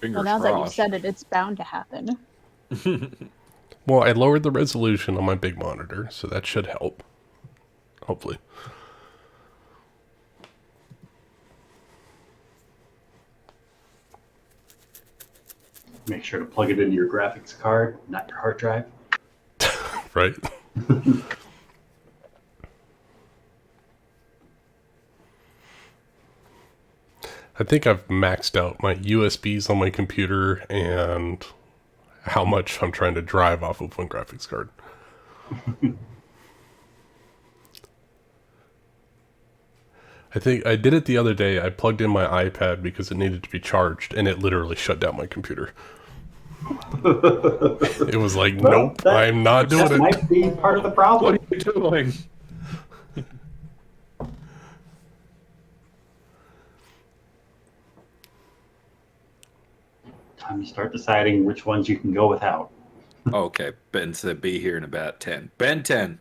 Well, Fingers now that you've crossed. said it, it's bound to happen. Well, I lowered the resolution on my big monitor, so that should help. Hopefully. Make sure to plug it into your graphics card, not your hard drive. Right? I think I've maxed out my USBs on my computer and how much I'm trying to drive off of one graphics card. I think I did it the other day. I plugged in my iPad because it needed to be charged, and it literally shut down my computer. It was like, Well, nope, I'm not doing that it. might be part of the problem. What are you doing? Time to start deciding which ones you can go without. Okay, Ben said be here in about 10. Ben 10.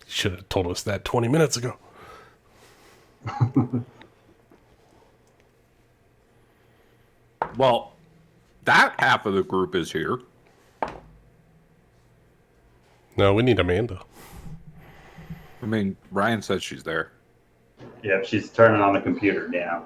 Should have told us that 20 minutes ago. Well, that half of the group is here. No, we need Amanda. I mean, Ryan said she's there. Yep, she's turning on the computer now.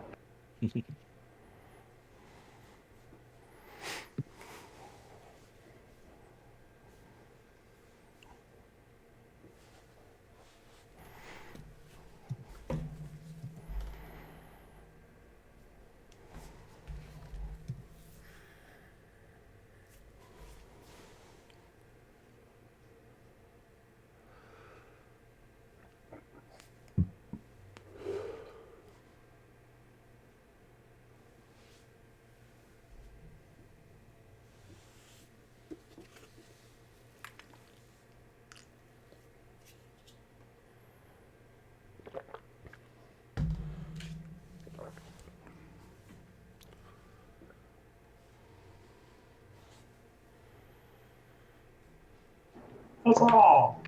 That's all.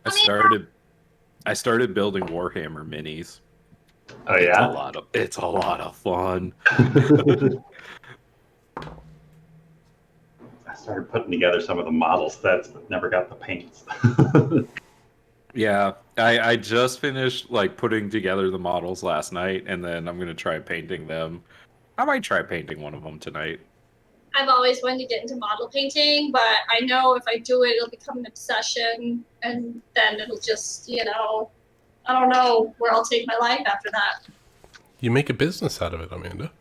I started building Warhammer minis. Oh It's a yeah. lot of fun. I started putting together some of the model sets, but never got the paints. Yeah, I just finished like putting together the models last night, and then I'm gonna try painting them. I might try painting one of them tonight. I've always wanted to get into model painting, but I know if I do it, it'll become an obsession, and then it'll just, I don't know where I'll take my life after that. You make a business out of it, Amanda.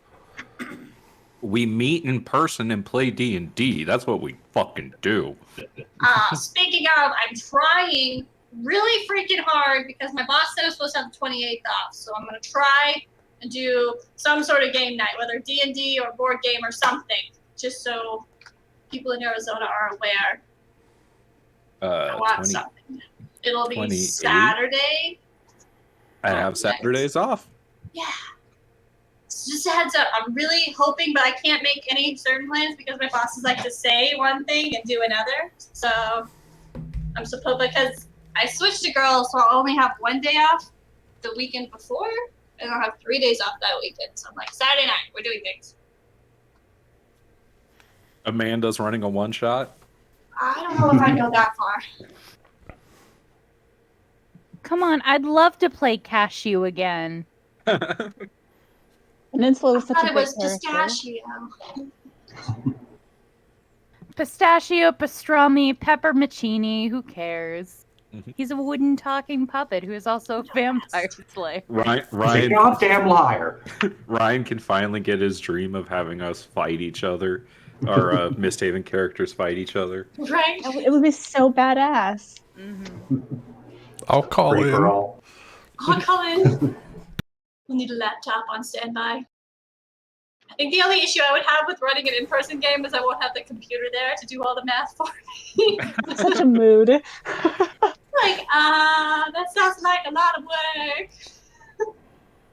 We meet in person and play D&D. That's what we fucking do. Speaking of, I'm trying really freaking hard because my boss said I was supposed to have the 28th off, so I'm gonna try and do some sort of game night, whether D&D or board game or something, just so people in Arizona are aware. I want 20, something. It'll be 28? Saturday. I have Saturdays off. Yeah. So just a heads up. I'm really hoping, but I can't make any certain plans because my bosses like to say one thing and do another. So I'm supposed, because I switched to girls, so I'll only have one day off the weekend before, and I'll have 3 days off that weekend. So I'm like, Saturday night, we're doing things. Amanda's running a one-shot. I don't know if I go that far. Come on, I'd love to play Cashew again. Peninsula I was such thought a it great was character. pistachio. Pistachio, pastrami, peppermicini, who cares? Mhm. He's a wooden talking puppet who is also a vampire slayer. He's a Ryan, goddamn liar. Ryan can finally get his dream of having us fight each other. Our MistHaven characters fight each other. Right? It would be so badass. I'll call Free for in. Oh, all. I'm coming. We'll need a laptop on standby. I think the only issue I would have with running an in-person game is I won't have the computer there to do all the math for me. It's such a mood. That sounds like a lot of work.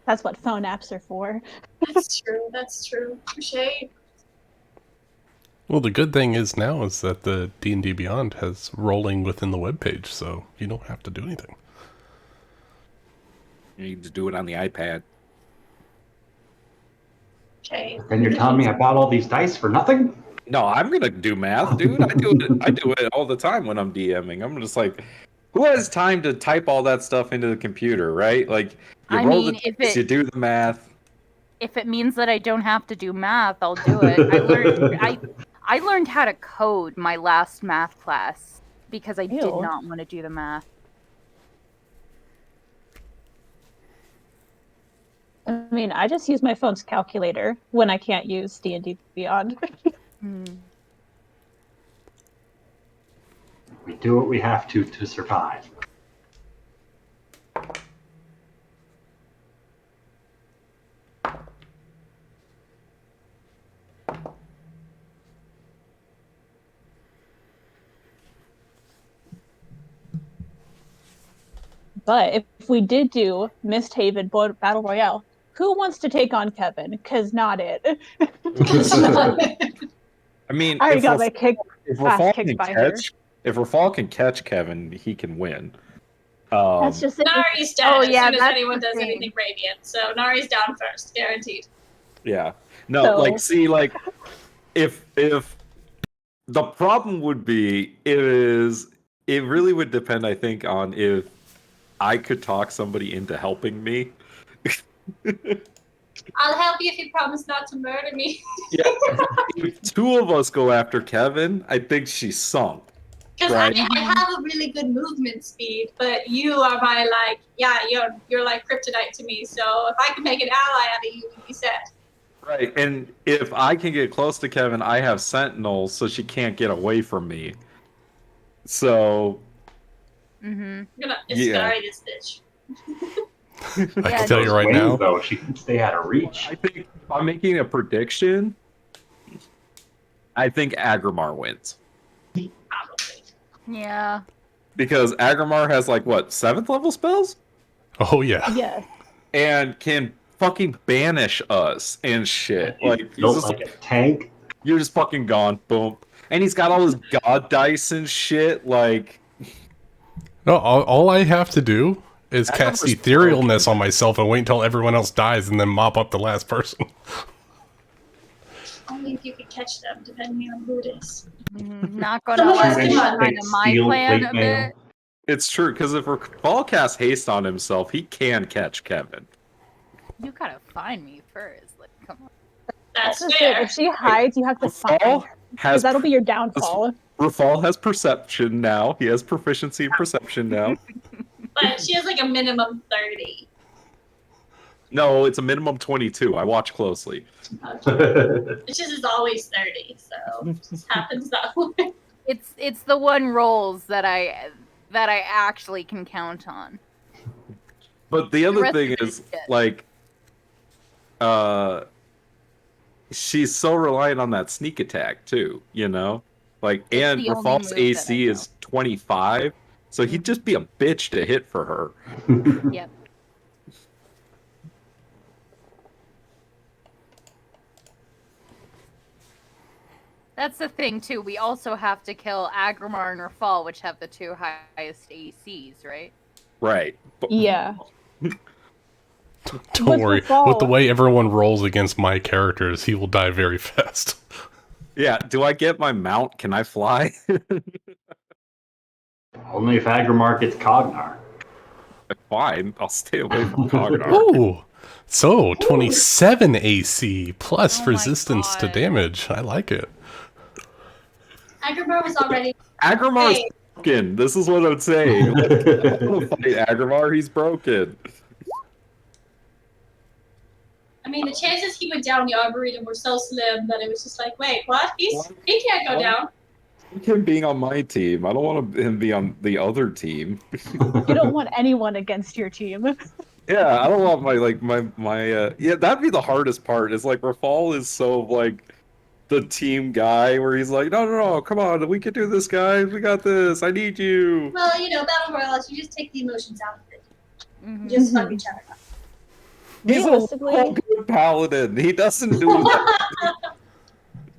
That's what phone apps are for. That's true. That's true. Touche. Well, the good thing is now is that the D&D Beyond has rolling within the webpage, so you don't have to do anything. You need to do it on the iPad. Okay. And you're telling me I bought all these dice for nothing? No, I'm gonna do math, dude. I do it all the time when I'm DMing. I'm just like, who has time to type all that stuff into the computer, right? Like, you I roll mean, the dice, you do the math. if it means that I don't have to do math, I'll do it. I learned how to code my last math class because I did Ew. not want to do the math. I mean, I just use my phone's calculator when I can't use D&D Beyond. We do what we have to survive. But if we did do MistHaven Battle Royale, who wants to take on Kevin? Because not it. I mean, I already if got my if ass Rafal kicked can by her. if Rafal can catch Kevin, he can win. That's just it. Nari's dead Oh, as yeah, soon as that's anyone the does thing. anything radiant. So Nari's down first, guaranteed. Yeah. No, So- like, see, like, if the problem would be it really would depend, I think, on if I could talk somebody into helping me. I'll help you if you promise not to murder me. Yeah. If two of us go after Kevin, I think she's sunk. Because Right. I have a really good movement speed, but you are my you're like kryptonite to me. So if I can make an ally out of you, you said. Right. And if I can get close to Kevin, I have sentinels, so she can't get away from me. So I'm gonna Yeah. Iskari this bitch. I Yeah, can tell you Those right wings, now. though, she can stay out of reach. I think if I'm making a prediction, I think Aggramar wins. Probably. Yeah. Because Aggramar has like what, 7th level spells? Oh yeah. Yeah. And can fucking banish us and shit. Like he's Built just like a tank. you're just fucking gone, boom. And he's got all his god dice and shit, like No, all I have to do is That cast number's etherealness on myself and wait until everyone else dies and then mop up the last person. Only if you could catch them, depending on who it is. Not gonna Someone lie, else that's can kind of my steal plan plate a mail. bit. it's true, because if Rafal casts haste on himself, he can catch Kevin. You gotta find me first. Like, come on. That's That's it. fair. If she hides, you have to find Rafal her. Because has that'll be your downfall. Rafal has perception now. He has proficiency in perception now. But she has like a minimum 30. No, it's a minimum 22. I watch closely. It's just is always 30, so it just happens that way. It's the one rolls that I actually can count on. But the other rest thing of it is, is shit. like, she's so reliant on that sneak attack too, you know? Like, It's and the only Rafal's move that I AC know. is 25, so he'd just be a bitch to hit for her. Yep. That's the thing too. We also have to kill Aggramar and Rafal, which have the two highest ACs, right? Right. But, Yeah. Don't With worry. Rafal- With the way everyone rolls against my characters, he will die very fast. yeah, do I get my mount? Can I fly? Only if Aggramar gets Cognar. Fine, I'll stay away from Cognar. Ooh. So, 27 AC plus Oh my resistance to God. damage. I like it. Aggramar was already. Aggramar's Hey. broken. This is what I'm saying. Like, I don't wanna fight Aggramar, he's broken. I mean, the chances he went down the Arboretum were so slim that it was just like, wait, what? He can't go down. Him being on my team. I don't want him to be on the other team. You don't want anyone against your team. Yeah, I don't want yeah, that'd be the hardest part. Is like Rafal is so like the team guy where he's like, no, come on, we can do this, guys. We got this. I need you. Well, Battle Royale, you just take the emotions out of it. Mhm. You just fuck each other up. He's a Realistically- real good paladin. He doesn't do that.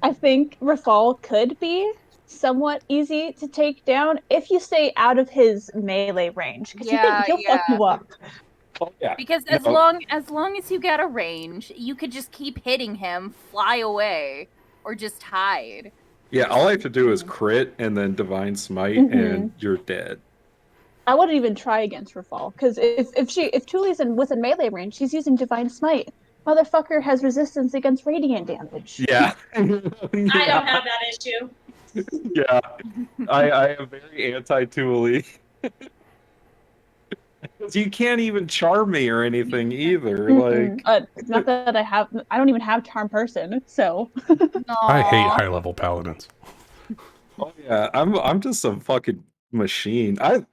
I think Rafal could be somewhat easy to take down if you stay out of his melee range. Because Yeah, he'll fuck yeah. you up. Oh, yeah. Because as long as you get a range, you could just keep hitting him, fly away, or just hide. Yeah, all I have to do is crit and then Divine Smite, and you're dead. I wouldn't even try against Rafal, because if Tuli's within melee range, she's using Divine Smite. Motherfucker has resistance against radiant damage. Yeah. I don't have that issue. Yeah. I am very anti-Tuli. You can't even charm me or anything either. Like, not that I don't even have charm person, so. I hate high-level paladins. oh yeah, I'm just some fucking machine. I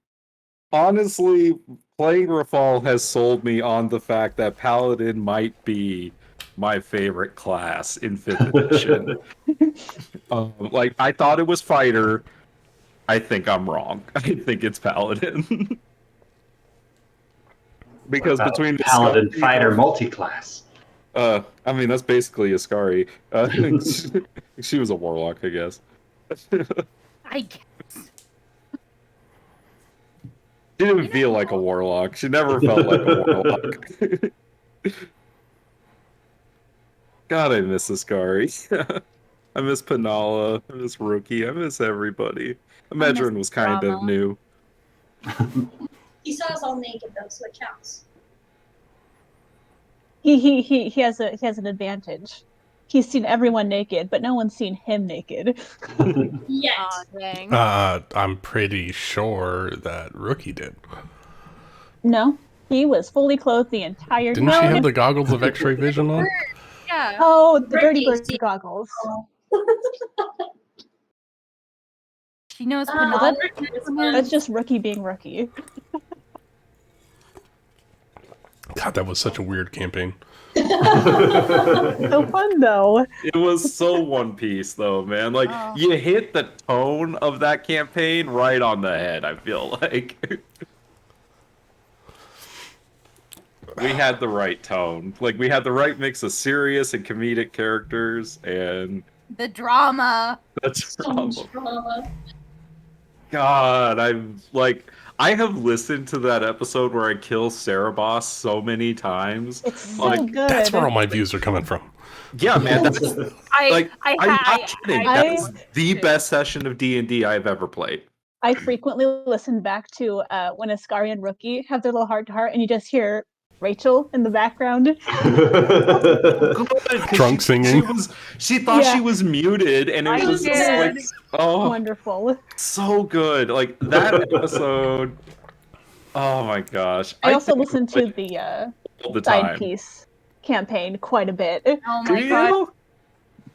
honestly, playing Rafal has sold me on the fact that Paladin might be my favorite class in 5th edition. Like, I thought it was Fighter. I think I'm wrong. I think it's Paladin. Because between the Paladin Fighter multi-class. I mean, that's basically Ascari. She was a warlock, I guess. I guess. She didn't feel like a warlock. She never felt like a warlock. God, I miss Ascari. I miss Panala. I miss Rookie. I miss everybody. Medrin was kind of new. He saw us all naked though, so it counts. He has an advantage. He's seen everyone naked, but no one's seen him naked. Yet. Aw, dang. I'm pretty sure that Rookie did. No, he was fully clothed the entire time. Didn't she have the goggles of X-ray vision on? Yeah. Oh, the dirty bird goggles. She knows Well, Panala. that's just Rookie being Rookie. God, that was such a weird campaign. So fun though. It was so One Piece, though, man. Like, you hit the tone of that campaign right on the head, I feel like. We had the right tone. Like, we had the right mix of serious and comedic characters, and... The drama. That's So much drama. God, I have listened to that episode where I kill Cerebos so many times. It's so Like, good. That's where all my views are coming from. Yeah, man, that's like I'm not kidding. That's the best session of D&D I've ever played. I frequently listen back to when Ascari and Rookie have their little heart-to-heart, and you just hear Rachel in the background. Drunk singing. She thought she was muted, and it was just like, oh, wonderful. So good. Like, that episode. Oh my gosh. I also listened to the all the side time. piece campaign quite a bit. Oh my god.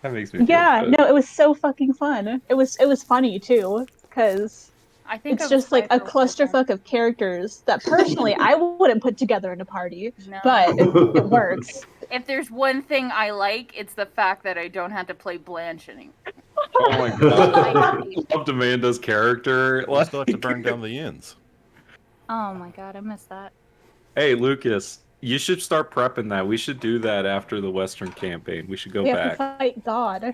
That makes me feel Yeah, good. no, it was so fucking fun. It was funny too, because I think it's just like a clusterfuck of characters that personally I wouldn't put together in a party, but it works. If there's one thing I like, it's the fact that I don't have to play Blanche anymore. Oh my god. I loved Amanda's character. We'll still have to burn down the inns. Oh my god, I missed that. Hey, Lucas, you should start prepping that. We should do that after the Western campaign. We should go We back. have to fight God.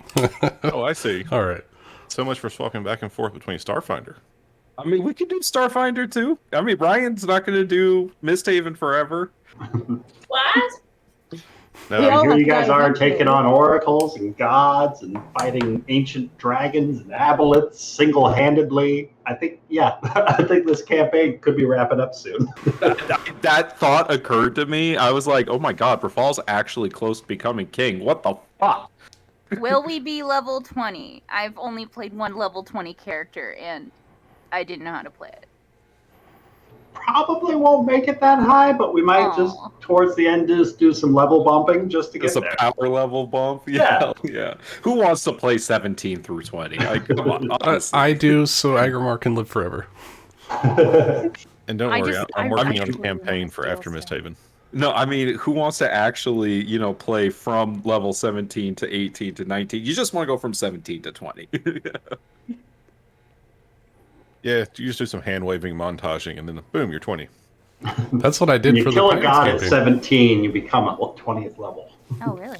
Oh, I see. All right. So much for swapping back and forth between Starfinder. I mean, we could do Starfinder too. I mean, Ryan's not going to do MistHaven forever. What? No, here you guys are taking on oracles and gods and fighting ancient dragons and aboleths single-handedly. I think this campaign could be wrapping up soon. That thought occurred to me. I was like, oh my god, Rafal's actually close to becoming king. What the fuck? Will we be level 20? I've only played one level 20 character, and I didn't know how to play it. Probably won't make it that high, but we might just towards the end just do some level bumping just to get Just there. a power level bump? Yeah. Who wants to play 17 through 20? Like, come on, honestly. I do, so Aggramar can live forever. And don't worry, I'm working on a campaign for after MistHaven. No, I mean, who wants to actually, play from level 17 to 18 to 19? You just want to go from 17 to 20. Yeah, you just do some hand-waving montaging, and then boom, you're 20. That's what I did When for you the kill a Pirates god at campaign. 17, you become a 20th level. Oh, really?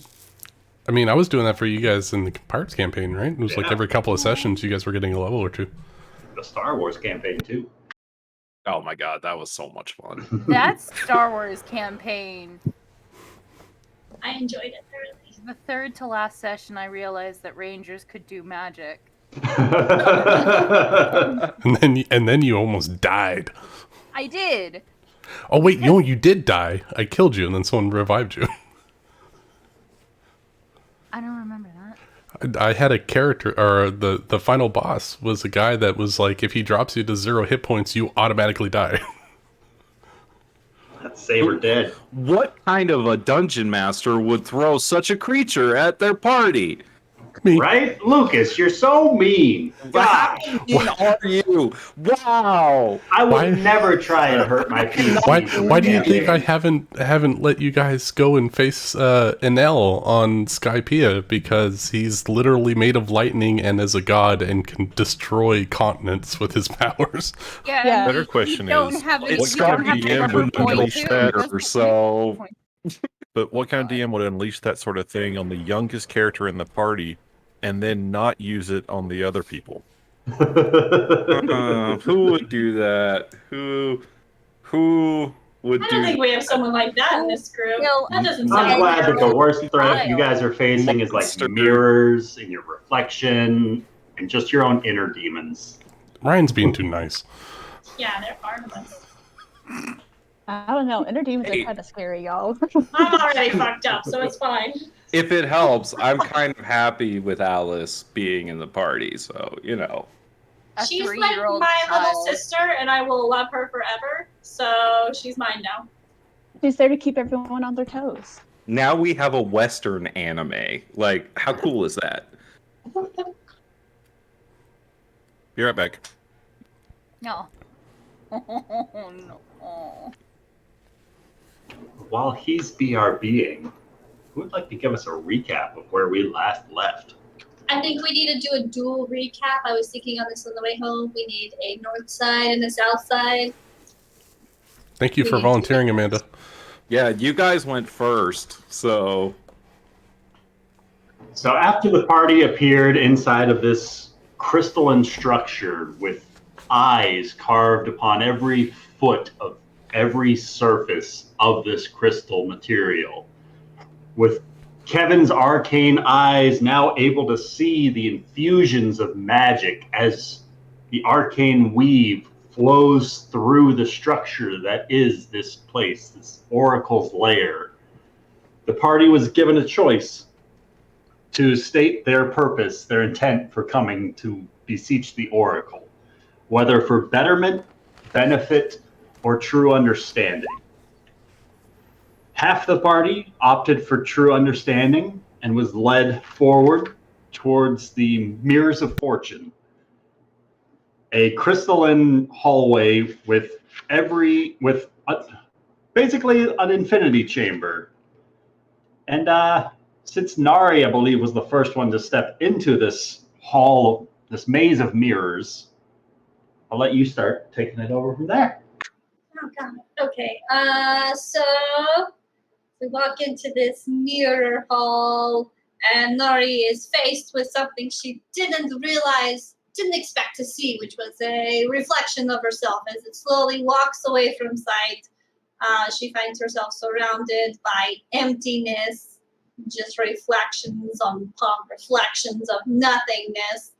I mean, I was doing that for you guys in the Pirates campaign, right? It was like every couple of sessions, you guys were getting a level or two. The Star Wars campaign, too. Oh my god, that was so much fun. That Star Wars campaign. I enjoyed it thoroughly. The third to last session, I realized that Rangers could do magic. And then you almost died. I did. Oh wait, you did die. I killed you, and then someone revived you. I don't remember that. I had a character, or the final boss was a guy that was like, if he drops you to 0 hit points, you automatically die. That's Saber dead. What kind of a dungeon master would throw such a creature at their party? Me. Right? Lucas, you're so mean. God. How mean are you? Wow. I would never try and hurt my PC. Why do you think I haven't let you guys go and face Enel on Skypiea? Because he's literally made of lightning and is a god and can destroy continents with his powers. Yeah. Better question is, It's going to be DM would unleash that, so... but what kind of DM would unleash that sort of thing on the youngest character in the party, and then not use it on the other people? Who would do that? Who would I do don't think we have someone like that in this group. Well, That doesn't I'm sound glad that the right. worst threat you guys are facing is like mirrors and your reflection and just your own inner demons. Ryan's being too nice. Yeah, they're part of us. I don't know. Inner demons Hey. are kind of scary, y'all. I'm already fucked up, so it's fine. If it helps, I'm kind of happy with Alice being in the party, so, you know. A She's like 3-year-old my little child. sister, and I will love her forever. So she's mine now. She's there to keep everyone on their toes. Now we have a Western anime. Like, how cool is that? Be right back. No. Oh, no. While he's BRBing, who would like to give us a recap of where we last left? I think we need to do a dual recap. I was thinking on this on the way home. We need a north side and a south side. Thank you for volunteering, Amanda. Yeah, you guys went first, so... So after the party appeared inside of this crystalline structure with eyes carved upon every foot of every surface of this crystal material, with Kevin's arcane eyes now able to see the infusions of magic as the arcane weave flows through the structure that is this place, this oracle's lair. The party was given a choice to state their purpose, their intent for coming to beseech the oracle, whether for betterment, benefit, or true understanding. Half the party opted for true understanding and was led forward towards the Mirrors of Fortune, a crystalline hallway with basically an infinity chamber. And since Nari, I believe, was the first one to step into this hall, this maze of mirrors, I'll let you start taking it over from there. Oh god. Okay. So we walk into this mirror hall, and Nori is faced with something she didn't expect to see, which was a reflection of herself. As it slowly walks away from sight, she finds herself surrounded by emptiness, just reflections upon reflections of nothingness.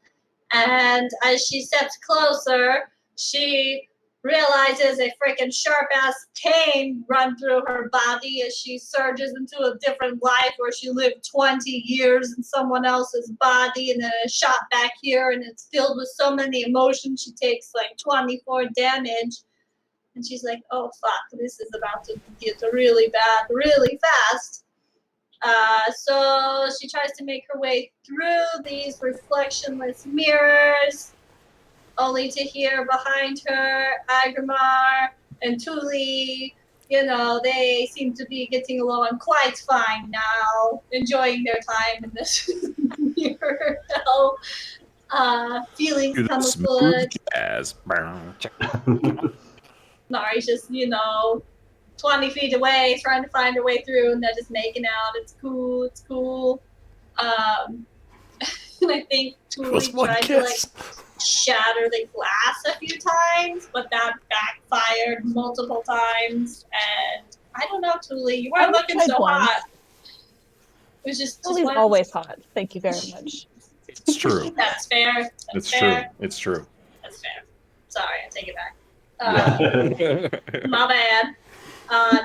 And as she steps closer, she realizes a freaking sharp-ass pain run through her body as she surges into a different life where she lived 20 years in someone else's body and then is shot back here, and it's filled with so many emotions. She takes like 24 damage, and she's like, oh fuck, this is about to get really bad really fast. So she tries to make her way through these reflectionless mirrors, only to hear behind her Aggramar and Tuli. You know, they seem to be getting along quite fine now, enjoying their time in this mirror hell. Feelings come afoot. Jazz. Nari's just, 20 feet away, trying to find her way through, and they're just making out. It's cool. And I think It was Tuli one tried kiss. to shatter the glass a few times, but that backfired multiple times. And I don't know, Tuli, you weren't looking so hot. It was just Tuli's always hot. Thank you very much. It's true. That's fair. It's true. It's true. That's fair. Sorry, I take it back. My bad.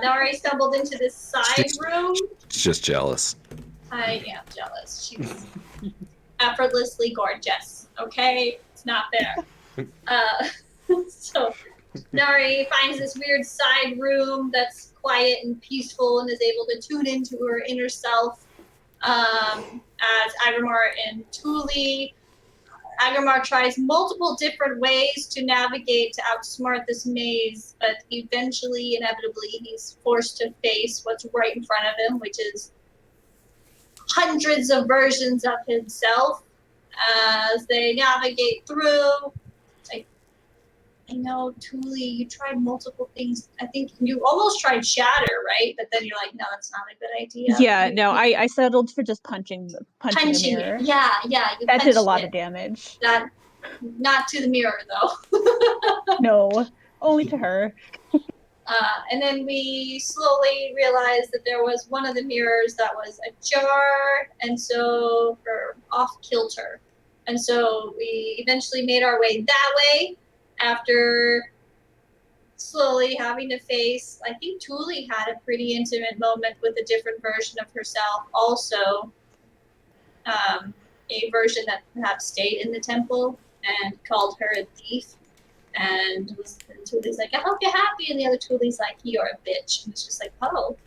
Nari stumbled into this side room. She's just jealous. I am jealous. She's effortlessly gorgeous. Okay? It's not fair. So Nari finds this weird side room that's quiet and peaceful and is able to tune into her inner self as Aggramar and Tuli. Aggramar tries multiple different ways to navigate to outsmart this maze, but eventually, inevitably, he's forced to face what's right in front of him, which is hundreds of versions of himself as they navigate through. I know, Tuli, you tried multiple things. I think you almost tried shatter, right? But then you're like, no, that's not a good idea. Yeah, no, I settled for just punching the mirror. Yeah. That did a lot of damage. That, not to the mirror, though. No, only to her. And then we slowly realized that there was one of the mirrors that was ajar, and so or off kilter. And so we eventually made our way that way after slowly having to face, I think Tuli had a pretty intimate moment with a different version of herself also. A version that perhaps stayed in the temple and called her a thief. And Tuli's like, I hope you're happy. And the other Tuli's like, you're a bitch. And it's just like, oh,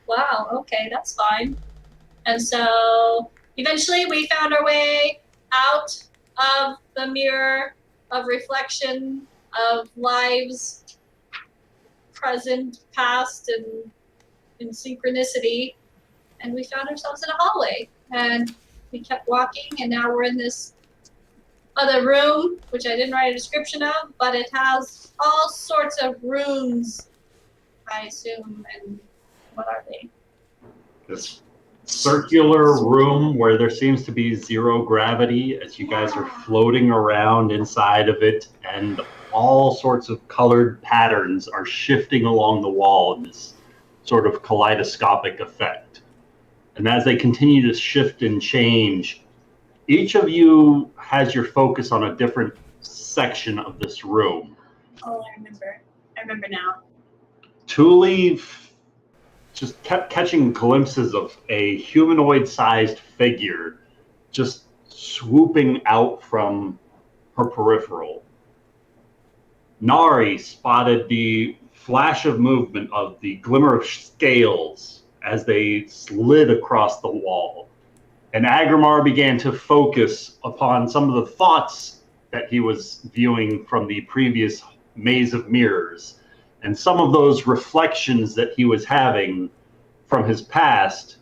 wow, okay, that's fine. And so eventually we found our way out of the mirror of reflection of lives, present, past, and in synchronicity. And we found ourselves in a hallway. And we kept walking, and now we're in this other room, which I didn't write a description of, but it has all sorts of runes, I assume. And what are they? This circular room where there seems to be zero gravity as you guys are floating around inside of it, and all sorts of colored patterns are shifting along the wall in this sort of kaleidoscopic effect. And as they continue to shift and change, each of you has your focus on a different section of this room. Oh, I remember. I remember now. Tuli just kept catching glimpses of a humanoid-sized figure just swooping out from her peripheral. Nari spotted the flash of movement of the glimmer of scales as they slid across the wall. And Aggramar began to focus upon some of the thoughts that he was viewing from the previous maze of mirrors. And some of those reflections that he was having from his past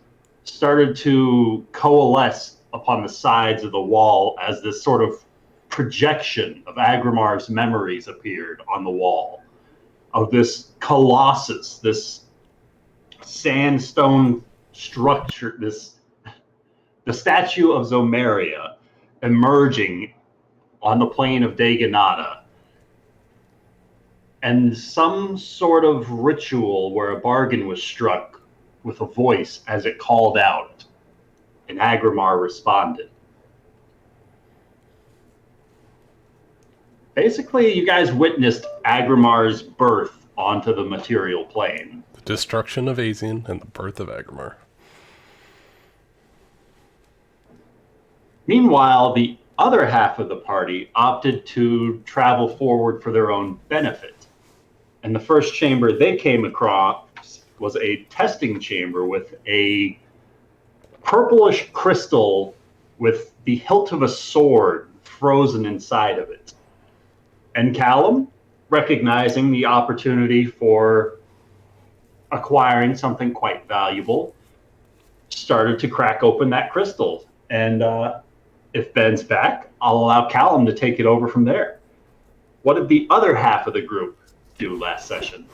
started to coalesce upon the sides of the wall as this sort of projection of Aggramar's memories appeared on the wall of this colossus, this sandstone structure, the statue of Zomeria emerging on the plain of Daganata, and some sort of ritual where a bargain was struck with a voice as it called out, and Aggramar responded. Basically, you guys witnessed Aggramar's birth onto the material plane. The destruction of Azian and the birth of Aggramar. Meanwhile, the other half of the party opted to travel forward for their own benefit. And the first chamber they came across was a testing chamber with a purplish crystal with the hilt of a sword frozen inside of it. And Callum, recognizing the opportunity for acquiring something quite valuable, started to crack open that crystal. And if Ben's back, I'll allow Callum to take it over from there. What did the other half of the group do last session?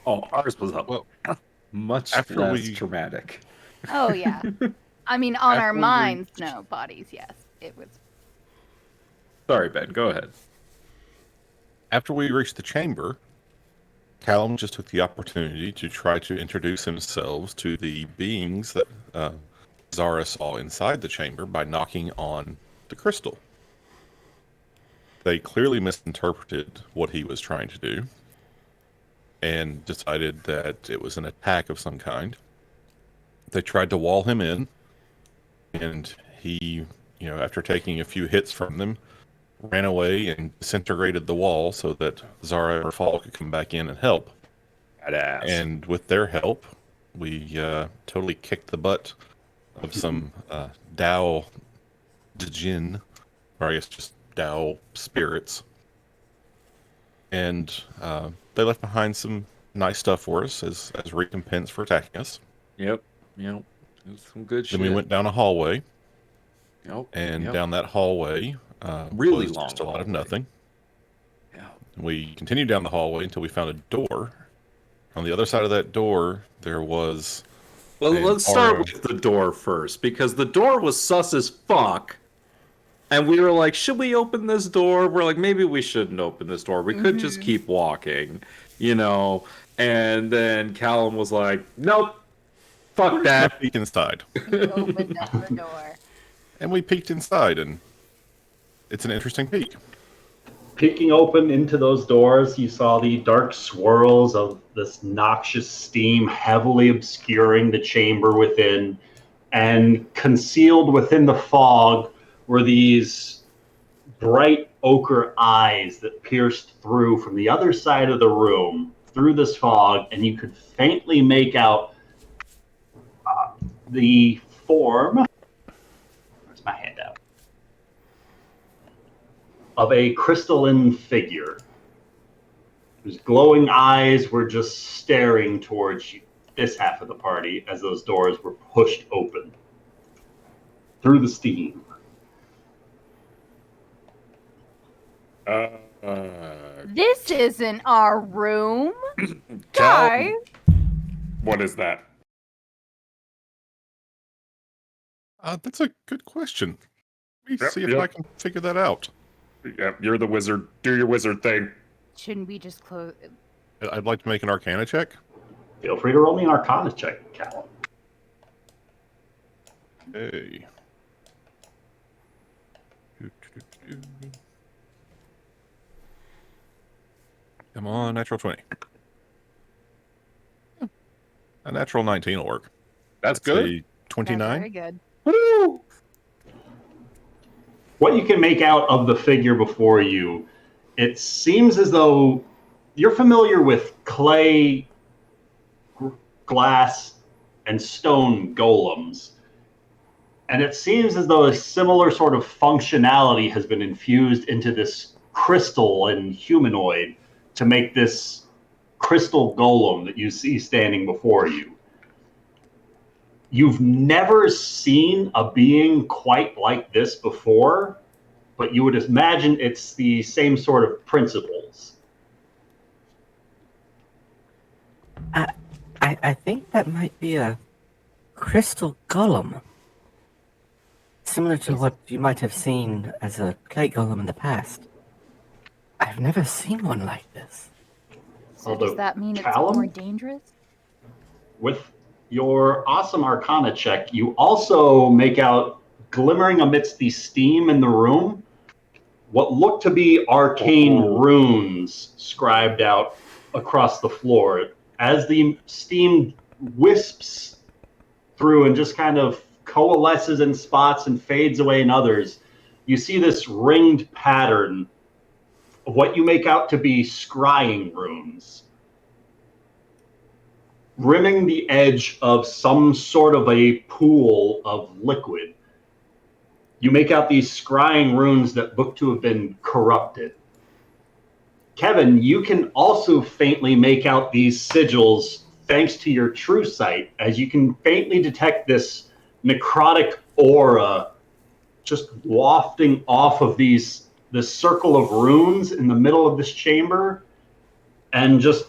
Oh, ours was much less traumatic. Oh, yeah. I mean, on our After we minds, reached- no. Bodies, yes. It was. Sorry, Ben. Go ahead. After we reached the chamber, Callum just took the opportunity to try to introduce themselves to the beings that Zara saw inside the chamber by knocking on the crystal. They clearly misinterpreted what he was trying to do and decided that it was an attack of some kind. They tried to wall him in, and he, after taking a few hits from them, ran away and disintegrated the wall so that Zara and Rafal could come back in and help. Badass. And with their help, we totally kicked the butt of some Dao Djinn, or I guess just Dao spirits. And they left behind some nice stuff for us as recompense for attacking us. Yep. It was some good shit. Then we went down a hallway. Yep. Down that hallway Really was long just a lot of hallway. nothing. Yeah. We continued down the hallway until we found a door. On the other side of that door, there was... Well, an let's start aura. with the door first, because the door was sus as fuck. And we were like, should we open this door? We're like, maybe we shouldn't open this door. We could just keep walking, And then Callum was like, nope, fuck that. Peek inside. We opened up the door. And we peeked inside, and it's an interesting peek. Peeking open into those doors, you saw the dark swirls of this noxious steam heavily obscuring the chamber within, and concealed within the fog were these bright ochre eyes that pierced through from the other side of the room through this fog, and you could faintly make out the form. Where's my handout? Of a crystalline figure whose glowing eyes were just staring towards you, this half of the party, as those doors were pushed open through the steam. This isn't our room. Guy. What is that? That's a good question. Let me Yep, see if yep. I can figure that out. Yep, you're the wizard. Do your wizard thing. Shouldn't we just close? I'd like to make an Arcana check. Feel free to roll me an Arcana check, Callum. Hey. Come on, natural 20. A natural 19 will work. That's Say good. 29. Very good. Woo! What you can make out of the figure before you, it seems as though you're familiar with clay, glass, and stone golems. And it seems as though a similar sort of functionality has been infused into this crystal and humanoid to make this crystal golem that you see standing before you. You've never seen a being quite like this before, but you would imagine it's the same sort of principles. I think that might be a crystal golem. Similar to what you might have seen as a clay golem in the past. I've never seen one like this. So Although, does that mean Callum? it's more dangerous? With your awesome Arcana check, you also make out, glimmering amidst the steam in the room, what look to be arcane runes scribed out across the floor. As the steam wisps through and just kind of coalesces in spots and fades away in others, you see this ringed pattern of what you make out to be scrying runes, rimming the edge of some sort of a pool of liquid. You make out these scrying runes that look to have been corrupted. Kevin, you can also faintly make out these sigils thanks to your true sight, as you can faintly detect this necrotic aura just wafting off of this circle of runes in the middle of this chamber and just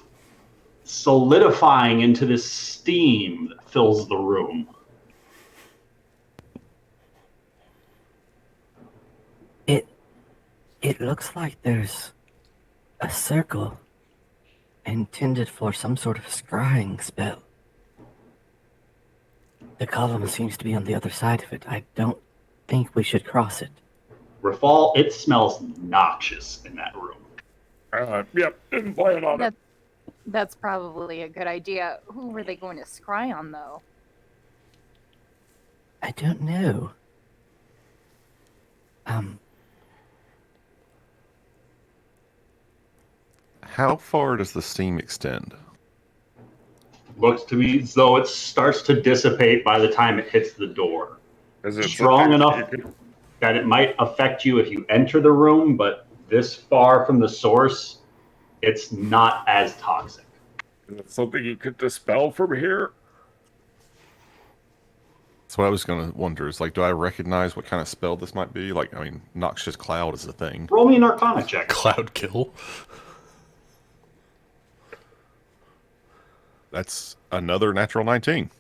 solidifying into this steam that fills the room. It looks like there's a circle intended for some sort of scrying spell. The column seems to be on the other side of it. I don't think we should cross it. Rafal, it smells noxious in that room. Yep, didn't plan on it. That's probably a good idea. Who were they going to scry on, though? I don't know. How far does the steam extend? Looks to me as though it starts to dissipate by the time it hits the door. Is it Strong enough that it might affect you if you enter the room, but this far from the source, it's not as toxic. Is it something you could dispel from here? That's what I was going to wonder. Is like, do I recognize what kind of spell this might be? Like, I mean, noxious cloud is the thing. Roll me an Arcana check. Cloud kill. That's another natural 19.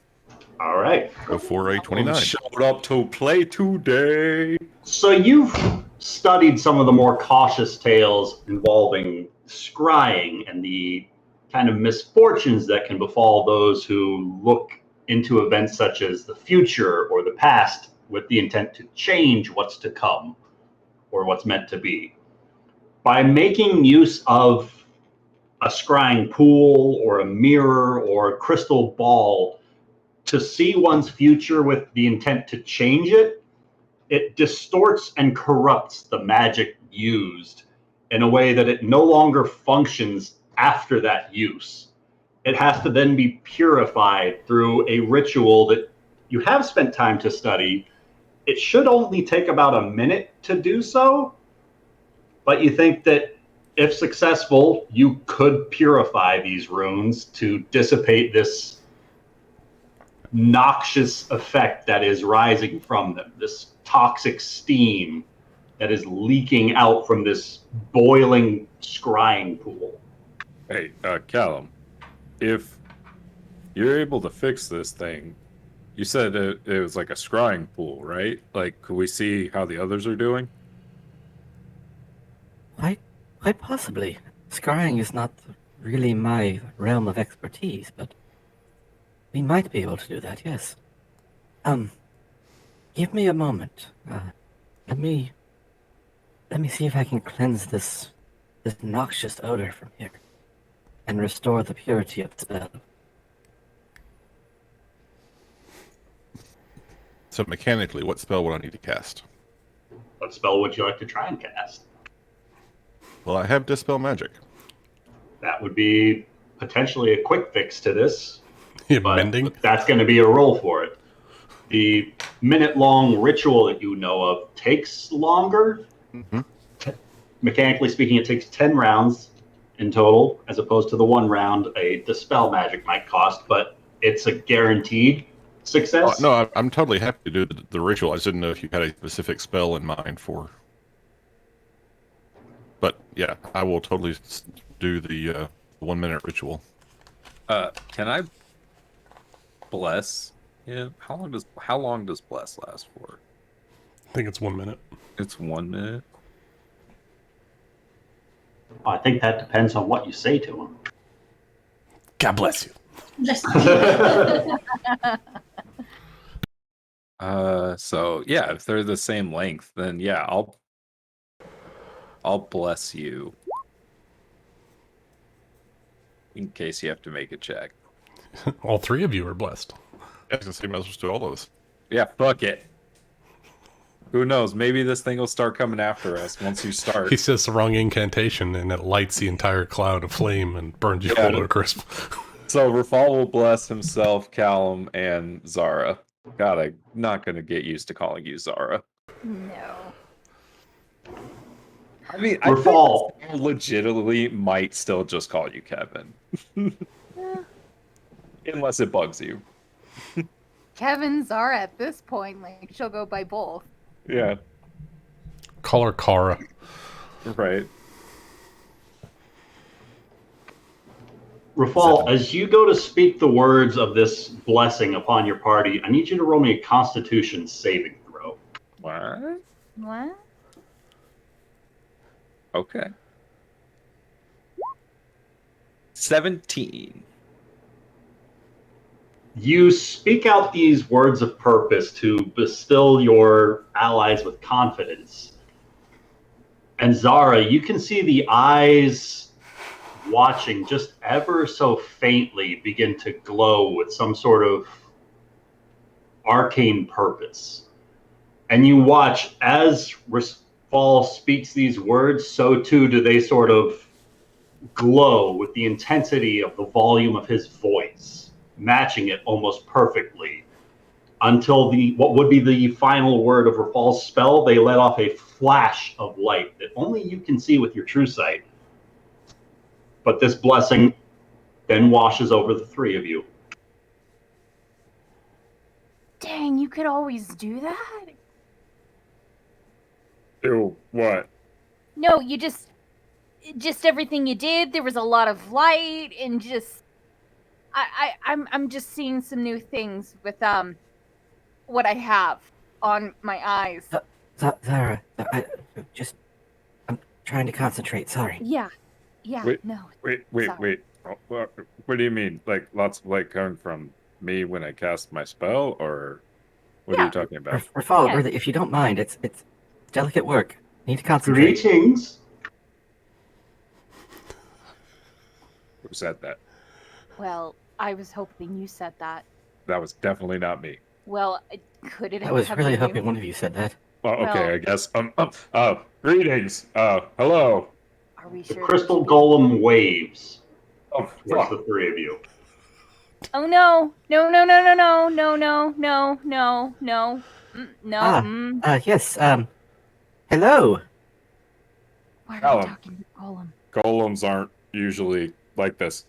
All right. Before a 29. Showed up to play today. So you've studied some of the more cautious tales involving scrying and the kind of misfortunes that can befall those who look into events such as the future or the past with the intent to change what's to come or what's meant to be. By making use of a scrying pool or a mirror or a crystal ball to see one's future with the intent to change it, it distorts and corrupts the magic used in a way that it no longer functions after that use. It has to then be purified through a ritual that you have spent time to study. It should only take about a minute to do so, but you think that if successful, you could purify these runes to dissipate this noxious effect that is rising from them, this toxic steam that is leaking out from this boiling scrying pool. Hey, Callum, if you're able to fix this thing, you said it was like a scrying pool, right? Like, could we see how the others are doing? Quite possibly. Scrying is not really my realm of expertise, but we might be able to do that, yes. Give me a moment. Let me see if I can cleanse this noxious odor from here and restore the purity of the spell. So mechanically, what spell would I need to cast? What spell would you like to try and cast? Well, I have Dispel Magic. That would be potentially a quick fix to this. But Mending? that's going to be a roll for it. The minute-long ritual that you know of takes longer. Mm-hmm. Mechanically speaking, it takes 10 rounds in total, as opposed to the 1 round a Dispel Magic might cost, but it's a guaranteed success. No, I'm totally happy to do the ritual. I just didn't know if you had a specific spell in mind for... But yeah, I will totally do the 1 minute ritual. Can I bless him? How long does bless last for? I think it's 1 minute. It's 1 minute. I think that depends on what you say to him. God bless you. So yeah, if they're the same length, then yeah, I'll bless you. In case you have to make a check. All 3 of you are blessed. I was going to say, might as well just do all of us. Yeah, fuck it. Who knows? Maybe this thing will start coming after us once you start. He says the wrong incantation and it lights the entire cloud of flame and burns you full to a crisp. So Rafal will bless himself, Callum, and Zara. God, I'm not going to get used to calling you Zara. No. I mean, Rafal. I legitimately might still just call you Kevin. Unless it bugs you. Kevin's are at this point, like, she'll go by both. Yeah. Call her Kara. Right. Rafal, as you go to speak the words of this blessing upon your party, I need you to roll me a Constitution saving throw. What? What? Okay. 17. You speak out these words of purpose to bestow your allies with confidence. And Zara, you can see the eyes watching just ever so faintly begin to glow with some sort of arcane purpose. And you watch as Fall speaks these words, so too do they sort of glow with the intensity of the volume of his voice, matching it almost perfectly. Until what would be the final word of Rafal's spell, they let off a flash of light that only you can see with your true sight. But this blessing then washes over the three of you. Dang, you could always do that? Do what? No, you just everything you did, there was a lot of light and just I'm just seeing some new things with what I have on my eyes. Zara, I'm trying to concentrate. Sorry. Yeah, Wait, no. Wait. Sorry. What do you mean? Like lots of light coming from me when I cast my spell, or what are you talking about? Rafal, Yeah. really, if you don't mind, it's delicate work. Need to concentrate. Greetings. Who said that? Well, I was hoping you said that. That was definitely not me. Well, could it I was have really been you? hoping one of you said that. Well, okay, Well- I guess. Greetings. Hello. Are we The sure? crystal golem waves Oh, towards fuck. the three of you. Oh no! No! Yes, hello. Why are we Callum. talking to Golem? Golems aren't usually like this.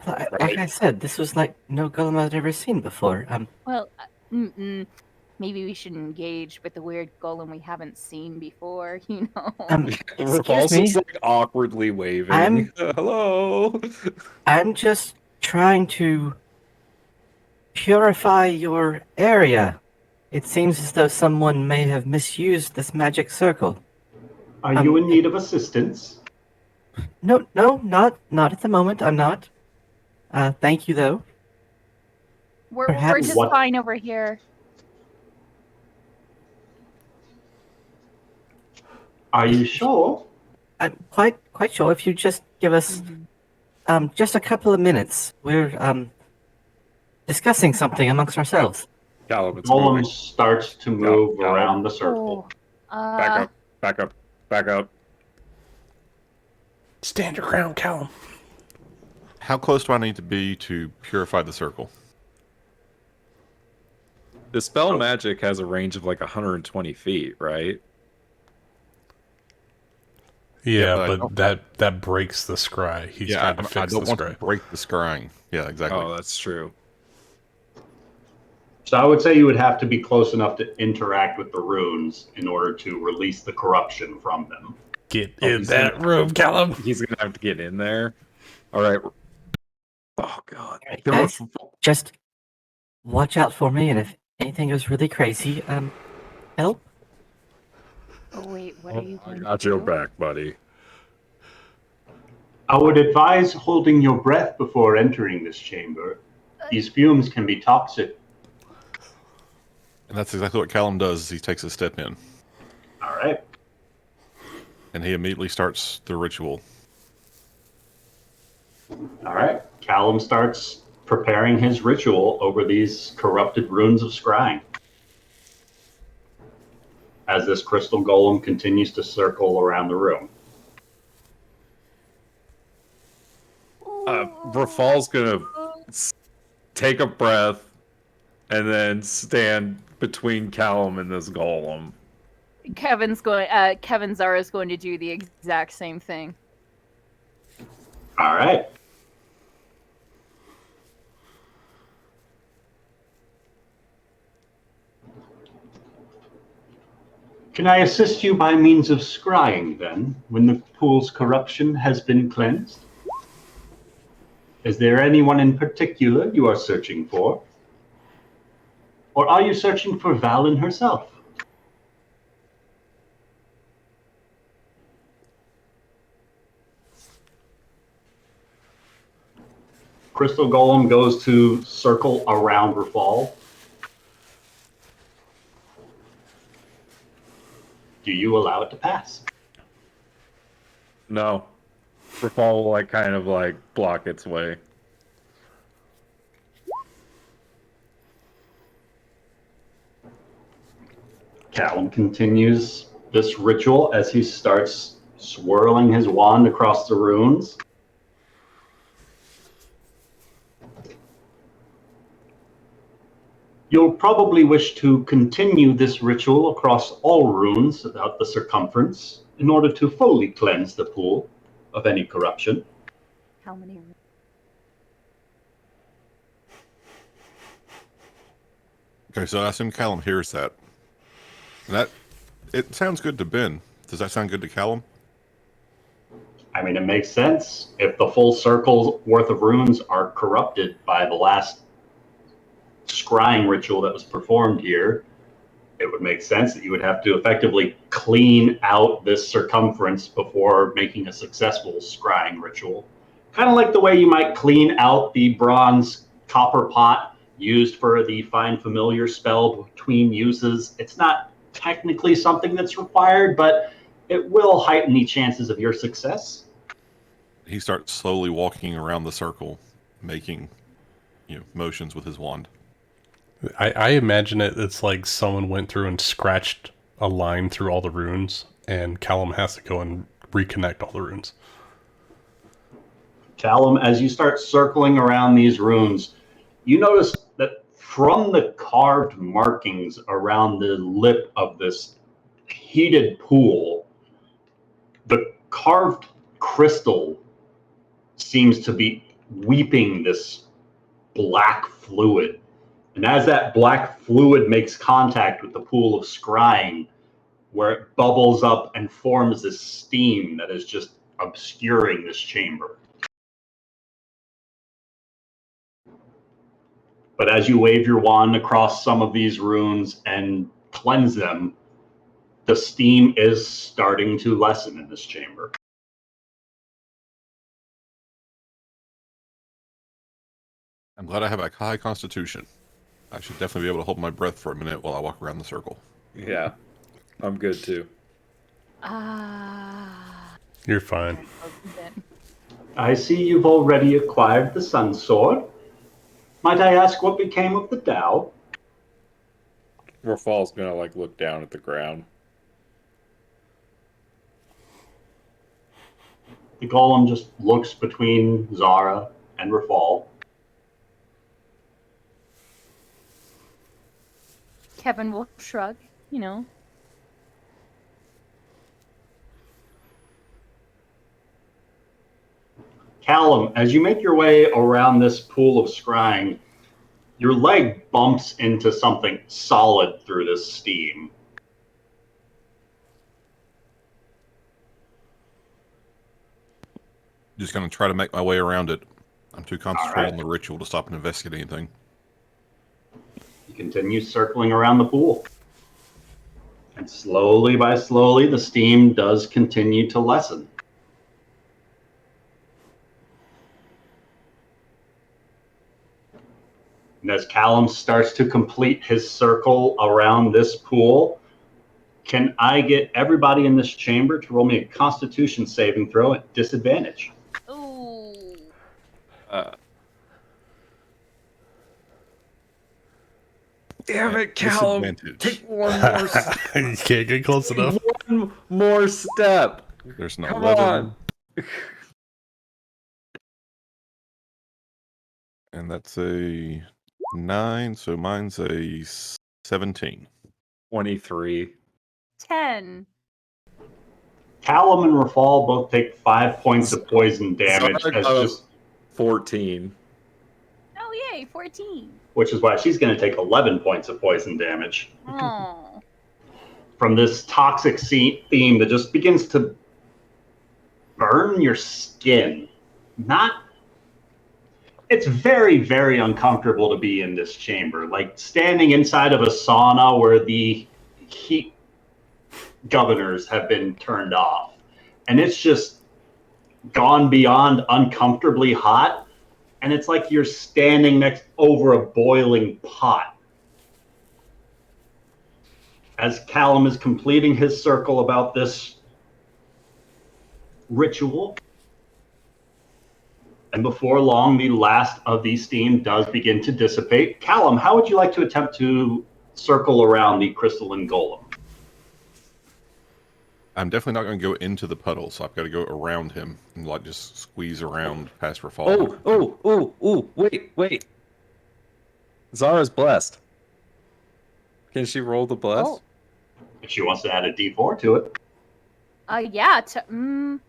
Like I said, this was like no golem I'd ever seen before. Well, maybe we should engage with the weird golem we haven't seen before. You know. Excuse me. Just like awkwardly waving. I'm- Hello. I'm just trying to purify your area. It seems as though someone may have misused this magic circle. Are you in need of assistance? No, not at the moment. I'm not. Thank you, though. We're Perhaps- just What- fine over here. Are you sure? I'm quite sure. If you just give us just a couple of minutes, we're discussing something amongst ourselves. Callum, it's Golem moving. starts to move Callum. around the circle. Oh, Back up. Stand your ground, Callum. How close do I need to be to purify the circle? The spell magic has a range of like 120 feet, right? Yeah, but but that breaks the scry. He's yeah, trying to I fix don't the want scry. to break the scrying. Yeah, exactly. Oh, that's true. So I would say you would have to be close enough to interact with the runes in order to release the corruption from them. Get Oh, in he's that gonna- room, Callum. He's gonna have to get in there. All right. Oh god. All right, guys, just watch out for me, and if anything goes really crazy, help. oh wait, what are you I going got to your do? back, buddy. I would advise holding your breath before entering this chamber. These fumes can be toxic. And that's exactly what Callum does. Is he takes a step in, All right. and he immediately starts the ritual. All right. Callum starts preparing his ritual over these corrupted runes of scrying. As this crystal golem continues to circle around the room. Rafal's gonna take a breath and then stand between Callum and this golem. Kevin Zara is going to do the exact same thing. All right. Can I assist you by means of scrying, then, when the pool's corruption has been cleansed? Is there anyone in particular you are searching for? Or are you searching for Valen herself? Crystal Golem goes to circle around Rafal. Do you allow it to pass? No. Rafal will kind of block its way. Callum continues this ritual as he starts swirling his wand across the runes. You'll probably wish to continue this ritual across all runes throughout the circumference in order to fully cleanse the pool of any corruption. How many? Okay, so I assume Callum hears that. And it sounds good to Ben. Does that sound good to Callum? I mean, it makes sense. If the full circle's worth of runes are corrupted by the last scrying ritual that was performed here, it would make sense that you would have to effectively clean out this circumference before making a successful scrying ritual. Kind of like the way you might clean out the bronze copper pot used for the Find Familiar spell between uses. It's not technically something that's required, but it will heighten the chances of your success. He starts slowly walking around the circle, making motions with his wand. I imagine it's like someone went through and scratched a line through all the runes, and Callum has to go and reconnect all the runes. Callum, as you start circling around these runes, you notice that from the carved markings around the lip of this heated pool, the carved crystal seems to be weeping this black fluid. And as that black fluid makes contact with the pool of scrying, where it bubbles up and forms this steam that is just obscuring this chamber. But as you wave your wand across some of these runes and cleanse them, the steam is starting to lessen in this chamber. I'm glad I have a high constitution. I should definitely be able to hold my breath for a minute while I walk around the circle. Yeah, I'm good too. You're fine. I see you've already acquired the Sun Sword. Might I ask what became of the Tao? Rafal's gonna look down at the ground. The golem just looks between Zara and Rafal. Kevin will shrug, Callum, as you make your way around this pool of scrying, your leg bumps into something solid through this steam. Just going to try to make my way around it. I'm too concentrated right. on the ritual to stop and investigate anything. You continue circling around the pool. And slowly by slowly, the steam does continue to lessen. And as Callum starts to complete his circle around this pool, can I get everybody in this chamber to roll me a Constitution saving throw at disadvantage? Ooh. Damn it, Callum! Disadvantage. Take one more step. You can't get close enough. One more step. There's an Come 11. on. And that's a 9, so mine's a 17. 23. 10. Callum and Rafal both take 5 points of poison damage, Zara as got just, 14. Oh, yay, 14. which is why she's going to take 11 points of poison damage Oh. from this toxic theme that just begins to burn your skin. It's very, very uncomfortable to be in this chamber. Like standing inside of a sauna where the heat governors have been turned off. And it's just gone beyond uncomfortably hot. and it's like you're standing next over a boiling pot. As Callum is completing his circle about this ritual, and before long, the last of the steam does begin to dissipate. Callum, how would you like to attempt to circle around the crystalline golem? I'm definitely not going to go into the puddle, so I've got to go around him and like just squeeze around past Rafal. Oh, wait. Zara's blessed. Can she roll the bless? Oh. If she wants to add a D4 to it. Yeah. Because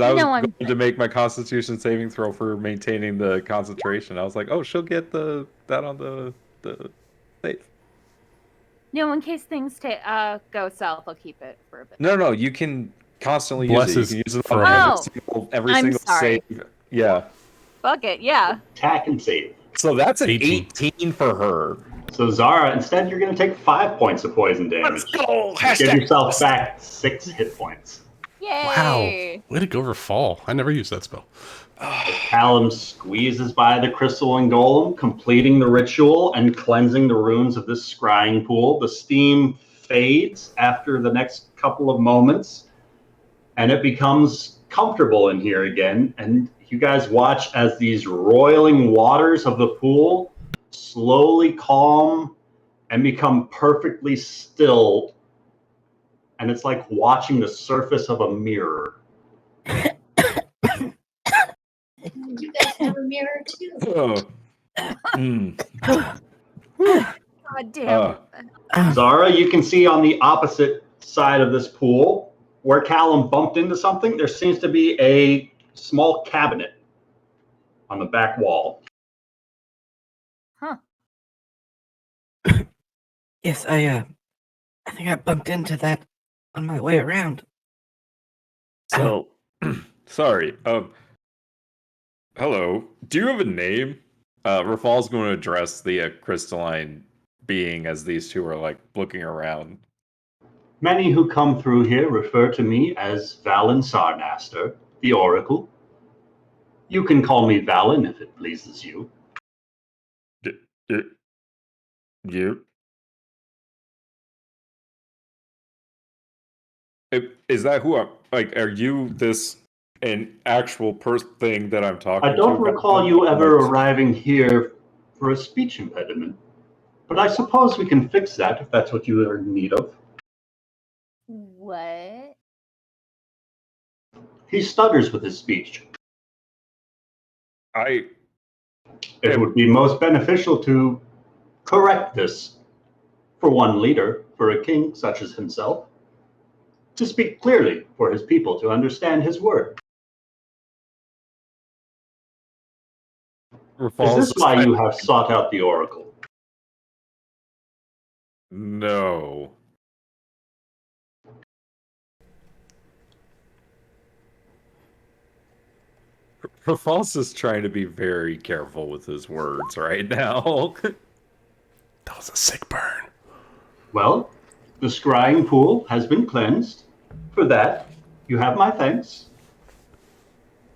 I was going to make my Constitution saving throw for maintaining the concentration. I was like, oh, she'll get that on the save. No, in case things go south, I'll keep it for a bit. No, you can constantly Bless use it. You can use it for on every single sorry. save. Yeah. Fuck it, yeah. Attack and save. So that's an 18. 18 for her. So Zara, instead you're going to take 5 points of poison damage. Let's go! Give yourself back 6 hit points. Yay! Wow. Way to go, Rafal. I never used that spell. Callum squeezes by the crystalline golem, completing the ritual and cleansing the runes of this scrying pool. The steam fades after the next couple of moments, and it becomes comfortable in here again. And you guys watch as these roiling waters of the pool slowly calm and become perfectly still. And it's like watching the surface of a mirror. You guys have a mirror too. God damn. Zara, you can see on the opposite side of this pool, where Callum bumped into something, there seems to be a small cabinet on the back wall. Huh. Yes, I think I bumped into that on my way around. So, sorry. Hello. Do you have a name? Rafal's going to address the crystalline being as these two are like looking around. Many who come through here refer to me as Valen Sarnaster, the Oracle. You can call me Valen if it pleases you. You? Is that who I'm like? Are you this an actual thing that I'm talking to? I don't recall you ever arriving here for a speech impediment, but I suppose we can fix that if that's what you are in need of. What? He stutters with his speech. It would be most beneficial to correct this for one leader, for a king such as himself, to speak clearly for his people to understand his word. Is this why you have sought out the Oracle? No. Rafal's is trying to be very careful with his words right now. That was a sick burn. Well, the scrying pool has been cleansed. For that, you have my thanks.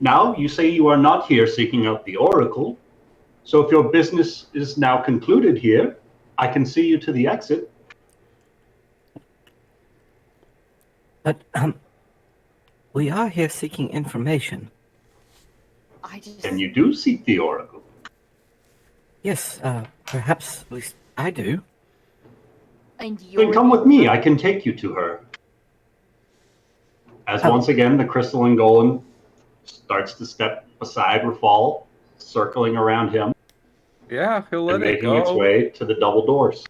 Now, you say you are not here seeking out the Oracle, so if your business is now concluded here, I can see you to the exit. But, we are here seeking information. And you do seek the Oracle. Yes, perhaps at least I do. And Then come with me, I can take you to her. As once again, the crystalline golem starts to step beside Rafal, circling around him. Yeah, he'll let it go. Making its way to the double doors.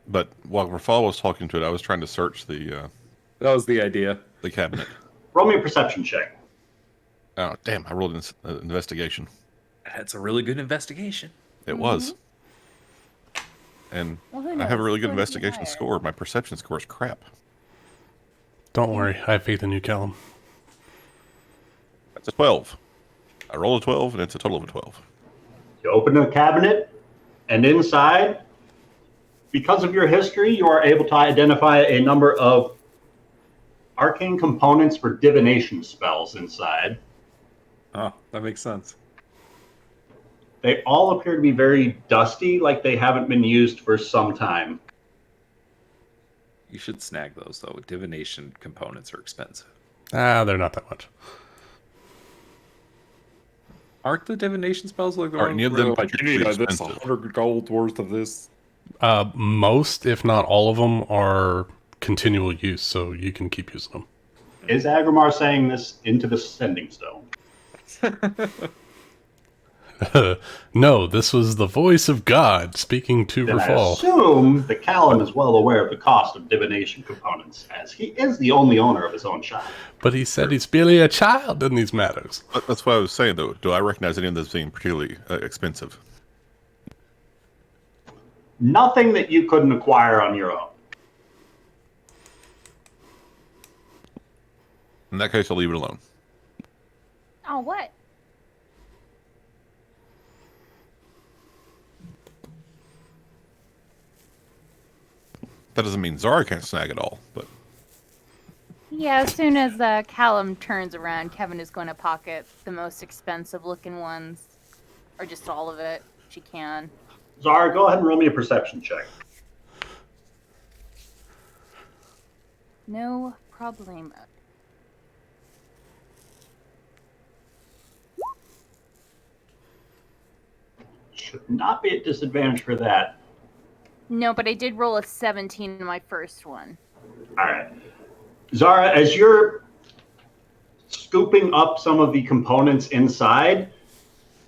But while Rafal was talking to it, I was trying to search the... that was the idea. The cabinet. Roll me a perception check. Oh, damn, I rolled an investigation. That's a really good investigation. It was. And I have a really good investigation score. My perception score is crap. Don't worry, I have faith in you, Callum. That's a 12. I roll a 12, and it's a total of a 12. You open the cabinet, and inside, because of your history, you are able to identify a number of arcane components for divination spells inside. Oh, that makes sense. They all appear to be very dusty, like they haven't been used for some time. You should snag those, though. Divination components are expensive. They're not that much. Aren't the divination spells like the Aren't ones any of where them they're like, you need particularly this expensive? 100 gold worth of this? Most, if not all of them, are continual use, so you can keep using them. Is Aggramar saying this into the sending stone? No, this was the voice of God speaking to Then I Rafal. assume that Callum is well aware of the cost of divination components, as he is the only owner of his own shop. But he said he's barely a child in these matters. That's what I was saying, though. Do I recognize any of this being particularly expensive? Nothing that you couldn't acquire on your own. In that case, I'll leave it alone. Oh, what? That doesn't mean Zara can't snag it all, but Yeah, as soon as Callum turns around, Kevin is going to pocket the most expensive looking ones. Or just all of it. She can. Zara, go ahead and roll me a perception check. No problemo. Should not be at disadvantage for that. No, but I did roll a 17 in my first one. All right. Zara, as you're scooping up some of the components inside,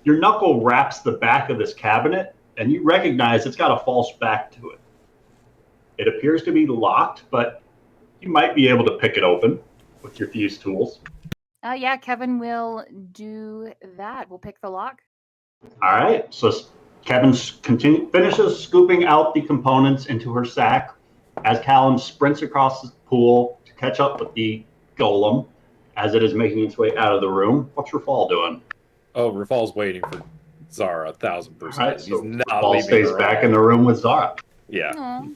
your knuckle wraps the back of this cabinet, and you recognize it's got a false back to it. It appears to be locked, but you might be able to pick it open with your fuse tools. Yeah, Kevin will do that. We'll pick the lock. All right. So Kevin finishes scooping out the components into her sack as Callum sprints across the pool to catch up with the golem as it is making its way out of the room. What's Rafal doing? Oh, Rafal's waiting for Zara 1,000%. All right, so He's not Rafal leaving stays her back alone. in the room with Zara. Yeah. Aww.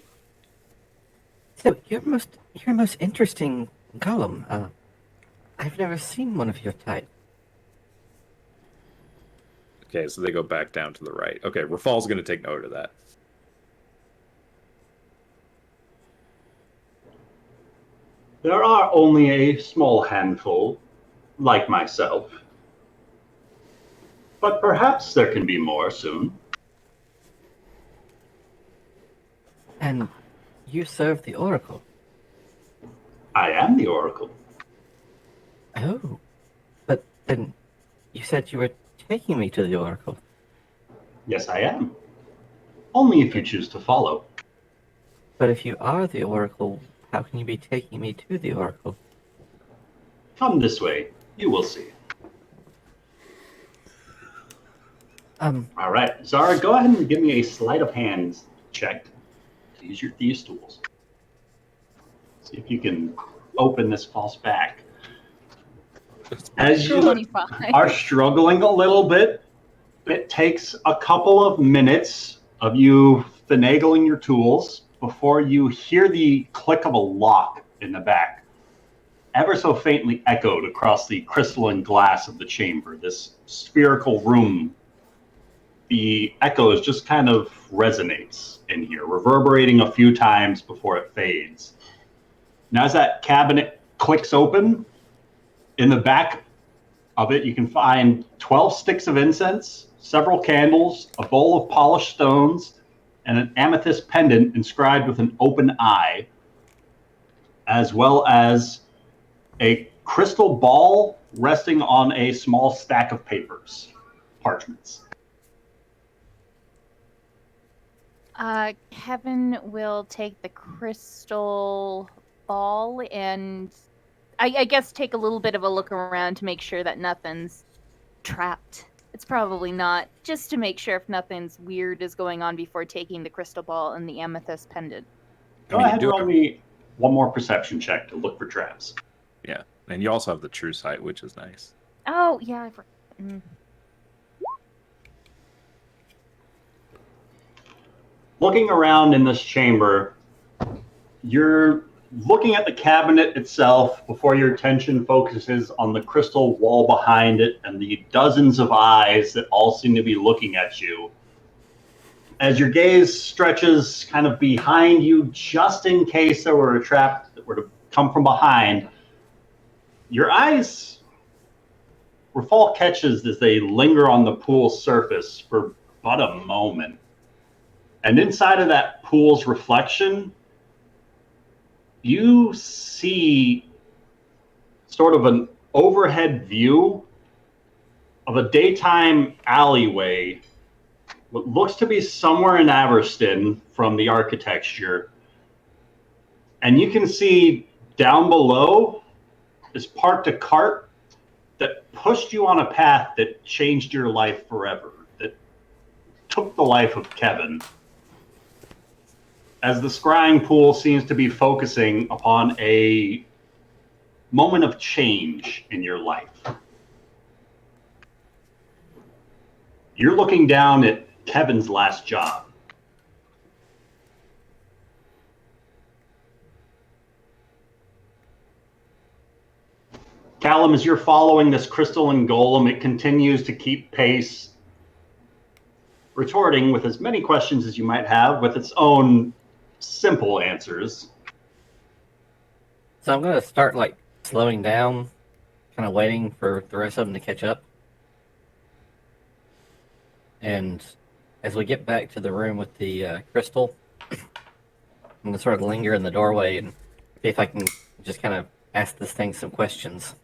So you're a most interesting golem. I've never seen one of your type. Okay, so they go back down to the right. Okay, Rafal's going to take note of that. There are only a small handful, like myself. But perhaps there can be more soon. And you serve the Oracle. I am the Oracle. Oh. But then you said you were taking me to the Oracle. Yes, I am. Only if you choose to follow. But if you are the Oracle, how can you be taking me to the Oracle? Come this way. You will see. All right. Zara, go ahead and give me a sleight of hand check to use your thieves' tools. See if you can open this false back. As you 25. are struggling a little bit, it takes a couple of minutes of you finagling your tools before you hear the click of a lock in the back, ever so faintly echoed across the crystalline glass of the chamber, this spherical room. The echoes just kind of resonates in here, reverberating a few times before it fades. Now, as that cabinet clicks open, in the back of it, you can find 12 sticks of incense, several candles, a bowl of polished stones, and an amethyst pendant inscribed with an open eye, as well as a crystal ball resting on a small stack of papers, parchments. Kevin will take the crystal ball and I guess take a little bit of a look around to make sure that nothing's trapped. It's probably not, just to make sure if nothing's weird is going on before taking the crystal ball and the amethyst pendant. Go ahead and roll me one more perception check to look for traps. Yeah, and you also have the true sight, which is nice. Oh, yeah, I forgot. Looking around in this chamber, you're looking at the cabinet itself before your attention focuses on the crystal wall behind it and the dozens of eyes that all seem to be looking at you. As your gaze stretches kind of behind you, just in case there were a trap that were to come from behind, your eyes Rafal catches as they linger on the pool's surface for but a moment. And inside of that pool's reflection, you see sort of an overhead view of a daytime alleyway, what looks to be somewhere in Averston from the architecture. And you can see down below is parked a cart that pushed you on a path that changed your life forever, that took the life of Kevin. As the scrying pool seems to be focusing upon a moment of change in your life. You're looking down at Kevin's last job. Callum, as you're following this crystalline golem, it continues to keep pace, retorting with as many questions as you might have with its own simple answers. So I'm going to start, like, slowing down, kind of waiting for the rest of them to catch up. And as we get back to the room with the crystal, I'm going to sort of linger in the doorway and see if I can just kind of ask this thing some questions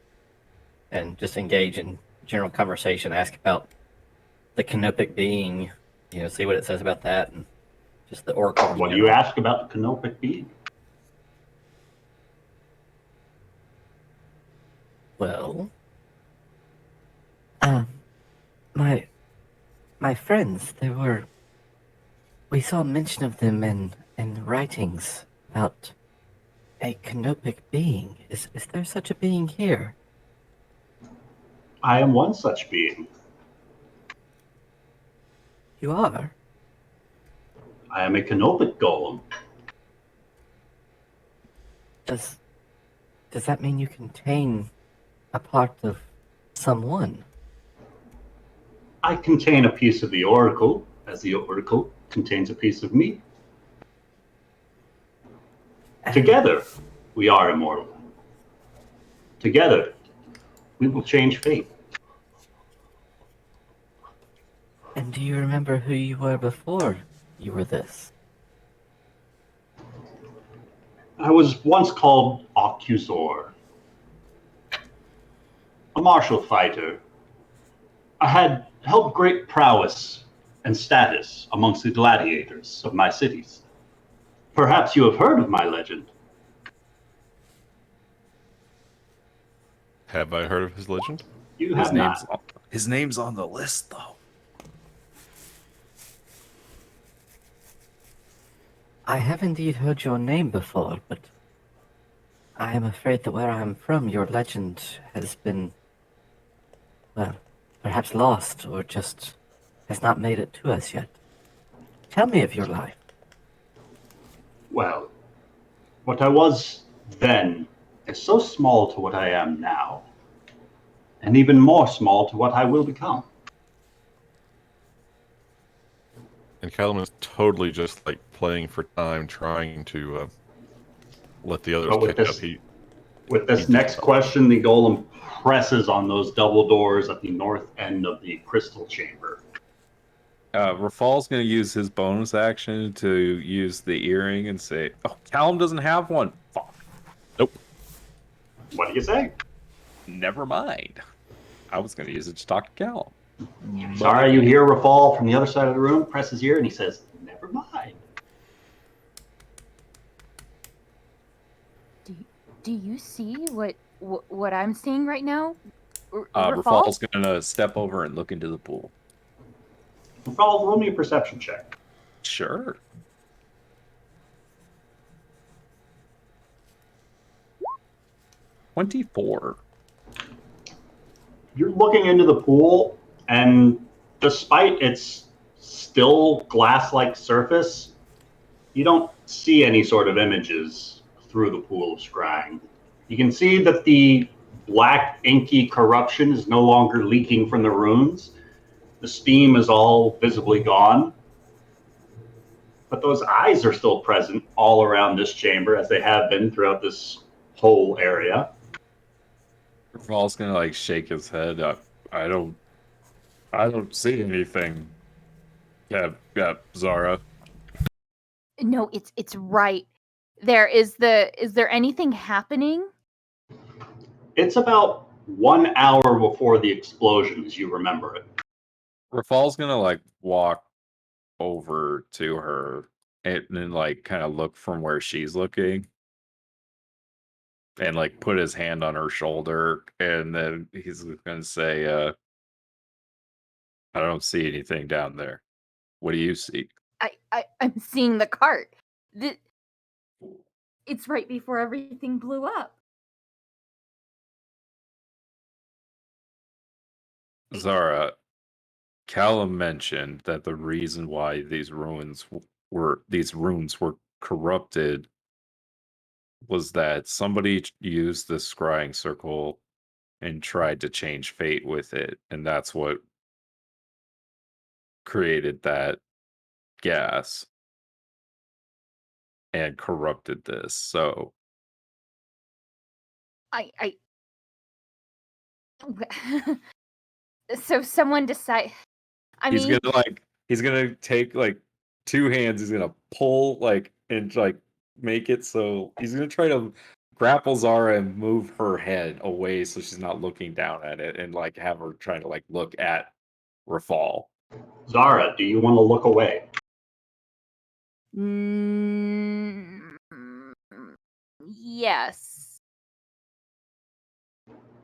and just engage in general conversation, ask about the canopic being, you know, see what it says about that, and just the oracle. What do you ask about the canopic being? Well, my friends, we saw mention of them in writings about a canopic being. Is there such a being here? I am one such being. You are? I am a canopic golem. Does that mean you contain a part of someone? I contain a piece of the oracle, as the oracle contains a piece of me. Together, we are immortal. Together, we will change fate. And do you remember who you were before you were this? I was once called Accusor, a martial fighter. I had held great prowess and status amongst the gladiators of my cities. Perhaps you have heard of my legend. Have I heard of his legend? You have not. His name's on the list, though. I have indeed heard your name before, but I am afraid that where I am from, your legend has been, well, perhaps lost or just has not made it to us yet. Tell me of your life. Well, what I was then is so small to what I am now, and even more small to what I will become. And Callum is totally just like playing for time, trying to let the others catch up. With this next question, the golem presses on those double doors at the north end of the crystal chamber. Rafal's going to use his bonus action to use the earring and say, "Oh, Callum doesn't have one." Fuck. Nope. What do you say? Never mind. I was going to use it to talk to Callum. Sorry, you hear Rafal from the other side of the room, press his ear, and he says, "Never mind." Do you see what I'm seeing right now? Rafal's going to step over and look into the pool. Rafal, roll me a perception check. Sure. $24. You're looking into the pool, and despite its still glass-like surface, you don't see any sort of images through the pool of scrying. You can see that the black inky corruption is no longer leaking from the runes. The steam is all visibly gone. But those eyes are still present all around this chamber, as they have been throughout this whole area. Raval's gonna like shake his head up. I don't see anything. Yeah, Zara. No, it's right. Is there anything happening? It's about 1 hour before the explosion, as you remember it. Rafal's gonna like walk over to her and then like kind of look from where she's looking and like put his hand on her shoulder, and then he's gonna say, I don't see anything down there. What do you see? I'm seeing the cart. It's right before everything blew up. Zara, Callum mentioned that the reason why these runes were corrupted was that somebody used the scrying circle and tried to change fate with it, and that's what created that gas and corrupted this. So I so someone decide. he's gonna take like two hands. He's gonna pull like and like make it so he's gonna try to grapple Zara and move her head away so she's not looking down at it, and like have her trying to like look at Rafal. Zara, do you want to look away? Yes.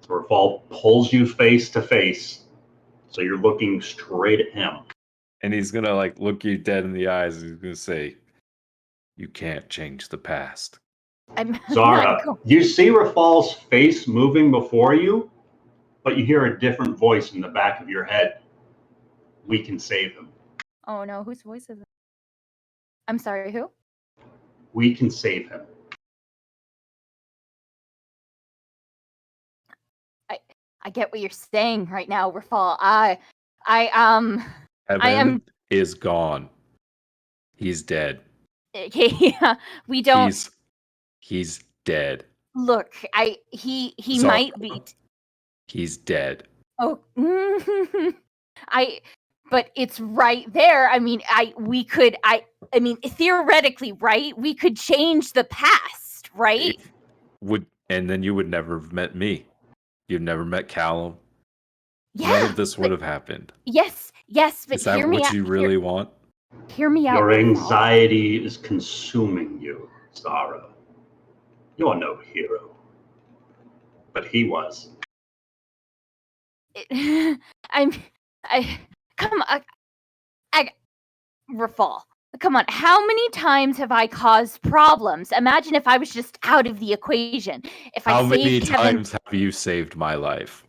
Rafal pulls you face to face, so you're looking straight at him. And he's gonna like look you dead in the eyes. He's gonna say, "You can't change the past." Zara, you see Rafal's face moving before you, but you hear a different voice in the back of your head. We can save him. Oh no, whose voice is it? I'm sorry, who? We can save him. I get what you're saying right now, Rafal. Heaven is gone. He's dead. Yeah, we don't. He's dead. Look, he Zara, might be. He's dead. Oh, but it's right there. I mean, theoretically, right? We could change the past, right? And then you would never have met me. You've never met Callum. Yeah, none of this would have happened. Yes, but is that hear me what out. you really want? Hear me out. Your anxiety is consuming you, Zara. You're no hero. But he was. Rafal. Come on, how many times have I caused problems? Imagine if I was just out of the equation. How many times have you saved my life?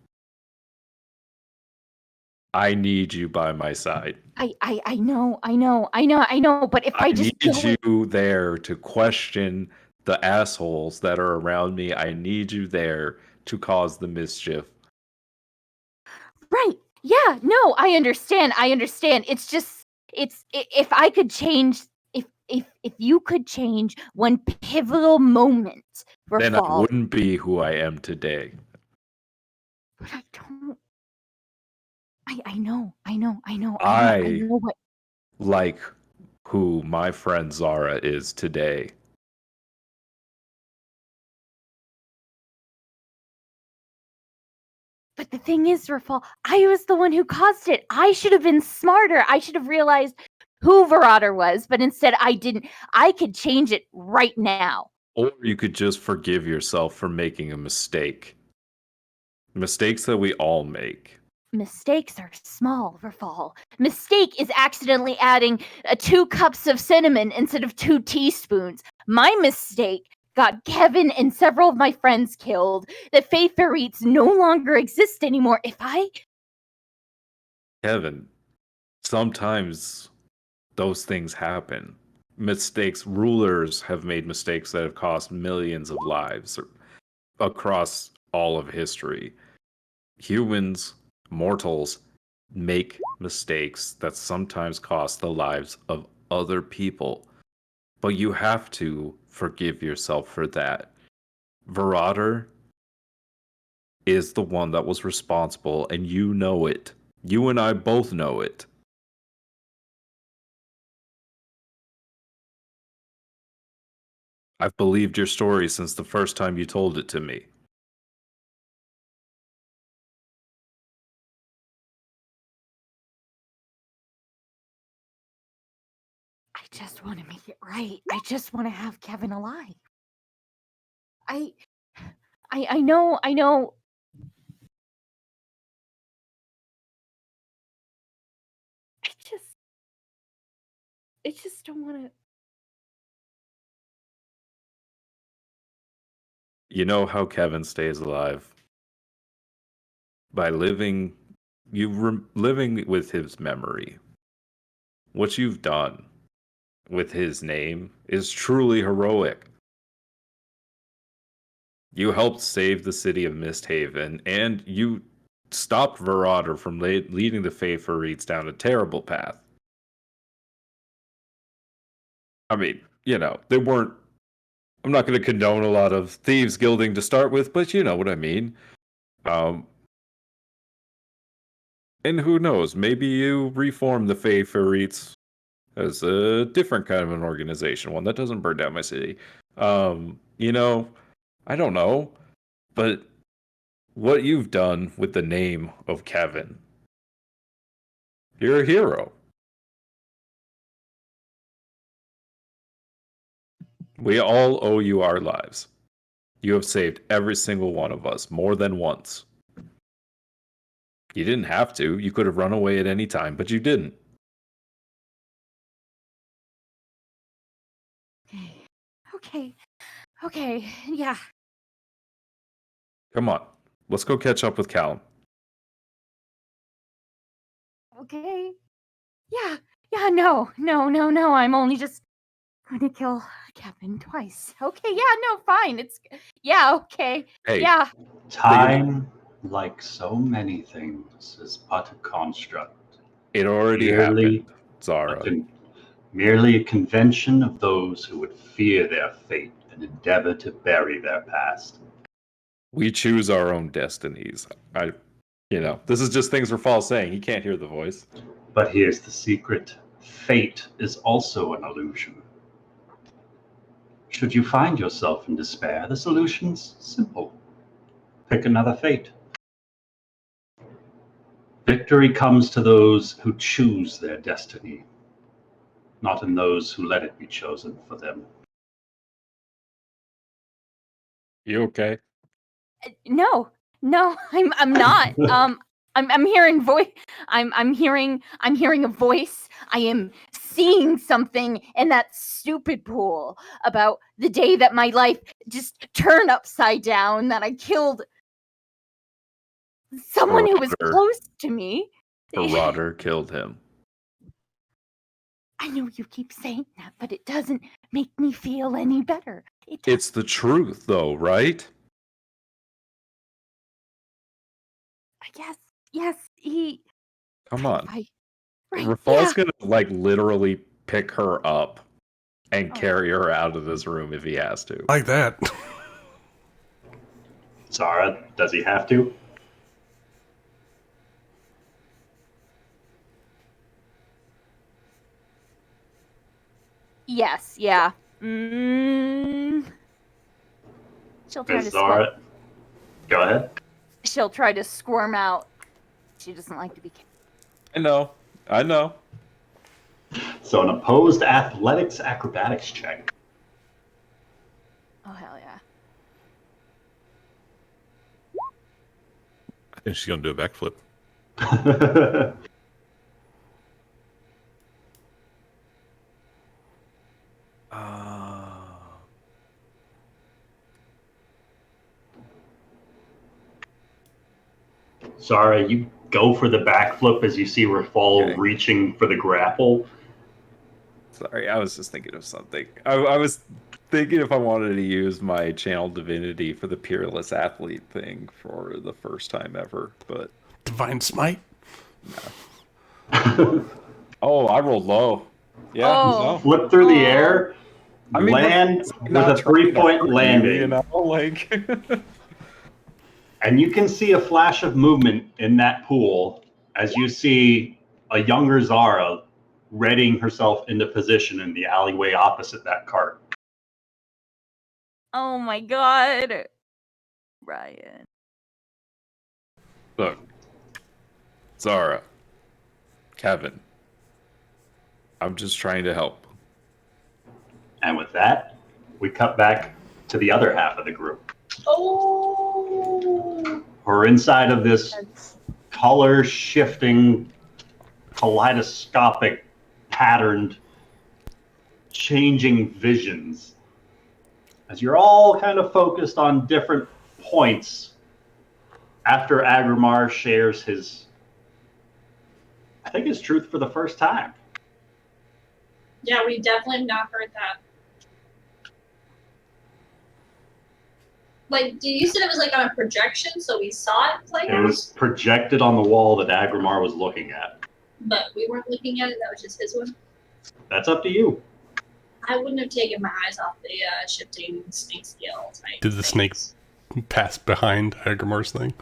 I need you by my side. I know. But if I just need you there to question the assholes that are around me. I need you there to cause the mischief. Right. Yeah. No, I understand. It's just, if I could change, if you could change one pivotal moment, Rafal, then I wouldn't be who I am today. But I don't. I know. I know what. Like who my friend Zara is today. But the thing is, Rafal, I was the one who caused it. I should have been smarter. I should have realized who Verada was, but instead I didn't. I could change it right now. Or you could just forgive yourself for making a mistake. Mistakes that we all make. Mistakes are small, Rafal. Mistake is accidentally adding 2 cups of cinnamon instead of 2 teaspoons. My mistake got Kevin and several of my friends killed. The Faith Fareets no longer exist anymore. Kevin, sometimes those things happen. mistakes. Rulers have made mistakes that have cost millions of lives across all of history. Humans, mortals, make mistakes that sometimes cost the lives of other people. But you have to forgive yourself for that. Verrader is the one that was responsible, and you know it. You and I both know it. I've believed your story since the first time you told it to me. I just want to make it right. I just want to have Kevin alive. I know. I just don't want to. You know how Kevin stays alive? By living with his memory. What you've done with his name is truly heroic. You helped save the city of MistHaven, and you stopped Verrader from leading the Faithfulreeds down a terrible path. I mean, they weren't. I'm not going to condone a lot of thieves guilding to start with, but you know what I mean. And who knows? Maybe you reform the Faithfulreeds as a different kind of an organization, one that doesn't burn down my city. I don't know, but what you've done with the name of Kevin, you're a hero. We all owe you our lives. You have saved every single one of us more than once. You didn't have to. You could have run away at any time, but you didn't. Okay, yeah. Come on. Let's go catch up with Callum. Okay. Yeah, no. I'm only just going to kill Kevin twice. Okay, yeah, no, fine. Okay. Hey. Yeah. Time, like so many things, is but a construct. It already happened, Zara. Merely a convention of those who would fear their fate and endeavor to bury their past. We choose our own destinies. This is just things Rafal's saying. He can't hear the voice. But here's the secret. Fate is also an illusion. Should you find yourself in despair, the solution's simple. Pick another fate. Victory comes to those who choose their destiny, not in those who let it be chosen for them. You okay? No, I'm not. I'm hearing voice. I'm hearing a voice. I am seeing something in that stupid pool about the day that my life just turned upside down. That I killed someone who was close to me. Verrader killed him. I know you keep saying that, but it doesn't make me feel any better. It's the truth, though, right? I guess. Yes, he. Come on. Right, Rafal's gonna literally pick her up and carry her out of this room if he has to. Like that. Zara, does he have to? Yes, yeah. She'll try to Zara, go ahead. She'll try to squirm out. She doesn't like to be kicked. I know. So an opposed athletics acrobatics check. Oh, hell yeah. I think she's going to do a backflip. Zara, you go for the backflip as you see Rafal reaching for the grapple. Sorry, I was just thinking of something. I was thinking if I wanted to use my channel divinity for the peerless athlete thing for the first time ever, but Divine Smite? no. Oh, I rolled low. Yeah, Oh. no. Flip through the Oh. air, I mean, land it's with not a trying to 3-point hurt you, landing. you know, like And you can see a flash of movement in that pool as you see a younger Zara readying herself into position in the alleyway opposite that cart. Oh my god. Ryan. look, Zara, Kevin. I'm just trying to help. And with that, we cut back to the other half of the group. Oh. We're inside of this That's- color shifting, kaleidoscopic, patterned, changing visions. As you're all kind of focused on different points after Aggramar shares his truth for the first time. Yeah, we definitely have not heard that. Like, you said it was like on a projection, so we saw it play It was out, projected on the wall that Aggramar was looking at. but we weren't looking at it. That was just his one. That's up to you. I wouldn't have taken my eyes off the shifting snake scale type. Did the snake things. pass behind Agramar's thing?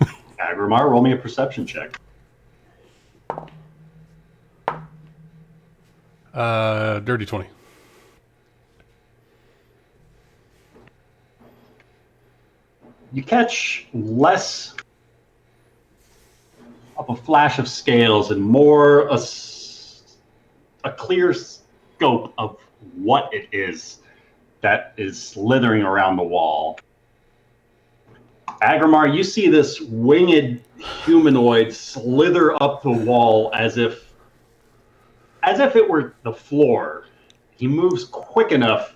Aggramar, roll me a perception check. Dirty 20. You catch less of a flash of scales and more a clear scope of what it is that is slithering around the wall. Aggramar, you see this winged humanoid slither up the wall as if it were the floor. He moves quick enough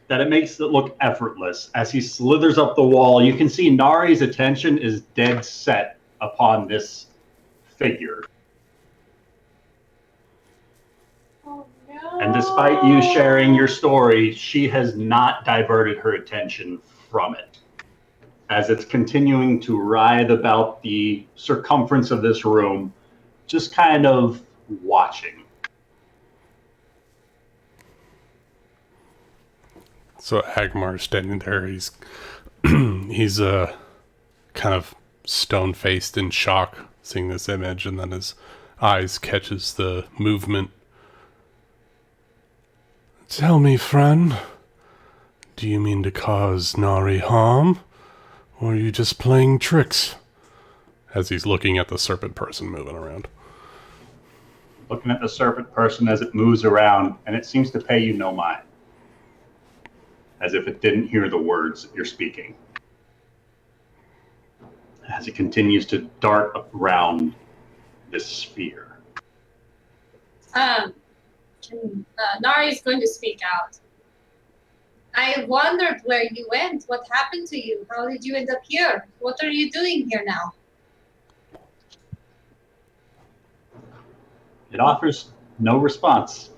that it makes it look effortless. As he slithers up the wall, you can see Nari's attention is dead set upon this figure. Oh no. And despite you sharing your story, she has not diverted her attention from it. As it's continuing to writhe about the circumference of this room, just kind of watching. So Agmar's standing there. He's he's kind of stone faced in shock seeing this image, and then his eyes catches the movement. Tell me, friend, do you mean to cause Nari harm, or are you just playing tricks? As he's looking at the serpent person moving around. Looking at the serpent person as it moves around, and it seems to pay you no mind. As if it didn't hear the words that you're speaking. As it continues to dart around this sphere. Nari's going to speak out. I wondered where you went. What happened to you? How did you end up here? What are you doing here now? It offers no response.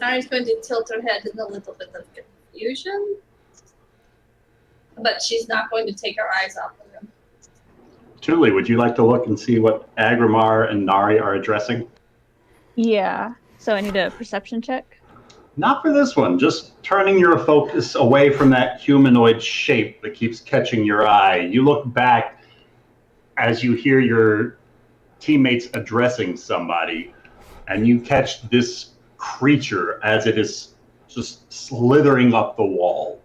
Nari's going to tilt her head in a little bit of confusion. But she's not going to take her eyes off of him. Tuli, would you like to look and see what Aggramar and Nari are addressing? Yeah. So I need a perception check. Not for this one, just turning your focus away from that humanoid shape that keeps catching your eye. You look back as you hear your teammates addressing somebody, and you catch this creature as it is just slithering up the wall.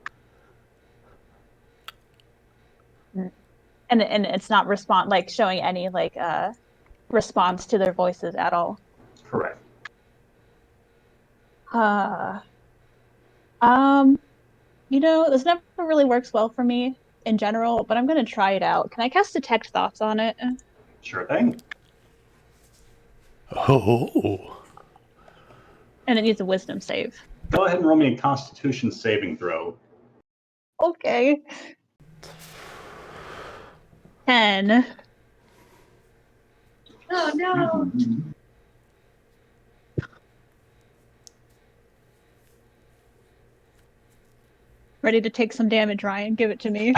And it's not showing any response to their voices at all. Correct. This never really works well for me in general, but I'm gonna try it out. Can I cast Detect Thoughts on it? Sure thing. Oh. And it needs a Wisdom save. Go ahead and roll me a Constitution saving throw. Okay. 10. Oh no. Ready to take some damage, Ryan. Give it to me.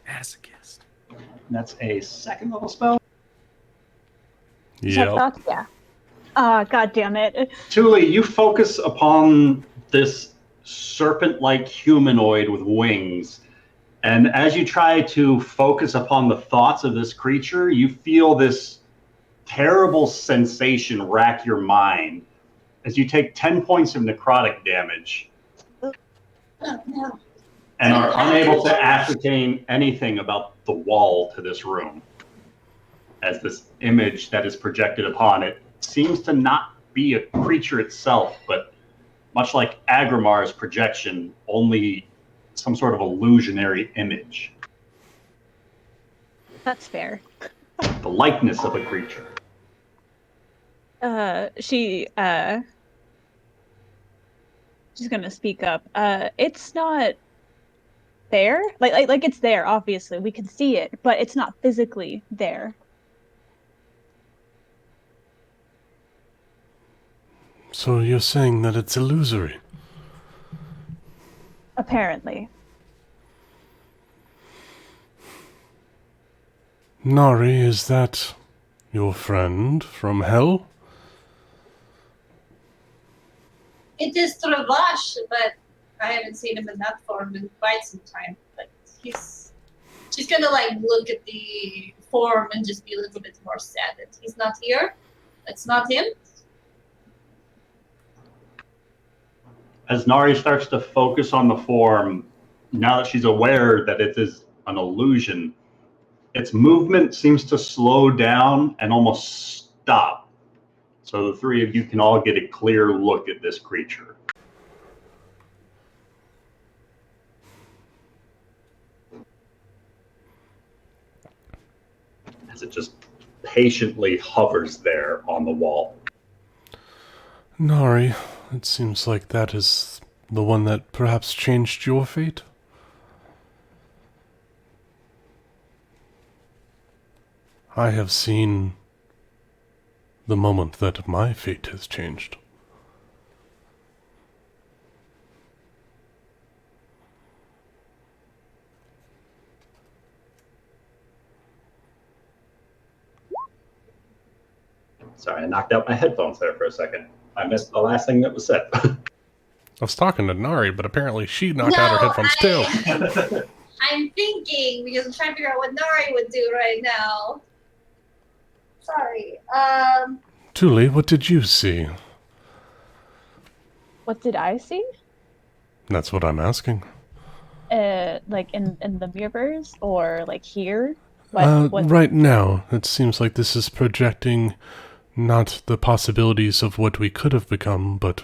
Masochist. That's a second level spell. Yeah. Yeah. Ah, god damn it. Thule, you focus upon this serpent-like humanoid with wings, and as you try to focus upon the thoughts of this creature, you feel this terrible sensation rack your mind as you take 10 points of necrotic damage Oh, no. and are unable to ascertain anything about the wall to this room, as this image that is projected upon it seems to not be a creature itself, but much like Aggramar's projection, only some sort of illusionary image. That's fair. The likeness of a creature. She's gonna speak up. It's not there. Like it's there, obviously. We can see it, but it's not physically there. So you're saying that it's illusory? Apparently. Nari, is that your friend from hell? It is Travash, but I haven't seen him in that form in quite some time. But she's gonna like look at the form and just be a little bit more sad that he's not here. It's not him. As Nari starts to focus on the form, now that she's aware that it is an illusion, its movement seems to slow down and almost stop. So the three of you can all get a clear look at this creature. As it just patiently hovers there on the wall. Nari, it seems like that is the one that perhaps changed your fate? I have seen the moment that my fate has changed. Sorry, I knocked out my headphones there for a second. I missed the last thing that was said. I was talking to Nari, but apparently she knocked out her headphones too. I'm thinking because I'm trying to figure out what Nari would do right now. Sorry. Thule, what did you see? What did I see? That's what I'm asking. Like in the mirrors or like here? What? Right now, it seems like this is projecting not the possibilities of what we could have become, but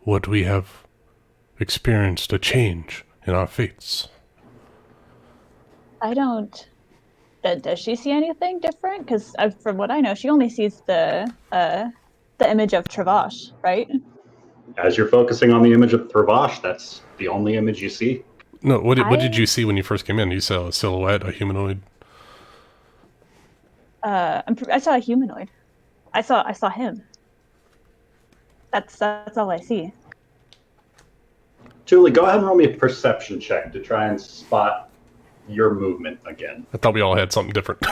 what we have experienced, a change in our fates. I don't. Does she see anything different? Because from what I know, she only sees the image of Travash, right? As you're focusing on the image of Travash, that's the only image you see. No, what did you see when you first came in? You saw a silhouette, a humanoid? I saw a humanoid. I saw him. That's all I see. Julie, go ahead and roll me a perception check to try and spot your movement again. I thought we all had something different.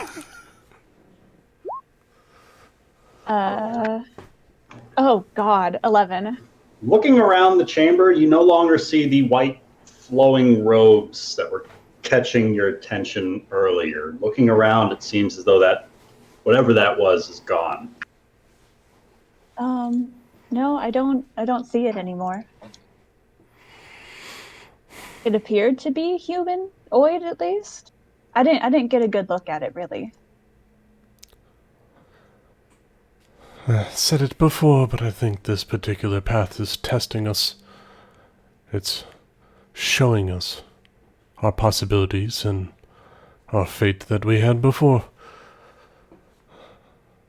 Oh God, 11. Looking around the chamber, you no longer see the white flowing robes that were catching your attention earlier. Looking around, it seems as though that whatever that was is gone. No, I don't see it anymore. It appeared to be humanoid, at least. I didn't get a good look at it, really. I said it before, but I think this particular path is testing us. It's showing us our possibilities and our fate that we had before.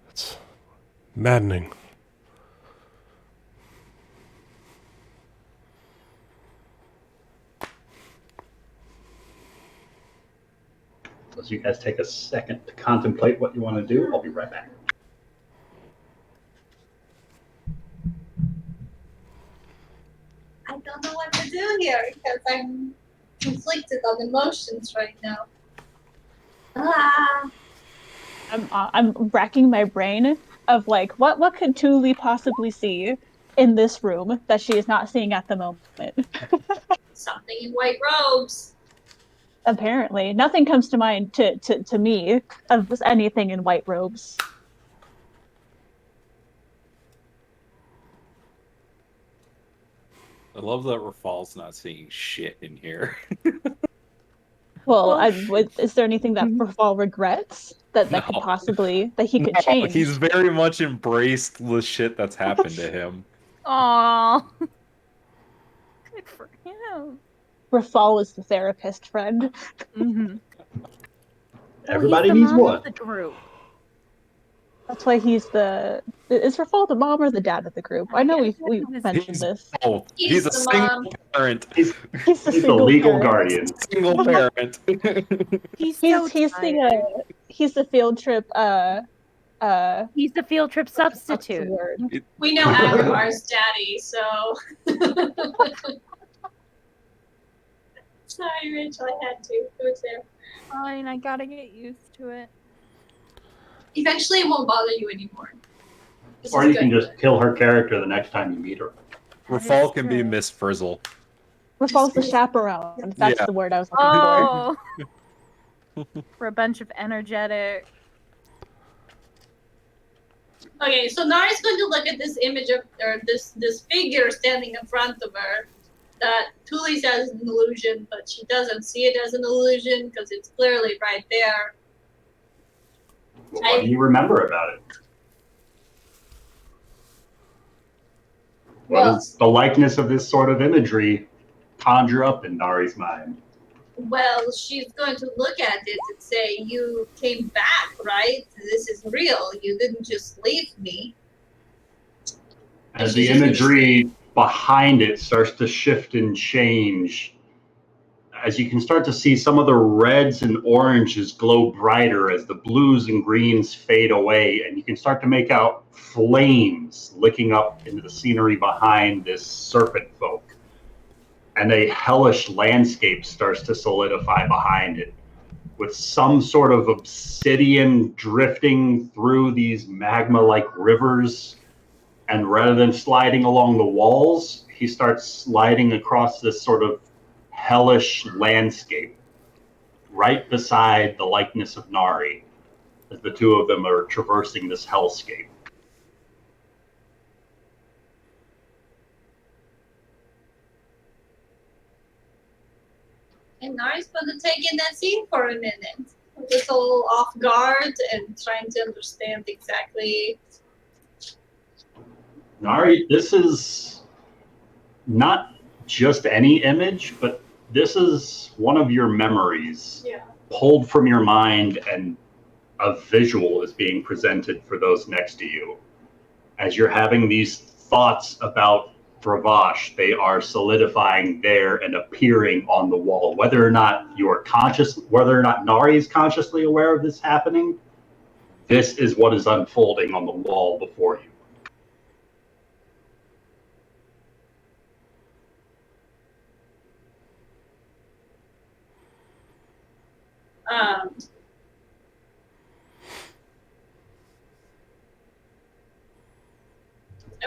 It's maddening. As you guys take a second to contemplate what you want to do, I'll be right back. I don't know what to do here because I'm conflicted on emotions right now. Ah. I'm racking my brain of like what could Tuli possibly see in this room that she is not seeing at the moment. Something in white robes. Apparently, nothing comes to mind to me of anything in white robes. I love that Rafal's not seeing shit in here. Well, Well, is there anything that Rafal regrets that No. could possibly that he could No, change? he's very much embraced the shit that's happened to him. Aw. Good for him. Rafal is the therapist friend. Mm-hmm. Everybody he's the needs mom one. of the group. That's why he's the. Is Rafal the mom or the dad of the group? I know we mentioned He's this. both. He's He's a the single mom. parent. He's He's the single legal parent. guardian. Single parent. He's He's so he's tired. he's the field trip He's the field trip what's the substitute. word? We know Aggramar's daddy, so. Sorry, Rachel, I had to. It was there. Fine, I gotta get used to it. Eventually, it won't bother you anymore. This Or is you good. can just kill her character the next time you meet her. Rafal can be Miss Frizzle. Rafal's the chaperone. That's Yeah. the word I was looking for. Oh. For a bunch of energetic. Okay, so Nari's going to look at this image of, or this figure standing in front of her that Tuli says is an illusion, but she doesn't see it as an illusion because it's clearly right there. Well, what do you remember about it? What does the likeness of this sort of imagery conjure up in Nari's mind? Well, she's going to look at it and say, you came back, right? This is real. You didn't just leave me. As the imagery behind it starts to shift and change, as you can start to see some of the reds and oranges glow brighter as the blues and greens fade away, and you can start to make out flames licking up into the scenery behind this serpent folk. And a hellish landscape starts to solidify behind it, with some sort of obsidian drifting through these magma-like rivers. And rather than sliding along the walls, he starts sliding across this sort of hellish landscape right beside the likeness of Nari, as the two of them are traversing this hellscape. And Nari's going to take in that scene for a minute. Just a little off guard and trying to understand exactly. Nari, this is not just any image, but this is one of your memories pulled from your mind, and a visual is being presented for those next to you. As you're having these thoughts about Bravash, they are solidifying there and appearing on the wall. Whether or not you're conscious, whether or not Nari is consciously aware of this happening, this is what is unfolding on the wall before you.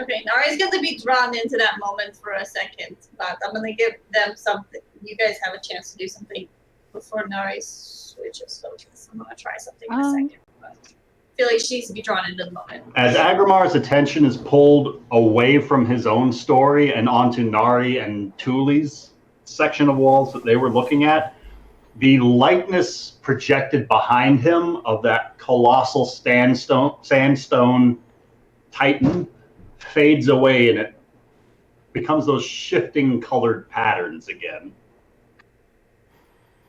Okay, Nari's going to be drawn into that moment for a second, but I'm going to give them something. You guys have a chance to do something before Nari switches focus. I'm going to try something in a second, but I feel like she needs to be drawn into the moment. As Aggramar's attention is pulled away from his own story and onto Nari and Tuli's section of walls that they were looking at, the likeness projected behind him of that colossal sandstone titan fades away, and it becomes those shifting colored patterns again.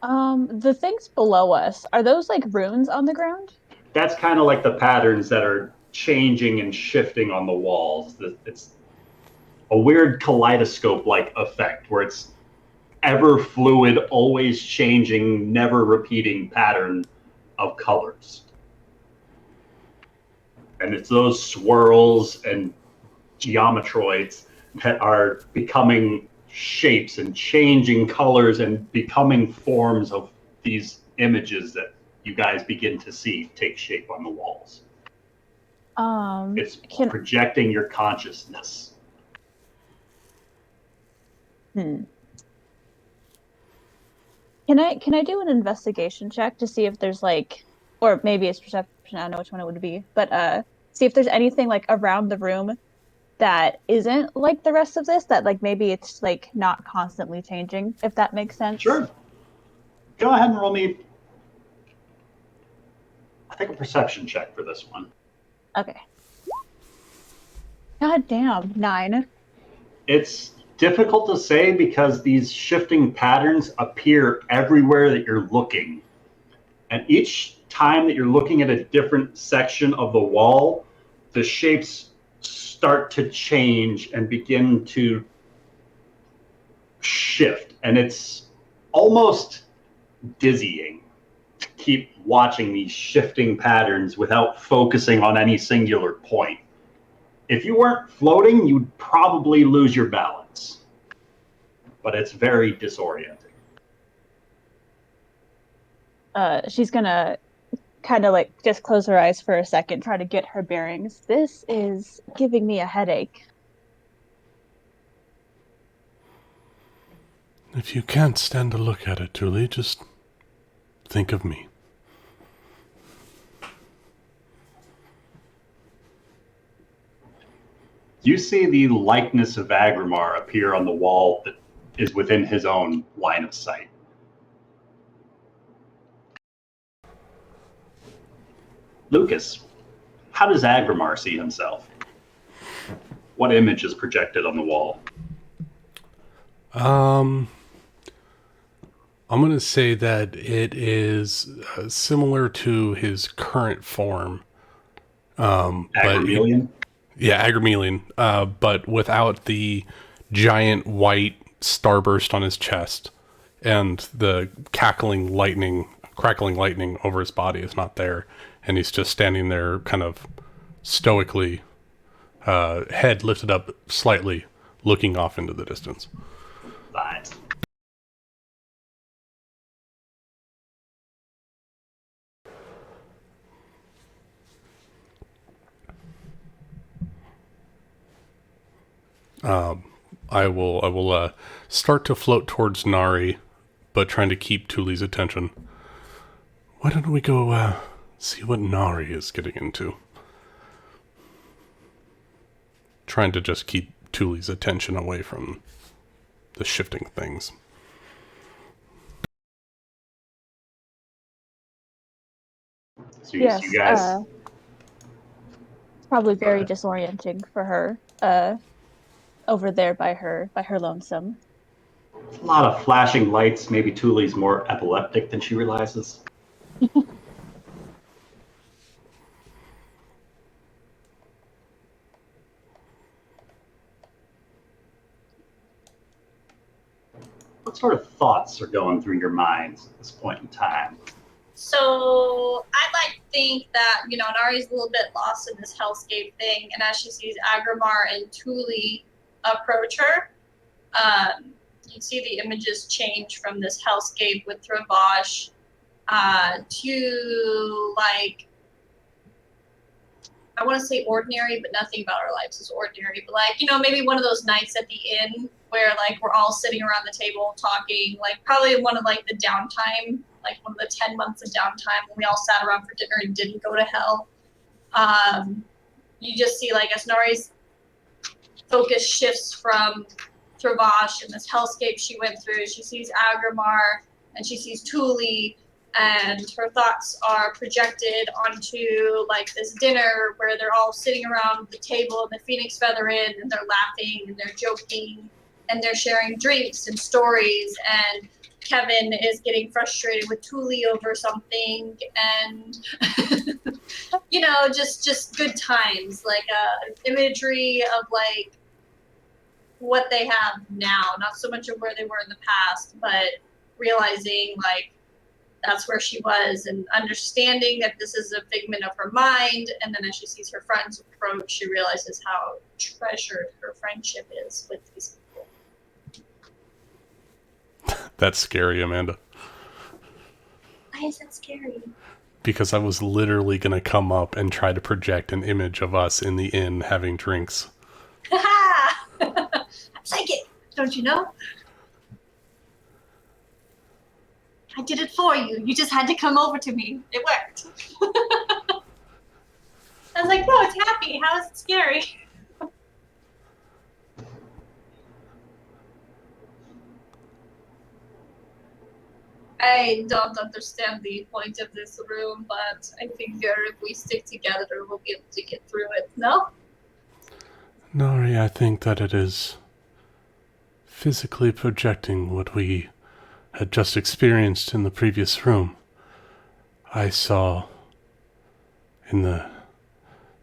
The things below us, are those like runes on the ground? That's kind of like the patterns that are changing and shifting on the walls. It's a weird kaleidoscope-like effect where it's ever fluid, always changing, never repeating pattern of colors. And it's those swirls and geometroids that are becoming shapes and changing colors and becoming forms of these images that you guys begin to see take shape on the walls. It's projecting your consciousness. Can I do an investigation check to see if there's like, or maybe it's perception, I don't know which one it would be, but see if there's anything like around the room that isn't like the rest of this, that like maybe it's like not constantly changing, if that makes sense. Sure. Go ahead and roll me, I think, a perception check for this one. Okay. God damn, 9. It's difficult to say because these shifting patterns appear everywhere that you're looking. And each time that you're looking at a different section of the wall, the shapes start to change and begin to shift. And it's almost dizzying to keep watching these shifting patterns without focusing on any singular point. If you weren't floating, you'd probably lose your balance. But it's very disorienting. She's gonna kind of like just close her eyes for a second, try to get her bearings. This is giving me a headache. If you can't stand to look at it, Julie, just think of me. You see the likeness of Aggramar appear on the wall that is within his own line of sight. Lucas, how does Aggramar see himself? What image is projected on the wall? I'm going to say that it is similar to his current form. Aggramelian? Yeah, Aggramelian, but without the giant white starburst on his chest, and the crackling lightning over his body is not there, and he's just standing there kind of stoically, head lifted up slightly, looking off into the distance. Right. I will start to float towards Nari, but trying to keep Tuli's attention. Why don't we go see what Nari is getting into? Trying to just keep Tuli's attention away from the shifting things. So Yes, you guys... it's probably very disorienting for her. Over there by her lonesome. A lot of flashing lights. Maybe Tuli's more epileptic than she realizes. What sort of thoughts are going through your minds at this point in time? So I'd like to think that, Nari's a little bit lost in this hellscape thing, and as she sees Aggramar and Tuli approach her, you see the images change from this hellscape with Travash to, like, I want to say ordinary, but nothing about our lives is ordinary. But, like, maybe one of those nights at the inn where, like, we're all sitting around the table talking, like, probably one of, like, the downtime, like, one of the 10 months of downtime when we all sat around for dinner and didn't go to hell. You just see, like, as Nari's focus shifts from Travash and this hellscape she went through, she sees Aggramar and she sees Tuli, and her thoughts are projected onto, like, this dinner where they're all sitting around the table and the Phoenix Feather Inn, and they're laughing and they're joking and they're sharing drinks and stories, and Kevin is getting frustrated with Tuli over something, and just good times, like imagery of, like, what they have now, not so much of where they were in the past, but realizing, like, that's where she was, and understanding that this is a figment of her mind. And then as she sees her friends approach, she realizes how treasured her friendship is with these people. That's scary, Amanda. Why is that scary? Because I was literally going to come up and try to project an image of us in the inn having drinks. Ha! I'm psychic, don't you know? I did it for you. You just had to come over to me. It worked. I was like, no, it's happy. How is it scary? I don't understand the point of this room, but I figure if we stick together, we'll be able to get through it, no? Nari, I think that it is physically projecting what we had just experienced in the previous room. I saw in the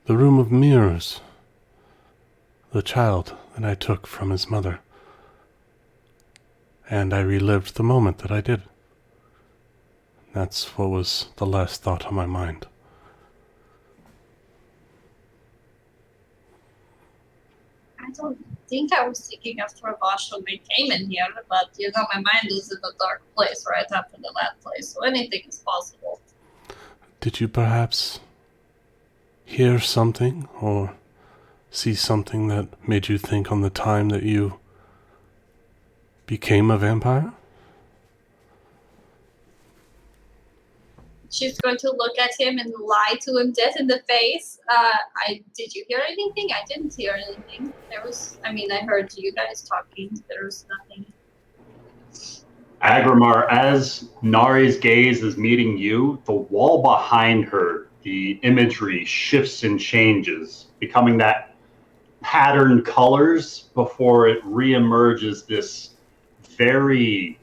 room of mirrors the child that I took from his mother, and I relived the moment that I did. That's what was the last thought on my mind. I don't think I was thinking of Travash when we came in here, but my mind is in a dark place right after the last place, so anything is possible. Did you perhaps hear something or see something that made you think on the time that you became a vampire? She's going to look at him and lie to him dead in the face. Did you hear anything? I didn't hear anything. I heard you guys talking. There was nothing. Aggramar, as Nari's gaze is meeting you, the wall behind her, the imagery shifts and changes, becoming that patterned colors before it reemerges this very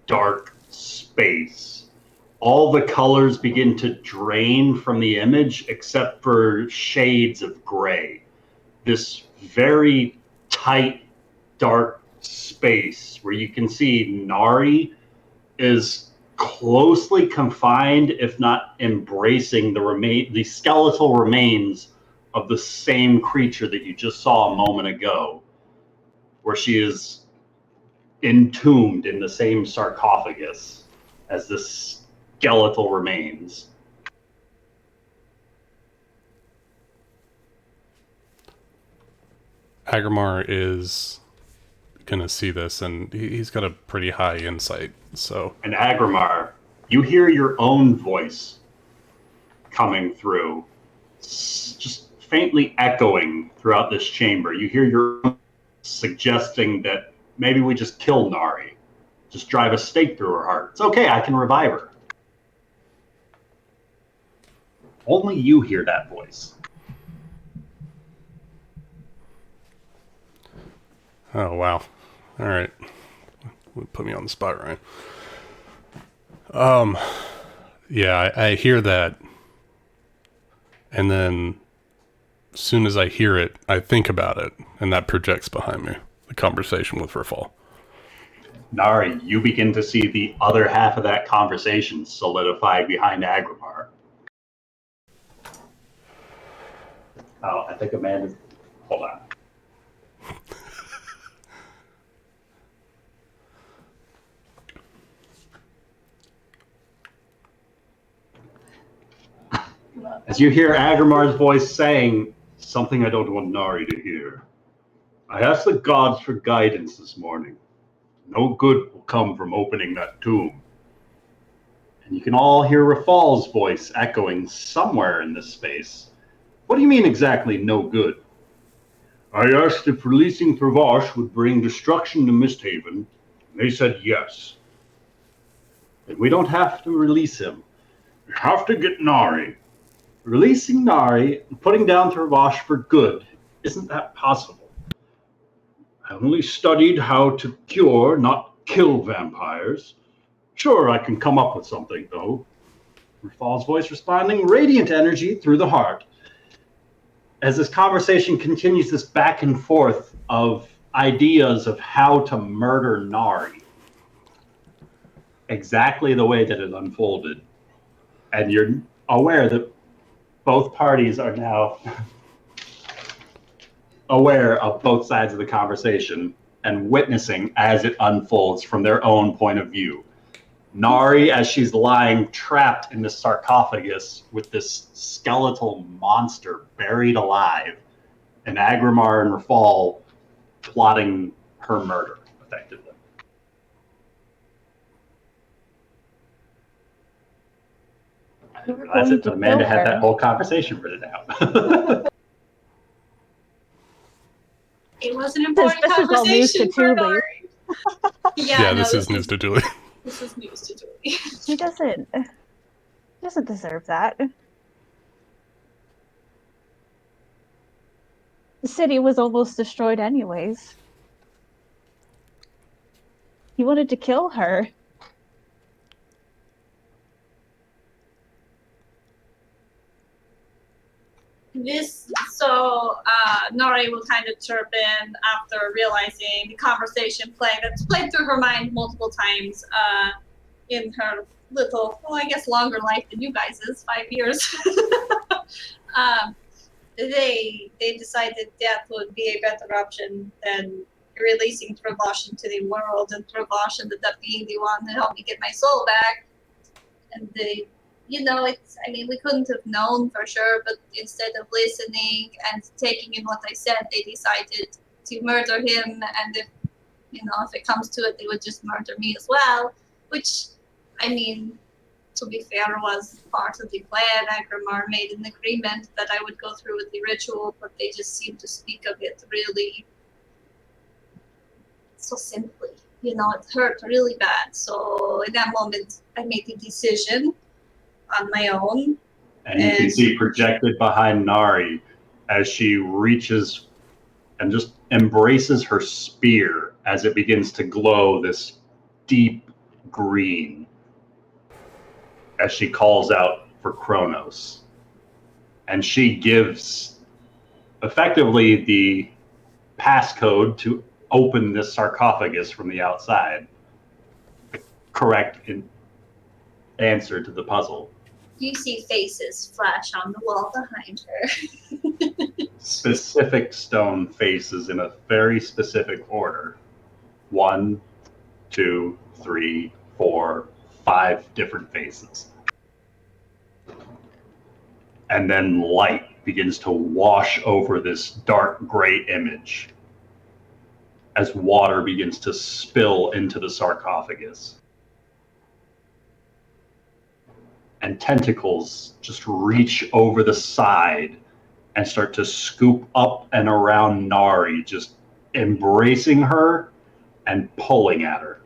dark space. All the colors begin to drain from the image except for shades of gray. This very tight, dark space where you can see Nari is closely confined, if not embracing the skeletal remains of the same creature that you just saw a moment ago, where she is entombed in the same sarcophagus as this skeletal remains. Aggramar is gonna see this, and he's got a pretty high insight, so... And Aggramar, you hear your own voice coming through, just faintly echoing throughout this chamber. You hear your own suggesting that maybe we just kill Nari. Just drive a stake through her heart. It's okay, I can revive her. Only you hear that voice. Oh, wow. Alright. Put me on the spot, Ryan. Yeah, I hear that. And then, as soon as I hear it, I think about it, and that projects behind me. The conversation with Rafal. Nari, you begin to see the other half of that conversation solidify behind Aggramar. Oh, I think Amanda... Hold on. As you hear Aggramar's voice saying something I don't want Nari to hear. I asked the gods for guidance this morning. No good will come from opening that tomb. And you can all hear Rafal's voice echoing somewhere in this space. What do you mean exactly, no good? I asked if releasing Travash would bring destruction to MistHaven, and they said yes. Then we don't have to release him. We have to get Nari. Releasing Nari and putting down Travash for good, isn't that possible? I only studied how to cure, not kill vampires. Sure, I can come up with something, though. Rafal's voice responding, radiant energy through the heart. As this conversation continues, this back and forth of ideas of how to murder Nari, exactly the way that it unfolded. And you're aware that both parties are now aware of both sides of the conversation. and witnessing as it unfolds from their own point of view. Nari, as she's lying trapped in this sarcophagus with this skeletal monster buried alive, and Aggramar and Rafal plotting her murder, effectively. That's it. Amanda had that whole conversation written out. It was an important conversation for Nari. Yeah, this is news to Julie. This is news to Julie. He doesn't deserve that. The city was almost destroyed anyways. He wanted to kill her. Nori will kind of chirp in after realizing the conversation that's played through her mind multiple times in her little, well, I guess longer life than you guys is, 5 years. They decided death would be a better option than releasing Travosh into the world, and Travosh ended up being the one to help me get my soul back. And we couldn't have known for sure, but instead of listening and taking in what I said, they decided to murder him, and if it comes to it, they would just murder me as well, which, to be fair, was part of the plan. Aggramar made an agreement that I would go through with the ritual, but they just seemed to speak of it really so simply. It hurt really bad. So in that moment, I made the decision on my own. And you can see projected behind Nari as she reaches and just embraces her spear as it begins to glow this deep green as she calls out for Kronos. And she gives effectively the passcode to open this sarcophagus from the outside. The correct answer to the puzzle. You see faces flash on the wall behind her. Specific stone faces in a very specific order. 1, 2, 3, 4, 5 different faces. And then light begins to wash over this dark gray image as water begins to spill into the sarcophagus. And tentacles just reach over the side and start to scoop up and around Nari, just embracing her and pulling at her.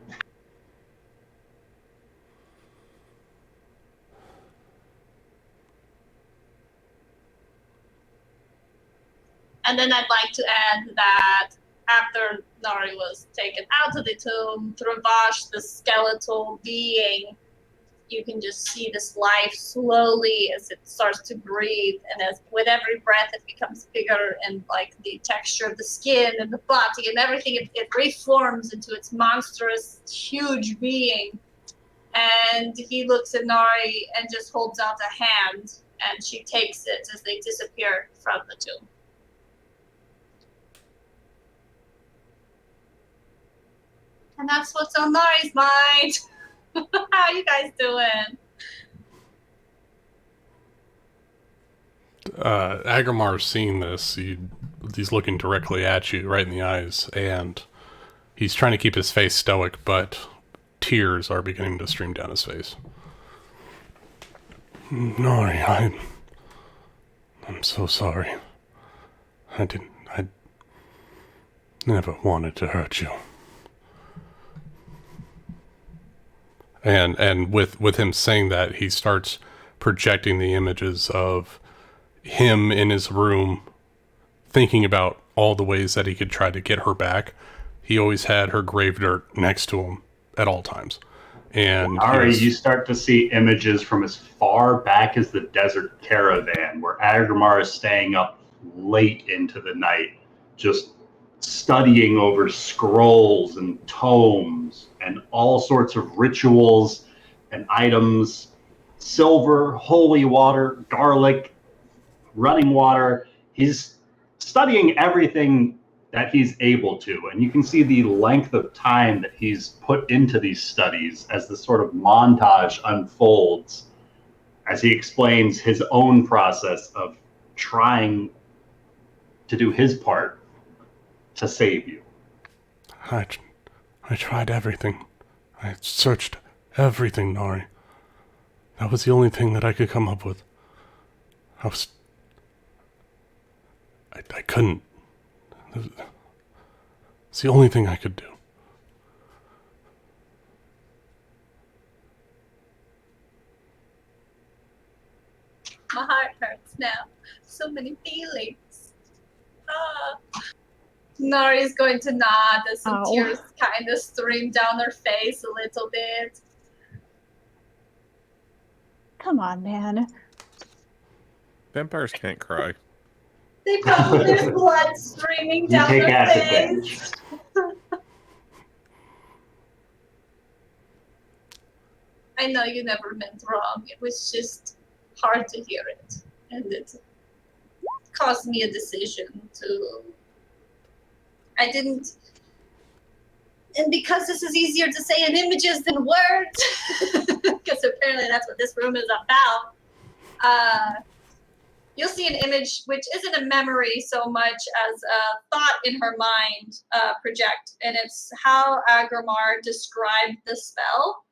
And then I'd like to add that after Nari was taken out of the tomb, Travosh, the skeletal being, you can just see this life slowly as it starts to breathe, and as with every breath it becomes bigger, and like the texture of the skin and the body and everything, it reforms into its monstrous, huge being. And he looks at Nari and just holds out a hand, and she takes it as they disappear from the tomb. And that's what's on Nari's mind. How you guys doing? Aggramar's seeing this. He's looking directly at you, right in the eyes, and he's trying to keep his face stoic, but tears are beginning to stream down his face. Nari, I'm so sorry. I never wanted to hurt you. And with him saying that, he starts projecting the images of him in his room, thinking about all the ways that he could try to get her back. He always had her grave dirt next to him at all times. And you start to see images from as far back as the desert caravan, where Aggramar is staying up late into the night, just studying over scrolls and tomes and all sorts of rituals and items, silver, holy water, garlic, running water. He's studying everything that he's able to. And you can see the length of time that he's put into these studies as the sort of montage unfolds, as he explains his own process of trying to do his part to save you. I tried everything. I searched everything, Nari. That was the only thing that I could come up with. I couldn't. It's the only thing I could do. My heart hurts now. So many feelings. Nari's going to nod as some tears kind of stream down her face a little bit. Come on, man. Vampires can't cry. They probably there's blood streaming down take their acid face. I know you never meant wrong. It was just hard to hear it. And it caused me a decision to... I didn't... And because this is easier to say in images than words, because apparently that's what this room is about, you'll see an image which isn't a memory so much as a thought in her mind project, and it's how Aggramar described the spell.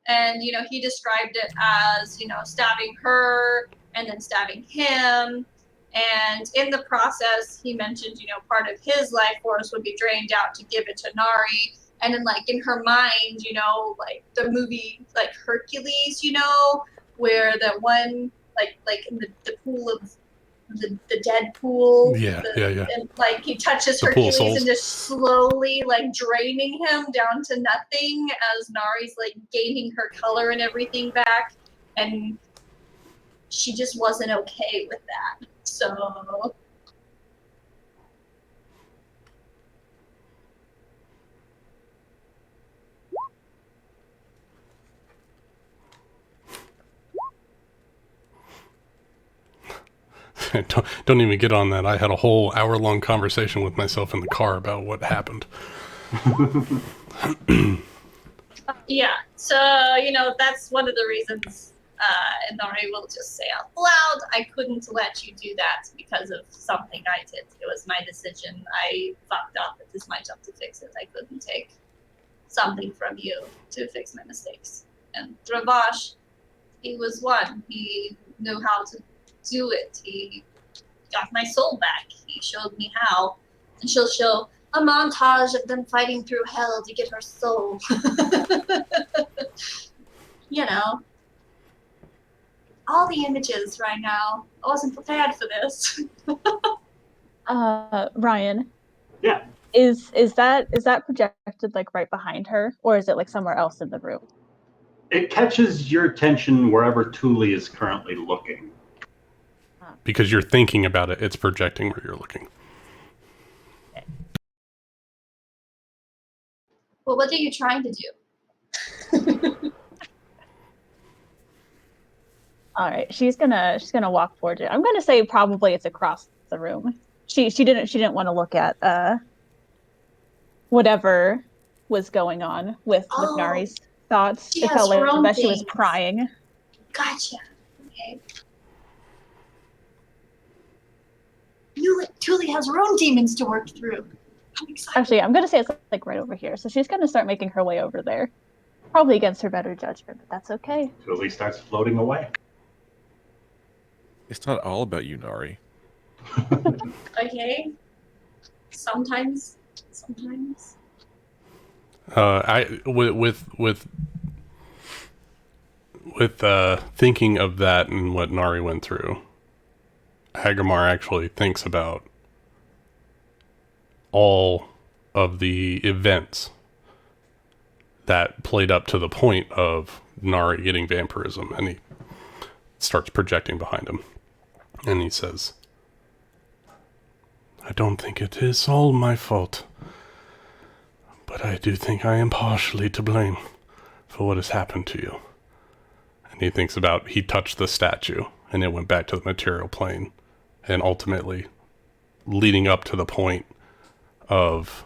And, you know, he described it as, you know, stabbing her and then stabbing him. And in the process, he mentioned, you know, part of his life force would be drained out to give it to Nari. And then, like, in her mind, you know, like the movie, like Hercules, you know, where the one, like in the pool of the dead pool. Yeah. And, like, he touches The pool of Hercules souls. and just slowly, like, draining him down to nothing as Nari's, like, gaining her color and everything back. And she just wasn't okay with that. So... Don't even get on that. I had a whole hour-long conversation with myself in the car about what happened. Yeah, so, you know, that's one of the reasons, and Nari will just say out loud, I couldn't let you do that because of something I did. It was my decision. I fucked up. It is my job to fix it. I couldn't take something from you to fix my mistakes. And Dravash, he was one. He knew how to do it. He got my soul back. He showed me how. And she'll show a montage of them fighting through hell to get her soul. You know. All the images right now. I wasn't prepared for this. Ryan. Yeah. Is that projected like right behind her, or is it like somewhere else in the room? It catches your attention wherever Thule is currently looking. Because you're thinking about it, it's projecting where you're looking. Well, what are you trying to do? All right, she's gonna walk towards it. I'm gonna say probably it's across the room. She didn't want to look at whatever was going on with Nari's thoughts. It felt like that she was prying. Gotcha. Okay. Thule has her own demons to work through. I'm excited. Actually, I'm gonna say it's like right over here. So she's gonna start making her way over there, probably against her better judgment, but that's okay. Thule starts floating away. It's not all about you, Nari. Okay. Sometimes. With thinking of that and what Nari went through, Aggramar actually thinks about all of the events that played up to the point of Nari getting vampirism, and he starts projecting behind him. And he says, I don't think it is all my fault, but I do think I am partially to blame for what has happened to you. And he thinks about, he touched the statue, and it went back to the material plane, and ultimately leading up to the point of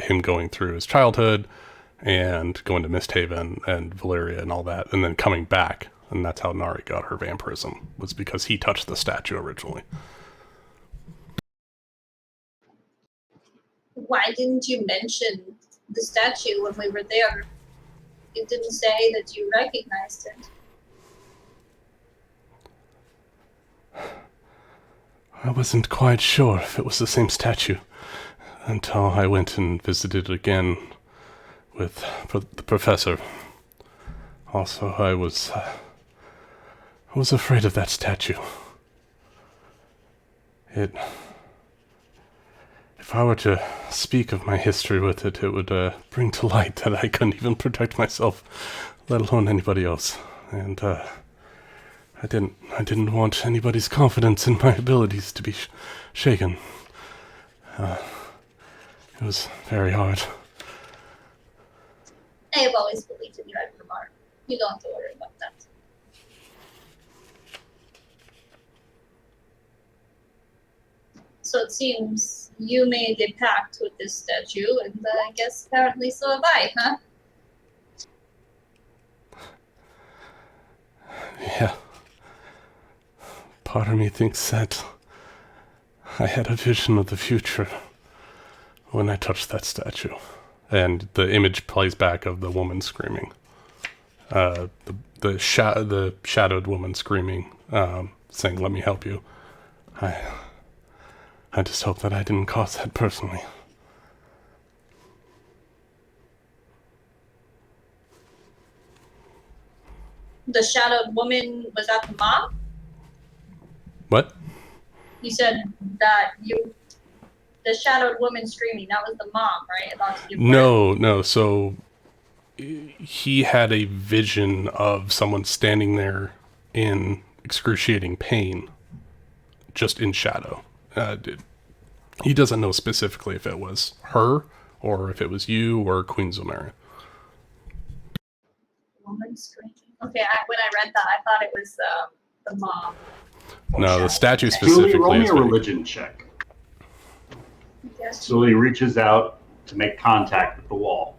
him going through his childhood and going to MistHaven and Valeria and all that, and then coming back. And that's how Nari got her vampirism, was because he touched the statue originally. Why didn't you mention the statue when we were there? You didn't say that you recognized it. I wasn't quite sure if it was the same statue until I went and visited again with the professor. Also, I was afraid of that statue. If I were to speak of my history with it, it would bring to light that I couldn't even protect myself, let alone anybody else. And I didn't want anybody's confidence in my abilities to be shaken. It was very hard. I have always believed in you, Aggramar. You don't have to worry about that. So it seems you made a pact with this statue, and I guess apparently so have I, huh? Yeah. Part of me thinks that I had a vision of the future when I touched that statue. And the image plays back of the woman screaming. The shadowed woman screaming, saying, "Let me help you." I just hope that I didn't cause that personally. The shadowed woman, was that the mom? What? You said that the shadowed woman screaming, that was the mom, right? About to give birth? No. So he had a vision of someone standing there in excruciating pain, just in shadow. He doesn't know specifically if it was her or if it was you or Queen Zomaria. Woman screaming. Okay, when I read that, I thought it was the mom. No, the statue Julie, specifically roll me is a vague. religion check. Yes. Julie reaches out to make contact with the wall.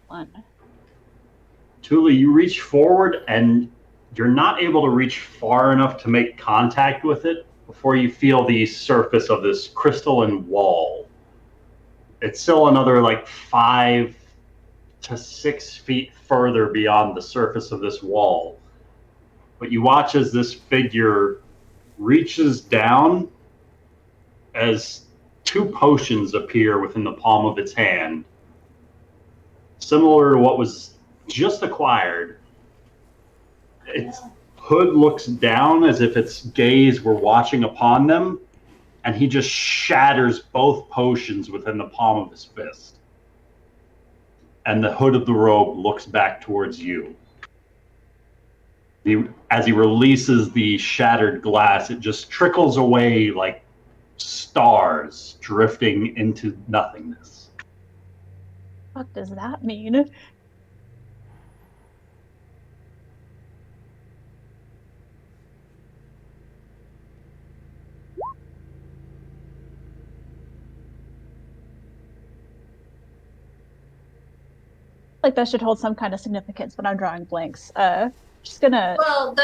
1. Tuli, you reach forward and you're not able to reach far enough to make contact with it before you feel the surface of this crystalline wall. It's still another like 5 to 6 feet further beyond the surface of this wall. But you watch as this figure reaches down as 2 potions appear within the palm of its hand, similar to what was just acquired. Its hood looks down as if its gaze were watching upon them, and he just shatters both potions within the palm of his fist. And the hood of the robe looks back towards you. As he releases the shattered glass, it just trickles away like stars drifting into nothingness. What does that mean? Like that should hold some kind of significance, but I'm drawing blanks. Just gonna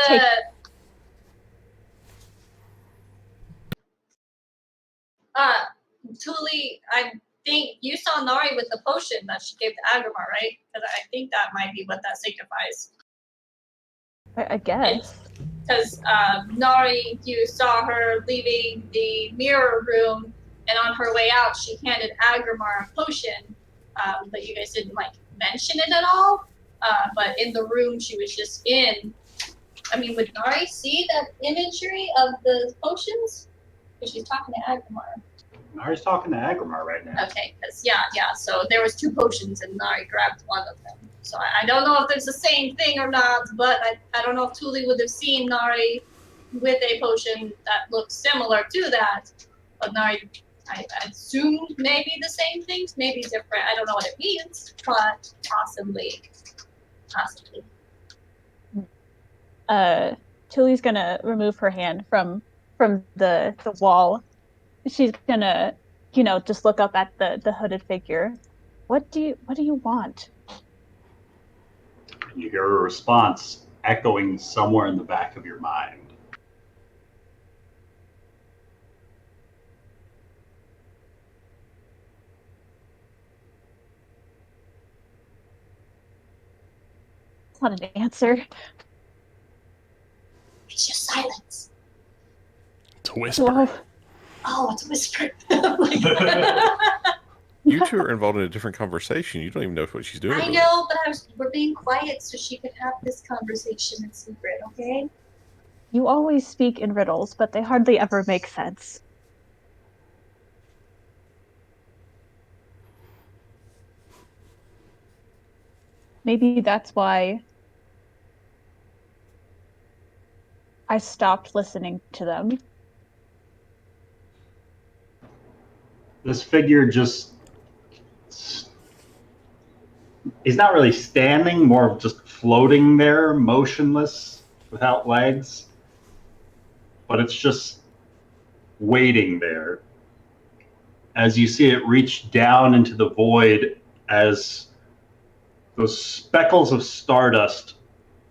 take... Tuli, I think you saw Nari with the potion that she gave to Aggramar, right? Because I think that might be what that signifies. I guess. Because Nari, you saw her leaving the mirror room, and on her way out, she handed Aggramar a potion, but you guys didn't like mention it at all. But in the room she was just in, I mean, would Nari see that imagery of the potions? Because she's talking to Aggramar. Nari's talking to Aggramar right now. Okay, because yeah. So there was 2 potions, and Nari grabbed one of them. So I don't know if it's the same thing or not, but I don't know if Tuli would have seen Nari with a potion that looked similar to that. But Nari, I assumed maybe the same things, maybe different. I don't know what it means, but possibly. Tuli's gonna remove her hand from the wall. She's gonna just look up at the hooded figure. What do you want? You hear a response echoing somewhere in the back of your mind. It's not an answer. It's just silence. It's a whisper. Well, Oh, it's a whisper. You two are involved in a different conversation. You don't even know what she's doing. I know, but we're being quiet so she could have this conversation in secret, okay? you always speak in riddles, but they hardly ever make sense. Maybe that's why I stopped listening to them. This figure just is not really standing, more of just floating there, motionless, without legs. But it's just waiting there. As you see it reach down into the void, as those speckles of stardust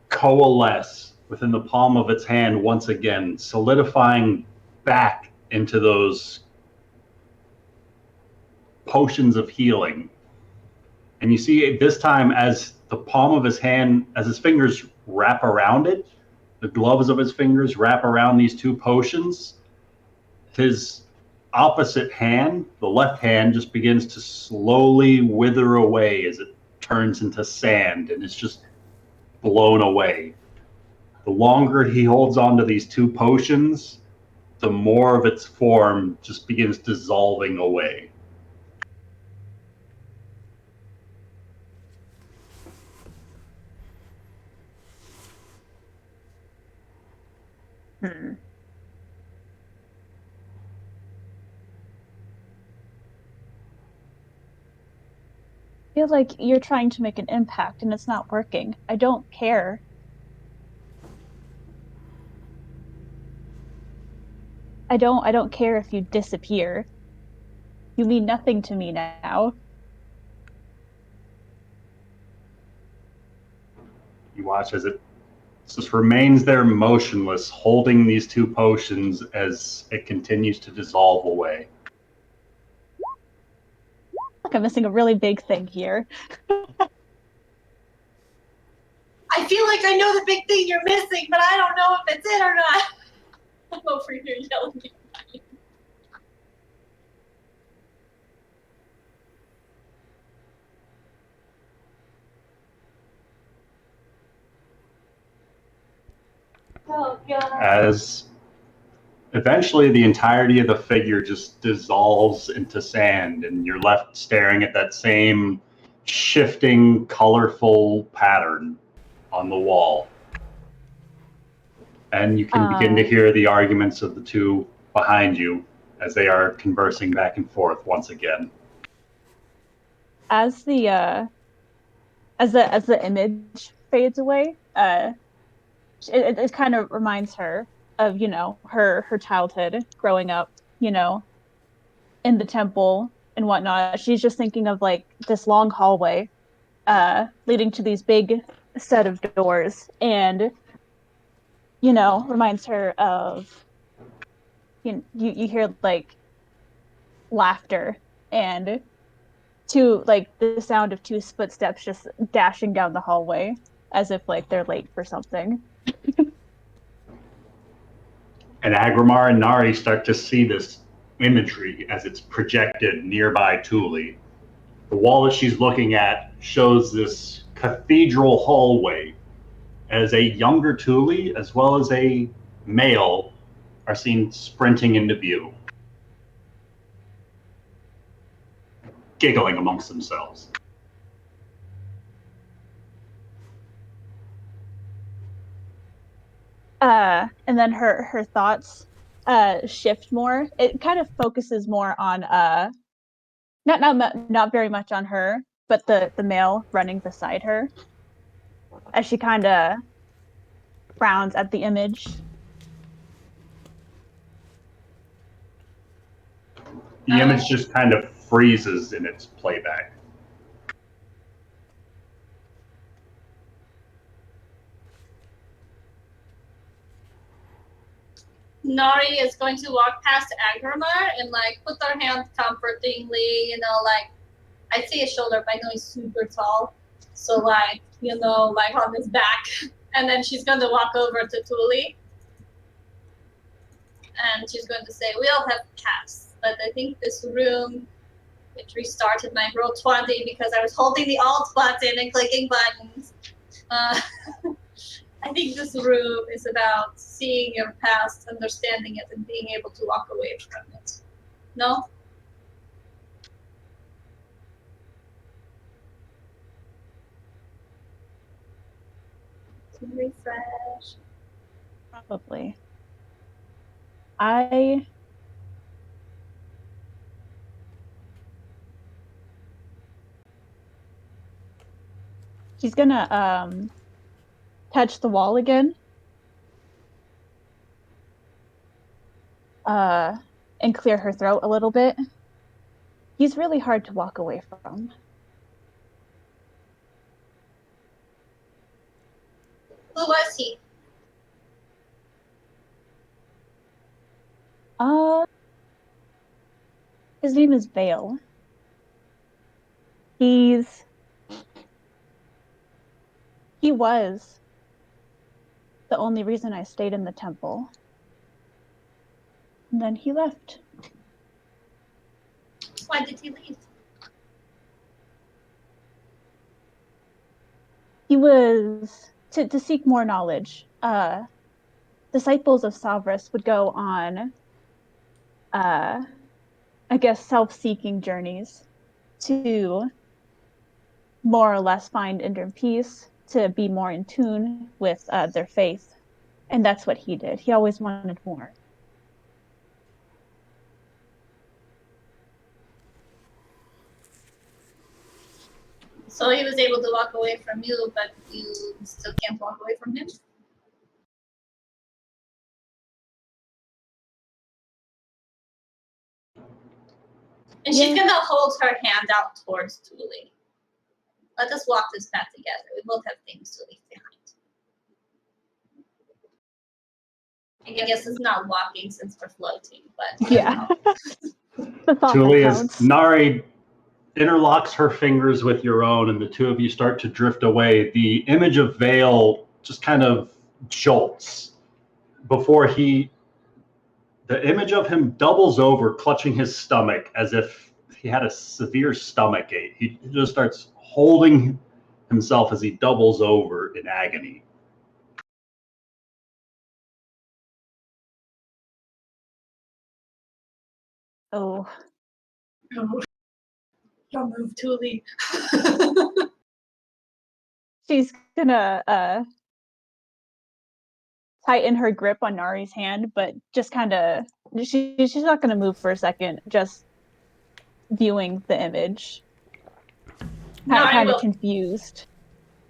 coalesce within the palm of its hand once again, solidifying back into those potions of healing. And you see this time, as the palm of his hand, as his fingers wrap around it, the gloves of his fingers wrap around these two potions, his opposite hand, the left hand, just begins to slowly wither away as it turns into sand and is just blown away. The longer he holds on to these two potions, the more of its form just begins dissolving away. Hmm. I feel like you're trying to make an impact and it's not working. I don't care. I don't care if you disappear. You mean nothing to me now. You watch as it just remains there motionless, holding these two potions as it continues to dissolve away. Like I'm missing a really big thing here. I feel like I know the big thing you're missing, but I don't know if it's it or not. I'm over here yelling at you. Oh, God. As eventually the entirety of the figure just dissolves into sand, and you're left staring at that same shifting, colorful pattern on the wall. And you can begin to hear the arguments of the two behind you as they are conversing back and forth once again. As the image fades away, it kind of reminds her of, her childhood growing up, in the temple and whatnot. She's just thinking of like this long hallway leading to these big set of doors, and reminds her of you hear like laughter and the sound of two footsteps just dashing down the hallway as if like they're late for something. And Aggramar and Nari start to see this imagery as it's projected nearby Thule. The wall that she's looking at shows this cathedral hallway as a younger Thule as well as a male are seen sprinting into view, giggling amongst themselves. And then her thoughts shift more. It kind of focuses more on not very much on her, but the male running beside her, as she kind of frowns at the image. The image just kind of freezes in its playback. Nari is going to walk past Aggramar and like put her hand comfortingly, like I see his shoulder, but I know he's super tall. So like, like on his back. And then she's going to walk over to Thule. And she's going to say, we all have tasks, but I think this room, it restarted my roll 20 because I was holding the alt button and clicking buttons. I think this room is about seeing your past, understanding it, and being able to walk away from it. No? To refresh. Probably. She's gonna touch the wall again. And clear her throat a little bit. He's really hard to walk away from. Who was he? His name is Vale. He was the only reason I stayed in the temple. And then he left. Why did he leave? He was to seek more knowledge. Disciples of Savras would go on, I guess, self-seeking journeys to more or less find inner peace, to be more in tune with their faith. And that's what he did. He always wanted more. So he was able to walk away from you, but you still can't walk away from him? And she's gonna hold her hand out towards Thule. Let us walk this path together. We both have things to leave behind. I guess it's not walking since we're floating, but yeah. Thule, Nari interlocks her fingers with your own, and the two of you start to drift away. The image of Vale just kind of jolts before the image of him doubles over, clutching his stomach as if he had a severe stomach ache. He just starts holding himself as he doubles over in agony. Oh. Don't move, Thule. She's gonna tighten her grip on Nari's hand, but just kind of she's not gonna move for a second, just viewing the image. Kind of confused.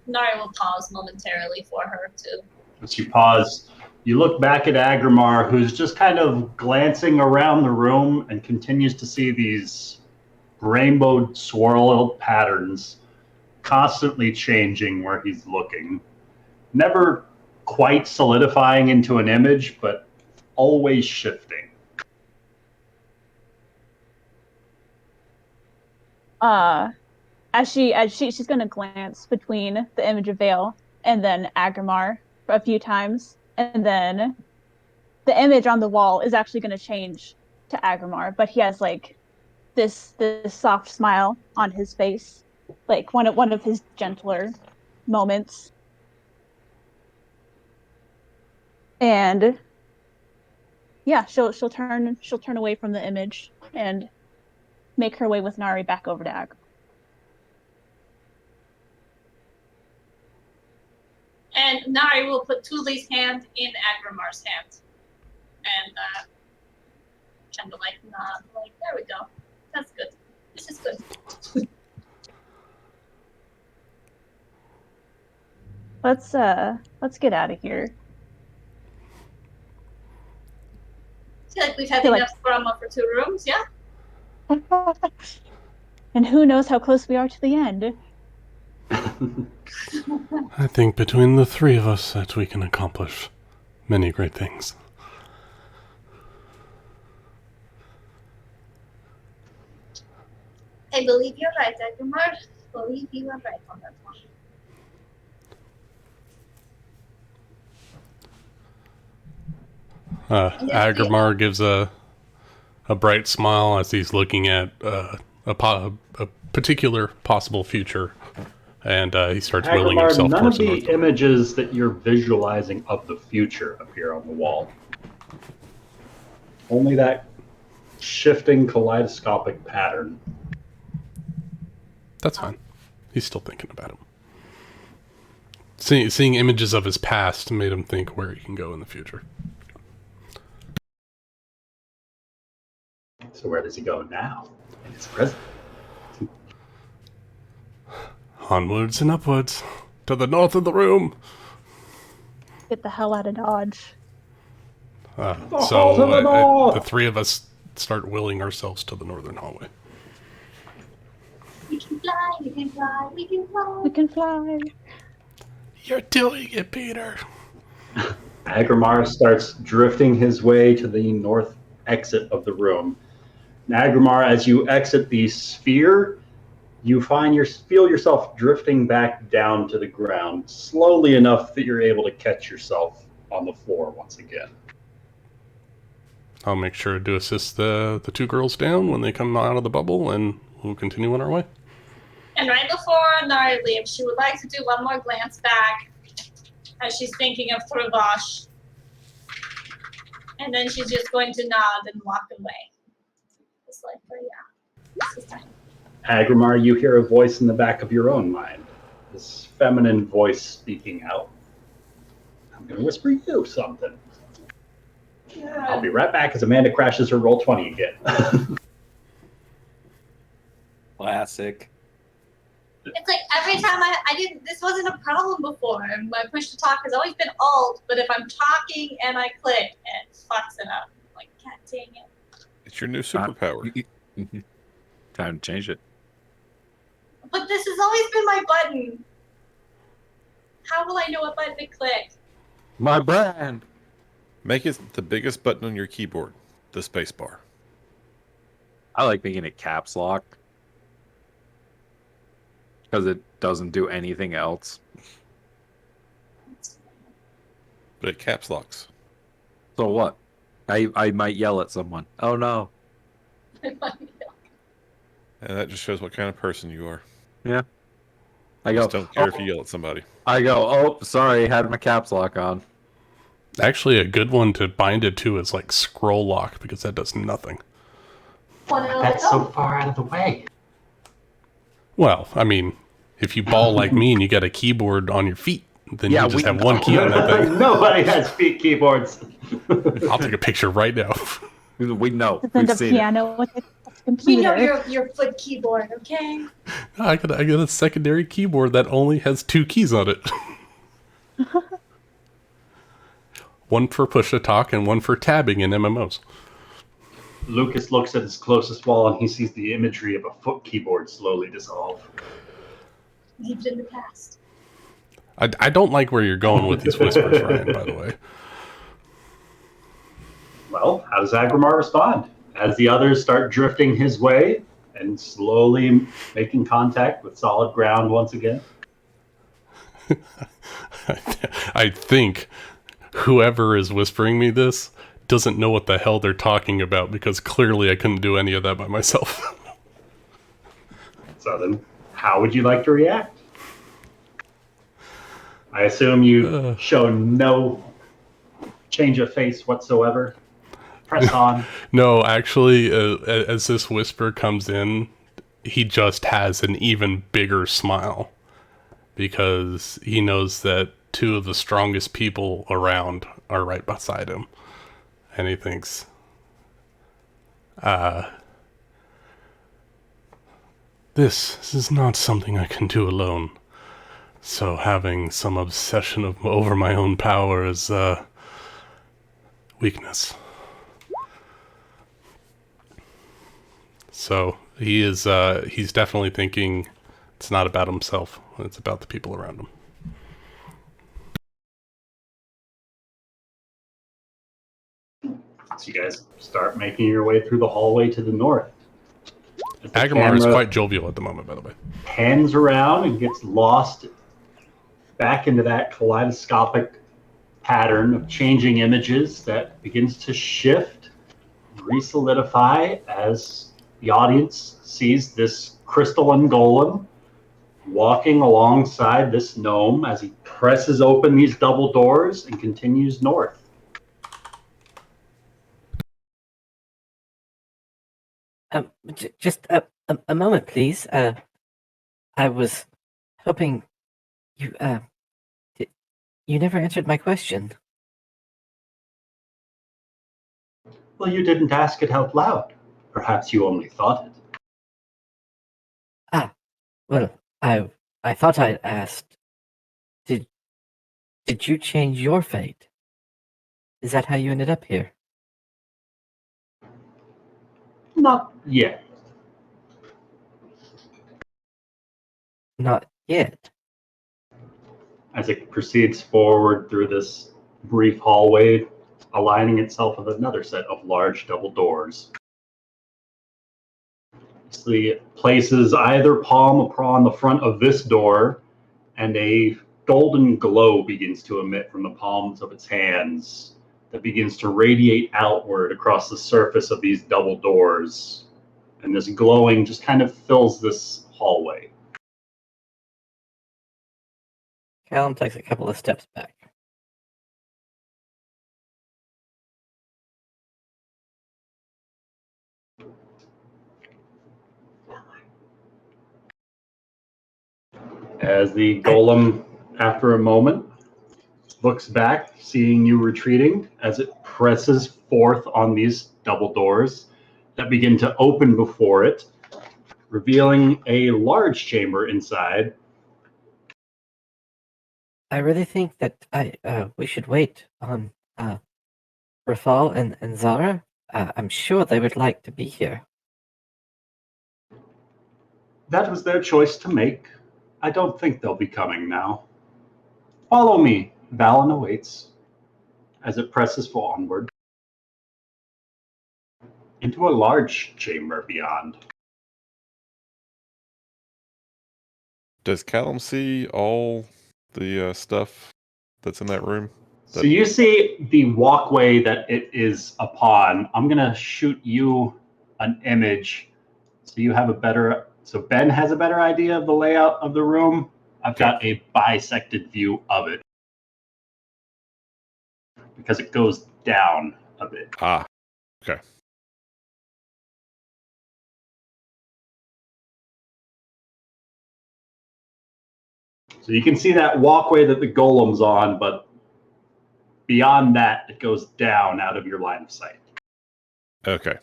Nari will pause momentarily for her too. As you pause, you look back at Aggramar, who's just kind of glancing around the room and continues to see these rainbow swirled patterns constantly changing where he's looking. Never quite solidifying into an image, but always shifting. As she's gonna glance between the image of Vale and then Aggramar a few times, and then the image on the wall is actually gonna change to Aggramar, but he has like this soft smile on his face, like one of his gentler moments. And yeah, she'll turn away from the image and make her way with Nari back over to Aggramar. And Nari will put Thule's hand in Aggramar's hand. And kind of like nod, like, there we go. That's good. This is good. Let's get out of here. I feel like we've had enough drama for 2 rooms, yeah? And who knows how close we are to the end. I think between the three of us that we can accomplish many great things. I believe you're right, Aggramar. I believe you are right on that one. Aggramar gives a bright smile as he's looking at a particular possible future, and he starts willing Aggramar, himself none towards of the the north. images that you're visualizing of the future appear on the wall. Only that shifting kaleidoscopic pattern. That's fine. He's still thinking about him. Seeing images of his past made him think where he can go in the future. So where does he go now? In his present. Onwards and upwards, to the north of the room. Get the hell out of Dodge. The three of us start willing ourselves to the northern hallway. We can fly, we can fly, we can fly. We can fly. You're doing it, Peter. Aggramar starts drifting his way to the north exit of the room. Aggramar, as you exit the sphere, you feel yourself drifting back down to the ground, slowly enough that you're able to catch yourself on the floor once again. I'll make sure to assist the two girls down when they come out of the bubble, and we'll continue on our way. And right before Nari leaves, she would like to do one more glance back as she's thinking of Travash. And then she's just going to nod and walk away. Just like, oh yeah, this is time. Aggramar, you hear a voice in the back of your own mind. This feminine voice speaking out. I'm going to whisper you something. Yeah. I'll be right back as Amanda crashes her roll 20 again. Classic. It's like every time I didn't, this wasn't a problem before. And my push to talk has always been alt, but if I'm talking and I click, it fucks it up. I'm like, God dang it. It's your new superpower. Time to change it. But this has always been my button. How will I know what button to click? My brand. Make it the biggest button on your keyboard, the space bar. I like making it caps lock. Because it doesn't do anything else. But it caps locks. So what? I might yell at someone. Oh no. And that just shows what kind of person you are. Yeah. I Just go, don't care if you yell at somebody. I go, oh, sorry, had my caps lock on. Actually, a good one to bind it to is like scroll lock, because that does nothing. That's so far out of the way. Well, I mean, if you ball like me and you got a keyboard on your feet, then you just have one key on that thing. Nobody has feet keyboards. I'll take a picture right now. We know. Send We've a seen it. piano with a We computer. know your foot keyboard, okay? I got a secondary keyboard that only has 2 keys on it. One for push to talk and one for tabbing in MMOs. Lucas looks at his closest wall and he sees the imagery of a foot keyboard slowly dissolve. Lived in the past. I don't like where you're going with these whispers, Ryan, by the way. Well, how does Aggramar respond? As the others start drifting his way and slowly making contact with solid ground once again. I think whoever is whispering me this doesn't know what the hell they're talking about, because clearly I couldn't do any of that by myself. So then, how would you like to react? I assume you show no change of face whatsoever. Press on. No, actually, as this whisper comes in, he just has an even bigger smile, because he knows that 2 of the strongest people around are right beside him. And he thinks, this is not something I can do alone. So having some obsession over my own power is weakness. So he's definitely thinking it's not about himself, it's about the people around him. So you guys start making your way through the hallway to the north. Aggramar is quite jovial at the moment, by the way. Pans around and gets lost back into that kaleidoscopic pattern of changing images that begins to shift, re-solidify as the audience sees this crystalline golem walking alongside this gnome as he presses open these double doors and continues north. Just a moment, please. I was hoping you you never answered my question. Well, you didn't ask it out loud. Perhaps you only thought it. Well, I thought I asked. Did you change your fate? Is that how you ended up here? Not yet. Not yet. As it proceeds forward through this brief hallway, aligning itself with another set of large double doors. The places either palm upon the front of this door, and a golden glow begins to emit from the palms of its hands that begins to radiate outward across the surface of these double doors. And this glowing just kind of fills this hallway. Callum takes a couple of steps back. As the golem, after a moment, looks back, seeing you retreating, as it presses forth on these double doors that begin to open before it, revealing a large chamber inside. I really think that we should wait on Rafal and Zara. I'm sure they would like to be here. That was their choice to make. I don't think they'll be coming now. Follow me. Valen awaits as it presses onward into a large chamber beyond. Does Callum see all the stuff that's in that room? So you see the walkway that it is upon. I'm going to shoot you an image so you have a better... So Ben has a better idea of the layout of the room. I've got a bisected view of it because it goes down a bit. Ah, okay. So you can see that walkway that the golem's on, but beyond that, it goes down out of your line of sight. Okay.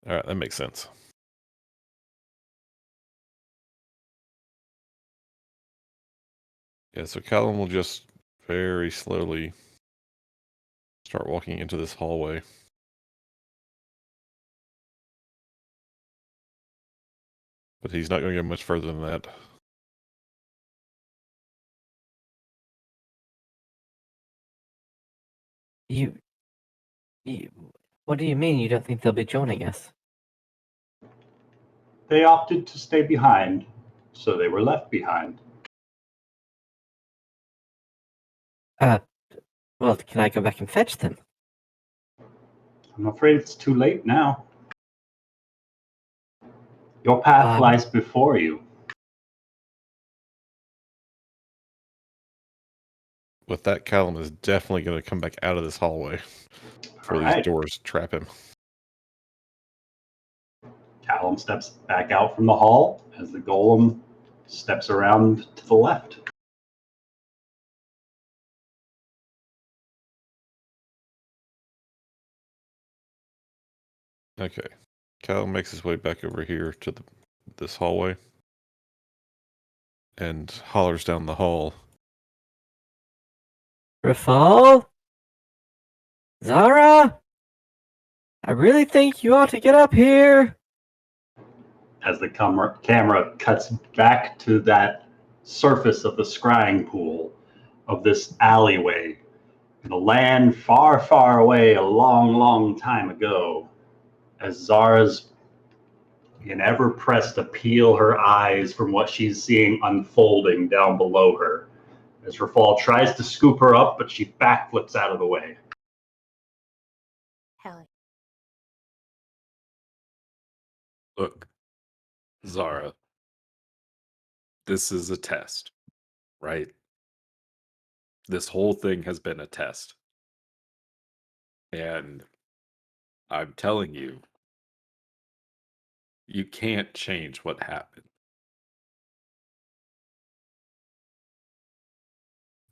All right, that makes sense. Yeah, so Callum will just very slowly start walking into this hallway. But he's not going to go much further than that. What do you mean you don't think they'll be joining us? They opted to stay behind, so they were left behind. Well, can I go back and fetch them? I'm afraid it's too late now. Your path lies before you. With that, Callum is definitely going to come back out of this hallway before these doors trap him. Callum steps back out from the hall as the golem steps around to the left. Okay. Callum makes his way back over here to this hallway and hollers down the hall. Rafal? Zara? I really think you ought to get up here. As the camera cuts back to that surface of the scrying pool of this alleyway in a land far, far away, a long, long time ago, as Zara's an ever pressed to peel her eyes from what she's seeing unfolding down below her. As Rafal tries to scoop her up, but she backflips out of the way. Hell. Look, Zara, this is a test, right? This whole thing has been a test. And I'm telling you, you can't change what happened.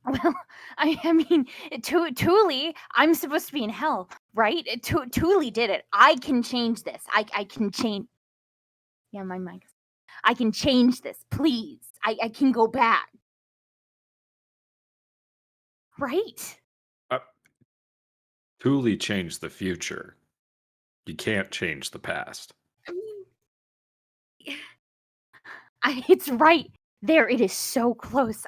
Well, I mean, Thule, I'm supposed to be in hell, right? Thule did it. I can change this. I can change. Yeah, my mic. I can change this, please. I can go back. Right? Thule changed the future. You can't change the past. I mean, it's right there. It is so close.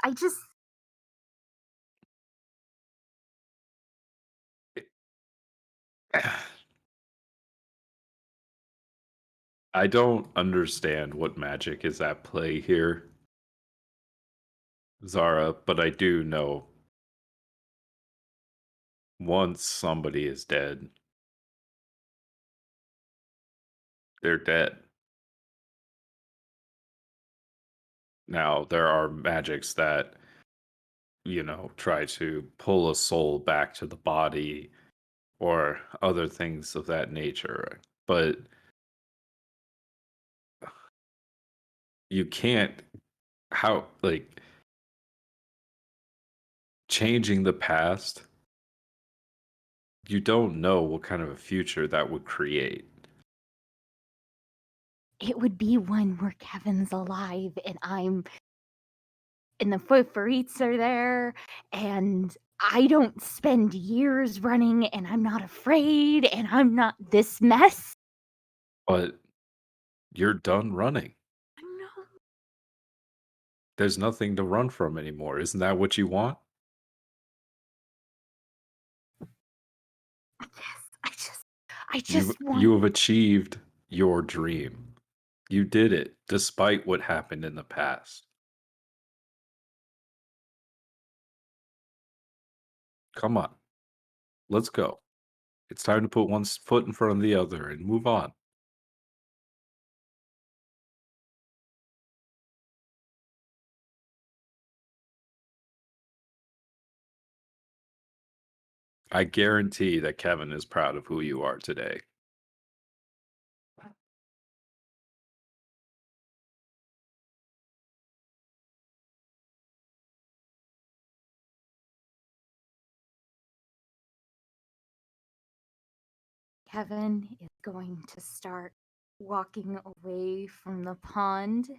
I don't understand what magic is at play here, Zara, but I do know once somebody is dead, they're dead. Now, there are magics that, try to pull a soul back to the body or other things of that nature, but you can't, changing the past, you don't know what kind of a future that would create. It would be one where Kevin's alive and the Foforites are there, and I don't spend years running, and I'm not afraid, and I'm not this mess. But you're done running. I know. There's nothing to run from anymore. Isn't that what you want? Yes, I just want. You have achieved your dream. You did it despite what happened in the past. Come on. Let's go. It's time to put one foot in front of the other and move on. I guarantee that Kevin is proud of who you are today. Kevin is going to start walking away from the pond.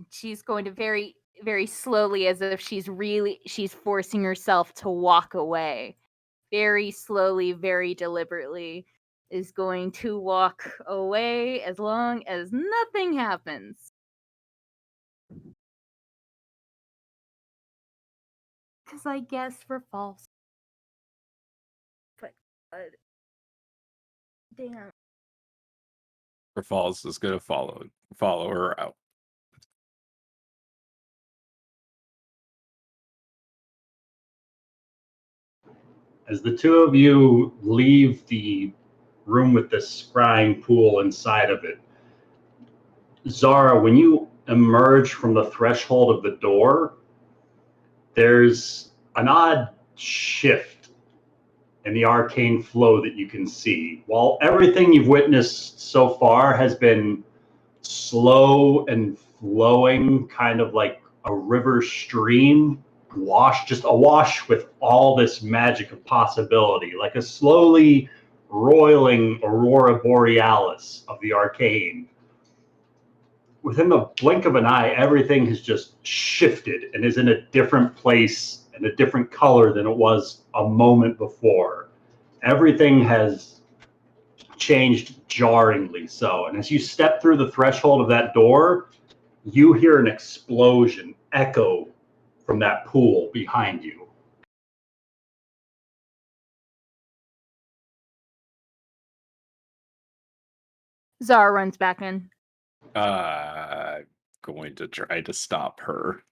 She's going to very, very slowly, as if she's forcing herself to walk away. Very slowly, very deliberately, is going to walk away as long as nothing happens. Because I guess we're false. But, damn. Or Falls is going to follow her out. As the two of you leave the room with the scrying pool inside of it, Zara, when you emerge from the threshold of the door, there's an odd shift in the arcane flow that you can see. While everything you've witnessed so far has been slow and flowing, kind of like a river stream, just awash with all this magic of possibility, like a slowly roiling aurora borealis of the arcane. Within the blink of an eye, everything has just shifted and is in a different place and a different color than it was a moment before. everything has changed jarringly so. And as you step through the threshold of that door, you hear an explosion echo from that pool behind you. Zara runs back in. Going to try to stop her.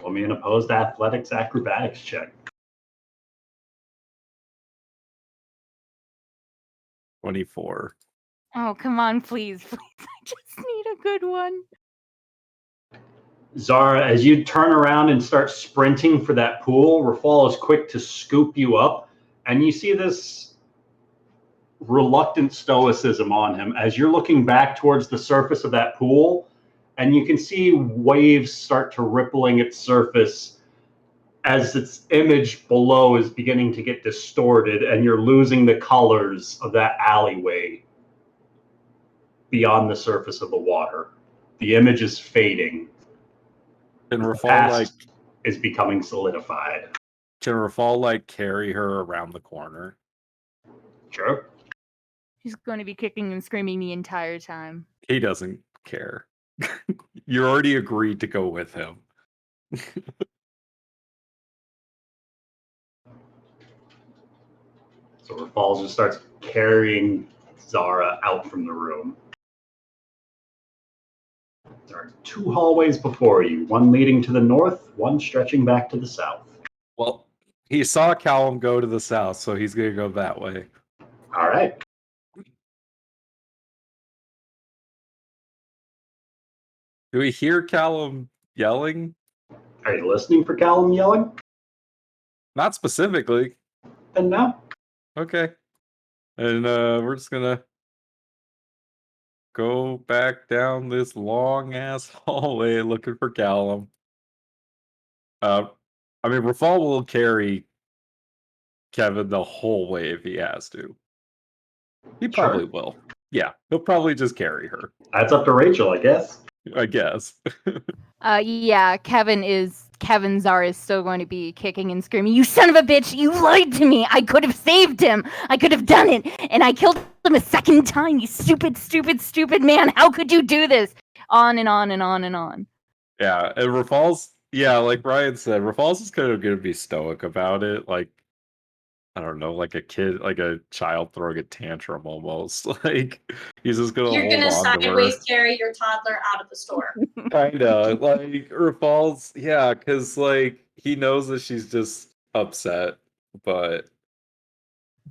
Roll me an opposed athletics acrobatics check. 24. Oh, come on, please. Please. I just need a good one. Zara, as you turn around and start sprinting for that pool, Rafal is quick to scoop you up, and you see this reluctant stoicism on him as you're looking back towards the surface of that pool, and you can see waves start to rippling its surface as its image below is beginning to get distorted, and you're losing the colors of that alleyway beyond the surface of the water. The image is fading. Can The Rafal past is becoming solidified. carry her around the corner? Sure. She's going to be kicking and screaming the entire time. He doesn't care. You already agreed to go with him. So Rafal just starts carrying Zara out from the room. There are 2 hallways before you, one leading to the north, one stretching back to the south. Well, he saw Callum go to the south, so he's going to go that way. All right. Do we hear Callum yelling? Are you listening for Callum yelling? Not specifically. And now? Okay. And we're just going to go back down this long-ass hallway looking for Callum. Rafal will carry Kevin the whole way if he has to. He probably will. Yeah, he'll probably just carry her. That's up to Rachel, I guess. I guess. Yeah, Kevin Zara is still going to be kicking and screaming, "You son of a bitch, you lied to me! I could have saved him! I could have done it! And I killed him a second time, you stupid, stupid, stupid man! How could you do this?" On and on and on and on. Yeah, and Rafal's, like Brian said, Rafal's is kind of going to be stoic about it. Like, I don't know, like a kid, like a child throwing a tantrum almost. Like, he's just going to You're hold gonna on to her. sideways carry your toddler out of the store. Kinda. Like, Rafal's, yeah, because, like, he knows that she's just upset, but,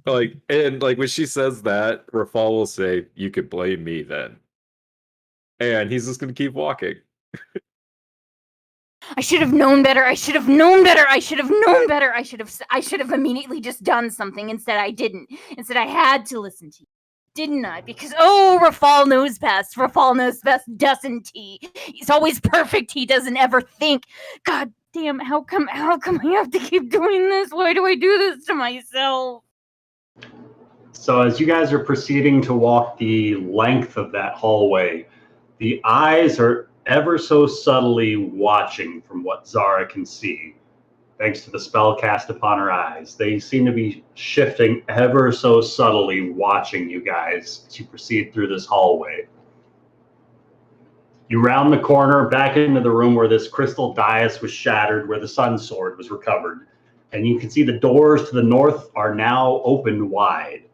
like, and, like, when she says that, Rafal will say, "You could blame me then." And he's just going to keep walking. I should have known better. I should have known better. I should have known better. I should have immediately just done something. Instead, I didn't. Instead, I had to listen to you. Didn't I? Because, Rafal knows best. Rafal knows best, doesn't he? He's always perfect. He doesn't ever think. God damn, how come I have to keep doing this? Why do I do this to myself? So as you guys are proceeding to walk the length of that hallway, the eyes are ever so subtly watching from what Zara can see. Thanks to the spell cast upon her eyes, they seem to be shifting ever so subtly, watching you guys as you proceed through this hallway. You round the corner back into the room where this crystal dais was shattered, where the sun sword was recovered. And you can see the doors to the north are now opened wide.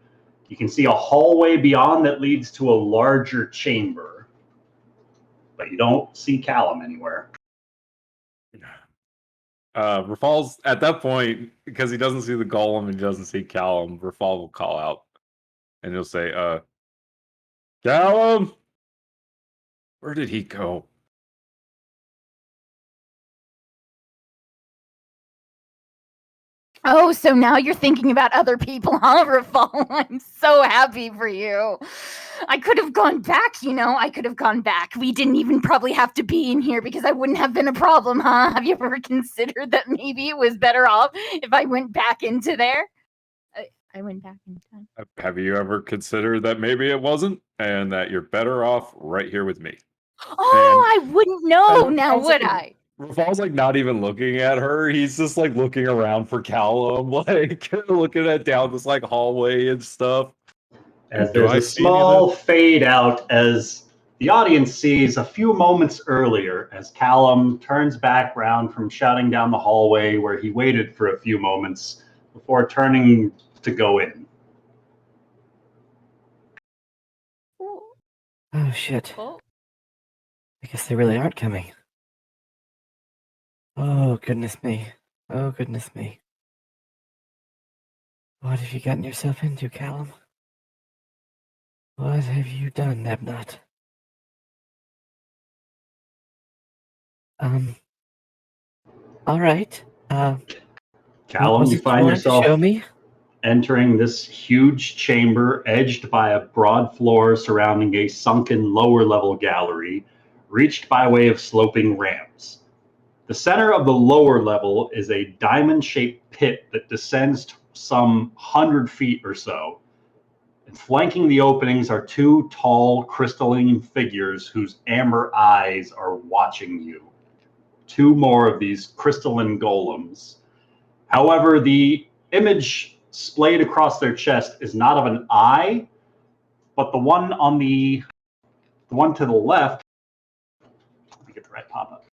You can see a hallway beyond that leads to a larger chamber. But you don't see Callum anywhere. Rafal's, at that point, because he doesn't see the golem and he doesn't see Callum, Rafal will call out. And he'll say, "Callum? Where did he go?" Oh, so now you're thinking about other people, huh, Rafal? I'm so happy for you. I could have gone back, I could have gone back. We didn't even probably have to be in here because I wouldn't have been a problem, huh? Have you ever considered that maybe it was better off if I went back into there? I went back in time. Have you ever considered that maybe it wasn't, and that you're better off right here with me? Oh, I wouldn't know now, would I? Rafal's like not even looking at her. He's just like looking around for Callum, like looking at down this like hallway and stuff. As Do there's I a see any of small that? fade out as the audience sees a few moments earlier as Callum turns back round from shouting down the hallway where he waited for a few moments before turning to go in. Oh shit. Oh, I guess they really aren't coming. Oh goodness me. Oh goodness me. What have you gotten yourself into, Callum? What have you done, Nebnut? All right. What Callum, was you it you find wanted to show yourself me? entering this huge chamber edged by a broad floor surrounding a sunken lower level gallery, reached by way of sloping ramps. The center of the lower level is a diamond-shaped pit that descends some 100 feet or so. And flanking the openings are two tall crystalline figures whose amber eyes are watching you. Two more of these crystalline golems. However, the image splayed across their chest is not of an eye, but the one to the left. Let me get the right pop-up.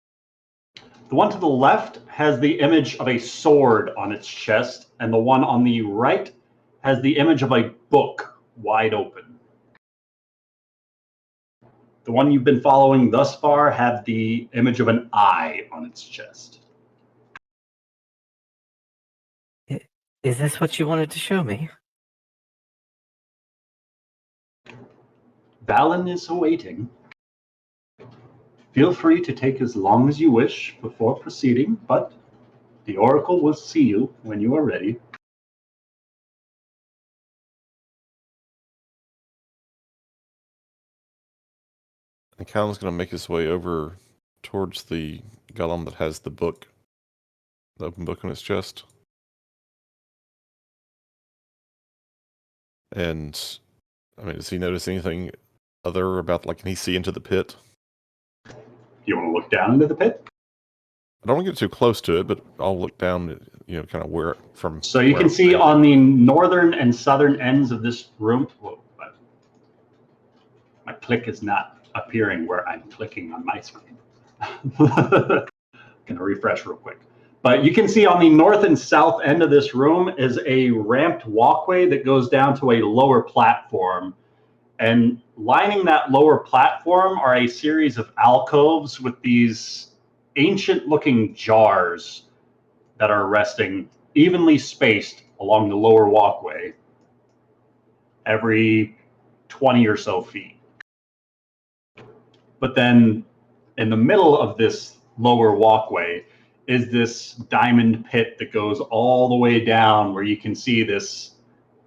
The one to the left has the image of a sword on its chest, and the one on the right has the image of a book wide open. The one you've been following thus far had the image of an eye on its chest. Is this what you wanted to show me? Valen is awaiting. Feel free to take as long as you wish before proceeding, but the Oracle will see you when you are ready. And Callum's going to make his way over towards the golem that has the book, the open book on its chest. And, I mean, does he notice anything other about, like, can he see into the pit? You want to look down into the pit? I don't want to get too close to it, but I'll look down, you know, kind of where from. So you where can I'm see standing. on the northern and southern ends of this room. Whoa, my click is not appearing where I'm clicking on my screen. Gonna refresh real quick. But you can see on the north and south end of this room is a ramped walkway that goes down to a lower platform. And lining that lower platform are a series of alcoves with these ancient looking jars that are resting evenly spaced along the lower walkway every 20 or so feet. But then in the middle of this lower walkway is this diamond pit that goes all the way down where you can see this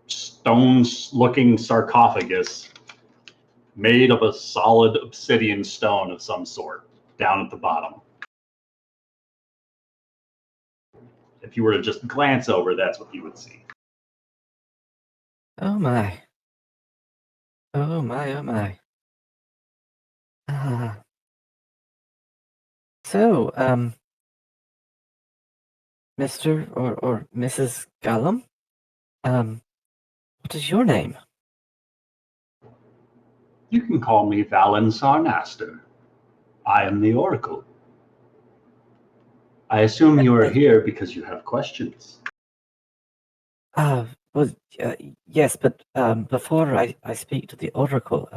stone-looking sarcophagus made of a solid obsidian stone of some sort down at the bottom. If you were to just glance over, that's what you would see. Oh my. Oh my, oh my. So, Mr. or Mrs. Gollum, what is your name? You can call me Valen Sarnaster. I am the Oracle. I assume you are here because you have questions. Well, yes, but before I speak to the Oracle,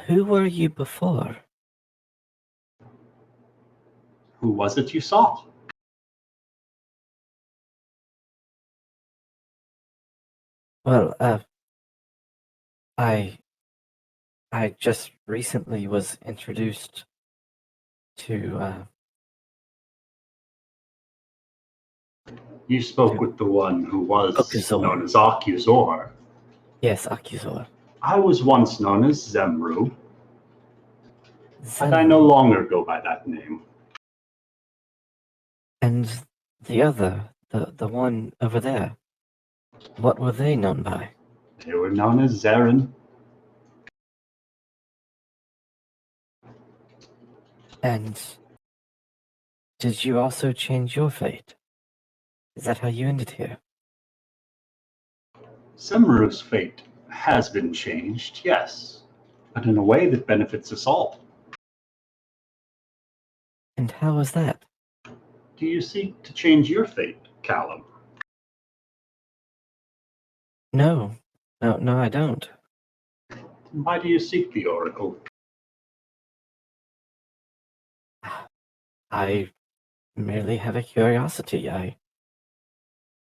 who were you before? Who was it you saw? Well, I just recently was introduced to You spoke with the one who was Akuzor. known as Akuzor. Yes, Akuzor. I was once known as Zemru, but I no longer go by that name. And the other, the one over there, what were they known by? They were known as Zarin. And Did you also change your fate? Is that how you ended here? Semru's fate has been changed, yes, but in a way that benefits us all. And how was that? Do you seek to change your fate, Callum? No, I don't. Why do you seek the Oracle? I merely have a curiosity. I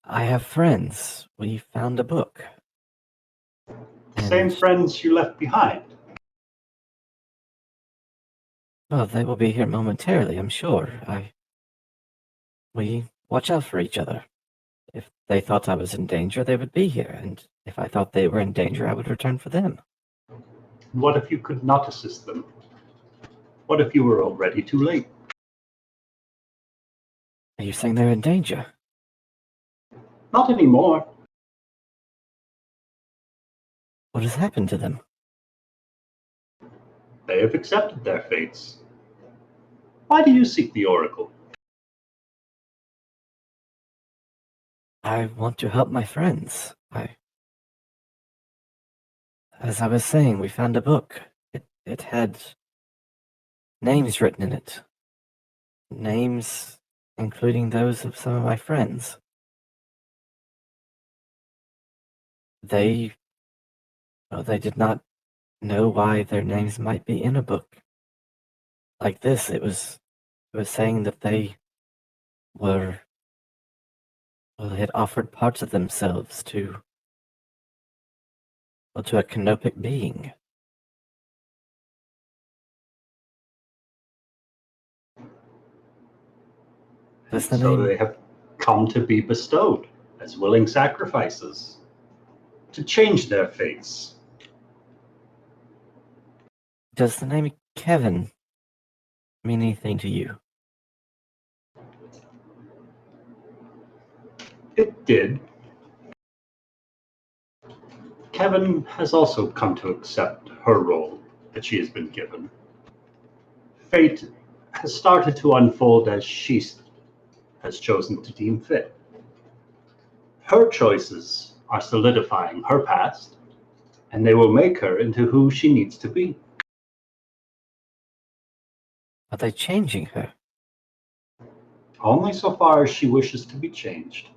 have friends. We found a book. Same friends you left behind. Well, they will be here momentarily, I'm sure. We watch out for each other. If they thought I was in danger, they would be here, and if I thought they were in danger, I would return for them. What if you could not assist them? What if you were already too late? Are you saying they're in danger? Not anymore. What has happened to them? They have accepted their fates. Why do you seek the Oracle? I want to help my friends. As I was saying, we found a book. It had names written in it. Names including those of some of my friends. They did not know why their names might be in a book like this. It was saying that they had offered parts of themselves to a canopic being. Does the So name they have come to be bestowed as willing sacrifices to change their fates. Does the name Kevin mean anything to you? It did. Kevin has also come to accept her role that she has been given. Fate has started to unfold as she has chosen to deem fit. Her choices are solidifying her past, and they will make her into who she needs to be. Are they changing her? Only so far as she wishes to be changed.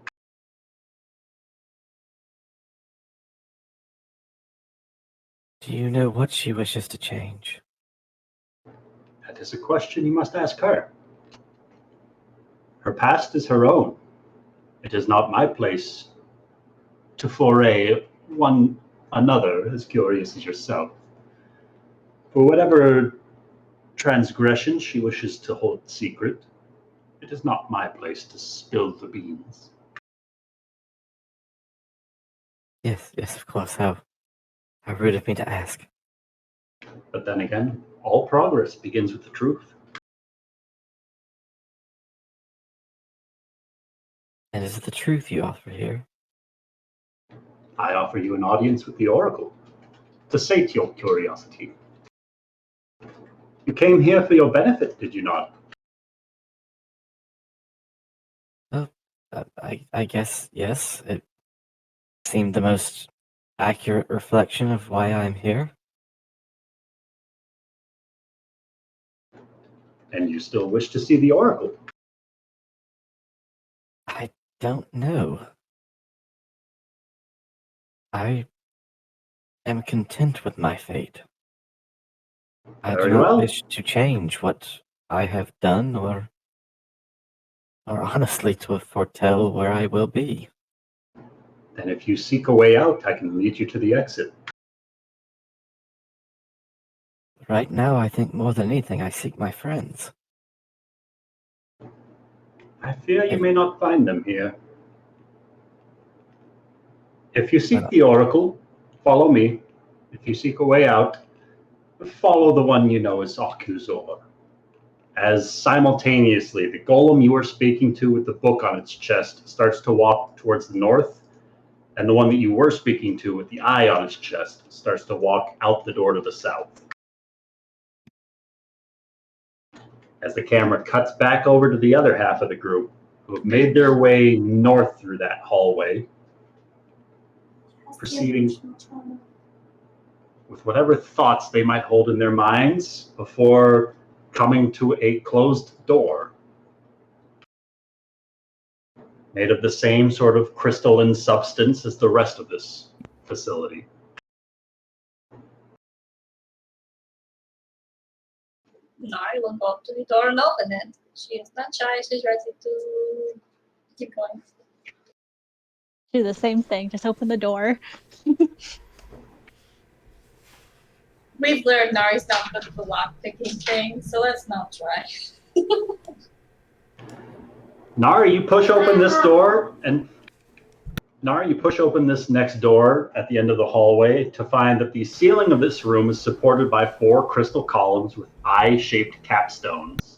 Do you know what she wishes to change? That is a question you must ask her. Her past is her own. It is not my place to foray one another as curious as yourself. For whatever transgression she wishes to hold secret, it is not my place to spill the beans. Yes, of course. How rude of me to ask. But then again, all progress begins with the truth. And is it the truth you offer here? I offer you an audience with the Oracle to sate your curiosity. You came here for your benefit, did you not? Well, I guess, yes. It seemed the most accurate reflection of why I'm here. And you still wish to see the Oracle? I don't know. I am content with my fate. I do Very not well. wish to change what I have done or honestly to foretell where I will be. Then if you seek a way out, I can lead you to the exit. Right now, I think more than anything, I seek my friends. I fear you may not find them here. If you seek the Oracle, follow me. If you seek a way out, follow the one you know as Akuzor. As simultaneously, the golem you are speaking to with the book on its chest starts to walk towards the north, and the one that you were speaking to with the eye on its chest starts to walk out the door to the south. as the camera cuts back over to the other half of the group who have made their way north through that hallway, proceeding with whatever thoughts they might hold in their minds before coming to a closed door made of the same sort of crystalline substance as the rest of this facility. Nari will go up to the door and open it. She is not shy, she's ready to keep going. Do the same thing, just open the door. We've learned Nari's not good at the lock-picking thing, so let's not try. Nari, you push open this door, and Nari, you push open this next door at the end of the hallway to find that the ceiling of this room is supported by 4 crystal columns with eye-shaped capstones.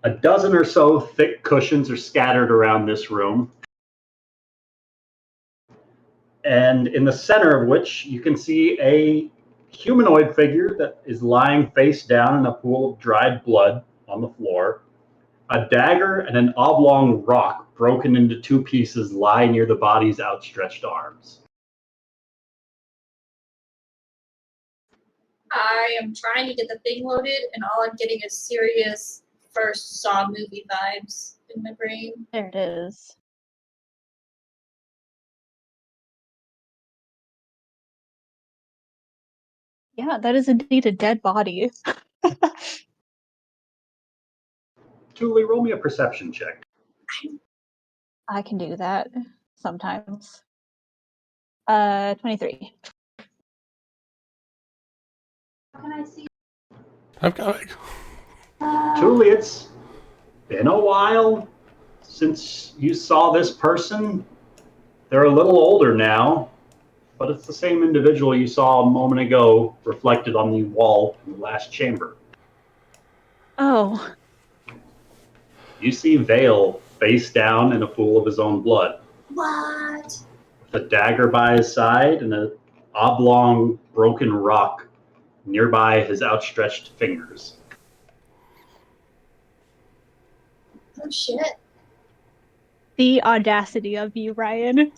A dozen or so thick cushions are scattered around this room, and in the center of which you can see a humanoid figure that is lying face down in a pool of dried blood on the floor. A dagger and an oblong rock broken into 2 pieces lie near the body's outstretched arms. I am trying to get the thing loaded, and all I'm getting is serious first Saw movie vibes in my brain. There it is. Yeah, that is indeed a dead body. Julie, roll me a perception check. I can do that sometimes. 23. How can I see? I've got it. Julie, it's been a while since you saw this person. They're a little older now, but it's the same individual you saw a moment ago reflected on the wall in the last chamber. Oh. You see Vale face down in a pool of his own blood. What? With a dagger by his side and an oblong broken rock nearby his outstretched fingers. Oh shit. The audacity of you, Ryan.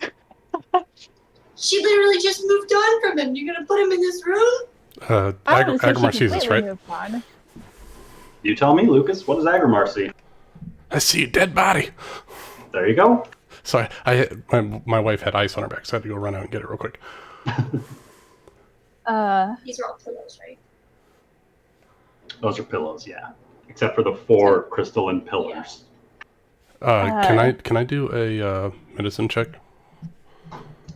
She literally just moved on from him. You're gonna put him in this room? I wouldn't say Aggramar she sees us, completely right? moved on. You tell me, Lucas, what does Aggramar see? I see a dead body. There you go. So my wife had ice on her back, so I had to go run out and get it real quick. These are all pillows, right? Those are pillows, yeah. Except for the 4 crystalline pillars. Can I do a medicine check?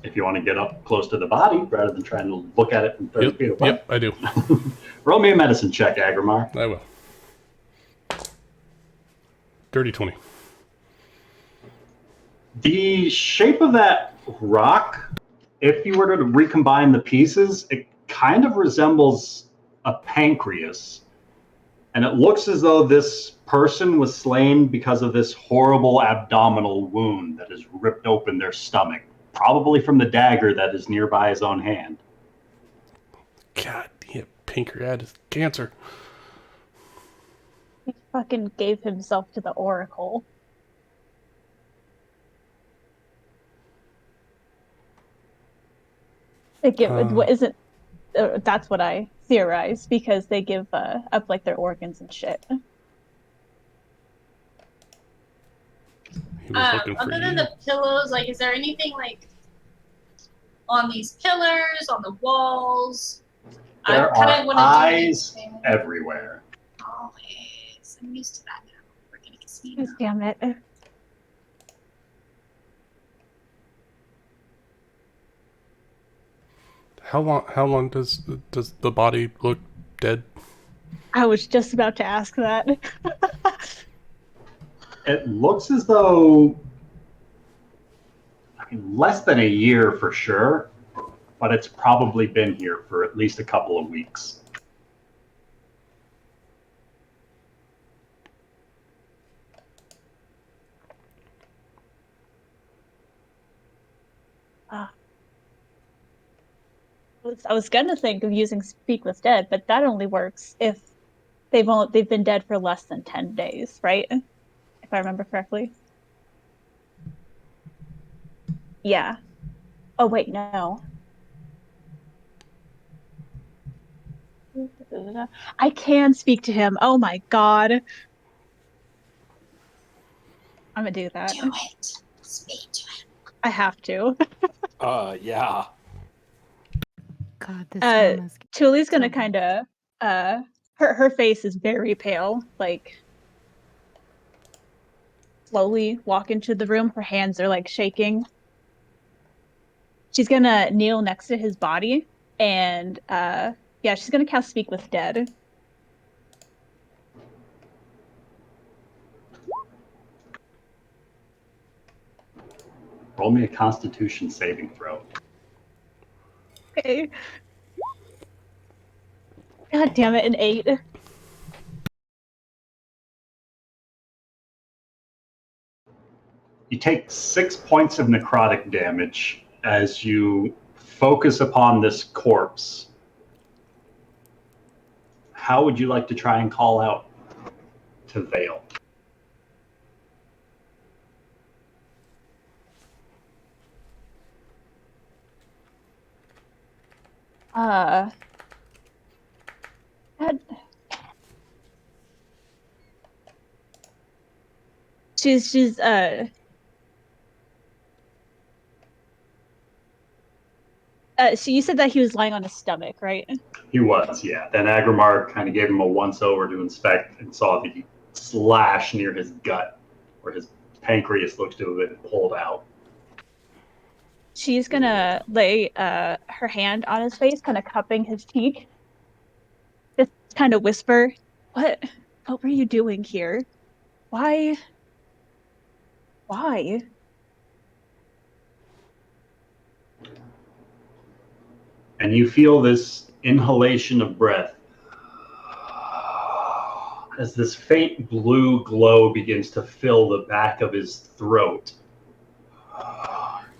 If you want to get up close to the body, rather than trying to look at it from 30 feet away. Yep, I do. Roll me a medicine check, Aggramar. I will. Dirty 20. The shape of that rock, if you were to recombine the pieces, it kind of resembles a pancreas. And it looks as though this person was slain because of this horrible abdominal wound that has ripped open their stomach, probably from the dagger that is nearby his own hand. God damn, pancreatic cancer. He fucking gave himself to the Oracle. That's what I theorize, because they give up like their organs and shit. He was looking for Other you. than the pillows, like, is there anything like on these pillars, on the walls? There I are wanna eyes do anything. everywhere. Always. I'm used to that now. We're gonna get seen. Damn it. How long does the body look dead? I was just about to ask that. It looks as though, less than a year for sure, but it's probably been here for at least a couple of weeks. I was gonna think of using Speak with Dead, but that only works if they've been dead for less than 10 days, right? If I remember correctly. Yeah. Oh wait, no. I can speak to him. Oh my God. I'm gonna do that. Do it. Speak to him. I have to. Yeah. God, this town is Tuli's gonna so kind of her face is very pale, like slowly walk into the room. Her hands are like shaking. She's gonna kneel next to his body and yeah, she's gonna cast Speak with Dead. Roll me a Constitution saving throw. Okay. God damn it, an 8. You take 6 points of necrotic damage as you focus upon this corpse. How would you like to try and call out to Vale? God. She's so you said that he was lying on his stomach, right? He was, yeah. Then Aggramar kind of gave him a once-over to inspect and saw the slash near his gut, where his pancreas looks to have been pulled out. She's gonna lay her hand on his face, kind of cupping his cheek. Just kind of whisper, What were you doing here? Why? Why? And you feel this inhalation of breath as this faint blue glow begins to fill the back of his throat.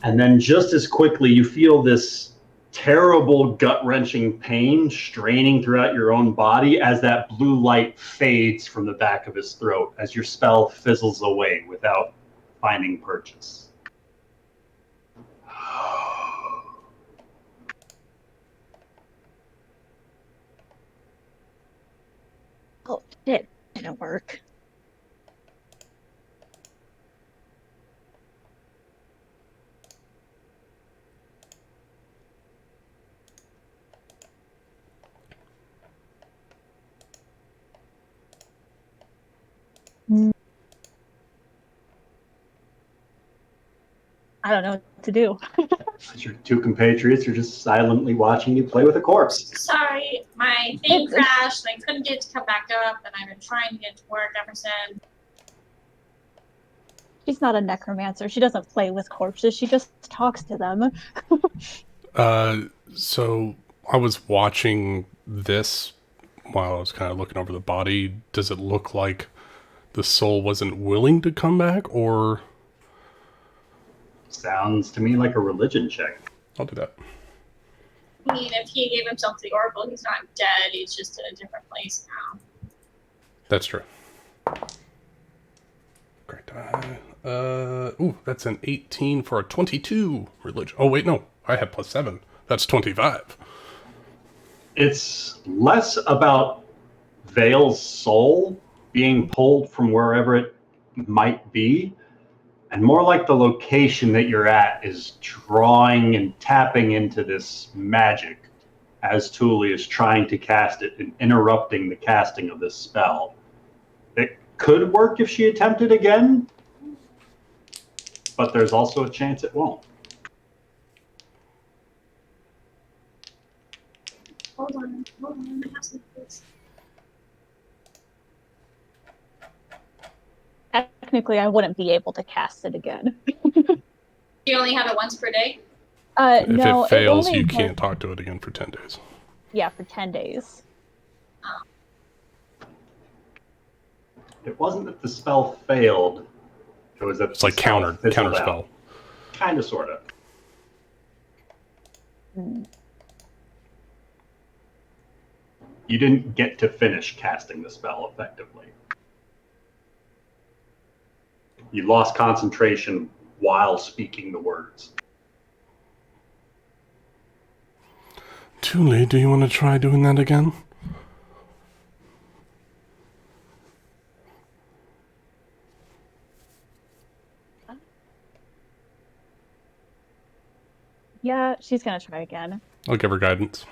And then just as quickly, you feel this terrible gut-wrenching pain straining throughout your own body as that blue light fades from the back of his throat as your spell fizzles away without finding purchase. Oh shit, didn't work. I don't know what to do. Your two compatriots are just silently watching you play with a corpse. Sorry, my thing crashed. I couldn't get it to come back up, and I've been trying to get it to work ever since. She's not a necromancer. She doesn't play with corpses. She just talks to them. So I was watching this while I was kind of looking over the body. Does it look like the soul wasn't willing to come back, or? Sounds to me like a religion check. I'll do that. I mean, if he gave himself to the Oracle, he's not dead. He's just in a different place now. That's true. Great. Ooh, that's an 18 for a 22 religion. Oh, wait, no. I have +7. That's 25. It's less about Vale's soul being pulled from wherever it might be, and more like the location that you're at is drawing and tapping into this magic as Thule is trying to cast it and interrupting the casting of this spell. It could work if she attempted again, but there's also a chance it won't. Hold on. I have some things. Technically, I wouldn't be able to cast it again. You only have it once per day? If No, it fails, only you works- can't talk to it again for 10 days. Yeah, for 10 days. It wasn't that the spell failed. It was that It's like counter spell. Kind of, sort of. You didn't get to finish casting the spell effectively. You lost concentration while speaking the words. Thule, do you want to try doing that again? Yeah, she's gonna try again. I'll give her guidance.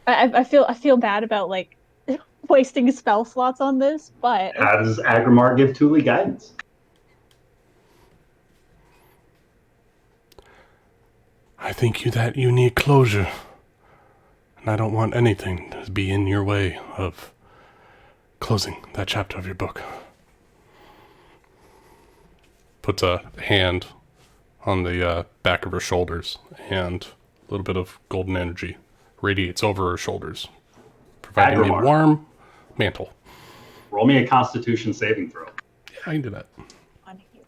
I feel bad about like wasting spell slots on this, but How does Aggramar give Thule guidance? I think that you need closure. And I don't want anything to be in your way of closing that chapter of your book. Puts a hand on the back of her shoulders, and a little bit of golden energy radiates over her shoulders, providing Aggramar. a warm mantle. Roll me a Constitution saving throw. Yeah, I can do that. on here.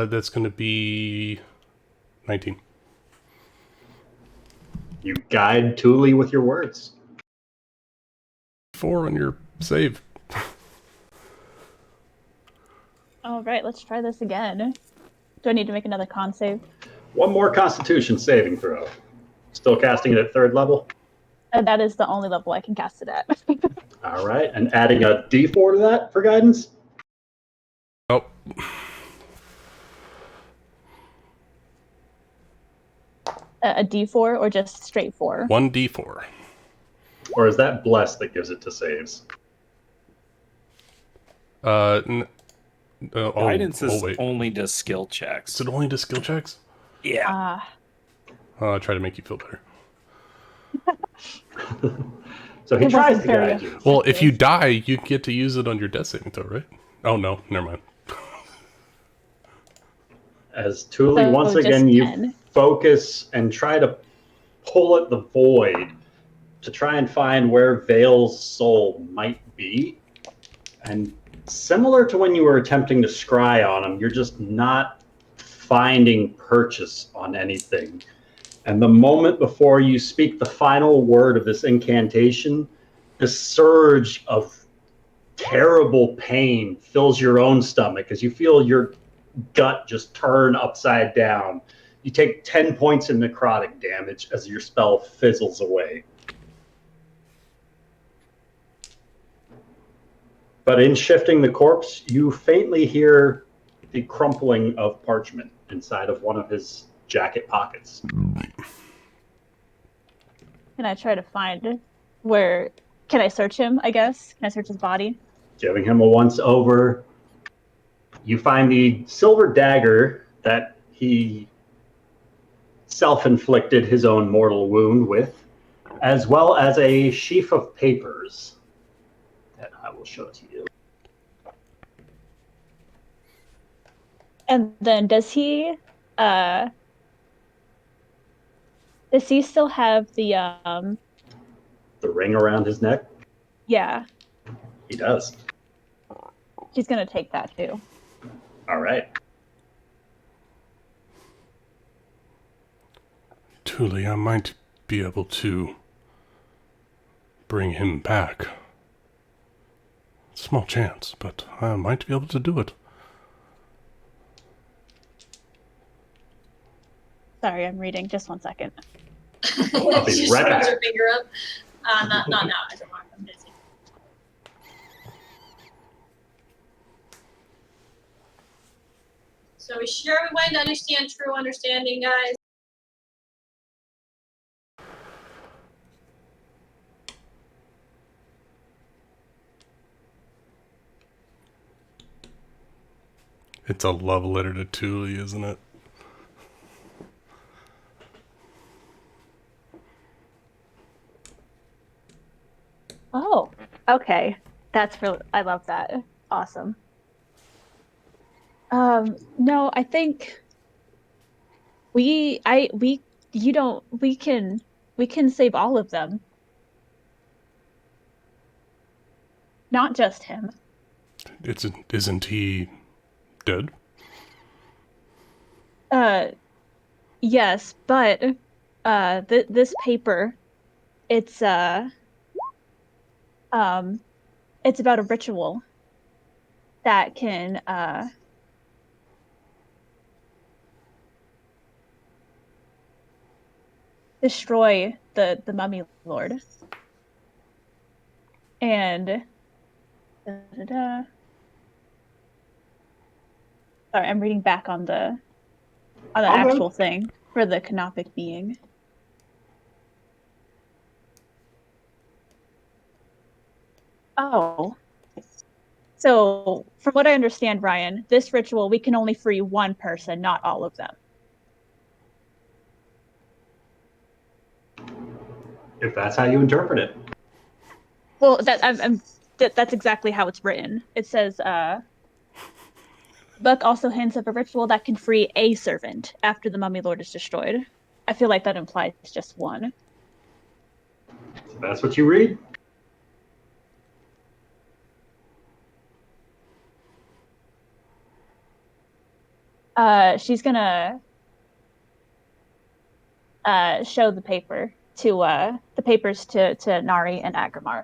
That's going to be 19. You guide Thule with your words. 4 on your save. All right, let's try this again. Do I need to make another con save? One more Constitution saving throw. Still casting it at 3rd level? That is the only level I can cast it at. All right, and adding a D4 to that for guidance? Oh. A D4 or just straight 4? 1d4. Or is that Bless that gives it to saves? Guidance is wait. only to skill checks. Is it only to skill checks? Yeah. I'll try to make you feel better. So he It tries wasn't to very guide you. Well, if you die, you get to use it on your death saving throw, right? Oh, no. Never mind. As Thule, So once just again, you 10. focus and try to pull at the void to try and find where Vale's soul might be. And similar to when you were attempting to scry on him, you're just not finding purchase on anything. And the moment before you speak the final word of this incantation, this surge of terrible pain fills your own stomach as you feel your gut just turn upside down. You take 10 points of necrotic damage as your spell fizzles away. But in shifting the corpse, you faintly hear the crumpling of parchment inside of one of his jacket pockets. Can I try to find where... Can I search him, I guess? Can I search his body? Giving him a once over, you find the silver dagger that he self-inflicted his own mortal wound with, as well as a sheaf of papers that I will show to you. And then does he still have the The ring around his neck? yeah, He does. she's gonna take that too. All right. Thule, I might be able to bring him back. Small chance, but I might be able to do it. Sorry, I'm reading. Just 1 second. I'll be She right throws back. her finger up. Not now. I don't want. I'm busy. So we sure we want to understand true understanding, guys. It's a love letter to Thule, isn't it? Oh, okay. That's really, I love that. Awesome. No, I think we can save all of them. Not just him. Isn't he dead? Yes, but this paper, it's um it's about a ritual that can destroy the mummy lord. And sorry, I'm reading back on the actual thing for the canopic being. Oh. So, from what I understand, Ryan, this ritual, we can only free one person, not all of them. If that's how you interpret it. Well, that's exactly how it's written. It says, Buck also hints of a ritual that can free a servant after the mummy lord is destroyed. I feel like that implies just one. So that's what you read? She's gonna show the papers to Nari and Aggramar.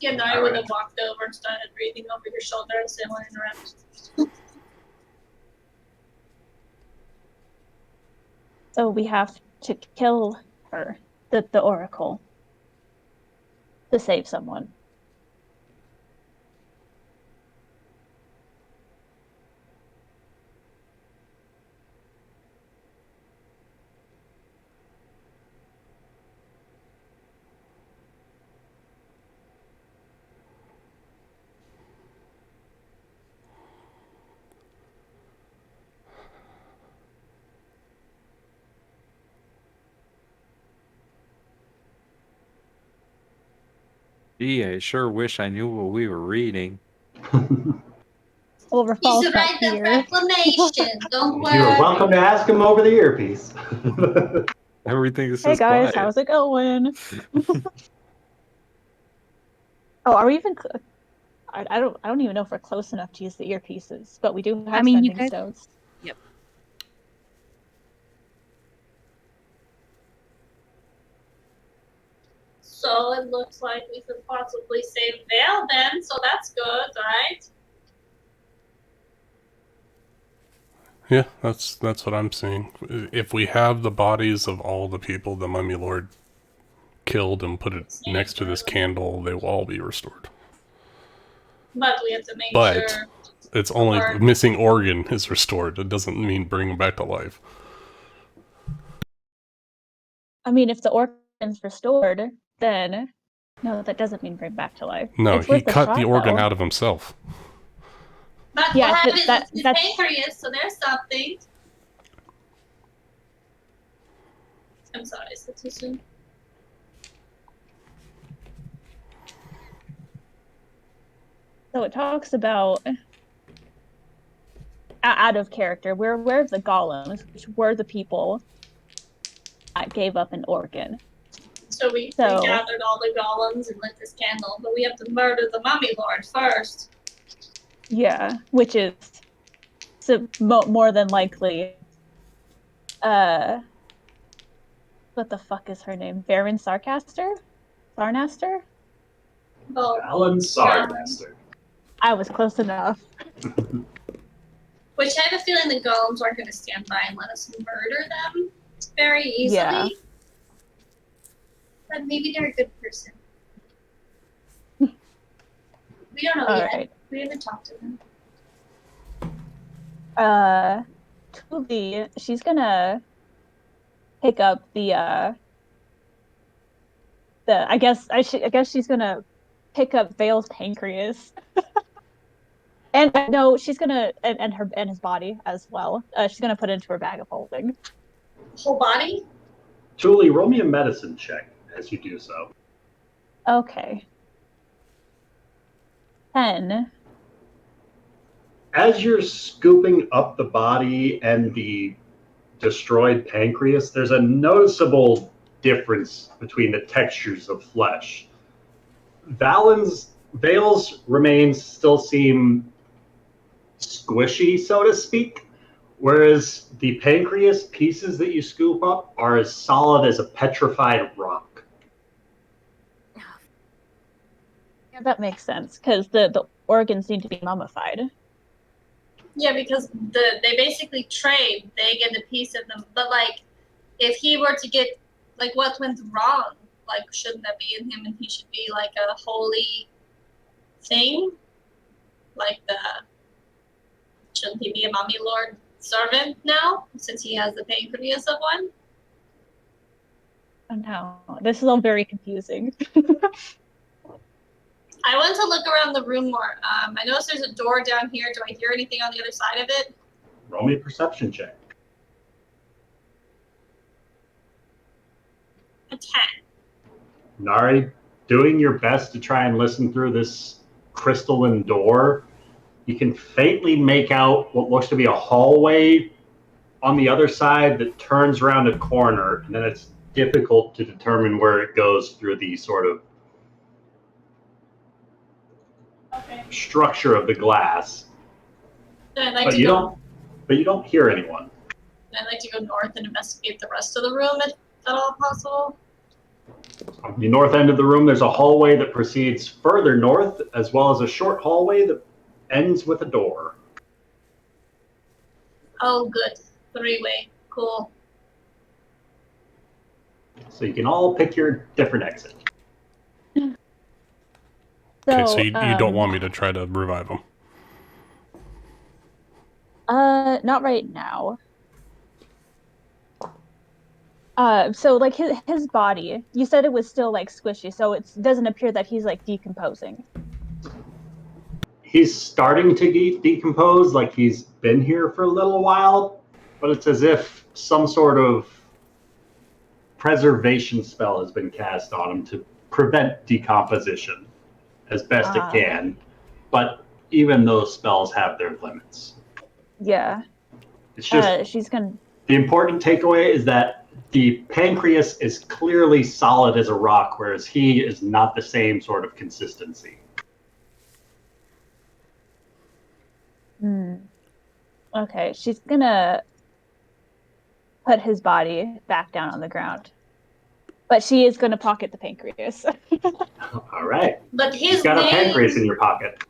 Yeah, Nari would have walked over and started breathing over your shoulder and say, "Want to interrupt?" So we have to kill her, the Oracle, to save someone. Gee, I sure wish I knew what we were reading. Well, Rafal's He's not write the here. proclamation. Don't worry. You're welcome to ask him over the earpiece. Everything is Hey just guys, quiet. how's it going? Oh, are we even? I don't even know if we're close enough to use the earpieces, but we do have you sending guys. stones. Yep. So it looks like we could possibly save Vale then, so that's good, right? Yeah, that's what I'm seeing. If we have the bodies of all the people the Mummy Lord killed and put it next to this candle, they will all be restored. But we have to make But sure. it's only the missing organ is restored. It doesn't mean bring them back to life. I mean, if the organ's restored, then no, that doesn't mean bring back to life. No, It's he worth a cut shot, the organ though. out of himself. But Yeah, we'll have his that's pancreas, so there's something. I'm sorry, is that too soon? so it talks about out of character. We're aware of the golems, which were the people that gave up an organ. So we gathered all the golems and lit this candle, but we have to murder the mummy lord first. Yeah, which is more than likely. What the fuck is her name? Baron Sarnaster? Alan Sarnaster. I was close enough. Which I have a feeling the golems aren't going to stand by and let us murder them very easily. Yeah. But maybe they're a good person. We don't know yet. Right. We haven't talked to them. Tuli, she's gonna pick up the I guess she's gonna pick up Vale's pancreas. And no, she's gonna and his body as well. She's gonna put it into her bag of holding. Whole body? Julie, roll me a medicine check as you do so. Okay. 10. As you're scooping up the body and the destroyed pancreas, there's a noticeable difference between the textures of flesh. Vale's remains still seem squishy, so to speak, Whereas the pancreas pieces that you scoop up are as solid as a petrified rock. Yeah, that makes sense because the organs need to be mummified. Yeah, because they basically trade. They get a piece of them. But like, if he were to get like what went wrong, like shouldn't that be in him, and he should be like a holy thing, like the shouldn't he be a mummy lord servant now since he has the pancreas of one? Oh no, this is all very confusing. I want to look around the room more. I notice there's a door down here. Do I hear anything on the other side of it? Roll me a perception check. A 10. Nari, doing your best to try and listen through this crystalline door, you can faintly make out what looks to be a hallway on the other side that turns around a corner, and then it's difficult to determine where it goes through the sort of structure of the glass. I'd like But to you go. don't hear anyone. I'd like to go north and investigate the rest of the room, if at all possible. On the north end of the room, there's a hallway that proceeds further north, as well as a short hallway that ends with a door. Oh, good. 3-way. Cool. So you can all pick your different exit. Okay, so you don't want me to try to revive him? Not right now. So like his body, you said it was still like squishy, so it doesn't appear that he's like decomposing. He's starting to decompose, like he's been here for a little while, but it's as if some sort of preservation spell has been cast on him to prevent decomposition as best it can. But even those spells have their limits. Yeah. It's just she's gonna. The important takeaway is that the pancreas is clearly solid as a rock, whereas he is not the same sort of consistency. Okay, she's gonna put his body back down on the ground. But she is gonna pocket the pancreas. All right. But his You've got name, a pancreas in your pocket.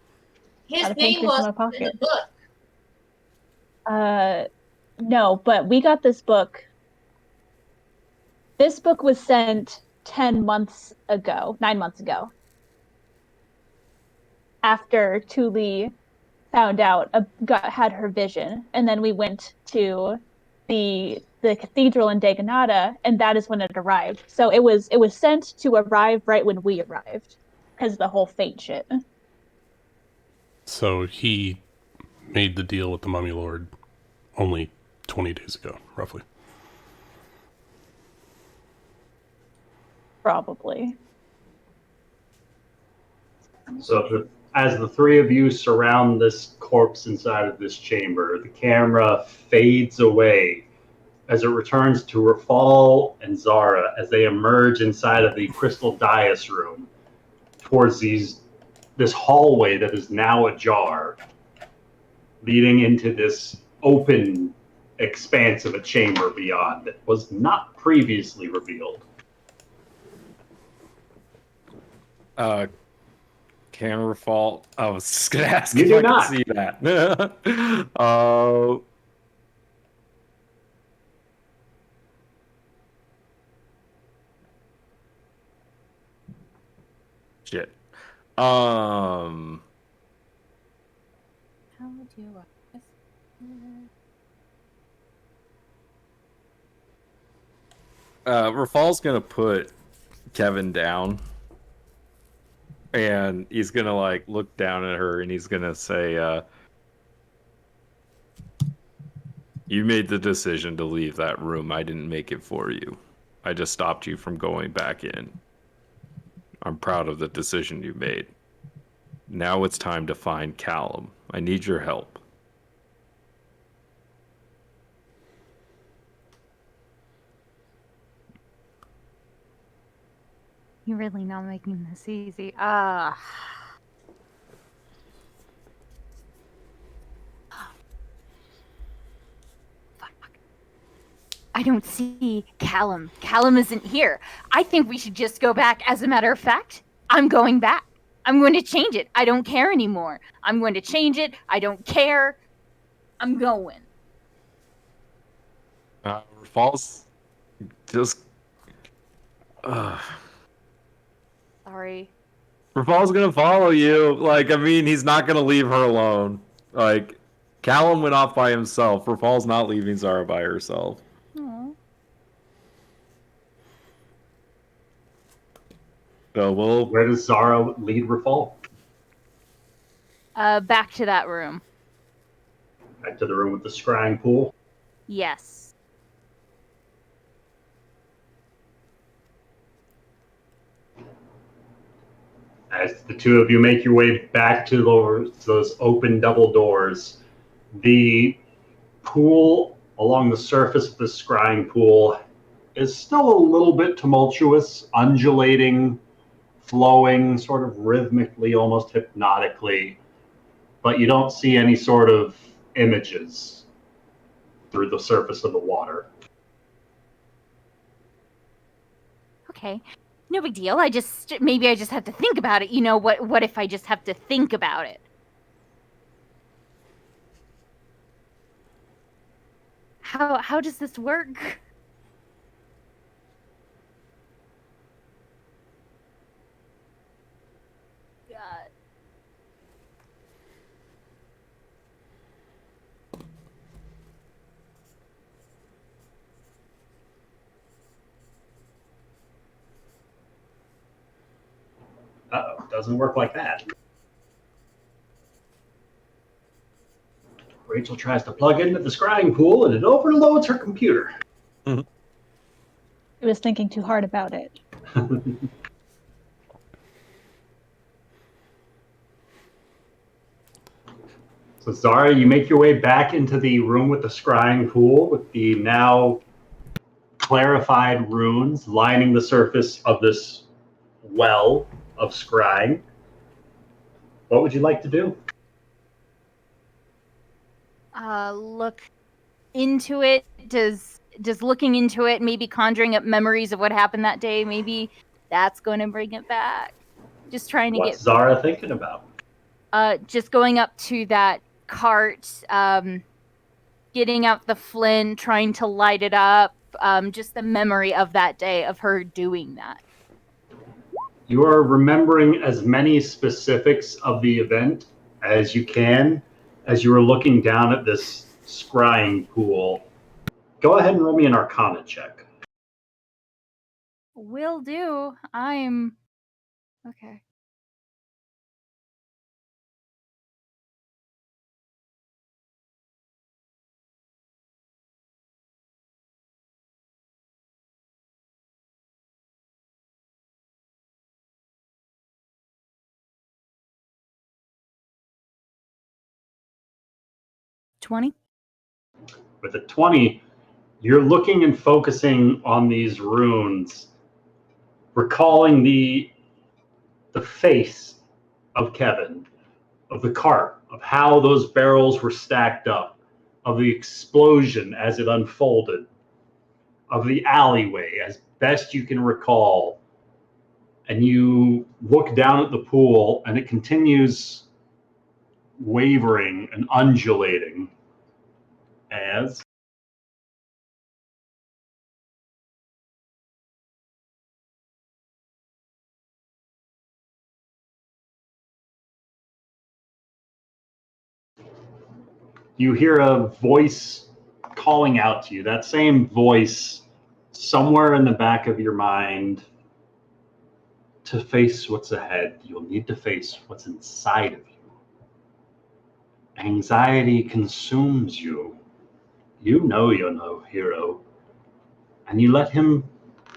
His name was in the book. No, but we got this book. This book was sent 9 months ago, after Tuli found out, had her vision, and then we went to the cathedral in Daganada, and that is when it arrived. So it was sent to arrive right when we arrived, because of the whole fate shit. So he made the deal with the Mummy Lord only 20 days ago, roughly. Probably. So as the three of you surround this corpse inside of this chamber, the camera fades away as it returns to Rafal and Zara as they emerge inside of the crystal dais room towards this hallway that is now ajar, leading into this open expanse of a chamber beyond that was not previously revealed. Camera fault. I was just gonna ask You if do I not. could see that. Shit. How do Rafal's gonna put Kevin down, and he's gonna like look down at her, and he's gonna say, "You made the decision to leave that room. I didn't make it for you. I just stopped you from going back in. I'm proud of the decision you made. Now it's time to find Callum. I need your help." You're really not making this easy. I don't see Callum. Callum isn't here. I think we should just go back. As a matter of fact, I'm going back. I'm going to change it. I don't care anymore. I'm going to change it. I don't care. I'm going. Falls just. Sorry. Rafal's gonna follow you. Like, I mean, he's not gonna leave her alone. Like, Callum went off by himself. Rafal's not leaving Zara by herself. Aww. So we'll. Where does Zara lead Rafal? Back to that room. Back to the room with the scrying pool. Yes. As the two of you make your way back to those open double doors, the pool along the surface of the scrying pool is still a little bit tumultuous, undulating, flowing sort of rhythmically, almost hypnotically, but you don't see any sort of images through the surface of the water. Okay. No big deal. Maybe I just have to think about it. You know, what if I just have to think about it? How does this work? God. Uh-oh, doesn't work like that. Rachel tries to plug into the scrying pool and it overloads her computer. It was thinking too hard about it. So Zara, you make your way back into the room with the scrying pool with the now clarified runes lining the surface of this well of scrying. What would you like to do? Look into it. Does looking into it, maybe conjuring up memories of what happened that day, maybe that's going to bring it back. Just trying to What's Zara thinking about? Just going up to that cart, getting out the flint, trying to light it up. Just the memory of that day, of her doing that. You are remembering as many specifics of the event as you can as you are looking down at this scrying pool. Go ahead and roll me an Arcana check. Will do. I'm okay. $20. With a 20, you're looking and focusing on these runes, recalling the face of Kevin, of the cart, of how those barrels were stacked up, of the explosion as it unfolded, of the alleyway as best you can recall. And you look down at the pool and it continues wavering and undulating as you hear a voice calling out to you. That same voice somewhere in the back of your mind. To face what's ahead, you'll need to face what's inside of you. Anxiety consumes you. You know you're no hero, and you let him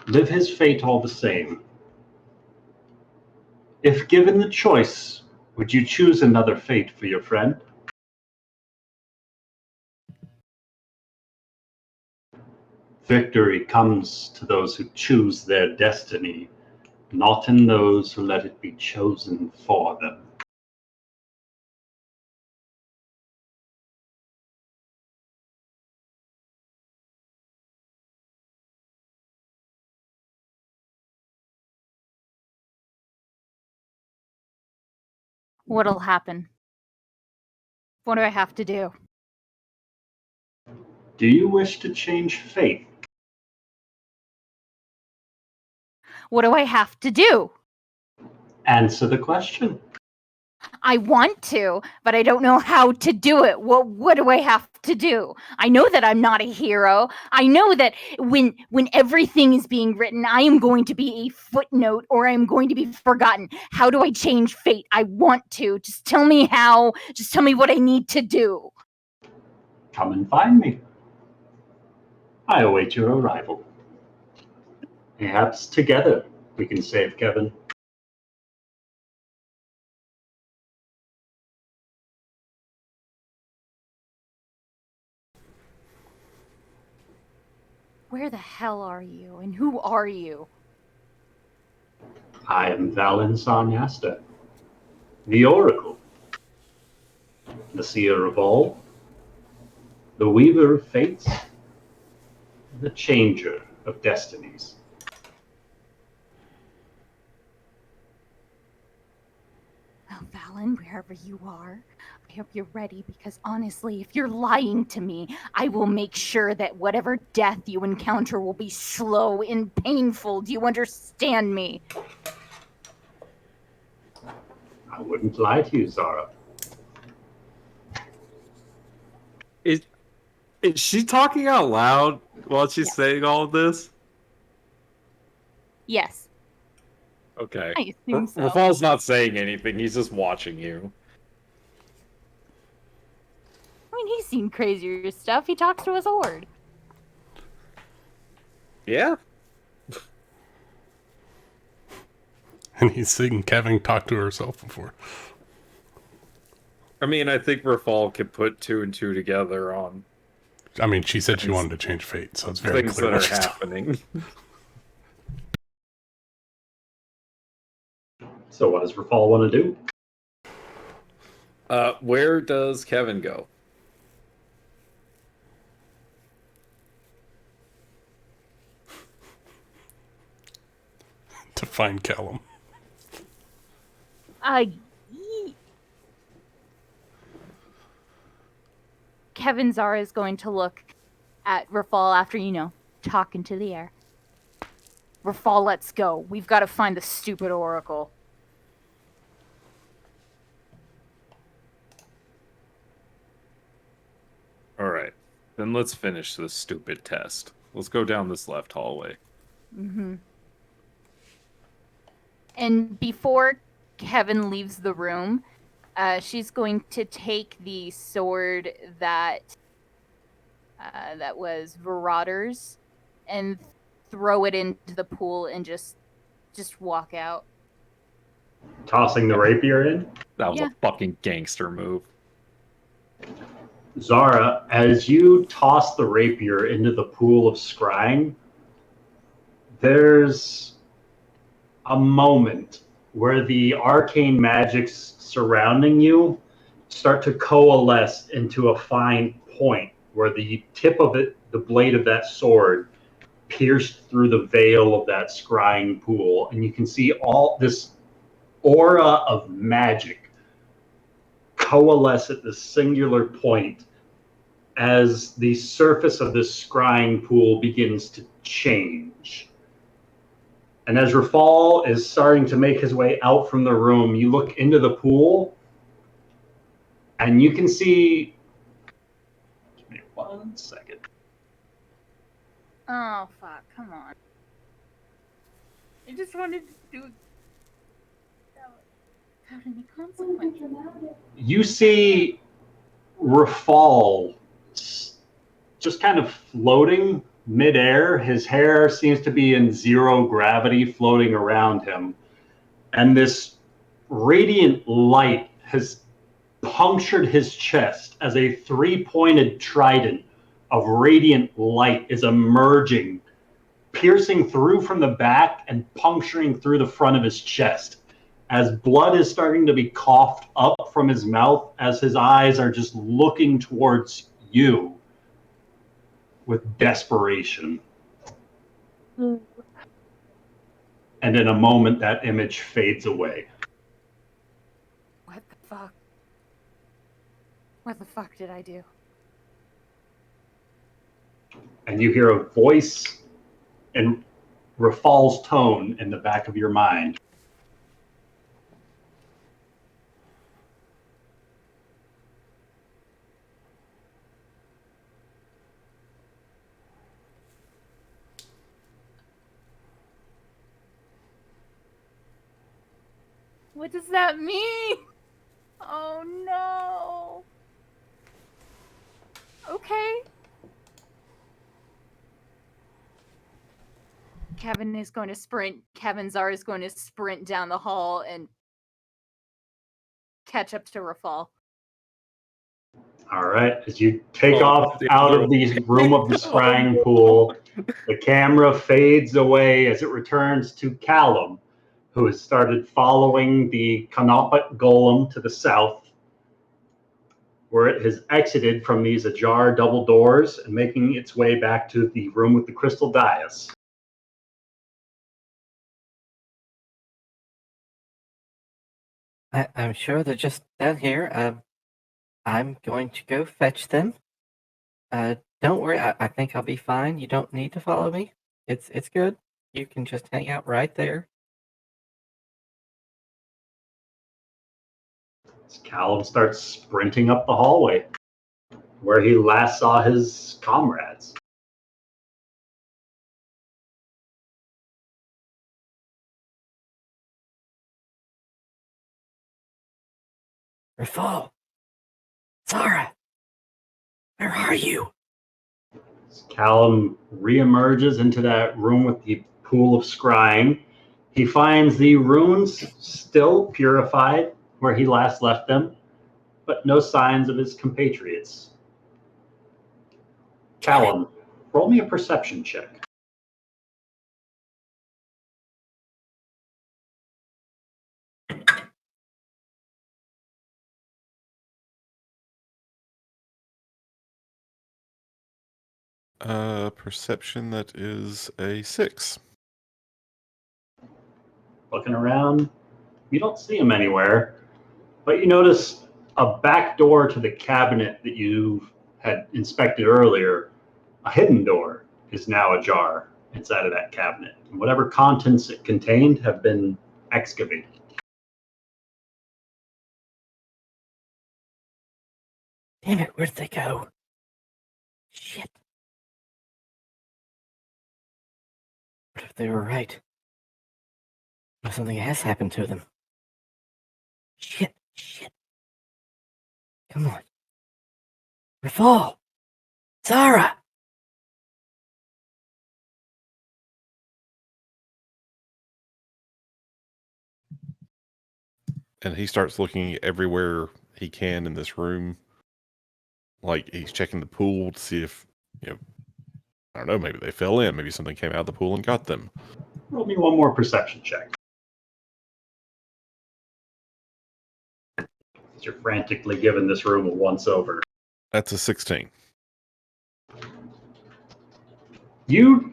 live his fate all the same. If given the choice, would you choose another fate for your friend? Victory comes to those who choose their destiny, not in those who let it be chosen for them. What'll happen? What do I have to do? Do you wish to change fate? What do I have to do? Answer the question. I want to, but I don't know how to do it. What do I have to do? I know that I'm not a hero. I know that when everything is being written, I am going to be a footnote or I'm going to be forgotten. How do I change fate? I want to. Just tell me how. Just tell me what I need to do. Come and find me. I await your arrival. Perhaps together we can save Kevin. Where the hell are you? And who are you? I am Valen Sarnyasta, the Oracle, the Seer of all, the Weaver of Fates, the Changer of Destinies. Well, Valen, wherever you are, I hope you're ready because honestly, if you're lying to me, I will make sure that whatever death you encounter will be slow and painful. Do you understand me? I wouldn't lie to you, Zara. Is she talking out loud while she's saying all of this? Yes. Okay. I assume so. Rafal's not saying anything. He's just watching you. I mean, he's seen crazier stuff. He talks to his horde. Yeah. And he's seen Kevin talk to herself before. I mean, I think Rafal can put two and two together on I mean, she said she wanted to change fate, so it's very things clear that what are she's happening. So what does Rafal want to do? Where does Kevin go? to find Callum. Kevin Zara is going to look at Rafal after, talking to the air. Rafal, let's go. We've got to find the stupid oracle. All right. Then let's finish this stupid test. Let's go down this left hallway. Mm-hmm. And before Kevin leaves the room, she's going to take the sword that was Varader's and throw it into the pool and just walk out. Tossing the rapier in? That was a fucking gangster move. Zara, as you toss the rapier into the pool of scrying, there's a moment where the arcane magics surrounding you start to coalesce into a fine point where the tip of it, the blade of that sword, pierced through the veil of that scrying pool, and you can see all this aura of magic coalesce at this singular point as the surface of this scrying pool begins to change. And as Rafal is starting to make his way out from the room, you look into the pool and you can see... Give me 1 second. Oh, fuck. Come on. I just wanted to do it without any consequences. You see Rafal just kind of floating midair. His hair seems to be in zero gravity floating around him. And this radiant light has punctured his chest as a three-pointed trident of radiant light is emerging, piercing through from the back and puncturing through the front of his chest. As blood is starting to be coughed up from his mouth, as his eyes are just looking towards you with desperation. And in a moment, that image fades away. What the Fuck. What the fuck did I do? And you hear a voice in Rafal's tone in the back of your mind. What does that mean? Oh no. Okay. Kevin is going to sprint. Kevin Zara is going to sprint down the hall and catch up to Rafal. All right, as you take off out of the room of the scrying pool, the camera fades away as it returns to Callum, who has started following the Canopet golem to the south, where it has exited from these ajar double doors and making its way back to the room with the crystal dais. I'm sure they're just down here. I'm going to go fetch them. Don't worry, I think I'll be fine. You don't need to follow me. It's good. You can just hang out right there. As Callum starts sprinting up the hallway, where he last saw his comrades. Rafal! Zara! Where are you? Callum reemerges into that room with the pool of scrying. He finds the runes still purified where he last left them, but no signs of his compatriots. Callum, roll me a perception check. Perception, that is a 6. Looking around, you don't see him anywhere, but you notice a back door to the cabinet that you had inspected earlier. A hidden door is now ajar inside of that cabinet, and whatever contents it contained have been excavated. Damn it, where'd they go? Shit. What if they were right? What if something has happened to them? Shit. Come on. Rafal! Zara! And he starts looking everywhere he can in this room. Like, he's checking the pool to see if, I don't know, maybe they fell in. Maybe something came out of the pool and got them. Roll me one more perception check. You're frantically giving this room a once-over. That's a 16. You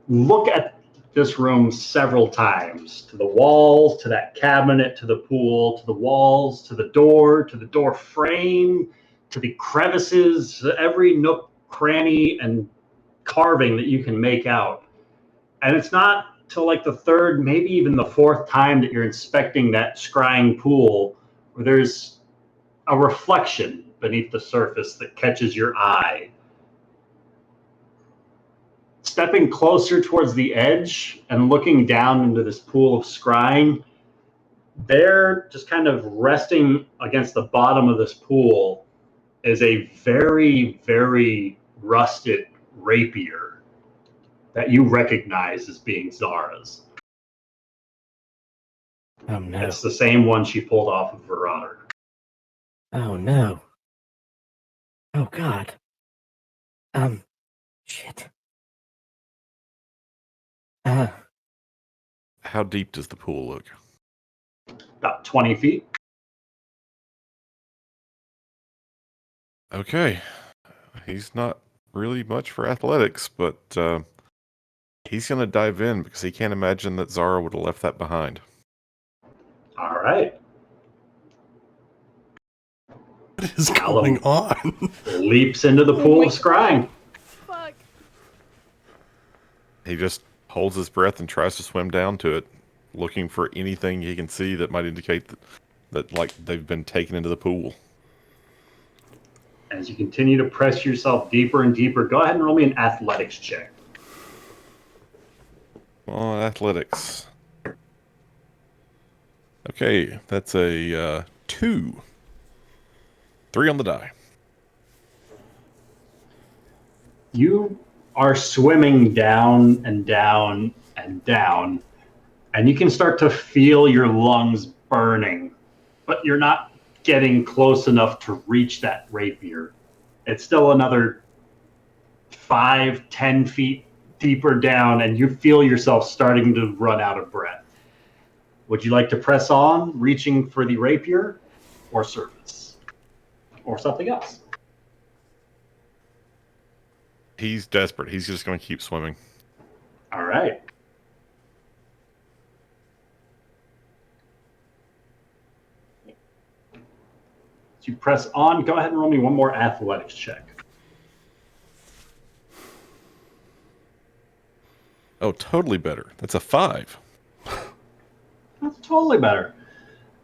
look at this room several times, to the walls, to that cabinet, to the pool, to the walls, to the door frame, to the crevices, to every nook, cranny, and carving that you can make out. And it's not till like the third, maybe even the fourth time that you're inspecting that scrying pool where there's a reflection beneath the surface that catches your eye. Stepping closer towards the edge and looking down into this pool of scrying, there, just kind of resting against the bottom of this pool, is a very, very rusted rapier that you recognize as being Zara's. Oh no. It's the same one she pulled off of Verada. Oh no. Oh god. Shit. How deep does the pool look? About 20 feet. Okay. He's not really much for athletics, but he's going to dive in because he can't imagine that Zara would have left that behind. All right. What is going on? Leaps into the pool of scrying. Fuck. He just holds his breath and tries to swim down to it, looking for anything he can see that might indicate that like they've been taken into the pool. As you continue to press yourself deeper and deeper, go ahead and roll me an athletics check. Oh, athletics. Okay, that's a 2. 3 on the die. You are swimming down and down and down, and you can start to feel your lungs burning, but you're not getting close enough to reach that rapier. It's still another 5-10 feet deeper down, and you feel yourself starting to run out of breath. Would you like to press on, reaching for the rapier, or surface, or something else? He's desperate. He's just going to keep swimming. All right. As you press on, go ahead and roll me one more athletics check. Oh, totally better. That's a 5. That's totally better.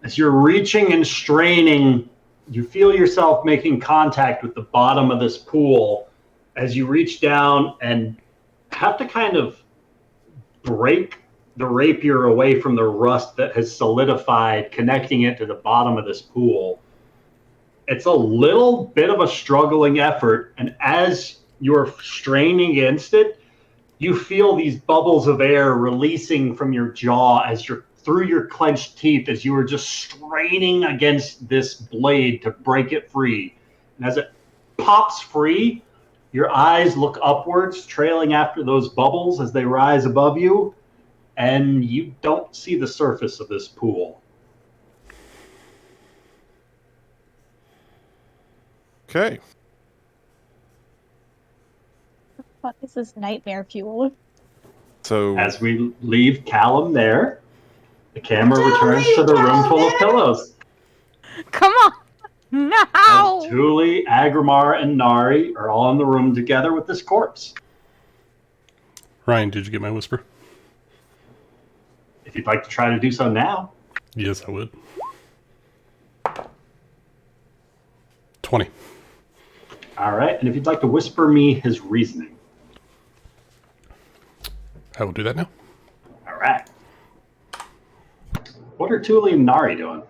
As you're reaching and straining, you feel yourself making contact with the bottom of this pool as you reach down and have to kind of break the rapier away from the rust that has solidified, connecting it to the bottom of this pool. It's a little bit of a struggling effort, and as you're straining against it, you feel these bubbles of air releasing from your jaw as you're through your clenched teeth as you are just straining against this blade to break it free. And as it pops free, your eyes look upwards, trailing after those bubbles as they rise above you, and you don't see the surface of this pool. Okay. What is this nightmare fuel? So As we leave Callum there, the camera Don't returns leave to the room Callum full of there! pillows. Come on. As No. Thule, Aggramar, and Nari are all in the room together with this corpse. Ryan, did you get my whisper? If you'd like to try to do so now. Yes, I would. 20. All right, and if you'd like to whisper me his reasoning. I will do that now. All right. What are Thule and Nari doing?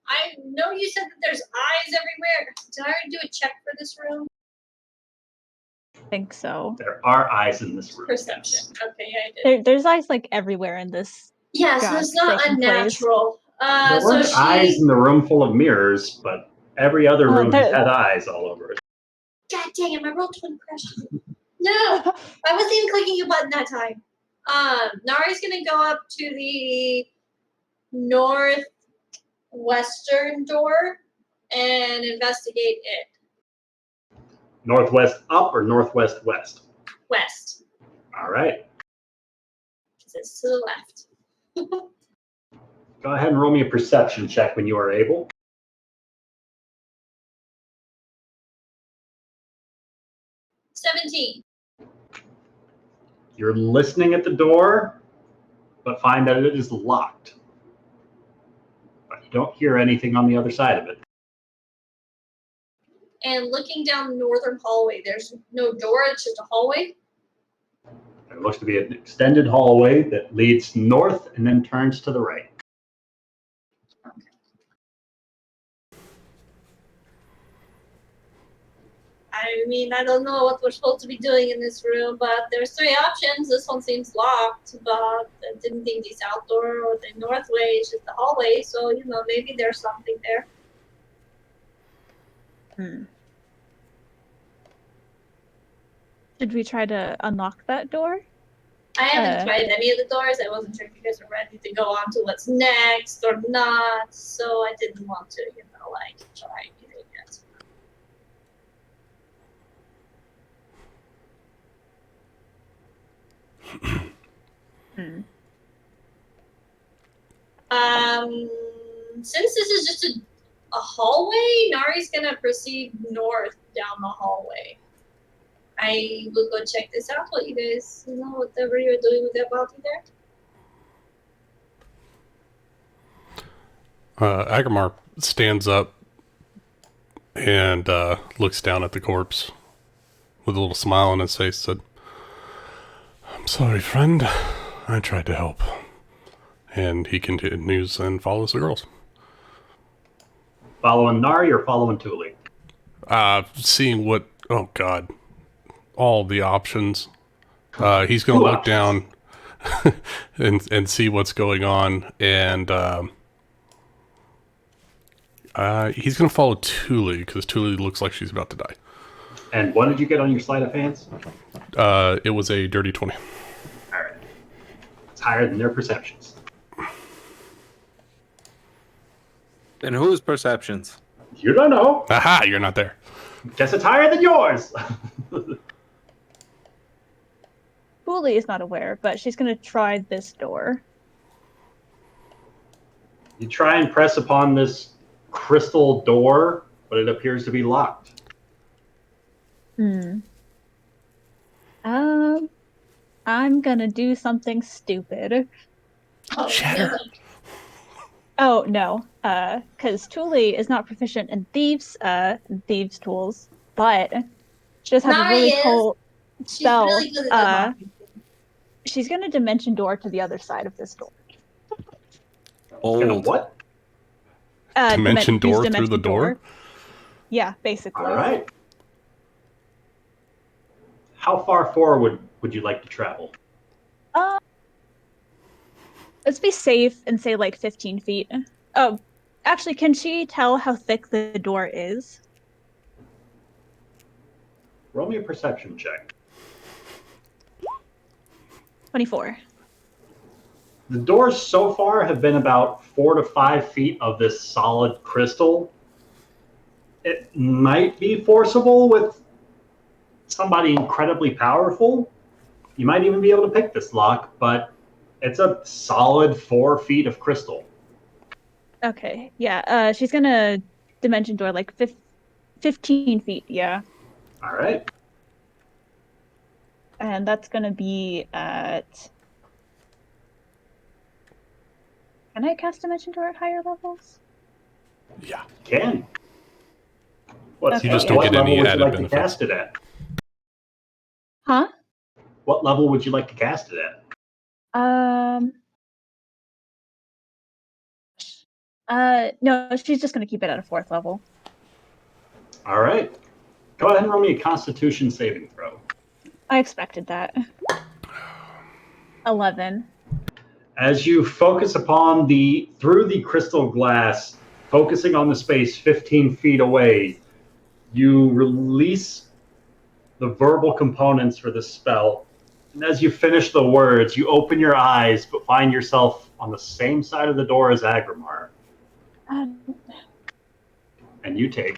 I know you said that there's eyes everywhere. Did I already do a check for this room? I think so. There are eyes in this room. Perception. Okay, yeah, I did. There's eyes like everywhere in this. Yeah, so it's not God-forsaken place. unnatural. There So weren't eyes she. in the room full of mirrors, but every other room there- had eyes all over it. God dang it! I rolled to impression. No, I wasn't even clicking a button that time. Nari's gonna go up to the northwestern door and investigate it. Northwest up or northwest west? West. All right. It's to the left. Go ahead and roll me a perception check when you are able. 17. You're listening at the door, but find that it is locked. But you don't hear anything on the other side of it. And looking down the northern hallway, there's no door, it's just a hallway. There looks to be an extended hallway that leads north and then turns to the right. I mean, I don't know what we're supposed to be doing in this room, but there's 3 options. This one seems locked, but I didn't think the south door or the north way is just the hallway, so, maybe there's something there. Should we try to unlock that door? I haven't tried any of the doors. I wasn't sure if you guys were ready to go on to what's next or not, so I didn't want to, try anything yet. Since this is just a a hallway. Nari's gonna proceed north down the hallway. I will go check this out while you guys, whatever you're doing with that body there. Aggramar stands up and looks down at the corpse with a little smile on his face. Said, "I'm sorry, friend. I tried to help." And he continues and follows the girls. Following Nari or following Thule? Seeing what... Oh, God. All the options. He's going to look down and see what's going on. And he's going to follow Thule because Thule looks like she's about to die. And what did you get on your sleight of hands? It was a dirty 20. All right. It's higher than their perceptions. And whose perceptions? You don't know. Aha, you're not there. Guess it's higher than yours. Booley is not aware, but she's going to try this door. You try and press upon this crystal door, but it appears to be locked. I'm gonna do something stupid. Shatter. Oh no, because Thule is not proficient in thieves tools, but she does have a really cool spell. Really good at She's gonna dimension door to the other side of this door. Gonna what? Dimension door use through the door? Yeah, basically. All right. How far forward would you like to travel? Let's be safe and say like 15 feet. Oh, actually, can she tell how thick the door is? Roll me a perception check. 24. The doors so far have been about 4 to 5 feet of this solid crystal. It might be forcible with somebody incredibly powerful. You might even be able to pick this lock, but it's a solid 4 feet of crystal. Okay, yeah. She's gonna dimension door like 15 feet, yeah. All right. And that's gonna be at... Can I cast dimension door at higher levels? Yeah. Can. Okay. You just don't what get level any would you added like benefits. to cast it at? Huh? What level would you like to cast it at? No, she's just gonna keep it at a 4th level. All right. Go ahead and roll me a Constitution saving throw. I expected that. 11. As you focus upon through the crystal glass, focusing on the space 15 feet away, you release the verbal components for the spell. And as you finish the words, you open your eyes, but find yourself on the same side of the door as Aggramar. And you take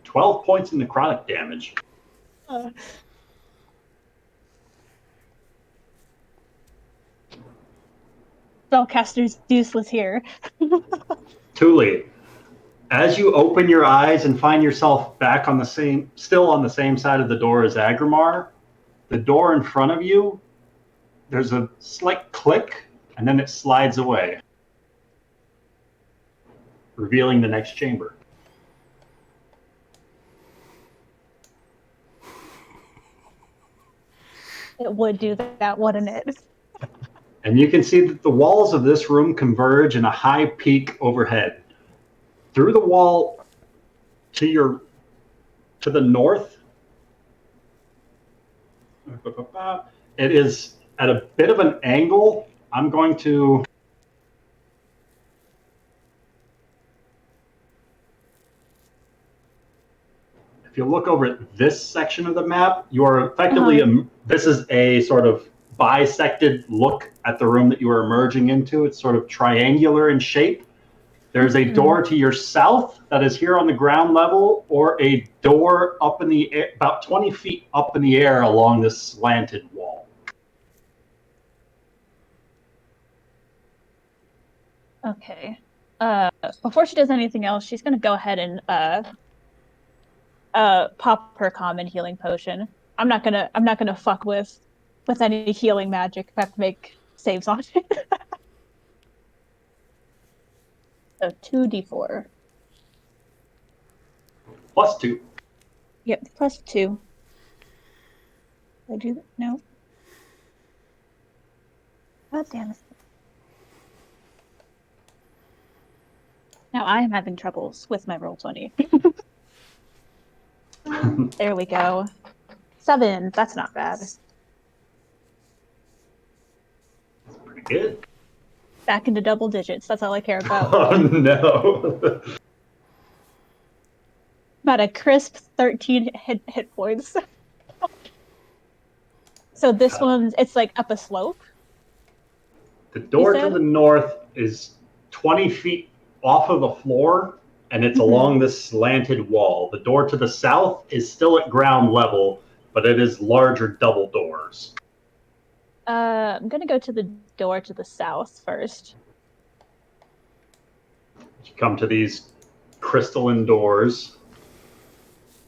12 points of necrotic damage. Spellcaster's useless here. Thule, as you open your eyes and find yourself back still on the same side of the door as Aggramar, the door in front of you, there's a slight click, and then it slides away, revealing the next chamber. It would do that, wouldn't it? And you can see that the walls of this room converge in a high peak overhead. Through the wall to the north, it is at a bit of an angle. I'm going to... If you look over at this section of the map, you are effectively... This is a sort of bisected look at the room that you are emerging into. It's sort of triangular in shape. There's a door to your south that is here on the ground level, or a door up in the air, about 20 feet up in the air along this slanted wall. Okay. Before she does anything else, she's gonna go ahead and pop her common healing potion. I'm not gonna fuck with any healing magic if I have to make saves on it. So 2d4. +2. Yep, +2. Did I do that? No. God damn it. Now I am having troubles with my Roll20. There we go. 7. That's not bad. Pretty good. Back into double digits. That's all I care about. Oh no. About a crisp 13 hit points. So this one's, it's like up a slope. The door You to said? the north is 20 feet off of the floor, and it's along this slanted wall. The door to the south is still at ground level, but it is larger double doors. I'm gonna go to the door to the south first. You come to these crystalline doors,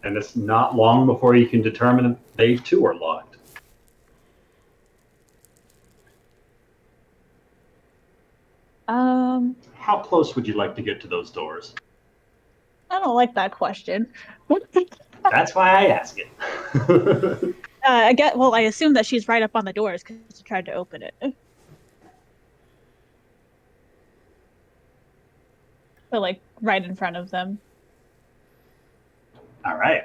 and it's not long before you can determine if they too are locked. How close would you like to get to those doors? I don't like that question. That's why I ask it. I assume that she's right up on the doors because she tried to open it. So like right in front of them. All right.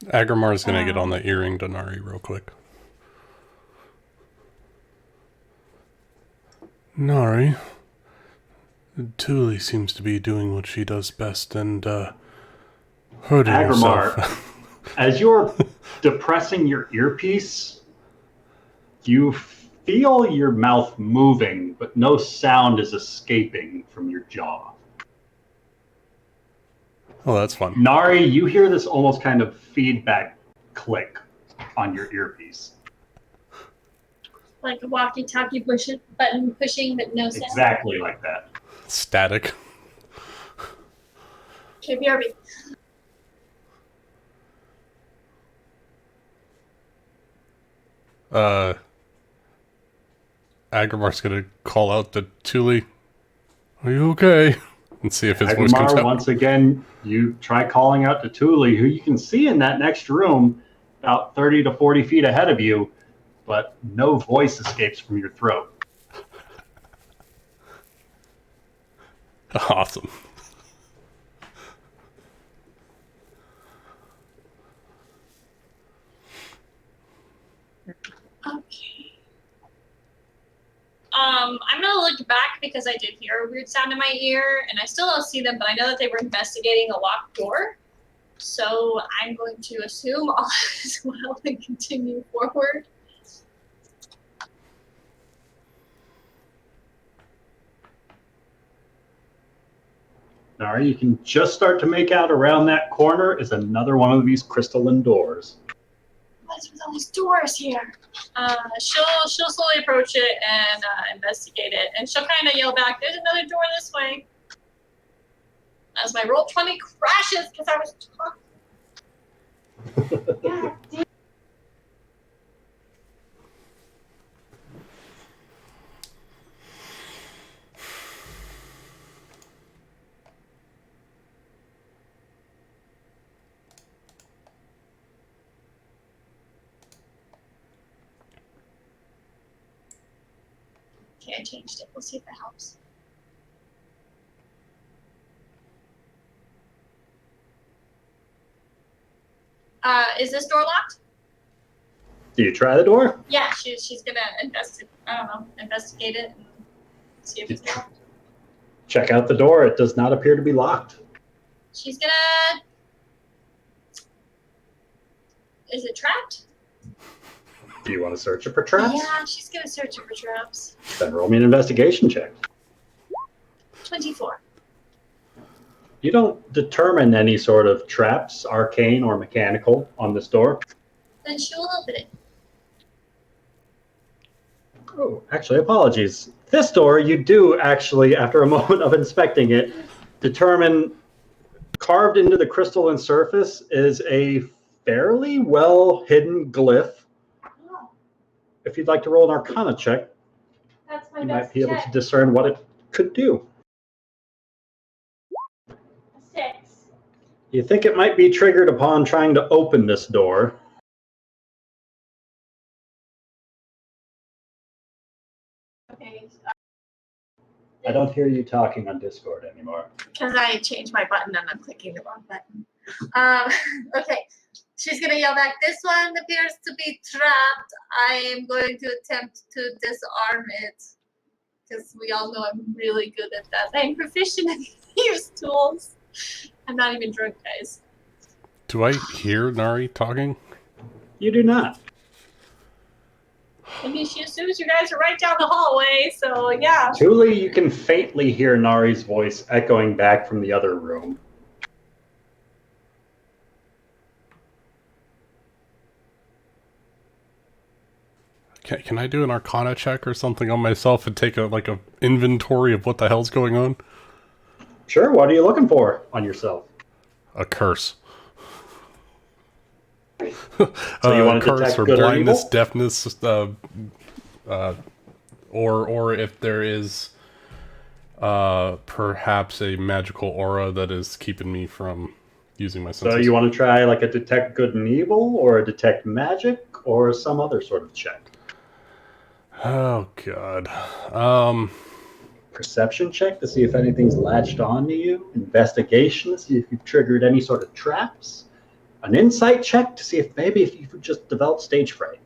Aggramar gonna get on the earring to Nari real quick. Nari, Thule seems to be doing what she does best and hurting Aggramar, herself. as you're depressing your earpiece, you feel your mouth moving, but no sound is escaping from your jaw. Oh, that's fun. Nari, you hear this almost kind of feedback click on your earpiece. Like a walkie-talkie button pushing, but no sound. Exactly like that. Static. Okay, BRB. Agramar's gonna call out to Thule. Are you okay? And see if his voice comes Aggramar, out. once again, you try calling out to Thule, who you can see in that next room about 30 to 40 feet ahead of you, but no voice escapes from your throat. Awesome. Okay. I'm gonna look back because I did hear a weird sound in my ear, and I still don't see them, but I know that they were investigating a locked door. So I'm going to assume all is well and continue forward. All right, you can just start to make out around that corner is another one of these crystalline doors. What's with all these doors here? She'll slowly approach it and investigate it, and she'll kind of yell back, "There's another door this way." As my Roll20 crashes because I was talking. Okay, I changed it. We'll see if it helps. Is this door locked? Do you try the door? Yeah, she's gonna investigate it and see if it's locked. Check out the door. It does not appear to be locked. She's gonna. Is it trapped? Do you want to search it for traps? Yeah, she's gonna search it for traps. Then roll me an investigation check. 24. You don't determine any sort of traps, arcane or mechanical, on this door. then she will open it. Oh, actually, apologies. This door, you do actually, after a moment of inspecting it, determine carved into the crystalline surface is a fairly well hidden glyph. Oh, If you'd like to roll an Arcana check, that's my you might best be able check. to discern what it could do. 6. You think it might be triggered upon trying to open this door. Okay. I don't hear you talking on Discord anymore. Because I changed my button and I'm clicking the wrong button. Okay. She's gonna yell back, this one appears to be trapped. I am going to attempt to disarm it. Because we all know I'm really good at that. I'm proficient at these tools. I'm not even drunk, guys. Do I hear Nari talking? You do not. I mean, she assumes you guys are right down the hallway, so yeah. Tuli, you can faintly hear Nari's voice echoing back from the other room. Can I do an Arcana check or something on myself and take a inventory of what the hell's going on? Sure, what are you looking for on yourself? A curse. So you want to curse detect or good or blindness, evil? deafness, or if there is perhaps a magical aura that is keeping me from using my senses. So you want to try like a detect good and evil, or a detect magic, or some other sort of check? Oh god. Perception check to see if anything's latched on to you. Investigation to see if you've triggered any sort of traps. An insight check to see if maybe if you've just developed stage fright.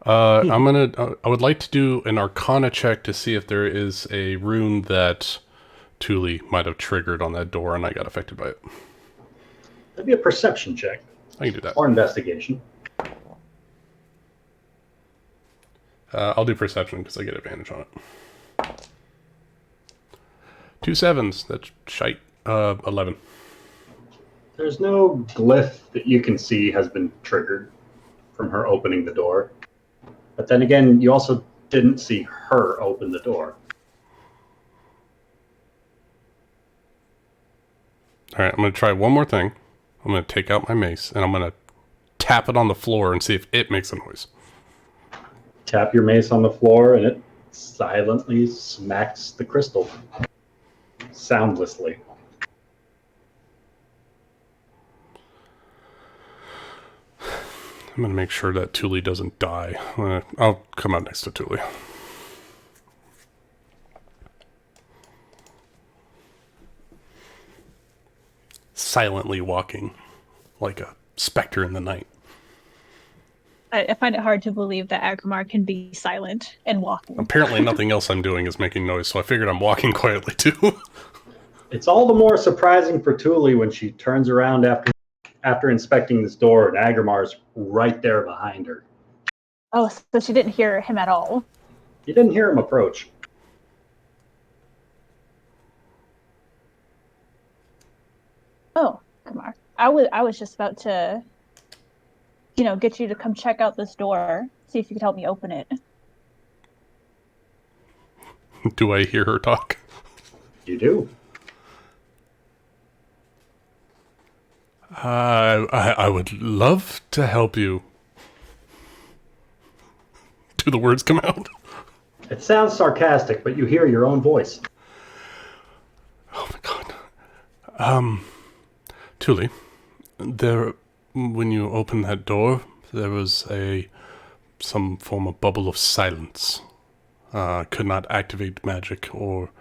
I would like to do an Arcana check to see if there is a rune that Tuli might have triggered on that door and I got affected by it. That'd be a perception check. I can do that. Or investigation. I'll do perception because I get advantage on it. 2 7s. That's shite. 11. There's no glyph that you can see has been triggered from her opening the door. But then again, you also didn't see her open the door. Alright, I'm going to try one more thing. I'm going to take out my mace and I'm going to tap it on the floor and see if it makes a noise. Tap your mace on the floor and it silently smacks the crystal. Soundlessly. I'm going to make sure that Tuli doesn't die. I'll come out next to Tuli. Silently walking like a specter in the night. I find it hard to believe that Aggramar can be silent and walking. Apparently nothing else I'm doing is making noise, so I figured I'm walking quietly too. It's all the more surprising for Tuli when she turns around after inspecting this door and Aggramar's right there behind her. Oh, so she didn't hear him at all. You didn't hear him approach. Oh, Aggramar. I was just about to, get you to come check out this door, see if you could help me open it. Do I hear her talk? You do. I would love to help you. Do the words come out? It sounds sarcastic, but you hear your own voice. Oh my god. Tuli, when you opened that door, there was some form of bubble of silence. Could not activate magic, or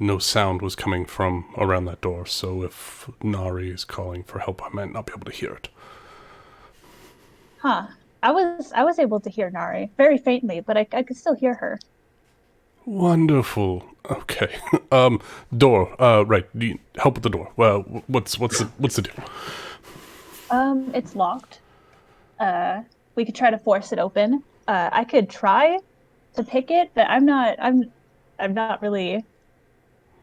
no sound was coming from around that door, so if Nari is calling for help, I might not be able to hear it. Huh. I was able to hear Nari, very faintly, but I could still hear her. Wonderful. Okay. Door. Right. Help with the door. Well, what's the deal? It's locked. We could try to force it open. I could try to pick it, but I'm not really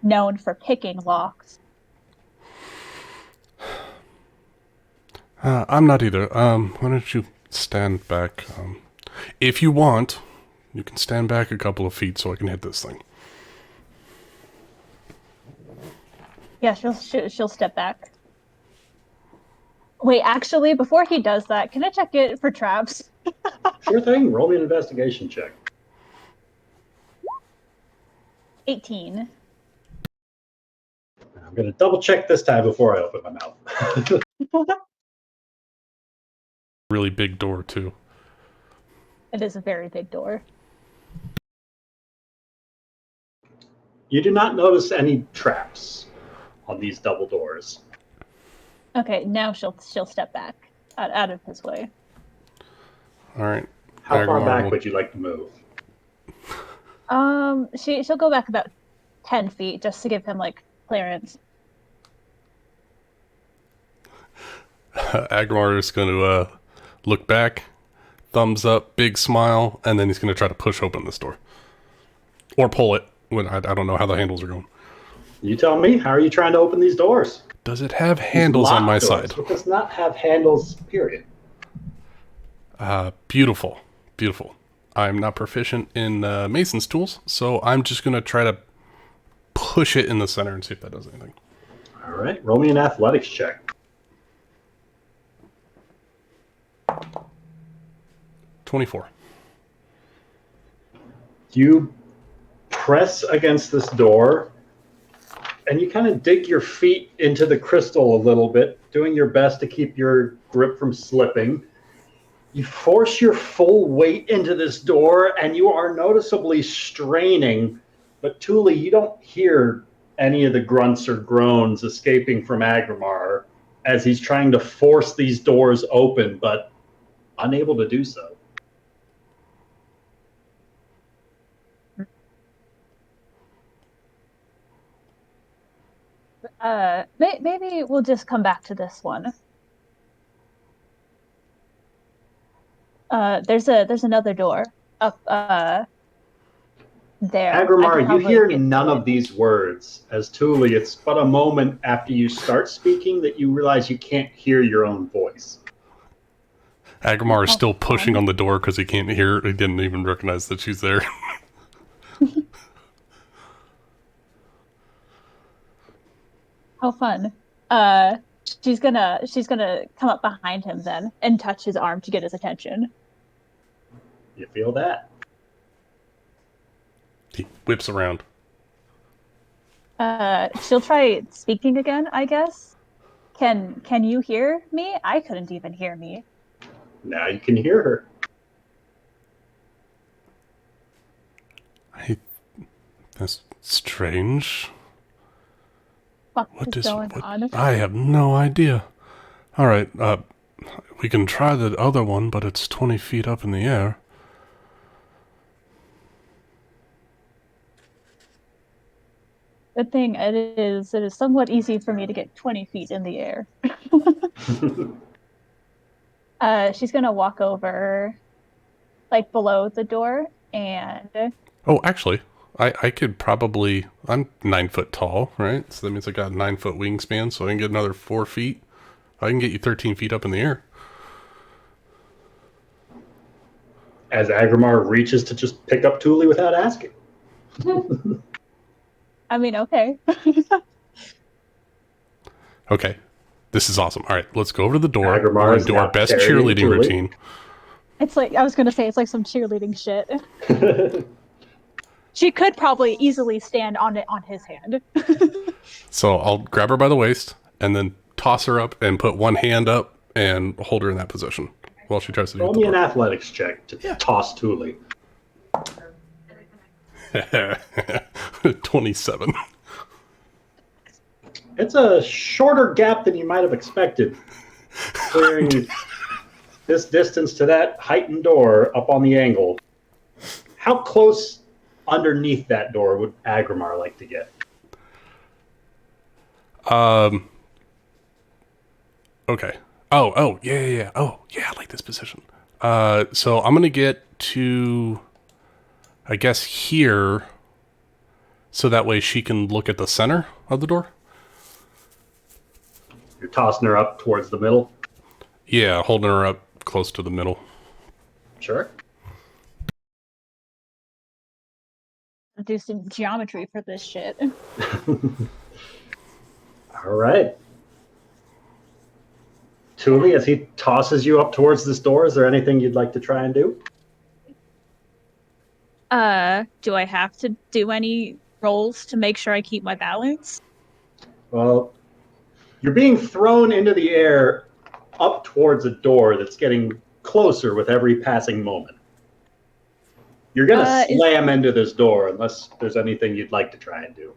known for picking locks. I'm not either. Why don't you stand back. If you want, you can stand back a couple of feet so I can hit this thing. Yeah, she'll step back. Wait, actually, before he does that, can I check it for traps? Sure thing. Roll me an investigation check. 18. I'm going to double check this time before I open my mouth. Really big door, too. It is a very big door. You do not notice any traps on these double doors. Okay, now she'll step back out of his way. All right. How far Aggramar back will- would you like to move? She'll go back about 10 feet just to give him like clearance. Aggramar is going to look back, thumbs up, big smile, and then he's going to try to push open this door. Or pull it. When I don't know how the handles are going. You tell me. How are you trying to open these doors? Does it have handles on my Locked doors. side? It does not have handles, period. Beautiful. Beautiful. I'm not proficient in Mason's tools, so I'm just going to try to push it in the center and see if that does anything. All right. Roll me an athletics check. 24. You press against this door, and you kind of dig your feet into the crystal a little bit, doing your best to keep your grip from slipping. You force your full weight into this door, and you are noticeably straining. But Thule, you don't hear any of the grunts or groans escaping from Aggramar as he's trying to force these doors open, but unable to do so. Maybe we'll just come back to this one. There's another door up there. Aggramar, you hear none of these words. As Thule, it's but a moment after you start speaking that you realize you can't hear your own voice. Aggramar is still pushing on the door because he can't hear. He didn't even recognize that she's there. How fun. She's gonna come up behind him then and touch his arm to get his attention. You feel that? He whips around. She'll try speaking again, I guess. Can you hear me? I couldn't even hear me. Now you can hear her. That's strange. What is going on? I have no idea. All right, we can try the other one, but it's 20 feet up in the air. Good thing it is somewhat easy for me to get 20 feet in the air. She's gonna walk over, like below the door, and. Oh, actually, I could probably. I'm 9 foot tall, right? So that means I got a 9 foot wingspan, so I can get another 4 feet. I can get you 13 feet up in the air. As Aggramar reaches to just pick up Thule without asking. I mean, okay. Okay, this is awesome. All right, let's go over to the door. Aggramar We're is gonna do our now best carrying cheerleading Thule. routine. It's like I was gonna say, it's like some cheerleading shit. She could probably easily stand on his hand. So I'll grab her by the waist and then toss her up and put one hand up and hold her in that position while she tries to do Roll the me an door. athletics check to toss Thule. 27. It's a shorter gap than you might have expected. Clearing this distance to that heightened door up on the angle. How close underneath that door would Aggramar like to get? Okay. Oh, yeah. Oh, yeah, I like this position. So I'm gonna get to, I guess, here, so that way she can look at the center of the door. You're tossing her up towards the middle. Yeah, holding her up close to the middle. Sure. Do some geometry for this shit. All right. Thule, as he tosses you up towards this door, is there anything you'd like to try and do? Do I have to do any rolls to make sure I keep my balance? Well, you're being thrown into the air up towards a door that's getting closer with every passing moment. You're going to slam into this door unless there's anything you'd like to try and do.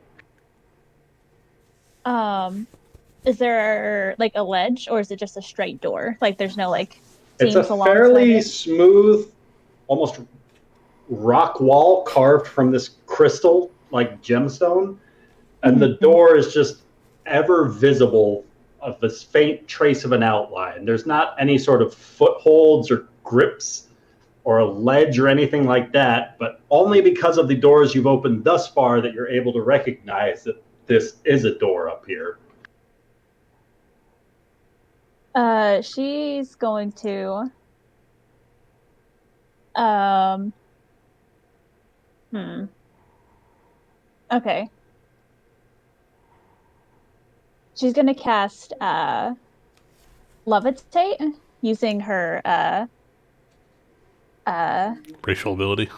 Is there like a ledge or is it just a straight door? Like there's no like It's a fairly smooth, almost rock wall carved from this crystal like gemstone, and the door is just ever visible of this faint trace of an outline. There's not any sort of footholds or grips or a ledge or anything like that, but only because of the doors you've opened thus far that you're able to recognize that this is a door up here. She's going to okay. She's gonna cast Levitate using her Racial ability.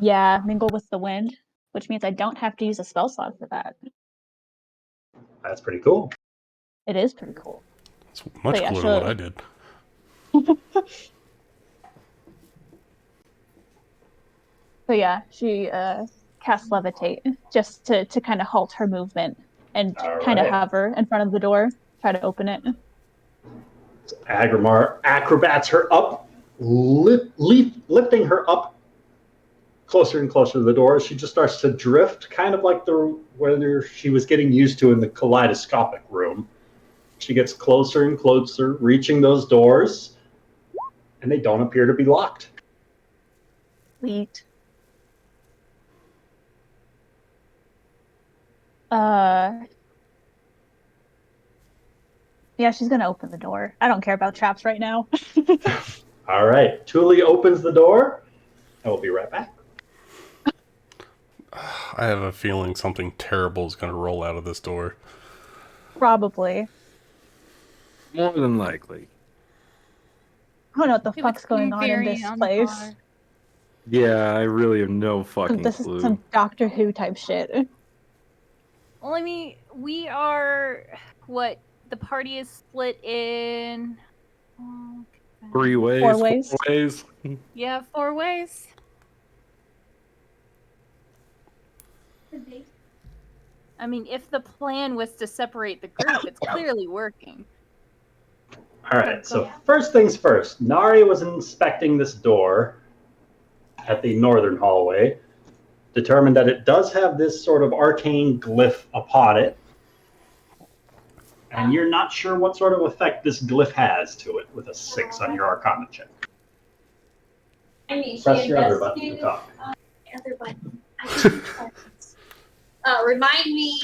Yeah, mingle with the wind, which means I don't have to use a spell slot for that. That's pretty cool. It is pretty cool. It's much cooler than what I did. So yeah, she casts Levitate just to kind of halt her movement and kind of hover in front of the door, try to open it. Aggramar acrobats her up, lifting her up closer and closer to the door. She just starts to drift, kind of like whether she was getting used to in the kaleidoscopic room. She gets closer and closer, reaching those doors, and they don't appear to be locked. Sweet. Yeah, she's gonna open the door. I don't care about traps right now. All right, Thule opens the door, and we'll be right back. I have a feeling something terrible is going to roll out of this door. Probably. More than likely. I don't know what the fuck's going on in this place. Yeah, I really have no fucking This clue. is some Doctor Who type shit. Well, I mean, we are the party is split in 3 ways. 4 ways. 4 ways. Yeah, 4 ways. I mean, if the plan was to separate the group, it's clearly working. All right, so first things first. Nari was inspecting this door at the northern hallway, determined that it does have this sort of arcane glyph upon it, and you're not sure what sort of effect this glyph has to it with a 6 on your Arcana check. I mean, Press your other button to talk. Other button. Remind me,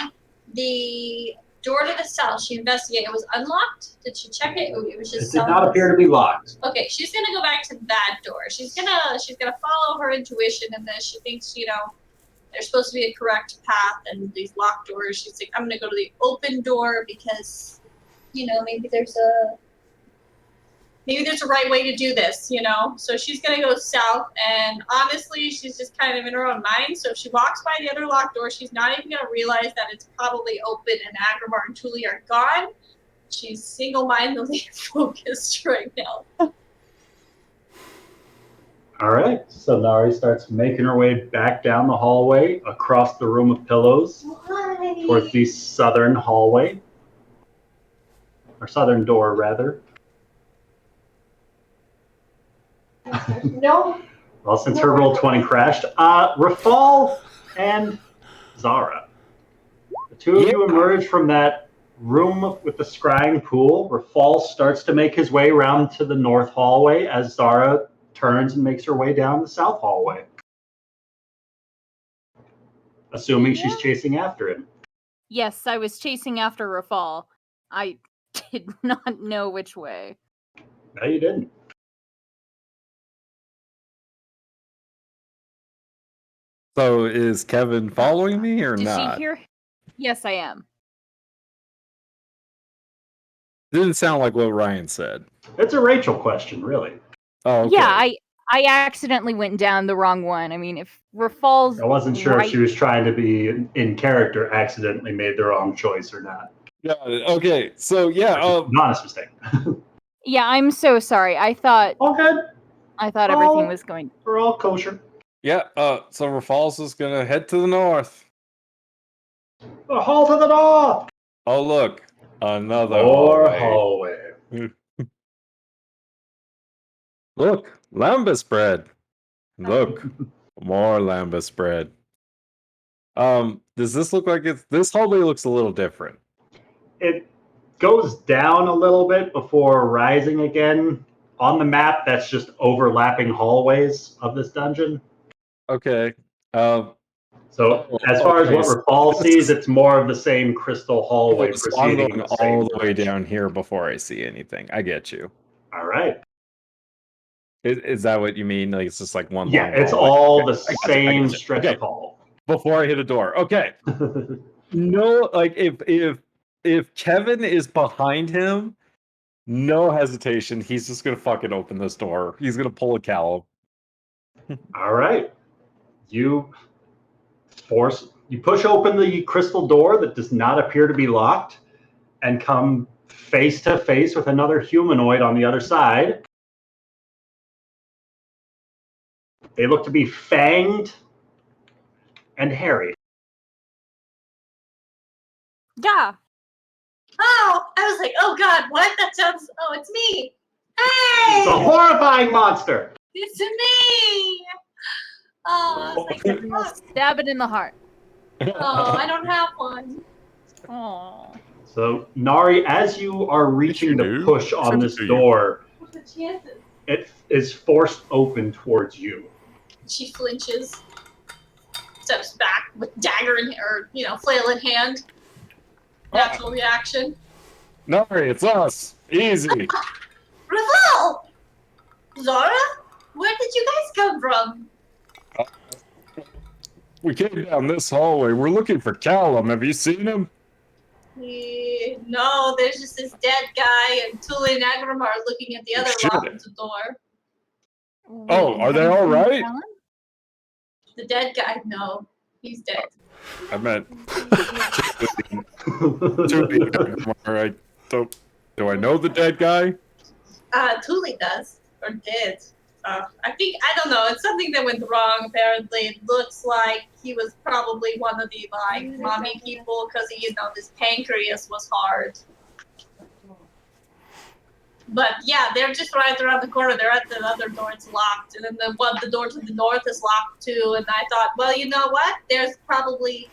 the door to the south she investigated, it was unlocked? Did she check it? It was just It did not appear to be locked. Okay, she's gonna go back to that door. She's gonna follow her intuition in this. She thinks, there's supposed to be a correct path and these locked doors. She's like, I'm gonna go to the open door because, maybe there's a right way to do this, So she's gonna go south, and honestly, she's just kind of in her own mind. So if she walks by the other locked door, she's not even gonna realize that it's probably open and Aggramar and Thule are gone. She's single-mindedly focused right now. All right, so Nari starts making her way back down the hallway, across the room of pillows, towards the southern hallway, or southern door, rather. No. Well, since her roll 20 crashed, Rafal and Zara, the two of you emerge from that room with the scrying pool. Rafal starts to make his way around to the north hallway as Zara turns and makes her way down the south hallway, assuming she's chasing after him. Yes, I was chasing after Rafal. I did not know which way. No, you didn't. So is Kevin following me or Did not? she hear? Yes, I am. Didn't sound like what Ryan said. It's a Rachel question, really. Oh, okay. Yeah, I accidentally went down the wrong one. I mean, if Rafal's I wasn't sure right, if she was trying to be in character, accidentally made the wrong choice or not. Got it. Okay, so yeah, An honest mistake. yeah, I'm so sorry. I thought All good. everything was going. We're all kosher. yeah. So Rafals is gonna head to the north. The hall to the north. Oh, look, another More hallway. hallway. Look, lambus bread. Look, more lambus bread. Does this look like it's? This hallway looks a little different. It goes down a little bit before rising again. On the map, that's just overlapping hallways of this dungeon. Okay. So as far as what Rafal sees, it's more of the same crystal hallway So I'm proceeding going the same all the way direction. down here before I see anything. I get you. All right. Is that what you mean? Like it's just like one Yeah, long it's hallway? all Okay, the I got you, same you. stretch Okay, of hall. before I hit a door. Okay. No, like if Kevin is behind him, no hesitation. He's just gonna fucking open this door. He's gonna pull a Callum. All right. You push open the crystal door that does not appear to be locked and come face to face with another humanoid on the other side. They look to be fanged and hairy. Yeah. Oh, I was like, oh god, what? That sounds. Oh, it's me. It's a Hey, horrifying monster. it's me. Oh, I was like, fuck. Stab it in the heart. Oh, I don't have one. Oh. So, Nari, as you are reaching to do? push on Send it this to you. door, What's the chances? it is forced open towards you. She flinches, steps back with dagger in or flail in hand. Natural reaction. Nari, it's us. Easy. Ravel! Zara? Where did you guys come from? We came down this hallway. We're looking for Callum. Have you seen him? No, there's just this dead guy and Tula and Aggramar looking at the other Shit. locked door. Oh, are they all right? The dead guy? No, he's dead. I meant. Alright. So, do I know the dead guy? Tuli does, or did. I don't know, it's something that went wrong apparently. It looks like he was probably one of the, mommy people, because, this pancreas was hard. But, yeah, they're just right around the corner. They're at the other door, it's locked. And then the door to the north is locked, too. And I thought, well, you know what? There's probably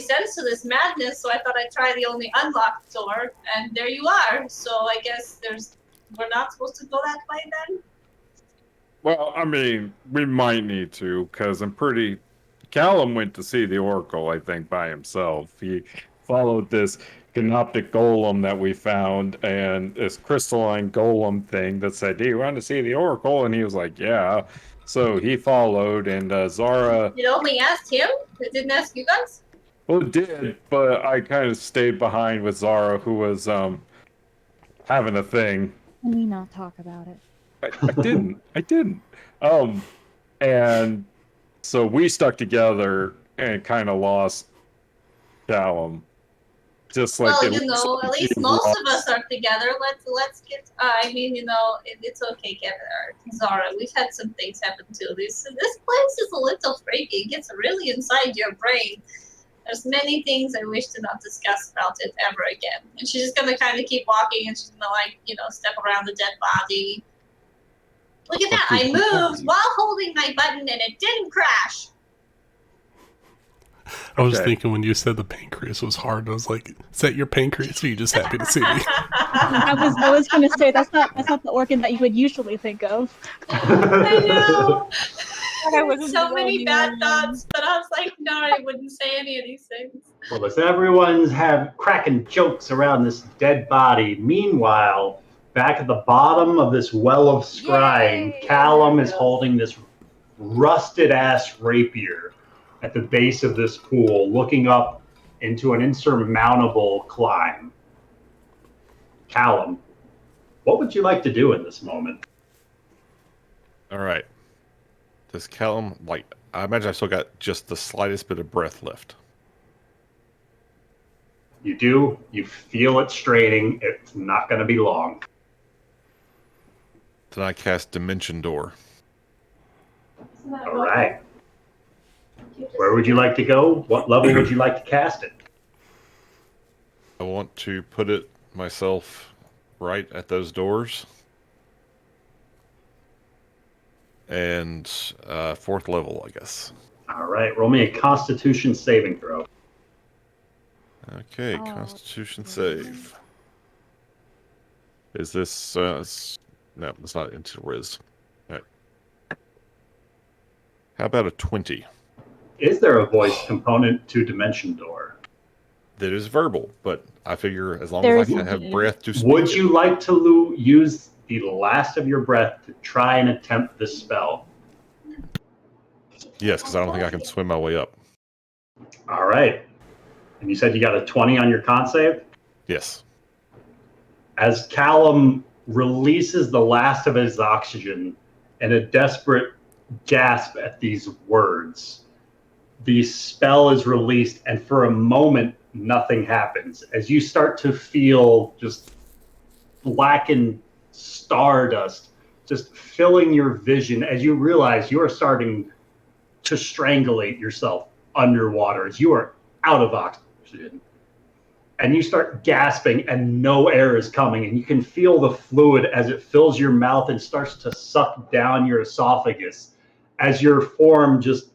sense to this madness, so I thought I'd try the only unlocked door, and there you are. So I guess we're not supposed to go that way then? Well, I mean, we might need to, because Callum went to see the Oracle, I think, by himself. He followed this canoptic golem that we found, and this crystalline golem thing that said, do you want to see the Oracle? And he was like, yeah. So he followed, and Zara... It only asked him? It didn't ask you guys? Well, it did, but I kind of stayed behind with Zara, who was having a thing. Can we not talk about it? I didn't. And so we stuck together and kind of lost Callum. Just like Well, at least most of us are together. Let's get. It's okay, Kevin or Zara. We've had some things happen too. This place is a little freaky. It gets really inside your brain. There's many things I wish to not discuss about it ever again. And she's just gonna kind of keep walking, and she's gonna step around the dead body. Look at that! I moved while holding my button, and it didn't crash. I was thinking when you said the pancreas was hard, I was like, is that your pancreas, or are you just happy to see me? I was gonna say that's not the organ that you would usually think of. I know. I wasn't So many bad thoughts, but I was like, no, I wouldn't say any of these things. Well, as everyone's cracking jokes around this dead body, meanwhile, back at the bottom of this well of scrying, Yay! Callum is holding this rusted-ass rapier at the base of this pool, looking up into an insurmountable climb. Callum, what would you like to do in this moment? All right. Does Callum, like, I imagine I still got just the slightest bit of breath left. You do. You feel it straining. It's not going to be long. Then I cast Dimension Door. All right. Where would you like to go? What level would you like to cast it? I want to put it myself right at those doors. And 4th level, I guess. All right. Roll me a Constitution saving throw. Okay, Constitution save. Is this... no, it's not into Riz. All right. How about a 20? Is there a voice component to Dimension Door? That is verbal, but I figure as long as I can have breath to speak Would you like to use the last of your breath to try and attempt this spell? Yes, because I don't think I can swim my way up. All right. And you said you got a 20 on your con save? Yes. As Callum releases the last of his oxygen in a desperate gasp at these words, the spell is released, and for a moment, nothing happens. As you start to feel just blackened stardust just filling your vision, as you realize you are starting to strangulate yourself underwater, as you are out of oxygen. And you start gasping and no air is coming, and you can feel the fluid as it fills your mouth and starts to suck down your esophagus as your form just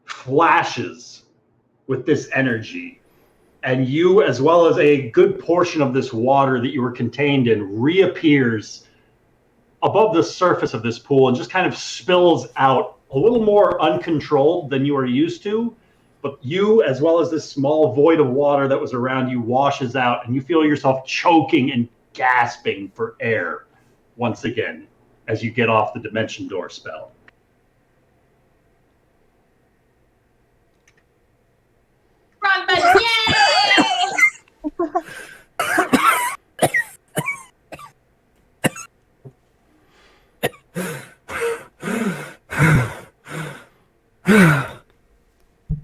flashes with this energy. And you, as well as a good portion of this water that you were contained in, reappears above the surface of this pool and just kind of spills out a little more uncontrolled than you are used to. But you, as well as this small void of water that was around you, washes out, and you feel yourself choking and gasping for air once again as you get off the Dimension Door spell. Wrong button. Yay!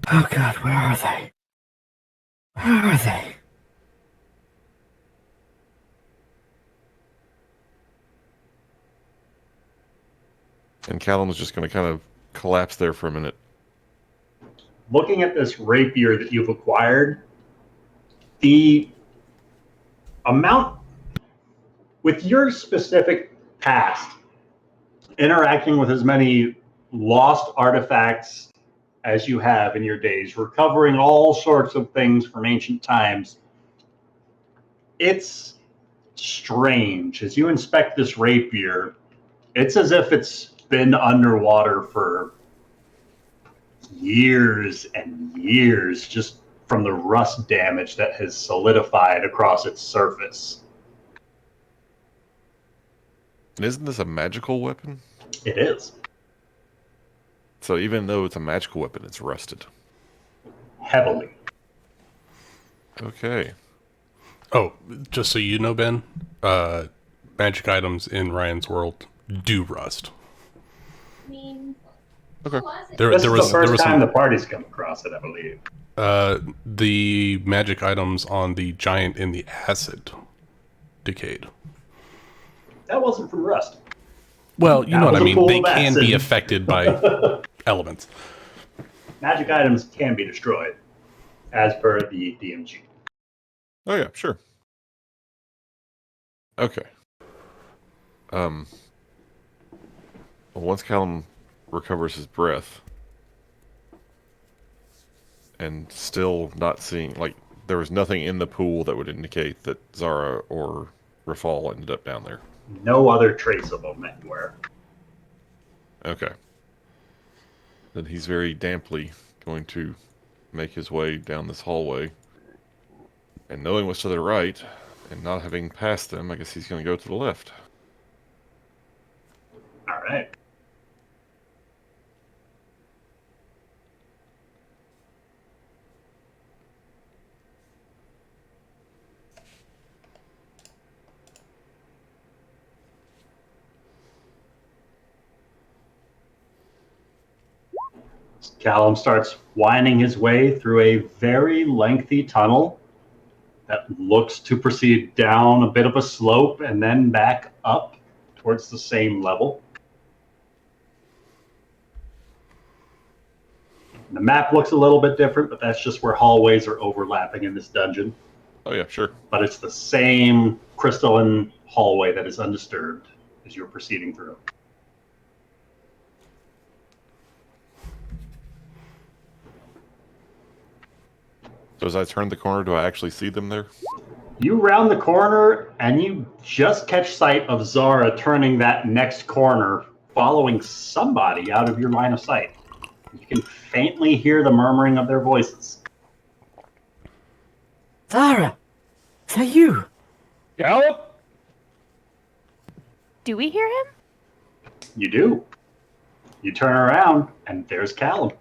Oh God, where are they? Where are they? And Callum was just going to kind of collapse there for a minute. Looking at this rapier that you've acquired, the amount with your specific past, interacting with as many lost artifacts as you have in your days, recovering all sorts of things from ancient times, it's strange. As you inspect this rapier, it's as if it's been underwater for years and years, just from the rust damage that has solidified across its surface. And isn't this a magical weapon? It is. So even though it's a magical weapon, it's rusted. Heavily. Okay. Oh, just so you know, Ben, magic items in Ryan's world do rust. I mean, Okay. This is the first time the party's come across it, I believe. The magic items on the giant in the acid decayed. That wasn't from rust. Well, you That know what was I a mean. pool They of can acid. be affected by elements. Magic items can be destroyed, as per the DMG. Oh yeah, sure. Okay. Well, once Callum recovers his breath, and still not seeing, like, there was nothing in the pool that would indicate that Zara or Rafal ended up down there. No other trace of them anywhere. Okay. Then he's very damply going to make his way down this hallway. And knowing what's to the right, And not having passed them, I guess he's going to go to the left. All right. Callum starts winding his way through a very lengthy tunnel that looks to proceed down a bit of a slope and then back up towards the same level. The map looks a little bit different, but that's just where hallways are overlapping in this dungeon. Oh, yeah, sure. But it's the same crystalline hallway that is undisturbed as you're proceeding through. So as I turn the corner, do I actually see them there? You round the corner, and you just catch sight of Zara turning that next corner, following somebody out of your line of sight. You can faintly hear the murmuring of their voices. Zara! Is that you? Gallop? Do we hear him? You do. You turn around, and there's Callum.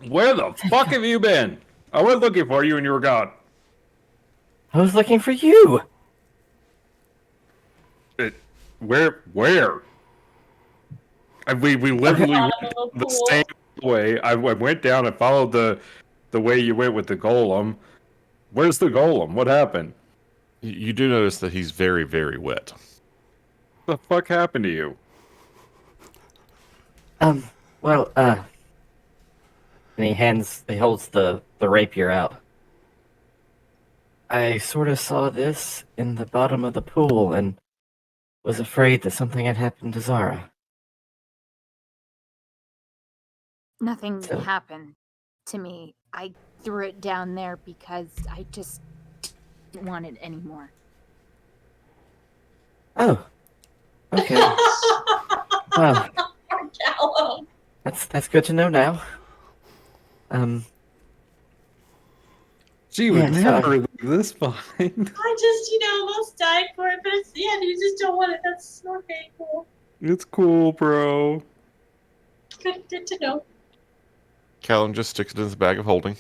Where the fuck have you been? I went looking for you and you were gone. I was looking for you! Where? We literally went the same way. I went down and followed the way you went with the golem. Where's the golem? What happened? You do notice that he's very, very wet. What the fuck happened to you? Well, and he holds the rapier out. I sort of saw this in the bottom of the pool and was afraid that something had happened to Zara. Nothing So- happened to me. I threw it down there because I just didn't want it anymore. Oh. Okay. Well, Poor Callum. that's good to know now. She would Yeah, never leave this behind. I just, almost died for it, but it's, yeah, you just don't want it. That's okay, cool. It's cool, bro. Good to know. Callum just sticks it in his bag of holding.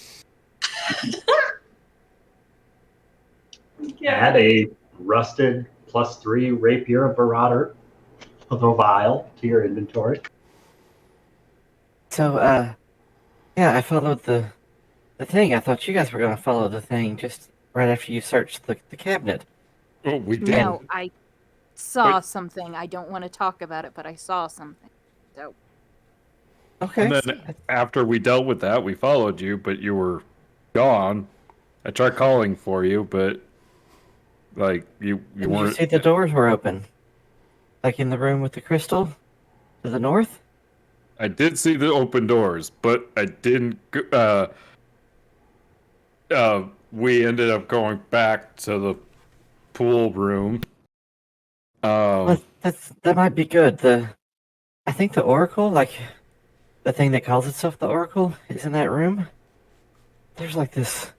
Add a rusted +3 rapier of Marauder of a vial to your inventory. So, yeah, I followed the thing. I thought you guys were going to follow the thing just right after you searched the cabinet. Oh, we did. No, I saw something. I don't want to talk about it, but I saw something. So Okay. And then after we dealt with that, we followed you, but you were gone. I tried calling for you, but like you Did you weren't. see the doors were open? Like in the room with the crystal? To the north? I did see the open doors, but I didn't. We ended up going back to the pool room. Well, that might be good. I think the Oracle, like the thing that calls itself the Oracle, is in that room. There's like this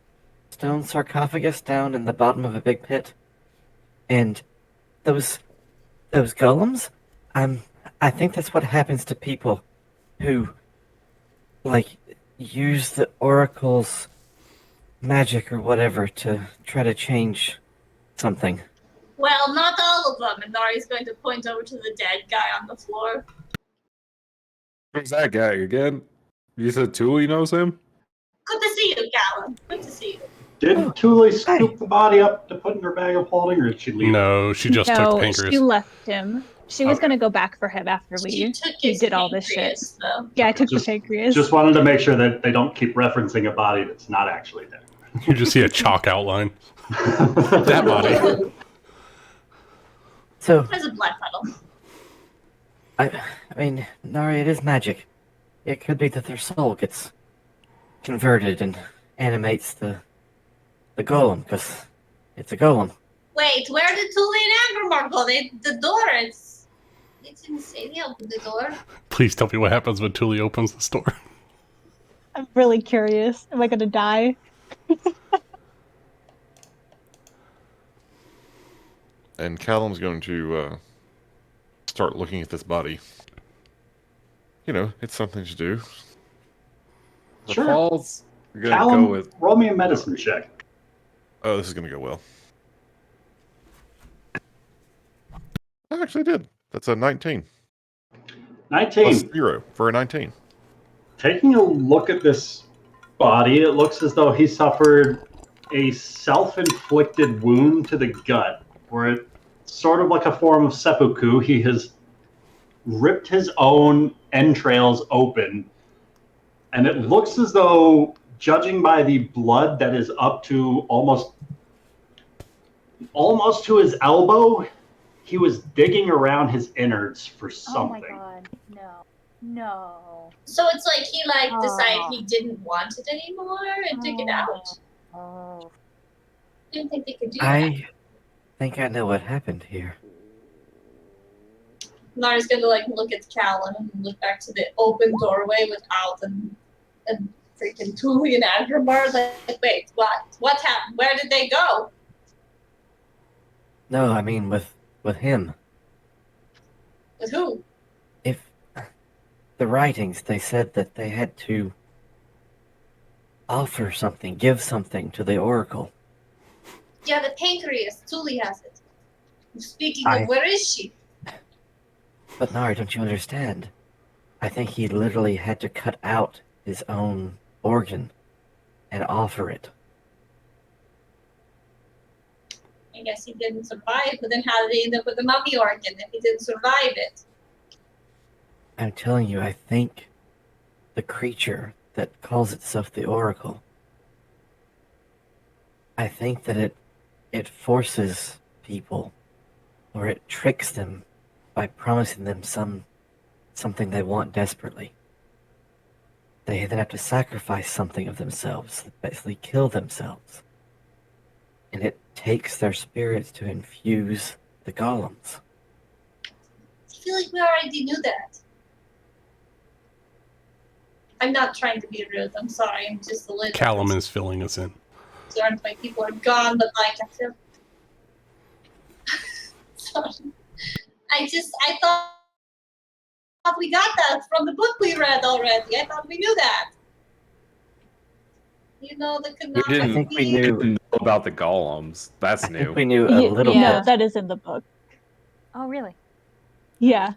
stone sarcophagus down in the bottom of a big pit, and those golems. I think that's what happens to people who like use the Oracle's magic or whatever to try to change something. Well, not all of them. And Nari's going to point over to the dead guy on the floor. Who's that guy again? You said Tuli knows him? Good to see you, Callum. Good to see you. Did Thule scoop the body up to put in her bag of holding, or did she leave it? No, she just took No, pancreas. she left him. She was Okay. going to go back for him after She we took he his did all this shit. pancreas, though. Yeah, I took Just- the pancreas. Just wanted to make sure that they don't keep referencing a body that's not actually dead. You just see a chalk outline. That body. So There's a blood puddle. I mean, Nari, it is magic. It could be that their soul gets converted and animates the golem, because it's a golem. Wait, where did Tuli and Aggramar go? The door is... They didn't say they opened the door. Please tell me what happens when Tuli opens the store. I'm really curious. Am I going to die? And Callum's going to start looking at this body. You know, it's something to do. Sure. Falls. We're gonna Callum, go with. roll me a medicine check. Oh, this is going to go well. I actually did. That's a 19. 19. Plus 0 for a 19. Taking a look at this body, it looks as though he suffered a self-inflicted wound to the gut, where it sort of like a form of seppuku. He has ripped his own entrails open, and it looks as though, judging by the blood that is up to almost to his elbow, he was digging around his innards for something. Oh my god, no. So it's like he decided he didn't want it anymore and took it out. Oh. I didn't think they could do that. I think I know what happened here. Lara's gonna look at Callum and look back to the open doorway with Alden and freaking Tuli and Aggramar. Like, wait, what happened? Where did they go? No, I mean with him. With who? If the writings, they said that they had to offer something, give something to the Oracle. Yeah, the pancreas. Tuli has it. Speaking of, where is she? But Nari, don't you understand? I think he literally had to cut out his own organ and offer it. I guess he didn't survive, but then how did he end up with the mummy organ if he didn't survive it? I'm telling you, I think the creature that calls itself the Oracle, I think that it forces people, or it tricks them by promising them something they want desperately. They then have to sacrifice something of themselves, basically kill themselves. And it takes their spirits to infuse the golems. I feel like we already knew that. I'm not trying to be rude. I'm sorry. I'm just a little. Callum is filling us in. Concerned my people are gone, but I feel. Sorry. I thought we got that from the book we read already. I thought we knew that. You know, the canonical. I think we knew know about the golems. That's I new. think we knew a little Yeah, bit. that is in the book. Oh, really? Yeah.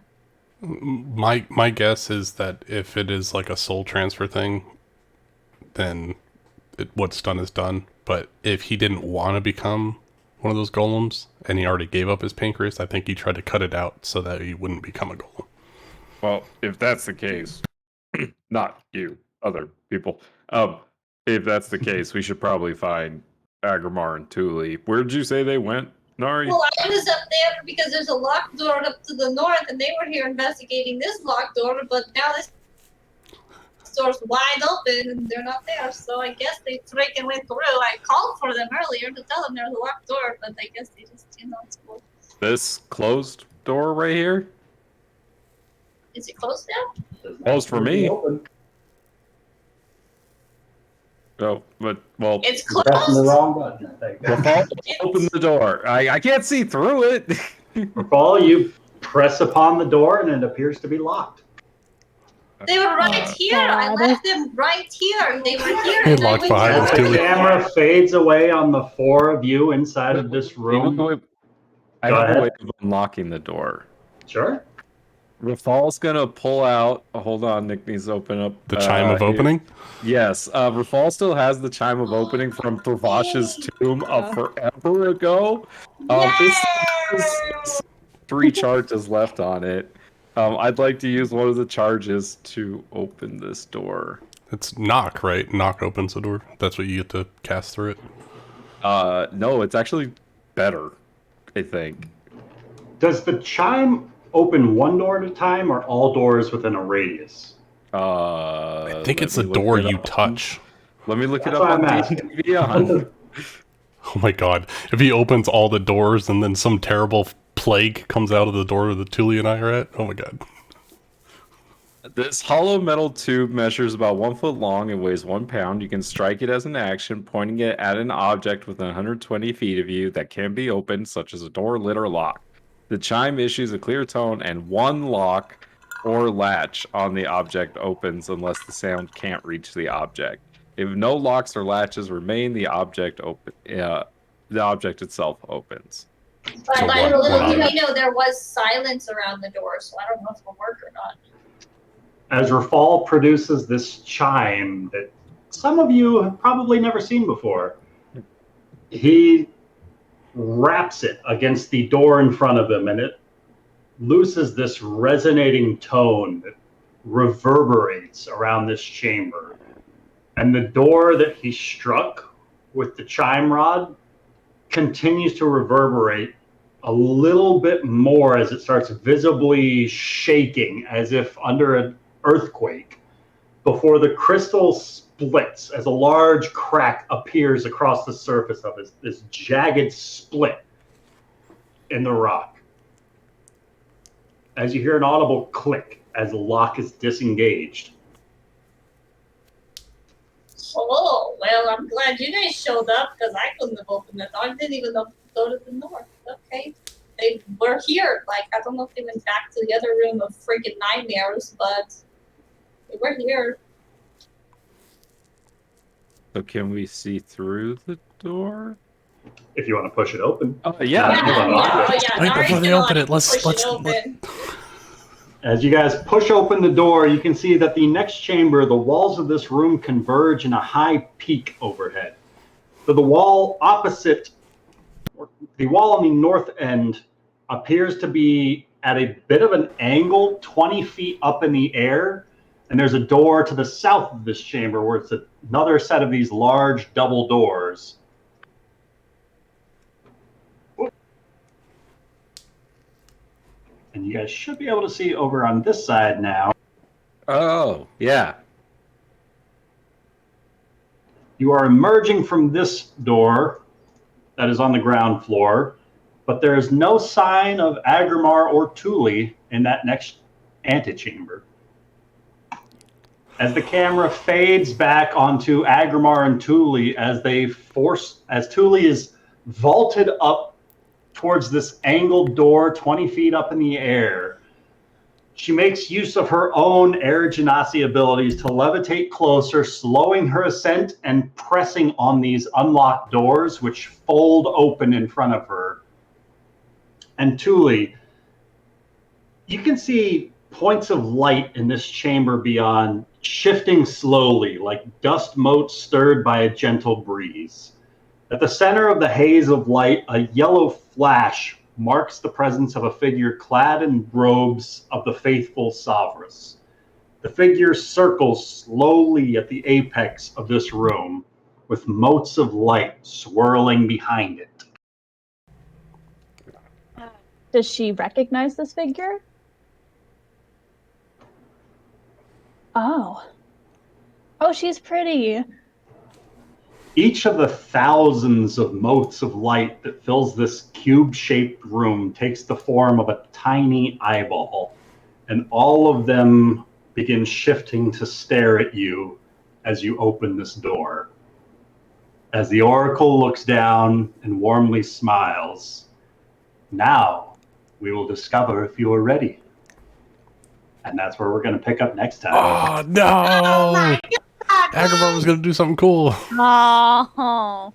My guess is that if it is like a soul transfer thing, then what's done is done. But if he didn't want to become one of those golems and he already gave up his pancreas, I think he tried to cut it out so that he wouldn't become a golem. Well, if that's the case, not you, other people. If that's the case, we should probably find Aggramar and Tuli. Where did you say they went, Nari? Well, I was up there because there's a locked door up to the north, and they were here investigating this locked door, but now this door's wide open, and they're not there, so I guess they freaking went through. I called for them earlier to tell them there's a locked door, but I guess they just, it's cool. This closed door right here? Is it closed now? Closed for me. Open. Oh, but, well, It's Pressing the closed? wrong button, I think. Rafal, open the door. I can't see through it. Rafal, you press upon the door and it appears to be locked. They were right here. I God. left them right here. They were here. They and I locked went behind As us, through. the Tuli. camera fades away on the four of you inside of this room. I Go have ahead. a way of unlocking the door. Sure. Rafal's gonna pull out. Hold on, Nick needs to open up The chime of opening? Yes, Rafal still has the chime of opening from Thrvash's tomb forever ago. This has 3 charges left on it. I'd like to use one of the charges to open this door. It's knock, right? Knock opens the door. That's what you get to cast through it. No, it's actually better, I think. Does the chime open one door at a time or all doors within a radius? I think it's the door you touch. Let me look it That's up what on I'm D&D asking. Beyond. Oh my god. If he opens all the doors and then some terrible plague comes out of the door that Tuli and I are at, oh my god. This hollow metal tube measures about 1 foot long and weighs 1 pound. You can strike it as an action, pointing it at an object within 120 feet of you that can be opened, such as a door, lid, or lock. The chime issues a clear tone, and one lock or latch on the object opens unless the sound can't reach the object. If no locks or latches remain, the object itself opens. But So little one did we know there was silence around the door, so I don't know if it'll work or not. As Rafal produces this chime that some of you have probably never seen before, he raps it against the door in front of him, and it looses this resonating tone that reverberates around this chamber. And the door that he struck with the chime rod continues to reverberate a little bit more as it starts visibly shaking as if under an earthquake before the crystal splits as a large crack appears across the surface of this jagged split in the rock. As you hear an audible click as the lock is disengaged. Oh, well, I'm glad you guys showed up because I couldn't have opened the door. I didn't even know go to the north. Okay. They were here. Like, I don't know if they went back to the other room of freaking nightmares, but they were here. So can we see through the door? If you want to push it open. Oh, yeah. Wait, before they open it, let's open. As you guys push open the door, you can see that the next chamber, the walls of this room converge in a high peak overhead. So the wall opposite, the wall on the north end appears to be at a bit of an angle, 20 feet up in the air. And there's a door to the south of this chamber where it's another set of these large double doors. And you guys should be able to see over on this side now. Oh, yeah. You are emerging from this door that is on the ground floor, but there is no sign of Aggramar or Thule in that next antechamber. As the camera fades back onto Aggramar and Thule as Thule is vaulted up towards this angled door 20 feet up in the air, she makes use of her own air genasi abilities to levitate closer, slowing her ascent and pressing on these unlocked doors, which fold open in front of her. And Thule, you can see points of light in this chamber beyond, shifting slowly like dust motes stirred by a gentle breeze. At the center of the haze of light, a yellow flash marks the presence of a figure clad in robes of the faithful Sovereigns. The figure circles slowly at the apex of this room, with motes of light swirling behind it. Does she recognize this figure? Oh. Oh, she's pretty. Each of the thousands of motes of light that fills this cube-shaped room takes the form of a tiny eyeball, and all of them begin shifting to stare at you as you open this door. As the Oracle looks down and warmly smiles, now we will discover if you are ready. And that's where we're going to pick up next time. Oh, no! Oh my God, Aggramar was going to do something cool. Oh.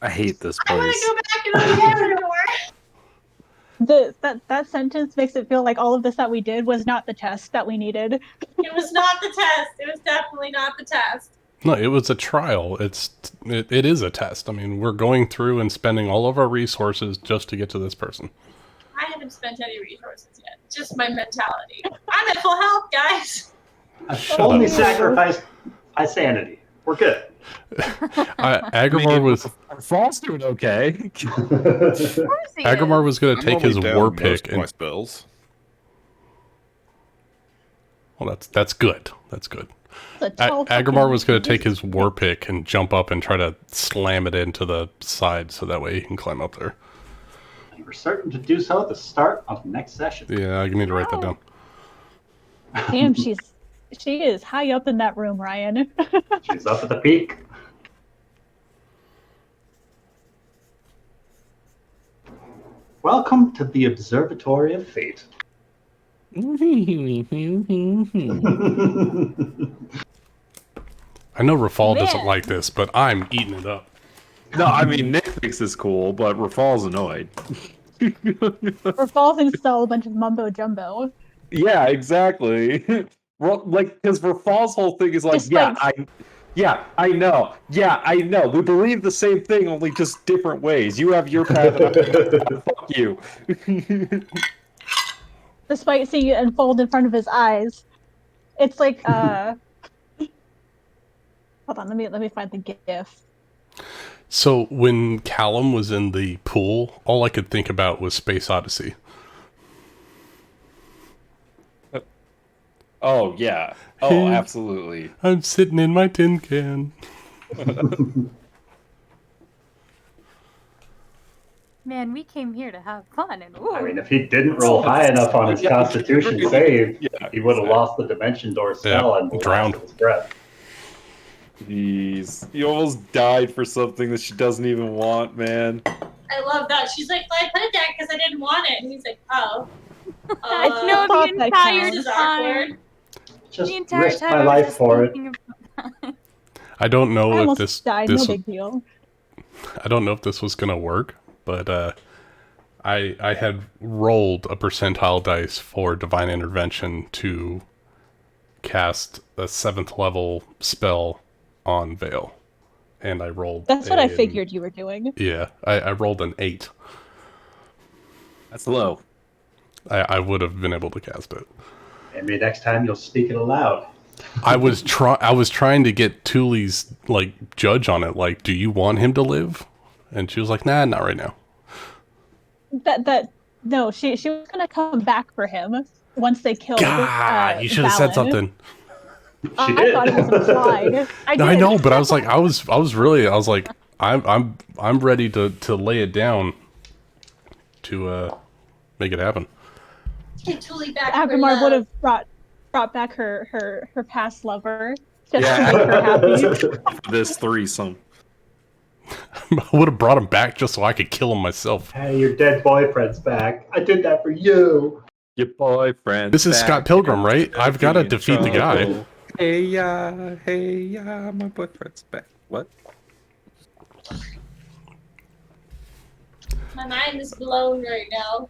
I hate this I want place. to go back and open the other door. That sentence makes it feel like all of this that we did was not the test that we needed. It was not the test. It was definitely not the test. No, it was a trial. It is a test. I mean, we're going through and spending all of our resources just to get to this person. I haven't spent any resources yet. Just my mentality. I'm at full health, guys. I've only sacrificed my sanity. We're good. Aggramar was Frost doing okay. Of course he Aggramar is. was going to take his war pick most of my and spells. well, that's good. That's good. It's a tall Aggramar fucking- was going to take his war pick and jump up and try to slam it into the side so that way he can climb up there. And we're certain to do so at the start of next session. Yeah, I need to write that down. Damn, she is high up in that room, Ryan. She's up at the peak. Welcome to the Observatory of Fate. I know Rafal doesn't Man. like this, but I'm eating it up. No, I mean Nick thinks it's cool, but Rafal's annoyed. Or falls install a bunch of mumbo jumbo. Yeah, exactly. Well, like, because Rafal's whole thing is like, Despite- I know. We believe the same thing, only just different ways. You have your path, and I have my path. Fuck you. Despite seeing it unfold in front of his eyes, it's like hold on, let me find the GIF. So when Callum was in the pool, all I could think about was Space Odyssey. Oh yeah. Oh, Hey. absolutely. I'm sitting in my tin can. Man, we came here to have fun, and ooh, I mean, if he didn't roll high enough on his Constitution save, he would have lost the Dimension Door spell and drowned. his breath. Jeez, you almost died for something that she doesn't even want, man. I love that. She's like, well, I put it there because I didn't want it. And he's like, oh. I know thought the that entire counts. This is time. awkward. Just The entire risk time my I was life just for it. thinking of- I don't know I if almost this died, this no big deal. I don't know if this was gonna work, but I had rolled a percentile dice for Divine Intervention to cast a 7th level spell on Vale, and I rolled. That's what I figured you were doing. Yeah, I rolled an 8. That's low. I would have been able to cast it. Maybe next time you'll speak it aloud. I was trying to get Thule's like judge on it. Like, do you want him to live? And she was like, nah, not right now. No, she was gonna come back for him once they killed. God, you should have said Valen. something. She I did. thought it was implied. I know, but I was like, I was like, I'm ready to lay it down to make it happen. Get Tuli back. for Aggramar love. would have brought back her past lover just Yeah. to make her happy. This threesome. I would have brought him back just so I could kill him myself. Hey, your dead boyfriend's back. I did that for you. Your boyfriend. This is Scott Pilgrim, right? I've got to defeat the guy. Hey, my boyfriend's back. What? My mind is blown right now.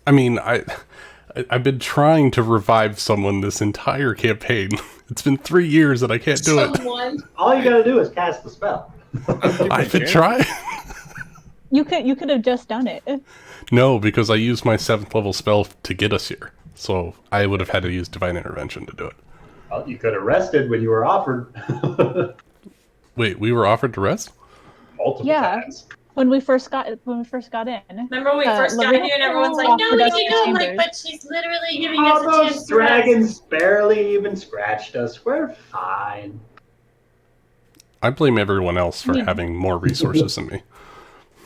I mean, I've been trying to revive someone this entire campaign. It's been 3 years and I can't do it. Someone. All you gotta do is cast the spell. I've been trying. You could have just done it. No, because I used my 7th level spell to get us here. So I would have had to use Divine Intervention to do it. Well, you could have rested when you were offered. Wait, we were offered to rest? Multiple Yeah. times. When we first got in. Remember when we first got Lorena here and everyone's like, no, offered we us can the go. I'm like, chambers. but she's literally giving Oh, us a chance those to rest. dragons barely even scratched us. We're fine. I blame everyone else for Yeah. having more resources than me.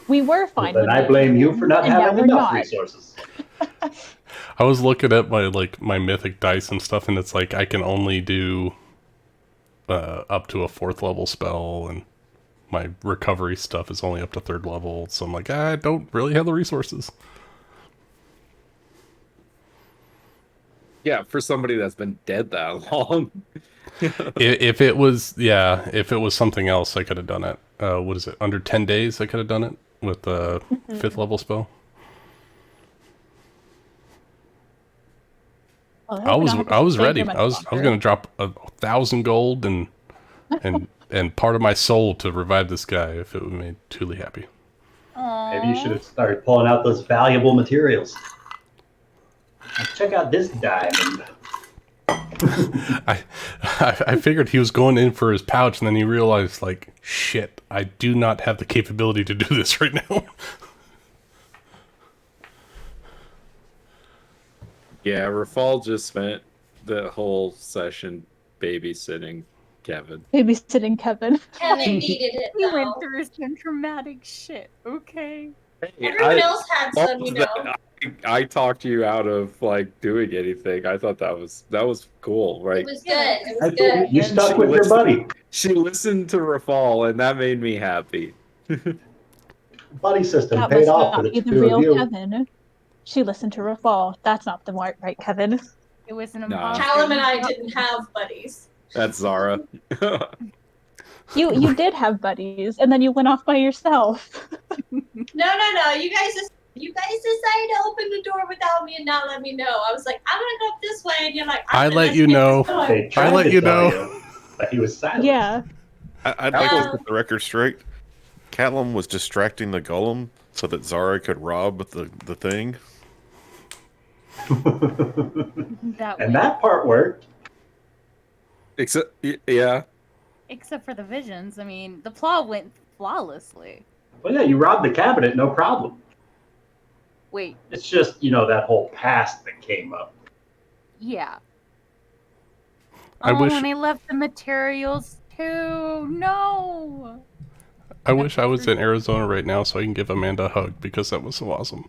We were fine. Then when I we blame came you in, for not and now having we're enough not. resources. I was looking at my mythic dice and stuff, and it's like I can only do up to a 4th level spell, and my recovery stuff is only up to 3rd level. So I'm like, I don't really have the resources. Yeah, for somebody that's been dead that long. If it was something else, I could have done it. What is it? Under 10 days, I could have done it with the 5th level spell. Well, I was ready. much I was longer. gonna drop 1,000 gold and part of my soul to revive this guy if it would made Thule happy. Maybe you should have started pulling out those valuable materials. Check out this diamond. I figured he was going in for his pouch, and then he realized, like, shit, I do not have the capability to do this right now. Yeah, Rafal just spent the whole session babysitting Kevin. Babysitting Kevin. Kevin needed it, He went though. through some traumatic shit. Okay. Everyone else had some, you know. I talked you out of like doing anything. I thought that was cool, right? It was good. It was good. You stuck with your buddy. She listened to Rafal, and that made me happy. Buddy system That paid must off for not the be the two of real you. Kevin. She listened to Rafal. That's not the right Kevin. It was an No. imposter. Callum and I didn't have buddies. That's Zara. You did have buddies, and then you went off by yourself. No. You guys decided to open the door without me and not let me know. I was like, I'm gonna go up this way, and you're like, I I'm let you know. They tried I let to you tell know. you, but he was silent. Yeah. I'd like to get the record straight. Callum was distracting the golem so that Zara could rob the thing. And that part worked. Except, yeah. Except for the visions. I mean, the plot went flawlessly. Well, yeah, you robbed the cabinet, no problem. Wait, It's just, that whole past that came up. yeah. I wish And I left the materials too. No. I wish I was in Arizona right now so I can give Amanda a hug because that was so awesome.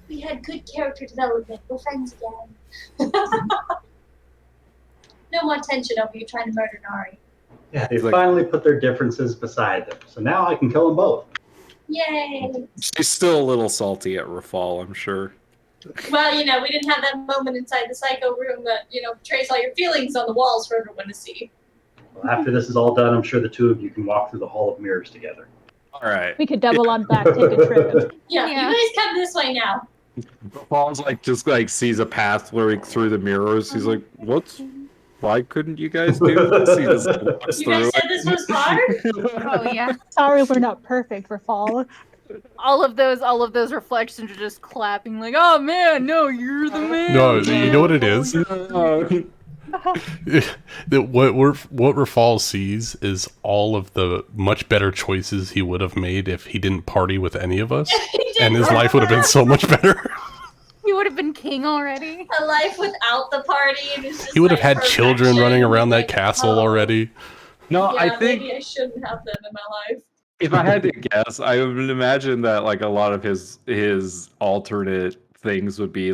We had good character development. We're friends again. No more tension over you trying to murder Nari. Yeah, they finally put their differences beside them. So now I can kill them both. Yay! She's still a little salty at Rafal, I'm sure. Well, we didn't have that moment inside the psycho room that, portrays all your feelings on the walls for everyone to see. Well, after this is all done, I'm sure the two of you can walk through the Hall of Mirrors together. All right. We could double on back, take a trip. Yeah, you guys come this way now. Rafal's just sees a path through the mirrors. He's like, why couldn't you guys do this? He just walks You guys through said this was hard? Oh yeah. Sorry, we're not perfect, Rafal. All of those reflections are just clapping like, "Oh man, no, you're the man." No, you know what it is? What Rafal sees is all of the much better choices he would have made if he didn't party with any of us, and his life would have been so much better. He would have been king already. A life without the party. And it's just He would have had perfection. children running around that Like, castle already. No, Yeah, I think maybe I shouldn't have them in my life. if I had to guess, I would imagine that a lot of his alternate things would be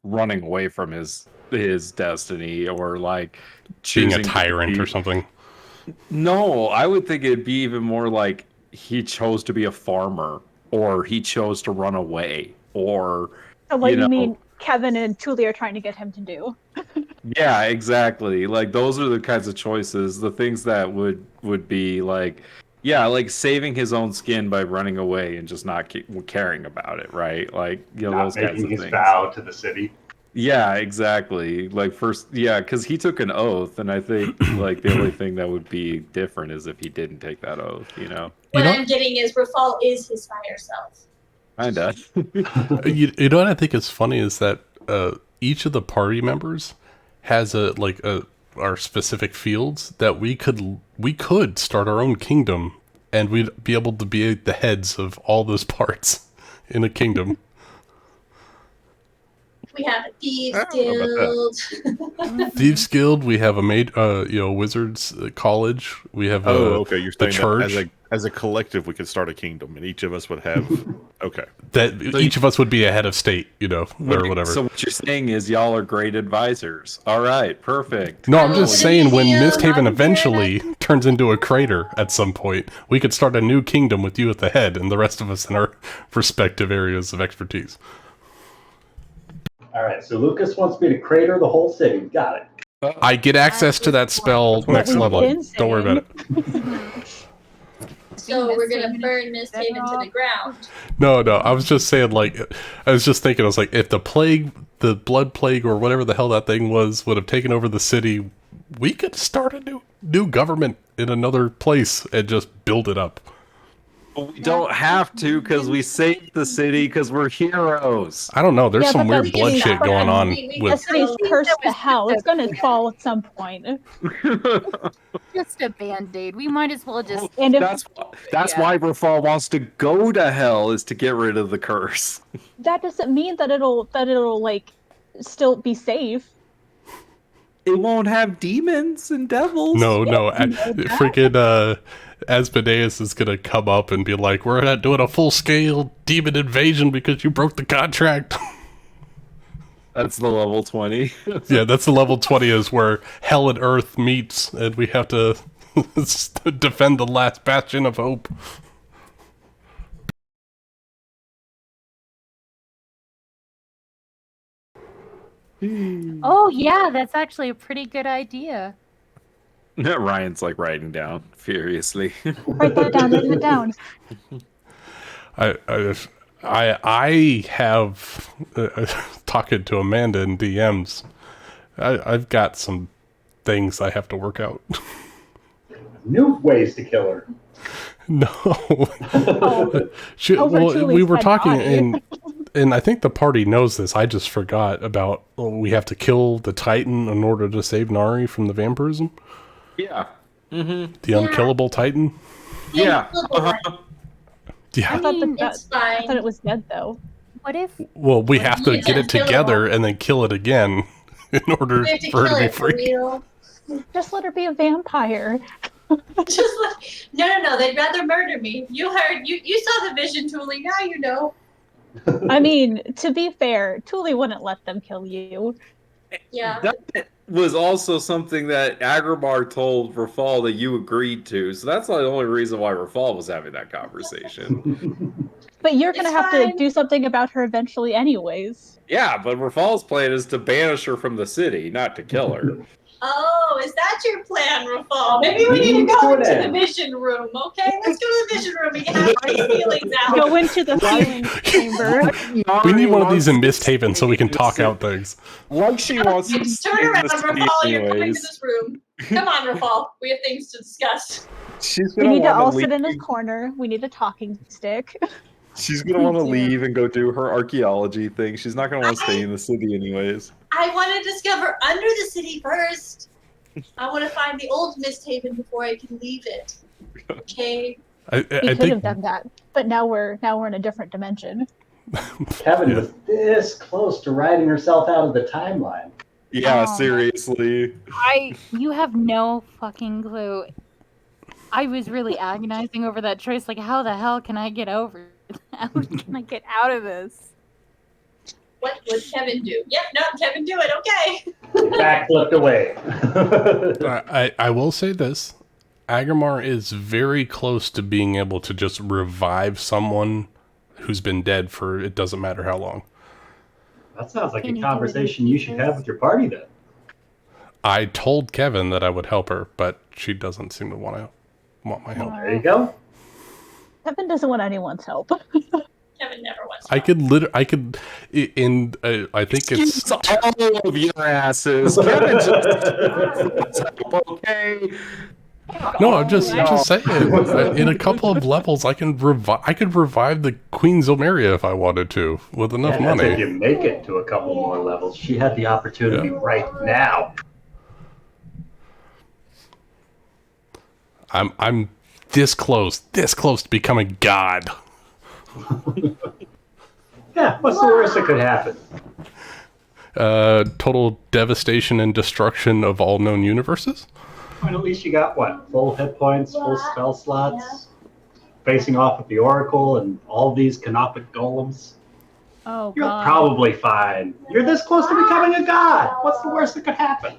running away from his destiny or Being choosing a to tyrant be- or something. No, I would think it'd be even more like he chose to be a farmer or he chose to run away or So what you you know, mean Kevin and Tuli are trying to get him to do? yeah, exactly. Those are the kinds of choices, the things that would be saving his own skin by running away and just not caring about it, right? Not those kinds making of his things. vow to the city. Yeah, exactly. Because he took an oath, and I think the only thing that would be different is if he didn't take that oath. What I'm getting is Rafal is his fire self. Kinda. You know what I think is funny is that each of the party members has our specific fields that we could start our own kingdom and we'd be able to be the heads of all those parts in a kingdom. We have a thieves I don't know guild. Thieves Guild, we have a wizards college, we have Okay. You're the saying church. that as a collective, we could start a kingdom, and each of us would have. Okay. That each of us would be a head of state, or whatever. So what you're saying is y'all are great advisors. All right, perfect. No, I'm just saying when Yeah, MistHaven I'm eventually turns into a crater at some point, we could start a new kingdom with you at the head and the rest of us in our respective areas of expertise. All right, so Lucas wants me to crater the whole city. Got it. I get access to that spell next we've level. been Don't worry about saying. it. So we're gonna burn MistHaven to the ground. No, I was just saying, I was just thinking, I was like, if the blood plague or whatever the hell that thing was would have taken over the city, we could start a new government in another place and just build it up. We don't have to because we saved the city because we're heroes. I don't know, there's Yeah, some but weird that's blood just- shit but going on we- The with... city's cursed to hell. It's going to fall at some point. Just a band-aid. We might as well just. And if That's Yeah. why Rafal wants to go to hell is to get rid of the curse. that doesn't mean that it'll still be safe. It won't have demons and devils. No, freaking Asmodeus is gonna come up and be like, "We're not doing a full-scale demon invasion because you broke the contract." That's the level 20. Yeah, that's the level 20 is where hell and earth meets, and we have to defend the last bastion of hope. Oh yeah, that's actually a pretty good idea. Ryan's like writing down furiously. Write that down. Write that down. I have talking to Amanda in DMs. I've got some things I have to work out. New ways to kill her. No. Well, we were talking, and I think the party knows this. I just forgot about we have to kill the Titan in order to save Nari from the vampirism. Yeah. Mm-hmm. The unkillable Titan. Yeah. Yeah. I thought It's fine. I thought it was dead though. What if? Well, we have to Yeah, get it kill it together all. and then kill it again in order We have to for her kill to be it for free. real. Just let her be a vampire. Just like, no. They'd rather murder me. You heard. You saw the vision, Tuli. Now you know. I mean, to be fair, Tuli wouldn't let them kill you. Yeah. That was also something that Aggramar told Rafal that you agreed to. So that's not the only reason why Rafal was having that conversation. But you're gonna It's have fine. to do something about her eventually anyways. Yeah, but Rafal's plan is to banish her from the city, not to kill her. Oh, is that your plan, Rafal? Maybe we need to go into the vision room, okay? Let's go to the vision room and get our feelings out. Go into the feeling chamber. We need one of these in MistHaven so we can talk out things. Like she wants to Just stay turn in around, the city Rafal. You're coming to anyways. this room. Come on, Rafal. We have things to discuss. She's We gonna need to want all to sit in a leave. corner. We need a talking stick. She's gonna want to Yeah. leave and go do her archaeology thing. She's not gonna want to stay in the city anyways. I want to discover under the city first. I want to find the old MistHaven before I can leave it. Okay. I We could have think done that, but now we're in a different dimension. Kevin was this close to writing herself out of the timeline. Yeah, Oh. seriously. You have no fucking clue. I was really agonizing over that choice. Like, how the hell can I get over? How can I get out of this? What would Kevin do? Yep, no, Kevin, do it. Okay. Backflipped away. I will say this. Aggramar is very close to being able to just revive someone who's been dead for it doesn't matter how long. That sounds like Can a you do it in conversation you should pieces? have with your party then. I told Kevin that I would help her, but she doesn't seem to want my help. There you go. Kevin doesn't want anyone's help. Kevin never wants. I think it's all of your asses. Kevin just okay. no. I'm just saying. In a couple of levels, I could revive the Queen Zomaria if I wanted to with enough And that's if money. you make it to a couple more levels. She had the opportunity right now. I'm this close to becoming God. Yeah, what's the worst that could happen? Total devastation and destruction of all known universes. I mean, at least you got what? Full hit points, full spell slots, facing off with the Oracle and all these canopic golems. Oh You're god. probably fine. You're this close to becoming a god. What's the worst that could happen?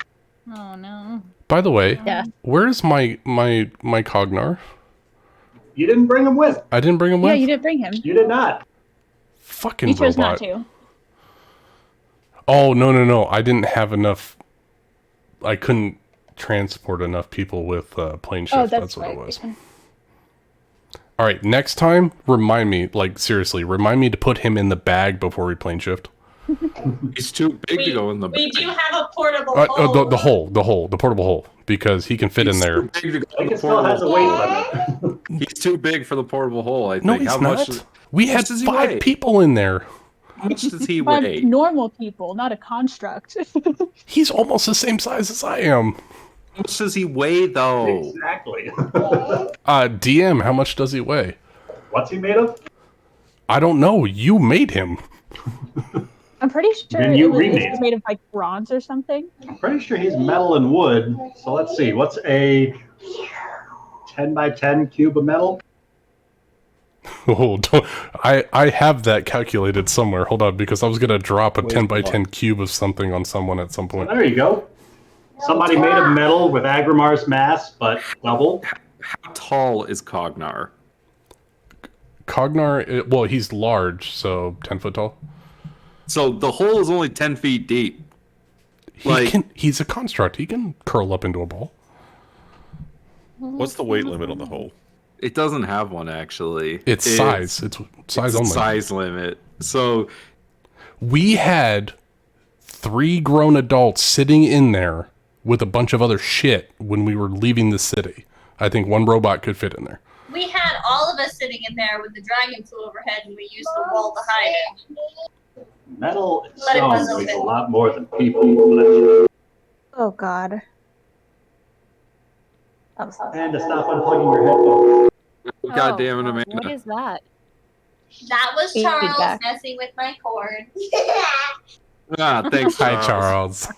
Oh no. By the way, Yeah. where's my Cognar? You didn't bring him with. I didn't bring him Yeah, with. you didn't bring him. You did not. Fucking You chose robot. not to. Oh no! I didn't have enough. I couldn't transport enough people with plane shift. Oh, that's what right. it was. All right, next time, remind me. Like seriously, remind me to put him in the bag before we plane shift. He's too big to go in the We bag. do have a portable hole. The portable hole, because he can fit in He's there. too big to go I in think the it still has a portable weight hole. limit. He's too big for the portable hole, I think. No, he's How not. much We how had much does he 5 weigh? people in there. How much does he But weigh? normal people, not a construct. He's almost the same size as I am. How much does he weigh, though? Exactly. DM, how much does he weigh? What's he made of? I don't know. You made him. I'm pretty sure Then you it remade was it. made of like bronze or something. I'm pretty sure he's metal and wood. So let's see. What's a 10 by 10 cube of metal? Oh, I have that calculated somewhere. Hold on, because I was going to drop a 10 by 10 cube of something on someone at some point. There you go. Somebody made of metal with Aggramar's mass, but double. How tall is Cognar? Cognar, well, he's large, so 10 foot tall. So the hole is only 10 feet deep. He's a construct. He can curl up into a ball. What's the weight limit on the hole? It doesn't have one, actually. It's size. It's size only. Size limit. So we had 3 grown adults sitting in there with a bunch of other shit when we were leaving the city. I think 1 robot could fit in there. We had all of us sitting in there with the dragon flew overhead, and we used the wall to hide it. Metal But it was itself weighs a open. lot more than people. Oh God. And to stop unplugging your headphones. God damn it, Amanda. What is that? That was Feedback. Charles messing with my cord. Thanks, Hi, Charles.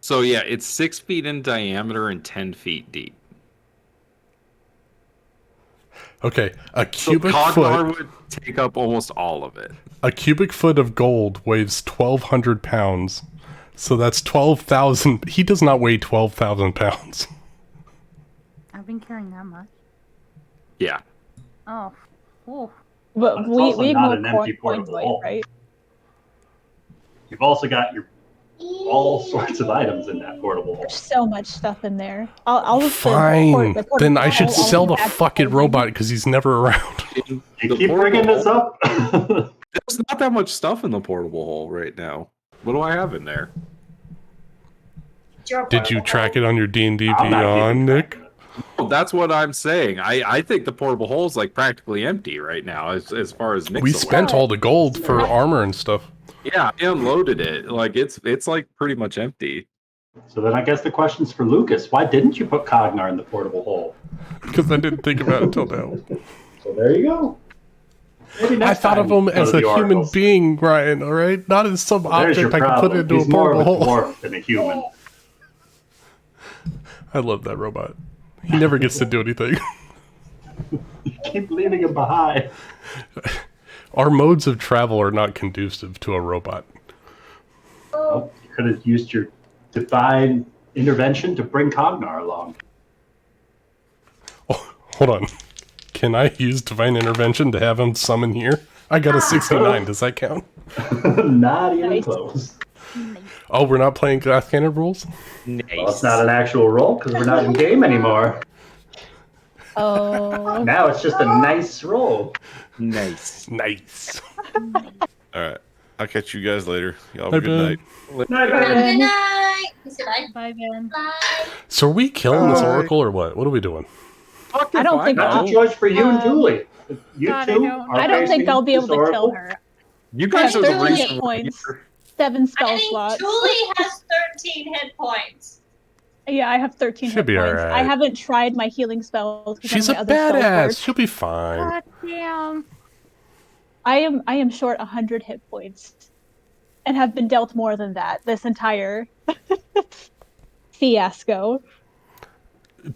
So yeah, it's 6 feet in diameter and 10 feet deep. Okay, a So cubic Cognar foot. would take up almost all of it. A cubic foot of gold weighs 1,200 pounds. So that's 12,000. He does not weigh 12,000 pounds. I've been carrying that much. Yeah. Oh. Ooh. But It's we also not ignore an empty coin portable weight, hole. right? You've also got all sorts of items in that portable hole. There's so much stuff in there. I'll just Fine. Then I should I'll sell the back fucking clothing. robot because he's never around. You keep bringing this up? There's not that much stuff in the portable hole right now. What do I have in there? Did you track it on your D&D I'm not Beyond, keeping Nick? track of it. Oh, that's what I'm saying. I think the portable hole's like practically empty right now as far as Nick's We aware. spent all the gold for armor and stuff. Yeah, I unloaded it. Like it's like pretty much empty. So then I guess the question's for Lucas. Why didn't you put Cognar in the portable hole? Because I didn't think about it until now. So there you go. Maybe I next thought of time him go as to a the human oracles. being, Ryan, alright? Not as some There's your object I can problem. put into He's a more portable of a hole. dwarf than a human. I love that robot. He never gets to do anything. Keep leaving him behind. Our modes of travel are not conducive to a robot. Well, you could have used your divine intervention to bring Cognar along. Oh, hold on. Can I use divine intervention to have him summon here? I got a 69. Does that count? Not even Nice. close. Oh, we're not playing Glass Cannon rules? Nice. Well, it's not an actual roll because we're not in game anymore. Oh. Now it's just a nice roll. Nice. Nice. All right. I'll catch you guys later. Y'all have Hi, a good Ben. night. Night, Have a night. good night. He said, Bye, Ben. bye. So are we killing this Bye. oracle or what? What are we doing? I don't think That's I'll- a choice for you and Um, Julie. You God, two are I don't think facing I'll be able to kill historical. her. You I have guys are the 13 reason hit we're points, here. 7 I spell think slots. Julie has 13 hit points. Yeah, I have 13 She'll hit be points. alright. I haven't tried my healing spells. 'cause She's none a of my other spells work. badass. She'll be fine. God damn. I am short 100 hit points, and have been dealt more than that this entire fiasco.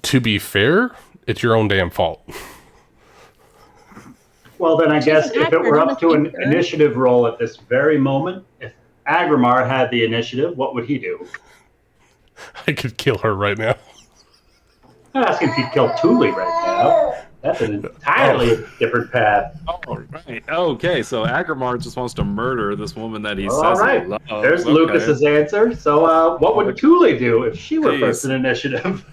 To be fair, it's your own damn fault. Well, then I guess an if actor, it were not up a to an thinker. initiative roll at this very moment, if Aggramar had the initiative, what would he do? I could kill her right now. I'm not asking if you'd kill Thule right now. That's an entirely different path. Oh, right. Okay, so Aggramar just wants to murder this woman that he Well, says all right. he loves. There's Okay. Lucas's answer. So, what would Thule do if she were Jeez. first in initiative?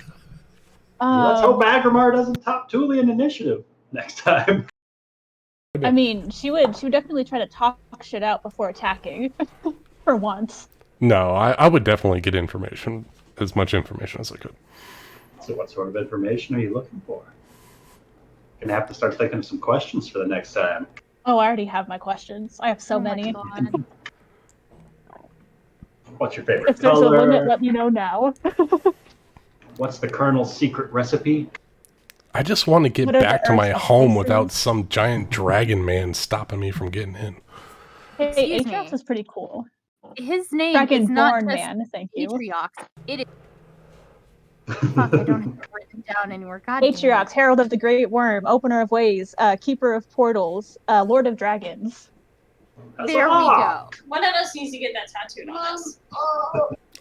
Let's hope Aggramar doesn't top Thule in initiative next time. I mean, she would definitely try to talk shit out before attacking, for once. No, I would definitely get information. As much information as I could. So, what sort of information are you looking for? Gonna have to start thinking of some questions for the next time. Oh, I already have my questions. I have so Oh my many. God. What's your favorite If there's a limit, color? let me know now. What's the Colonel's secret recipe? I just want to get What are back the to my Earth's home places? without some giant dragon man stopping me from getting in. Hey, Excuse me. Atrox is pretty cool. His name is not Dragonborn just man, thank you. Atriox. It is Fuck, I don't have it written down anywhere. God damn it. Atriox, Herald of the Great Worm, Opener of Ways, Keeper of Portals, Lord of Dragons. There we go. One of us needs to get that tattooed on us.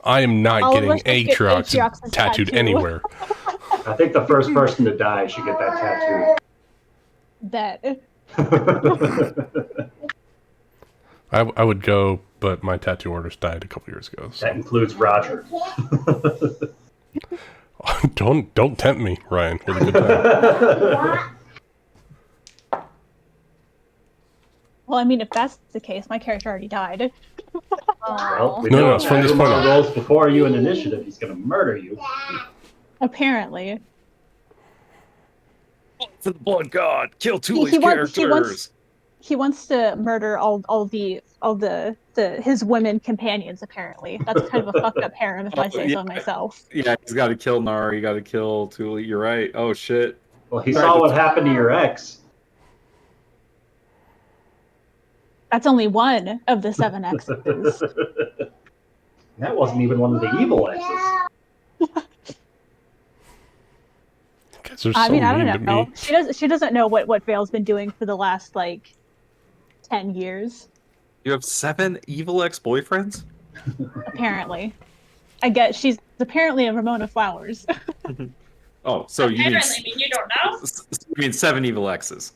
I am not All of getting us should get Atriox Atriox's tattooed tattoo. anywhere. I think the first person to die should get that Bet. tattoo. I would go, but my tattoo artist died a couple years ago. So. That includes Roger. Don't tempt me, Ryan, with a good time. Well, I mean, if that's the case, my character already died. Well, we No, know it's from this Aggramar point on. rolls before you in initiative. He's going to murder you. Apparently. For the blood god, kill Thule's He characters. He wants to murder all his women companions. Apparently, that's kind of a fucked up harem, if I say so myself. Yeah, he's got to kill Nari. You got to kill Thule. You're right. Oh shit. Well, he saw what happened to your ex. That's only one of the 7 exes. That wasn't even one of the evil exes. Guys are so I mean, I mean don't to know. me. She doesn't know what Vale's been doing for the last 10 years. You have 7 evil ex-boyfriends? Apparently, I guess she's apparently a Ramona Flowers. Oh, so you mean Apparently, you don't know. you mean 7 evil exes?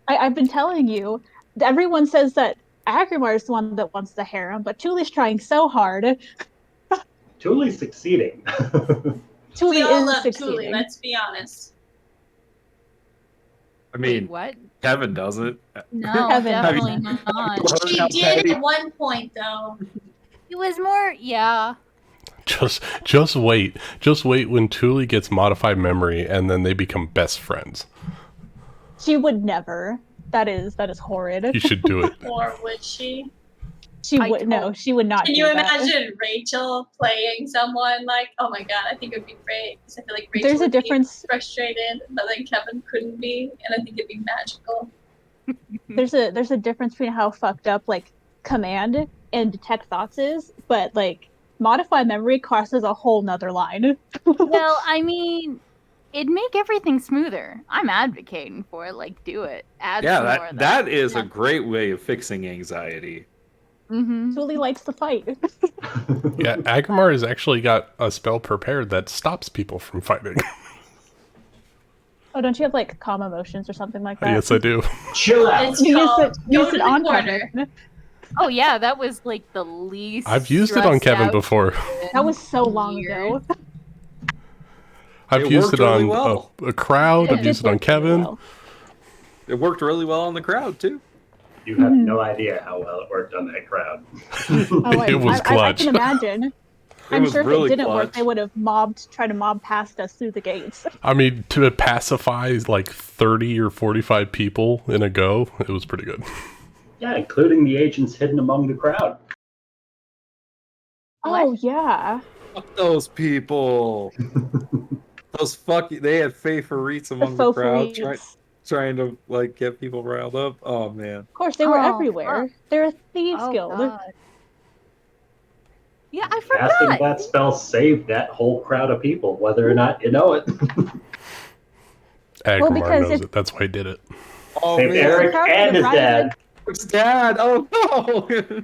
I've been telling you. Everyone says that Aggramar is the one that wants the harem, but Thule's trying so hard. Thule's succeeding. Thule We all is love succeeding. Thule, let's be honest. I mean, What? Kevin doesn't. No, Kevin. definitely not. She did at one point, though. It was more, yeah. Just wait. Just wait when Thule gets modified memory and then they become best friends. She would never. That is horrid. You should do it. Or would she? She would she would not. Can do you that. imagine Rachel playing someone like, oh my god, I think it would be great. Because I feel like Rachel There's a would difference. be frustrated, but then Kevin couldn't be, and I think it'd be magical. There's a difference between how fucked up command and detect thoughts is, but modify memory crosses a whole nother line. Well, I mean, it'd make everything smoother. I'm advocating for it. Do it. Add some more of that is a great way of fixing anxiety. Mm-hmm. Thule likes to fight. Yeah, Aggramar has actually got a spell prepared that stops people from fighting. Oh, don't you have calm emotions or something like that? Yes, I do. Chill out. It's You called use Go to it the on Corner. Kevin. Oh yeah, that was the least. I've used it on stressed Kevin out before. That was so long Years. ago. I've It used worked it on really well. a crowd. I've did used it on work really Kevin. well. It worked really well on the crowd too. You have no idea how well it worked on that crowd. Oh, It was I clutch. can imagine. I'm was sure if really it didn't work, clutch. they would have tried to mob past us through the gates. I mean, to pacify 30 or 45 people in a go, it was pretty good. Yeah, including the agents hidden among the crowd. Oh yeah. Fuck those people. They had favorites among the faux crowd freaks. trying to get people riled up. Oh man. Of course, they were Oh, everywhere. They're a thieves Oh, guild. God. Yeah, I Casting forgot. that spell saved that whole crowd of people, whether or not you know it. Aggramar because knows it- it. That's why he did it. Oh Saved man. Eric crowd and of his riot. dad. His dad. Oh no.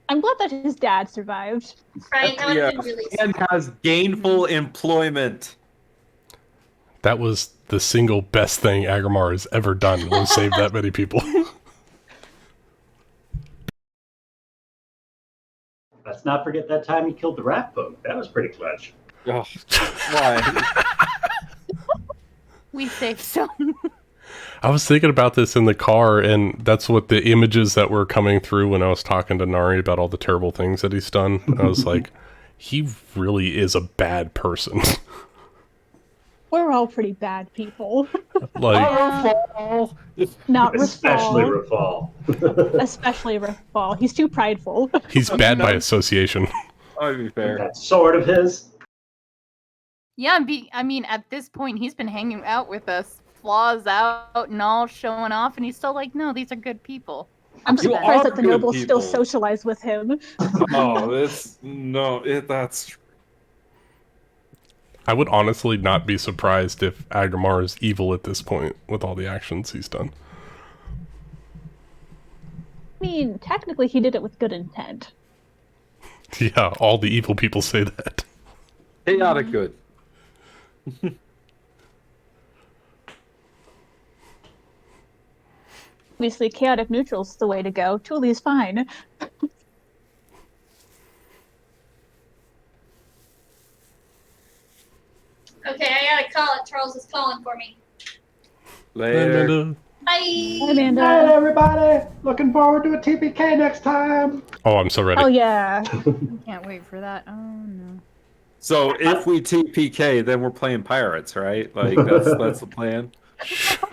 I'm glad that his dad survived. Right? That would have been really And has gainful employment. That was the single best thing Aggramar has ever done, was save that many people. Let's not forget that time he killed the rat folk. That was pretty clutch. Oh, why? We saved some. I was thinking about this in the car, and that's what the images that were coming through when I was talking to Nari about all the terrible things that he's done. I was like, he really is a bad person. We're all pretty bad people. Not Especially Rafal. Rafal. Especially Rafal. He's too prideful. He's bad by association. I'd be fair. That sword of his. Yeah, I mean, at this point, he's been hanging out with us, flaws out and all, showing off, and he's still like, no, these are good people. I'm You surprised are that the good nobles still people. socialize with him. Oh, that's true. I would honestly not be surprised if Aggramar is evil at this point with all the actions he's done. I mean, technically he did it with good intent. Yeah, all the evil people say that. Chaotic good. Obviously, chaotic neutral's the way to go. Tuli's fine. Okay, I gotta call it. Charles is calling for me. Later. Amanda. Bye. Hi, Good Amanda. night, everybody. Looking forward to a TPK next time. Oh, I'm so ready. Oh yeah. Can't wait for that. Oh no. So if we TPK, then we're playing pirates, right? Like that's the plan.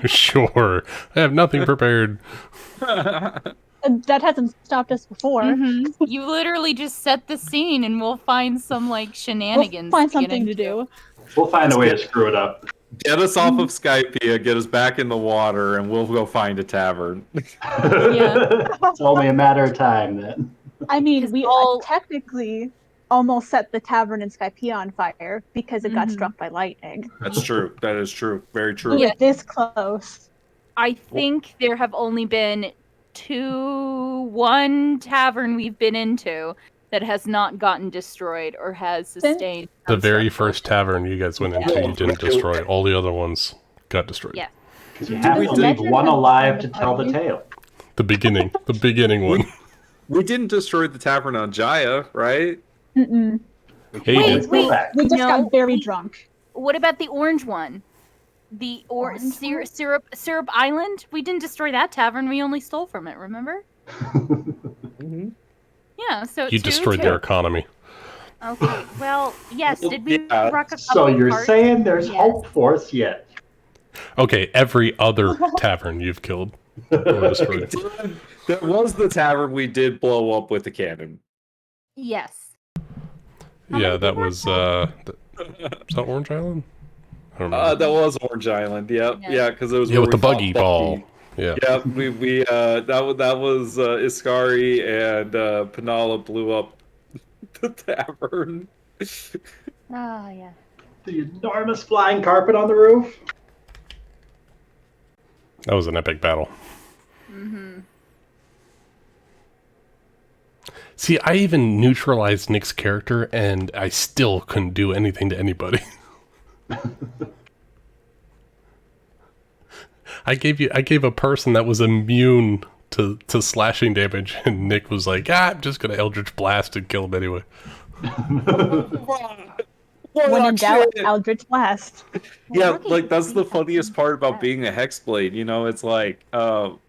Sure. I have nothing prepared. That hasn't stopped us before. You literally just set the scene, and we'll find some like shenanigans. We'll find to get something to into. do. We'll find a way to screw it up. Get us off of Skypea, get us back in the water, and we'll go find a tavern. It's only a matter of time then. I mean, 'Cause we all- technically almost set the tavern in Skypea on fire because it got struck by lightning. That's true. That is true. Very We true. were this close. I think there have only been one tavern we've been into that has not gotten destroyed or has sustained. The some very structural first tavern you guys went into, you didn't destroy. All the other ones got destroyed. Yeah. Because you have to leave one alive to tell the tale. The beginning one. We didn't destroy the tavern on Jaya, right? Mm-mm. Hey, Wait, dude. wait. We just No. got very drunk. What about the orange one? The syrup island? We didn't destroy that tavern. We only stole from it. Remember? Yeah. So You destroyed their economy. Okay. Well, yes. Did we Yeah. rock a couple So you're parts? saying there's Yes. hope for us yet? Okay, every other tavern you've killed or destroyed. That was the tavern we did blow up with the cannon. Yes. Yeah, that was was that Orange Island? I don't remember. That was Orange Island. Yep. Yeah. Yeah, because it was Yeah, where with the we fought buggy ball. Yeah. Yeah, we that was Iskari and Penala blew up the tavern. Oh yeah. The enormous flying carpet on the roof? That was an epic battle. See, I even neutralized Nick's character, and I still couldn't do anything to anybody. I gave a person that was immune to slashing damage, and Nick was like, I'm just gonna Eldritch Blast and kill him anyway. When in doubt, Eldritch Blast. Yeah, like that's the funniest part about being a Hexblade. You know, it's like all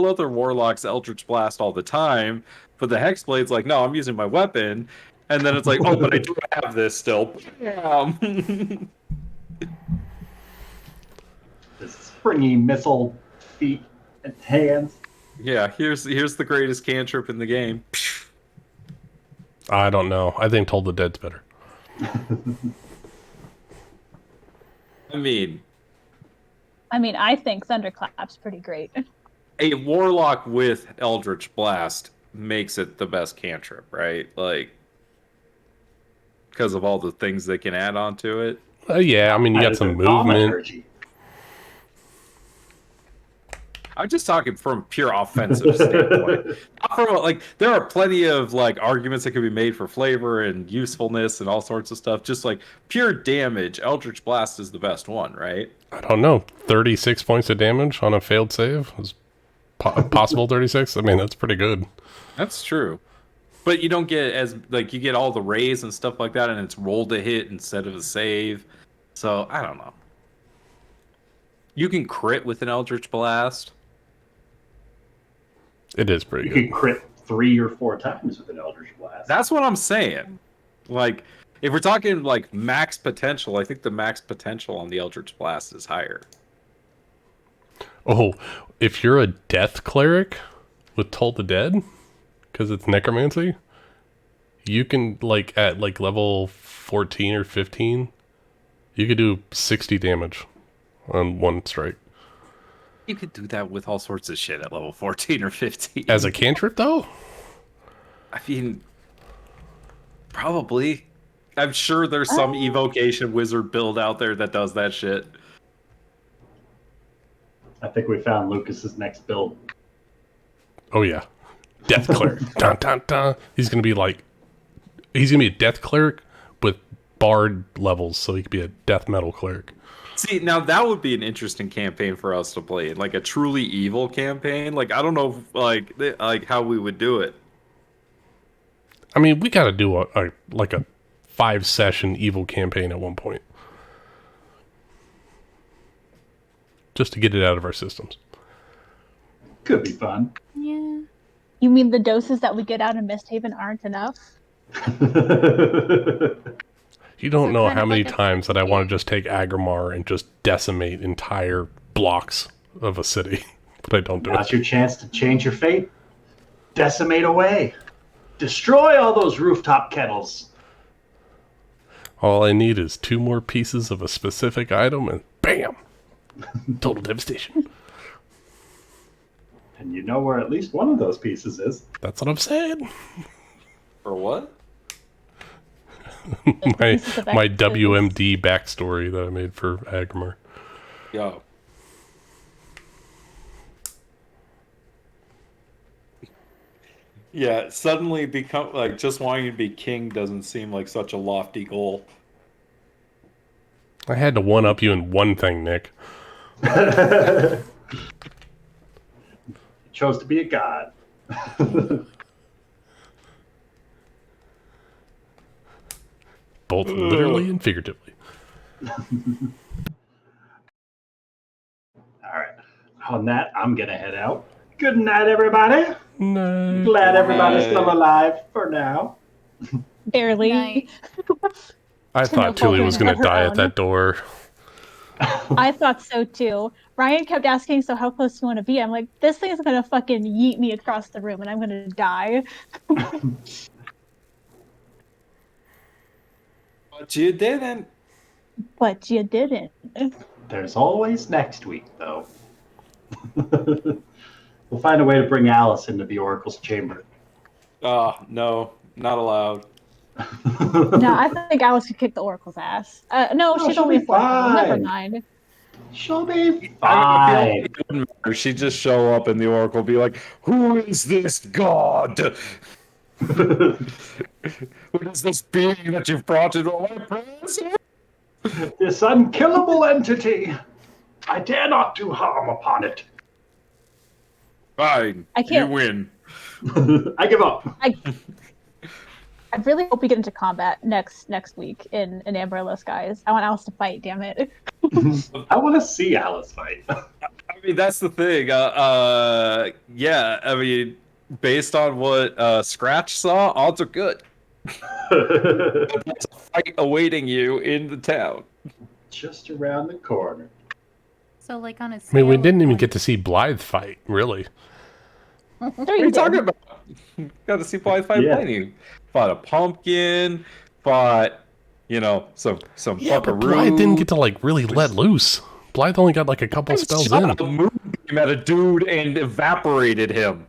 other warlocks Eldritch Blast all the time, but the Hexblade's like, no, I'm using my weapon, and then it's like, oh, but I do have this still. The springy missile feet and hands. Yeah, here's the greatest cantrip in the game. I don't know. I think Toll the Dead's better. I mean, I think Thunderclap's pretty great. a warlock with Eldritch Blast makes it the best cantrip, right? Like, because of all the things they can add on to it. Yeah, I mean, you got some movement. Energy. I'm just talking from a pure offensive standpoint. Not from there are plenty of arguments that can be made for flavor and usefulness and all sorts of stuff. Just pure damage, Eldritch Blast is the best one, right? I don't know. 36 points of damage on a failed save was possible. 36. I mean, that's pretty good. That's true. But you don't get as you get all the raise and stuff like that, and it's rolled to hit instead of a save. So I don't know. You can crit with an Eldritch Blast. It is pretty You good. can crit 3 or 4 times with an Eldritch Blast. That's what I'm saying. If we're talking max potential, I think the max potential on the Eldritch Blast is higher. Oh, if you're a death cleric with Toll the Dead, because it's necromancy, you can at level 14 or 15, you could do 60 damage on one strike. You could do that with all sorts of shit at level 14 or 15. As a cantrip, though? I mean, probably. I'm sure there's some evocation wizard build out there that does that shit. I think we found Lucas's next build. Oh, yeah. Death Cleric. Dun, dun, dun. He's going to be a Death Cleric with Bard levels, so he could be a Death Metal Cleric. See, now that would be an interesting campaign for us to play, like a truly evil campaign. Like, I don't know, like how we would do it. I mean, we got to do a 5-session evil campaign at one point. Just to get it out of our systems. Could be fun. Yeah. You mean the doses that we get out of MistHaven aren't enough? You don't know how many times that I want to just take Aggramar and just decimate entire blocks of a city, but I don't do it. Now's your chance to change your fate. Decimate away. Destroy all those rooftop kettles. All I need is 2 more pieces of a specific item and bam! Total devastation. And you know where at least one of those pieces is. That's what I'm saying. For what? my WMD backstory that I made for Aggramar. Yo. Yeah, suddenly become like just wanting to be king doesn't seem like such a lofty goal. I had to one-up you in one thing, Nick. Chose to be a god. Both literally and figuratively. All right. On that, I'm going to head out. Good night, everybody. Night. Glad everybody's still alive for now. Barely. Night. I thought Tuli was going to die at that door. I thought so too. Ryan kept asking, so how close do you want to be? I'm like, this thing is going to fucking yeet me across the room and I'm going to die. But you didn't. But you didn't. There's always next week, though. We'll find a way to bring Alice into the Oracle's chamber. No, not allowed. No, I think Alice could kick the Oracle's ass. No, she's she'll only be 4th level. Never fine. mind. She'll be I feel fine. like it wouldn't matter. She'd just show up and the Oracle be like, "Who is this god? What is this being that you've brought into my presence?" This unkillable entity. I dare not do harm upon it. Fine, I can't- you win. I give up. I really hope we get into combat next week in Amarillo Skies. I want Alice to fight, damn it. I want to see Alice fight. I mean, that's the thing. Yeah, I mean, based on what Scratch saw, odds are good. There's a fight awaiting you in the town. Just around the corner. So, like on a I mean, we scale didn't of even one- get to see Blythe fight, really. Sure What are you you talking did. about? Got to see Blythe fight Yeah. plenty. Fought a pumpkin. Fought, some Yeah, but fuckaroo. Blythe didn't get to, really let loose. Blythe only got, a couple spells Shot in. a moonbeam at a dude and evaporated him.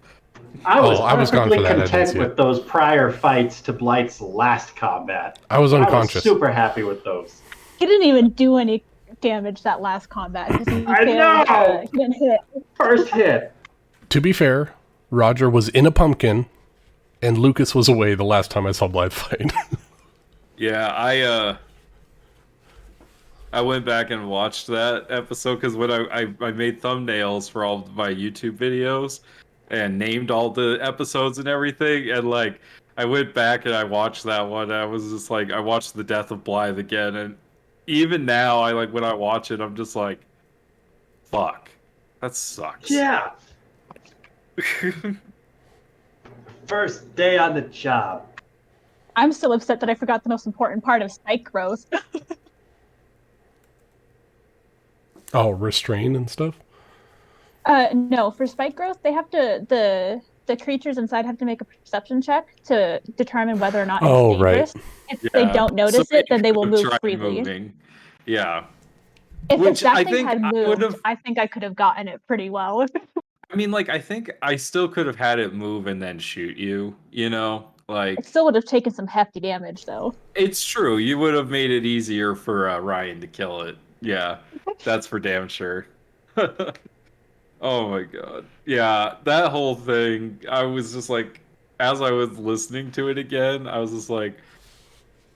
I was I was gone perfectly for that, I didn't content see with it. those prior fights to Blight's last combat. I was I was unconscious. super happy with those. He didn't even do any damage that last combat. 'Cause he I failed, know! he didn't hit. First hit. To be fair, Roger was in a pumpkin, and Lucas was away the last time I saw Blythe fight. Yeah, I went back and watched that episode because when I made thumbnails for all of my YouTube videos and named all the episodes and everything, and I went back and I watched that one. And I was just I watched the death of Blythe again, and even now, when I watch it, I'm just like, fuck, that sucks. Yeah. First day on the job. I'm still upset that I forgot the most important part of spike growth. Oh, restrain and stuff? No, for spike growth, they have to the creatures inside have to make a perception check to determine whether or not it's Oh, right. dangerous. If they don't notice So it, then they will could move try freely. moving. Yeah. If that I thing think had I moved, would've- I think I could have gotten it pretty well. I mean, like, I think I still could have had it move and then shoot you, you know? It Like, still would have taken some hefty damage, though. it's true. You would have made it easier for Ryan to kill it. Yeah, that's for damn sure. Oh my god. Yeah, that whole thing, I was just like, as I was listening to it again, I was just like,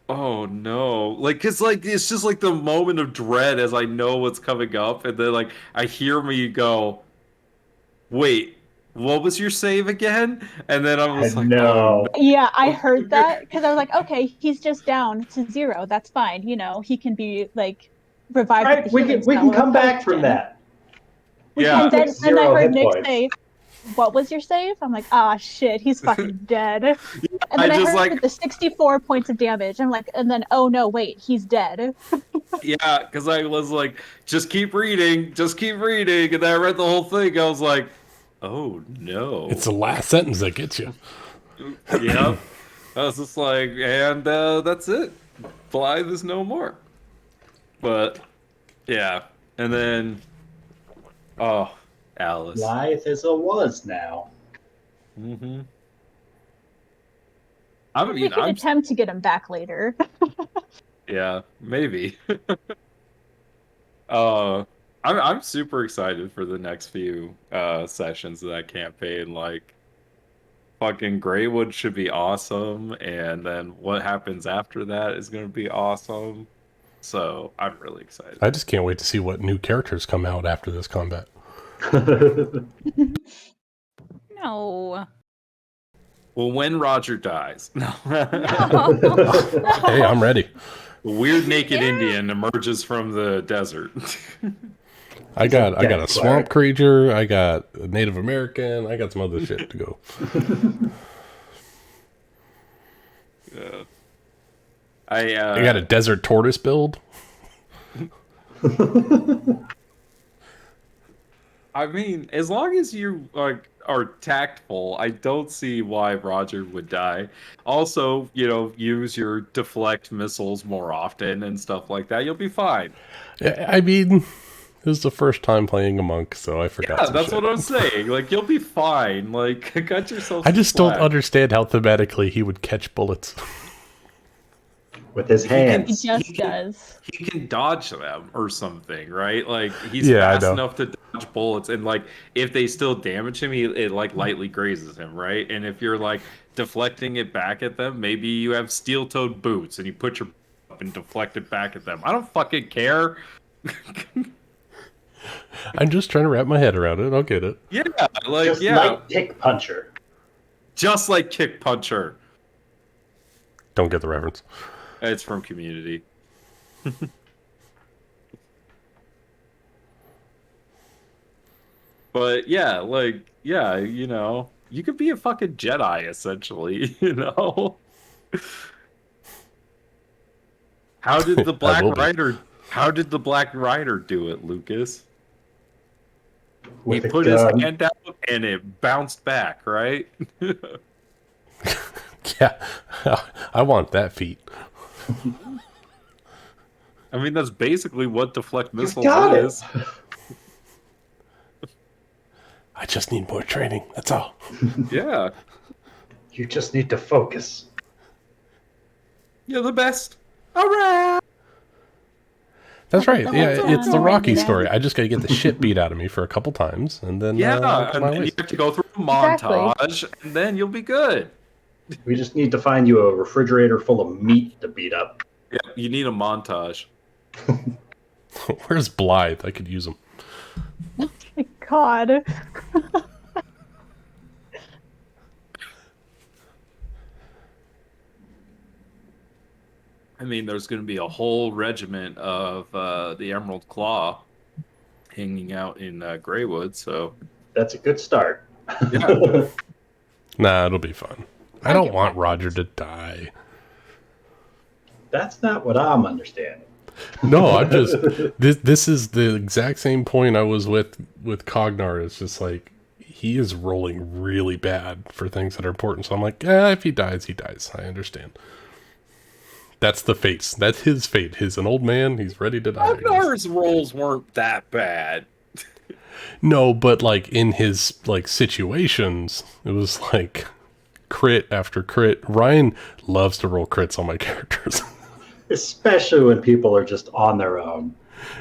oh no. Like, cause like, it's just like the moment of dread as I know what's coming up, and then like, I hear me go, wait, what was your save again? And then I was like, oh No. Yeah, I no. heard that because I was like, okay, he's just down to 0. That's fine. You know, he can be like revived with Right, the we healing can spell or come back from potion. that. Yeah. And then I 0 heard hit Nick points. say, "What was your save?" I'm like, "Ah, shit, he's fucking dead." And then I just, heard like- the 64 points of damage. I'm like, and then oh no, wait, he's dead. Yeah, because I was like, just keep reading, just keep reading. And then I read the whole thing. I was like, oh no. It's the last sentence that gets you. Yep. I was just like, and that's it. Blythe is no more. But, yeah. And then, oh, Alice. Life as a was now. Mm-hmm. We can attempt to get him back later. Yeah, maybe. I'm super excited for the next few sessions of that campaign. Like, fucking Greywood should be awesome, and then what happens after that is going to be awesome. So I'm really excited. I just can't wait to see what new characters come out after this combat. No. Well, when Roger dies, no. Hey, I'm ready. A weird naked Indian emerges from the desert. I got a swamp creature. I got a Native American. I got some other shit to go. Yeah. I got a desert tortoise build. I mean, as long as you are tactful, I don't see why Roger would die. Also, use your deflect missiles more often and stuff like that. You'll be fine. I mean, this is the first time playing a monk, so I forgot. Yeah, that's what I'm saying. Like, you'll be fine. Like, cut yourself. I just don't slack. understand how thematically he would catch bullets. With his He hands. just does. He can dodge them or something, right? Like, he's Yeah, I fast know. enough to dodge bullets, and like, if they still damage him, it like lightly grazes him, right? And if you're like deflecting it back at them, maybe you have steel-toed boots and you put your up and deflect it back at them. I don't fucking care. I'm just trying to wrap my head around it. I'll get it. Yeah, like Just yeah, like Kick Puncher. just like Kick Puncher. Don't get the reference. It's from Community. But yeah, like, yeah, you could be a fucking Jedi, essentially, How did the Black will be. Rider do it, Lucas? With He a put his gun. hand out and it bounced back, right? Yeah, I want that feat. I mean, that's basically what deflect missiles got it. is. I just need more training. That's all. Yeah, You just need to focus. you're the best. All right. That's right. Yeah, it's the Rocky Yeah. story. I just got to get the shit beat out of me for a couple times, and then Yeah, I'll and come my then you ways. have to go through a Exactly. montage, and then you'll be good. We just need to find you a refrigerator full of meat to beat up. Yeah, you need a montage. Where's Blythe? I could use him. My God. I mean, there's going to be a whole regiment of the Emerald Claw hanging out in Greywood, so That's a good start. yeah. Nah, it'll be fun. I don't want Roger to die. That's not what I'm understanding. No, I'm just this is the exact same point I was with Cognar. It's just like he is rolling really bad for things that are important. So I'm like, if he dies, he dies. I understand. That's the face. That's his fate. He's an old man. He's ready to die. Agnar's rolls weren't that bad. No, but like in his like situations, it was like crit after crit. Ryan loves to roll crits on my characters. Especially when people are just on their own.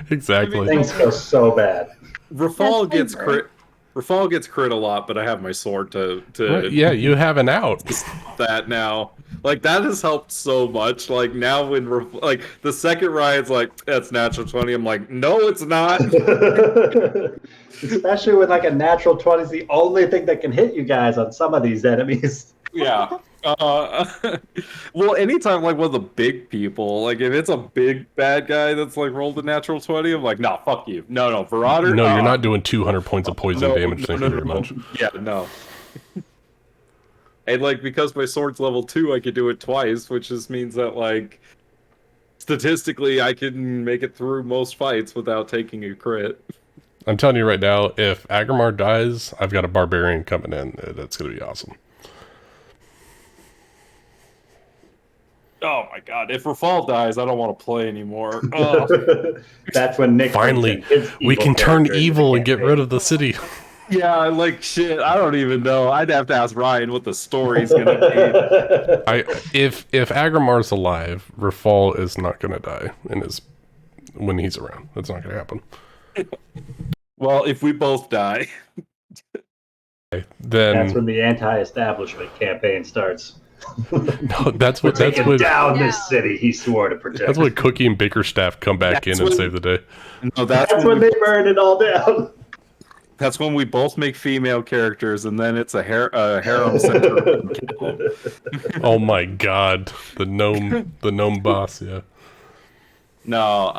Exactly. Things go so bad. Rafal That's gets fair. crit. Rafal gets crit a lot, but I have my sword to Right, yeah, you have an out. that now. Like that has helped so much. Like now when like the second ride's like that's natural 20, I'm like, no, it's not. Especially when like a natural 20 is the only thing that can hit you guys on some of these enemies. Yeah. Well, anytime like one of the big people, like if it's a big bad guy that's like rolled a natural 20, I'm like, nah, fuck you. No, Verrader. No, you're not doing 200 points of poison No, damage. Thank you very no. much. Yeah, no. And like because my sword's level 2, I could do it twice, which just means that like statistically I can make it through most fights without taking a crit. I'm telling you right now, if Aggramar dies, I've got a barbarian coming in. That's going to be awesome. Oh my god, if Rafal dies, I don't want to play anymore. That's when Nick Finally, brings in his we evil can turn character into the evil and get campaign. rid of the city. Yeah, like shit, I don't even know. I'd have to ask Ryan what the story's gonna be. If Agramar's alive, Rafal is not going to die when he's around. That's not going to happen. Well, if we both die. Then That's when the anti-establishment campaign starts. no, that's We're what that's taking what down this city he swore to protect. that's what Cookie and Bickerstaff come back That's in and when- save the day. No, That's when they burn it all down. That's when we both make female characters, and then it's a harem center. Oh my god, the gnome boss, yeah. No,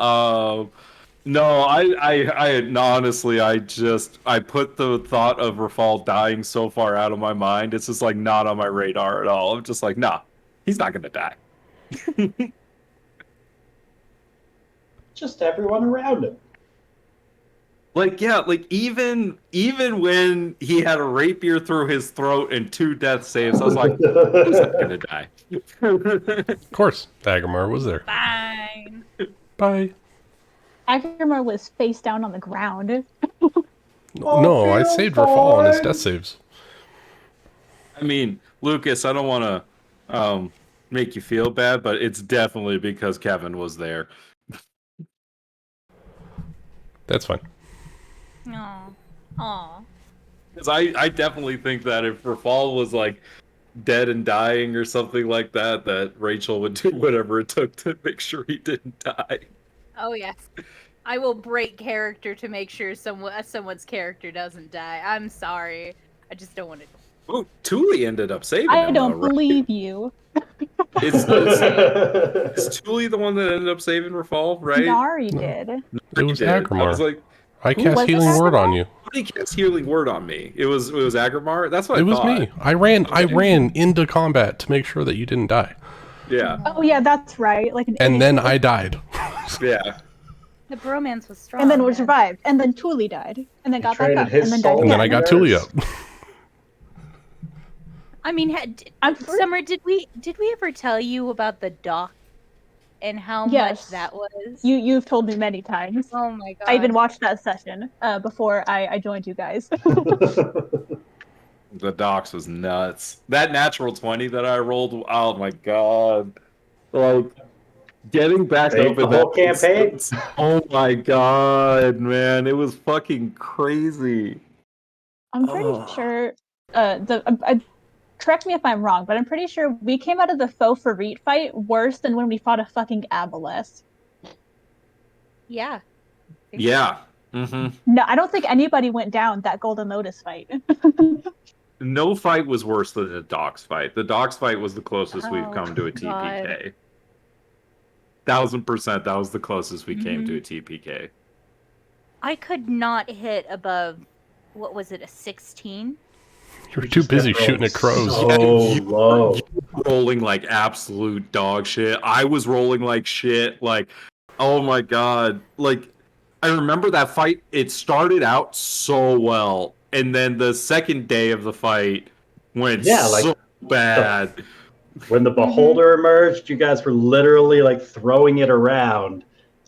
I honestly, I put the thought of Rafal dying so far out of my mind. It's just like not on my radar at all. I'm just like, nah, he's not gonna die. Just everyone around him. Like, yeah, like even when he had a rapier through his throat and 2 death saves, I was like, he's not gonna die. Of course, Aggramar was there. Fine. Bye. Aggramar was face down on the ground. No, I saved Rafal on his death saves. I mean, Lucas, I don't want to make you feel bad, but it's definitely because Kevin was there. That's fine. Aw. Aw. Because I definitely think that if Rafal was like dead and dying or something like that, that Rachel would do whatever it took to make sure he didn't die. Oh yes. I will break character to make sure someone's character doesn't die. I'm sorry. I just don't want to. Oh, Thule ended up saving I him. don't though, right? believe you. Is Thule the one that ended up saving Rafal, right? Nari did. It was He did. I was Aggramar. like, I Who cast was healing it, word on Aggramar? you. he cast healing word on me. It was Aggramar. That's what It I was thought. me. I ran into combat to make sure that you didn't die. Yeah, Oh yeah, that's right. Like an And then idiot. I died. yeah. The bromance was strong. And then was man. revived. And then Thule died. And then got back traded up. his And then soul. died And then again. I got Tully up. I mean, I'm Summer, did we ever tell you about the dock and how Yes. much that was? You've told me many times. Oh my god. I even watched that session before I joined you guys. The docs was nuts. That natural 20 that I rolled, oh my god. Like, getting back Saved up in the whole that campaign. instance, oh my god, man. It was fucking crazy. I'm pretty sure correct me if I'm wrong, but I'm pretty sure we came out of the faux Fareed fight worse than when we fought a fucking Aboleth. Yeah. Yeah. Mm-hmm. No, I don't think anybody went down that Golden Lotus fight. No fight was worse than the docs fight. The docs fight was the closest we've Oh, come to a God. TPK. 1000% that was the closest we came to a TPK. I could not hit above, what was it, a 16? You were too busy shooting at crows. So You- low. Rolling like absolute dog shit. I was rolling like shit. Like, oh my god. Like, I remember that fight. It started out so well, and then the second day of the fight went Yeah, like, so bad. When the beholder emerged, you guys were literally like throwing it around.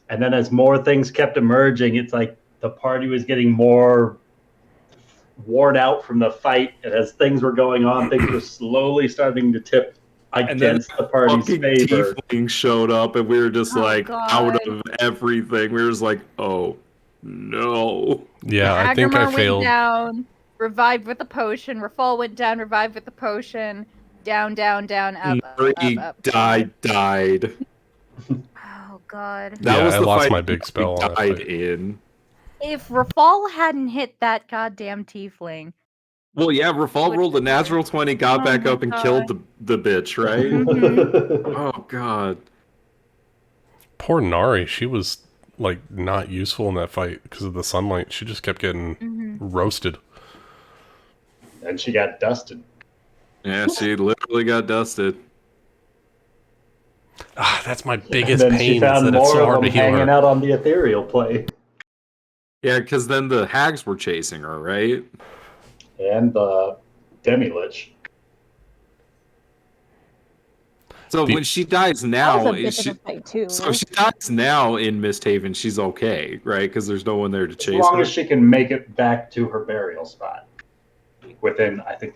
And then as more things kept emerging, it's like the party was getting more worn out from the fight. And as things were going on, things were slowly starting to tip against the party's fucking favor. tiefling showed up, and we were just out God. of everything. We were just like, oh no. Yeah, I think I Aggramar failed. went down, revived with a potion. Rafal went down, revived with a potion. Down, down, down, up, Nari up. died. Oh God. That Yeah, was I the lost fight my big spell on that died fight. in. If Rafal hadn't hit that goddamn tiefling. Well, yeah, Rafal rolled a natural 20, got back my up, and God. killed the bitch, right? Mhm. Oh god. Poor Nari, she was like not useful in that fight because of the sunlight. She just kept getting roasted. And she got dusted. Yeah, she literally got dusted. Ah, that's my And biggest then pain she is found that it's more so of hard to them heal hanging her. out on the ethereal plane. Yeah, because then the hags were chasing her, right? And the demi-lich. So when she dies That now, was a is bit she? of a fight too. So if she dies now in MistHaven, she's okay, right? Because there's no one there to As chase long her. as she can make it back to her burial spot. Within, I think,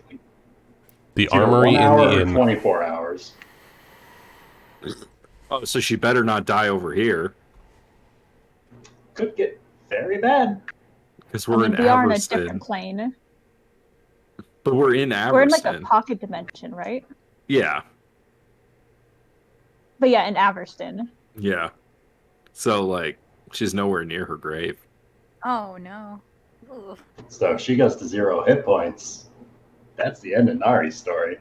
The it's either armory 1 in hour the or inn. 24 hours. Oh, so she better not die over here, Could get very bad. because I we're mean, in we are in a different Averston. plane. But we're in We're in like a Averston. pocket dimension, right? Yeah, But yeah, in Averston. yeah. So like, she's nowhere near her grave. Oh no. Ooh. So if she goes to 0 hit points, that's the end of Nari's story.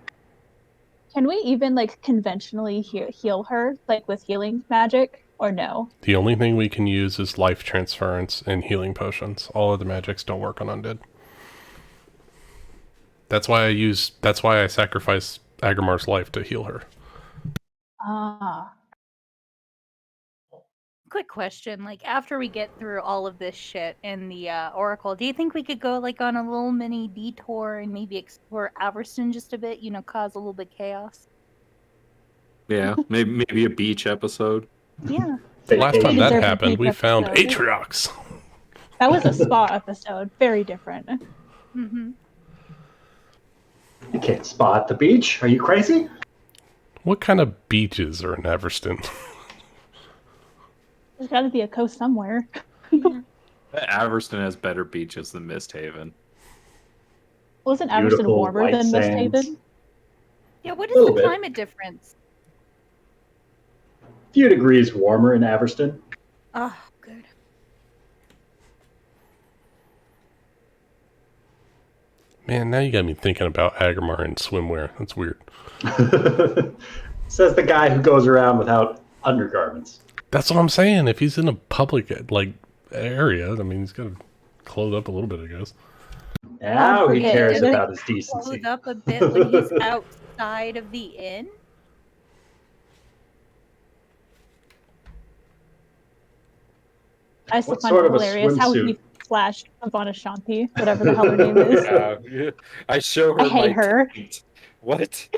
Can we even like conventionally heal her, like with healing magic, or no? The only thing we can use is life transference and healing potions. All of the magics don't work on undead. That's why I sacrifice Agramar's life to heal her. Ah, Quick question, like after we get through all of this shit in the Oracle, do you think we could go like on a little mini detour and maybe explore Averston just a bit, cause a little bit of chaos? Yeah, maybe a beach episode. Yeah. The last time that deserve a happened, we beach found episode. Atriox. that was a spa episode. Very different. Mm-hmm. You can't spa at the beach. Are you crazy? What kind of beaches are in Averston? There's got to be a coast somewhere. Averston has better beaches than MistHaven. Wasn't Averston Beautiful warmer white than sands. MistHaven? Yeah, what is Little the bit. climate difference? A few degrees warmer in Averston. Oh, good. Man, now you got me thinking about Aggramar and swimwear. That's weird. Says the guy who goes around without undergarments. That's what I'm saying. If he's in a public area, I mean, he's got to clothe up a little bit, I guess. Now he forget, cares didn't about his decency. Close up a bit when he's outside of the inn? I still What find sort it of a hilarious how he swimsuit? flashed Ivana Shanti, whatever the hell her name is. Yeah, I show her. I hate her. taint. What?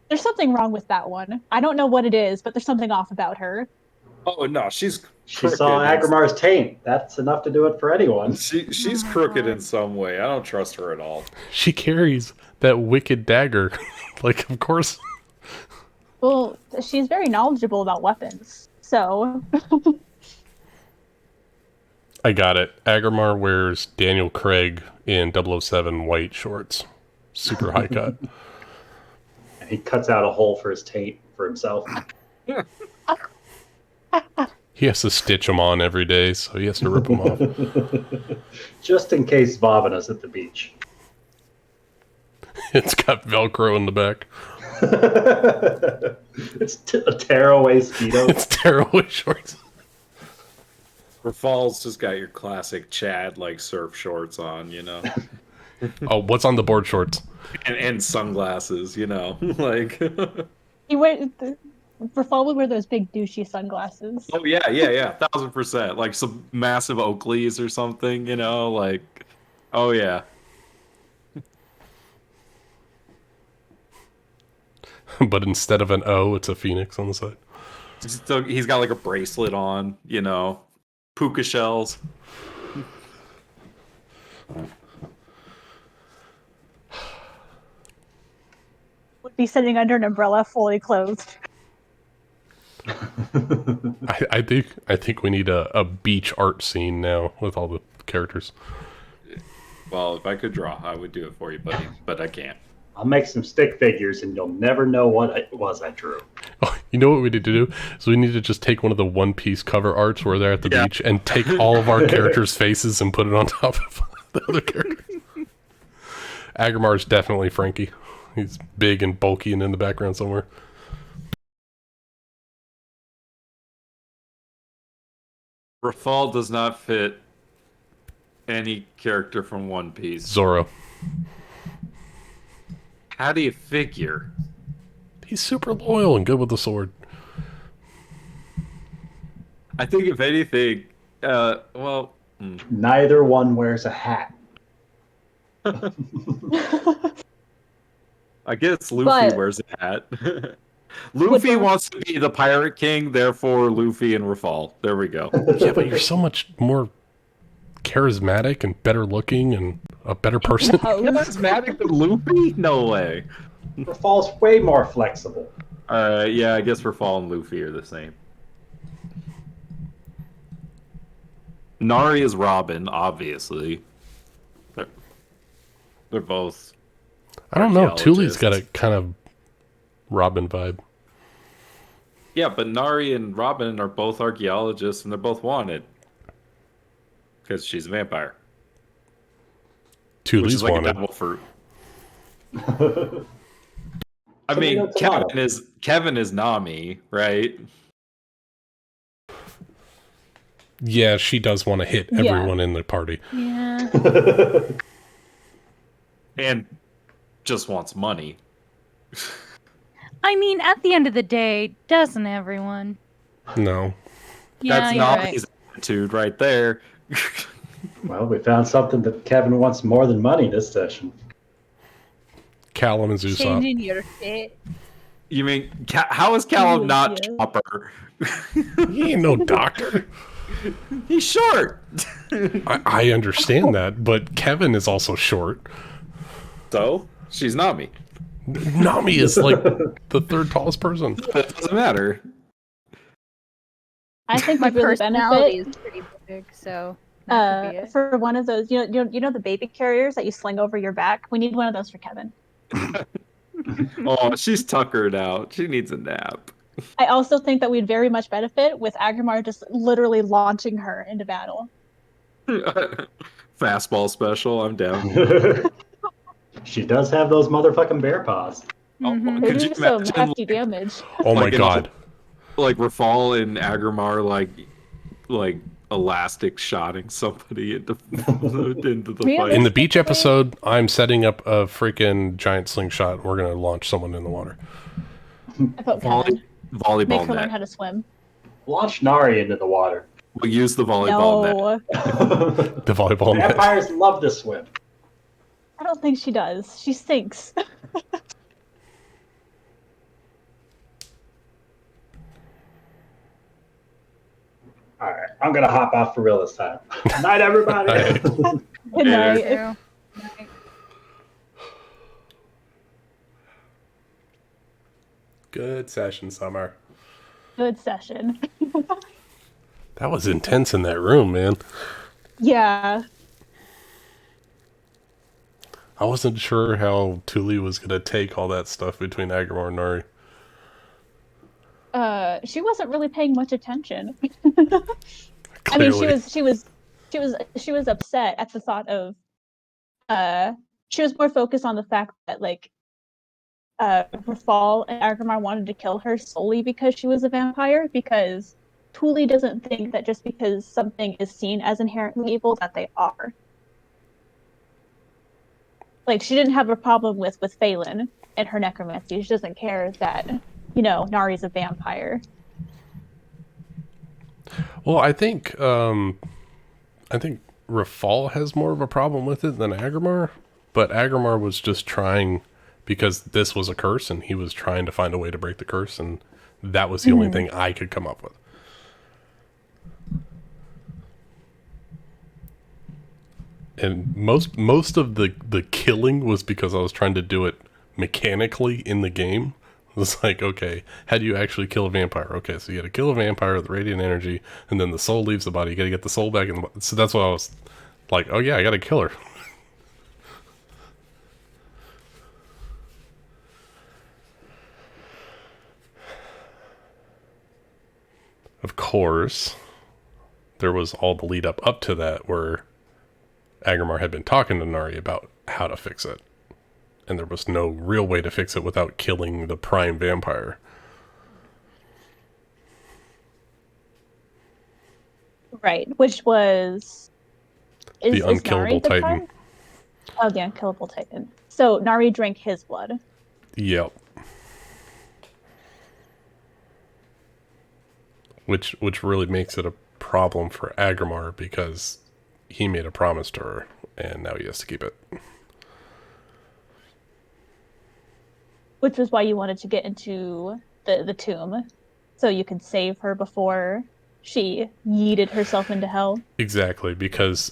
There's something wrong with that one. I don't know what it is, but there's something off about her. Oh no, she's. She saw crooked. Agramar's taint. That's enough to do it for anyone. She's Oh my crooked in God. some way. I don't trust her at all. She carries that wicked dagger. Like, of course. Well, she's very knowledgeable about weapons. So, I got it. Aggramar wears Daniel Craig in 007 white shorts. Super high cut. And he cuts out a hole for his taint for himself. He has to stitch them on every day, so he has to rip them off. Just in case Vavana's at the beach. It's got Velcro in the back. It's a tearaway Speedo. It's tearaway shorts. Rafal's just got your classic Chad like surf shorts on, Oh, what's on the board shorts? and sunglasses, like. he went. Rafal would wear those big douchey sunglasses. Oh yeah, 1000%. Like some massive Oakleys or something, like. Oh yeah. But instead of an O, it's a phoenix on the side. He's got like a bracelet on, puka shells. Would be sitting under an umbrella, fully clothed. I think we need a beach art scene now with all the characters. Well, if I could draw, I would do it for you, buddy, but I can't. I'll make some stick figures, and you'll never know what it was I drew. Oh, you know what we need to do? So we need to just take one of the One Piece cover arts where they're at the beach and take all of our characters' faces and put it on top of the other characters. Aggramar is definitely Frankie. He's big and bulky and in the background somewhere. Rafal does not fit any character from One Piece. Zoro. How do you figure? He's super loyal and good with the sword. I think if anything, Neither one wears a hat. I guess Luffy wears a hat. Luffy wants to be the pirate king, therefore Luffy and Rafal. There we go. Yeah, but you're so much more charismatic and better looking and a better person. Charismatic than Luffy? No way. Rafal's way more flexible. Yeah, I guess Rafal and Luffy are the same. Nari is Robin, obviously. They're both. I don't know. Thule's got a kind of Robin vibe. Yeah, but Nari and Robin are both archaeologists, and they're both wanted because she's a vampire. Thule's like wanted. A devil fruit. I mean, Kevin is Nami, right? Yeah, she does want to hit everyone in the party. Yeah. And just wants money. I mean, at the end of the day, doesn't everyone? No. Yeah, that's you're Nami's attitude right there. Well, we found something that Kevin wants more than money this session. Callum and Usopp. Changing your fit. You mean, how is Callum not Chopper? He ain't no doctor. He's short. I understand that, but Kevin is also short. So, she's Nami. Nami is like the third tallest person. That doesn't matter. I think My my really personality benefit is pretty big, so that could be it. for one of those, you know the baby carriers that you sling over your back. We need one of those for Kevin. Oh, she's tuckered out. She needs a nap. I also think that we'd very much benefit with Aggramar just literally launching her into battle. Fastball special. I'm down. She does have those motherfucking bear paws. Mm-hmm. Could They you do some imagine, hefty damage. Oh my god. Like Rafal and Aggramar, like elastic shotting somebody into the fight. In the beach episode, I'm setting up a freaking giant slingshot. We're gonna launch someone in the water. I vote Kevin. Volleyball Make her learn net. how to swim. Launch Nari into the water. We'll use the volleyball net. The volleyball net. Vampires love to swim. I don't think she does. She sinks. All right, I'm gonna hop off for real this time. Night, everybody. Good night. Yeah. Good session, Summer. Good session. That was intense in that room, man. Yeah. I wasn't sure how Thule was gonna take all that stuff between Aggramar and Nari. She wasn't really paying much attention. I Clearly. mean, she was upset at the thought of. She was more focused on the fact that Rafal and Aggramar wanted to kill her solely because she was a vampire. Because Thule doesn't think that just because something is seen as inherently evil that they are. Like, she didn't have a problem with Phelan and her necromancy. She doesn't care that, Nari's a vampire. Well, I think Rafal has more of a problem with it than Aggramar, but Aggramar was just trying because this was a curse and he was trying to find a way to break the curse, and that was the only thing I could come up with. And most of the killing was because I was trying to do it mechanically in the game. It was like, okay, how do you actually kill a vampire? Okay, so you gotta kill a vampire with radiant energy, and then the soul leaves the body. You gotta get the soul back in the body. So that's why I was like, oh yeah, I gotta kill her. Of course, there was all the lead up to that where Aggramar had been talking to Nari about how to fix it. And there was no real way to fix it without killing the prime vampire. Right, which was... the unkillable Titan. Prime? Oh, the unkillable Titan. So Nari drank his blood. Yep. Which really makes it a problem for Aggramar, because he made a promise to her, and now he has to keep it. Which was why you wanted to get into the tomb, so you could save her before she yeeted herself into hell. Exactly, because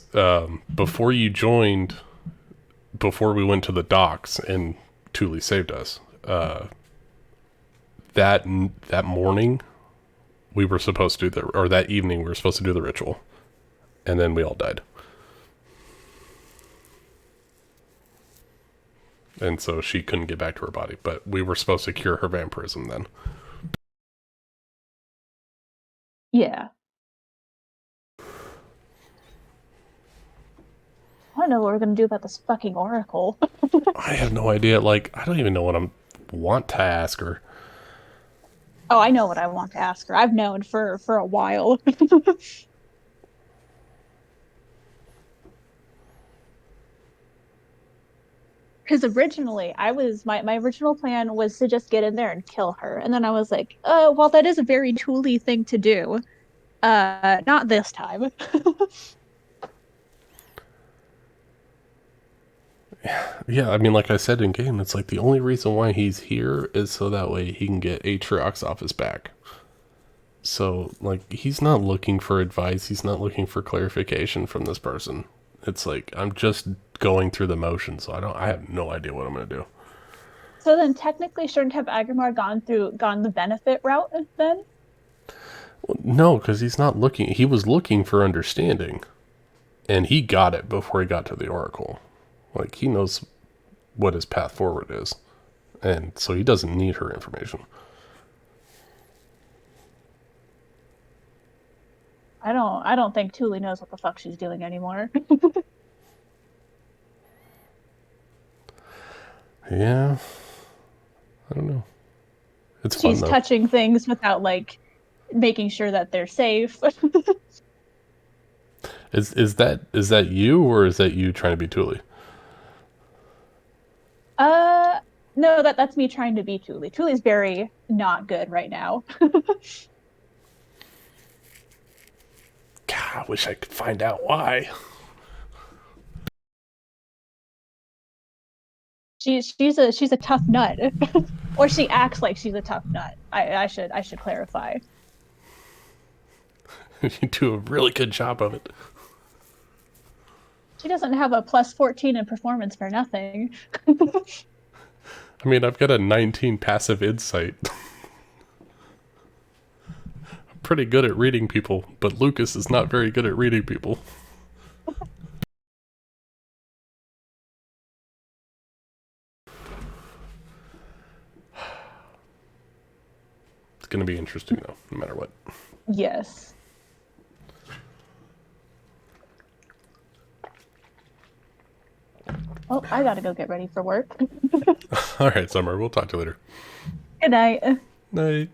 before you joined, before we went to the docks and Thule saved us, that morning we were supposed to do or that evening we were supposed to do the ritual, and then we all died. And so she couldn't get back to her body, but we were supposed to cure her vampirism then. Yeah. I don't know what we're gonna do about this fucking oracle. I have no idea. Like, I don't even know what I want to ask her. Oh, I know what I want to ask her. I've known for a while. Because originally, my original plan was to just get in there and kill her, and then I was like, well, that is a very Thule thing to do. Not this time. Yeah, I mean, like I said in game, it's like the only reason why he's here is so that way he can get Atriox off his back. So, like, he's not looking for advice. He's not looking for clarification from this person. It's like, I'm just going through the motions, so I have no idea what I'm going to do. So then technically shouldn't have Aggramar gone the benefit route then? Well, no, because he's not looking. He was looking for understanding, and he got it before he got to the Oracle. Like, he knows what his path forward is, and so he doesn't need her information. I don't think Thule knows what the fuck she's doing anymore. Yeah, I don't know. It's fun, she's though. touching things without, like, making sure that they're safe. Is that you, or is that you trying to be Thule? No, that's me trying to be Thule. Thule's very not good right now. God, I wish I could find out why. She's a tough nut. Or she acts like she's a tough nut. I should clarify. You do a really good job of it. She doesn't have a plus 14 in performance for nothing. I mean, I've got a 19 passive insight. I'm pretty good at reading people, but Lucas is not very good at reading people. It's going to be interesting, though, no matter what. Yes. Well, I gotta go get ready for work. All right, Summer, we'll talk to you later. Good night. Night.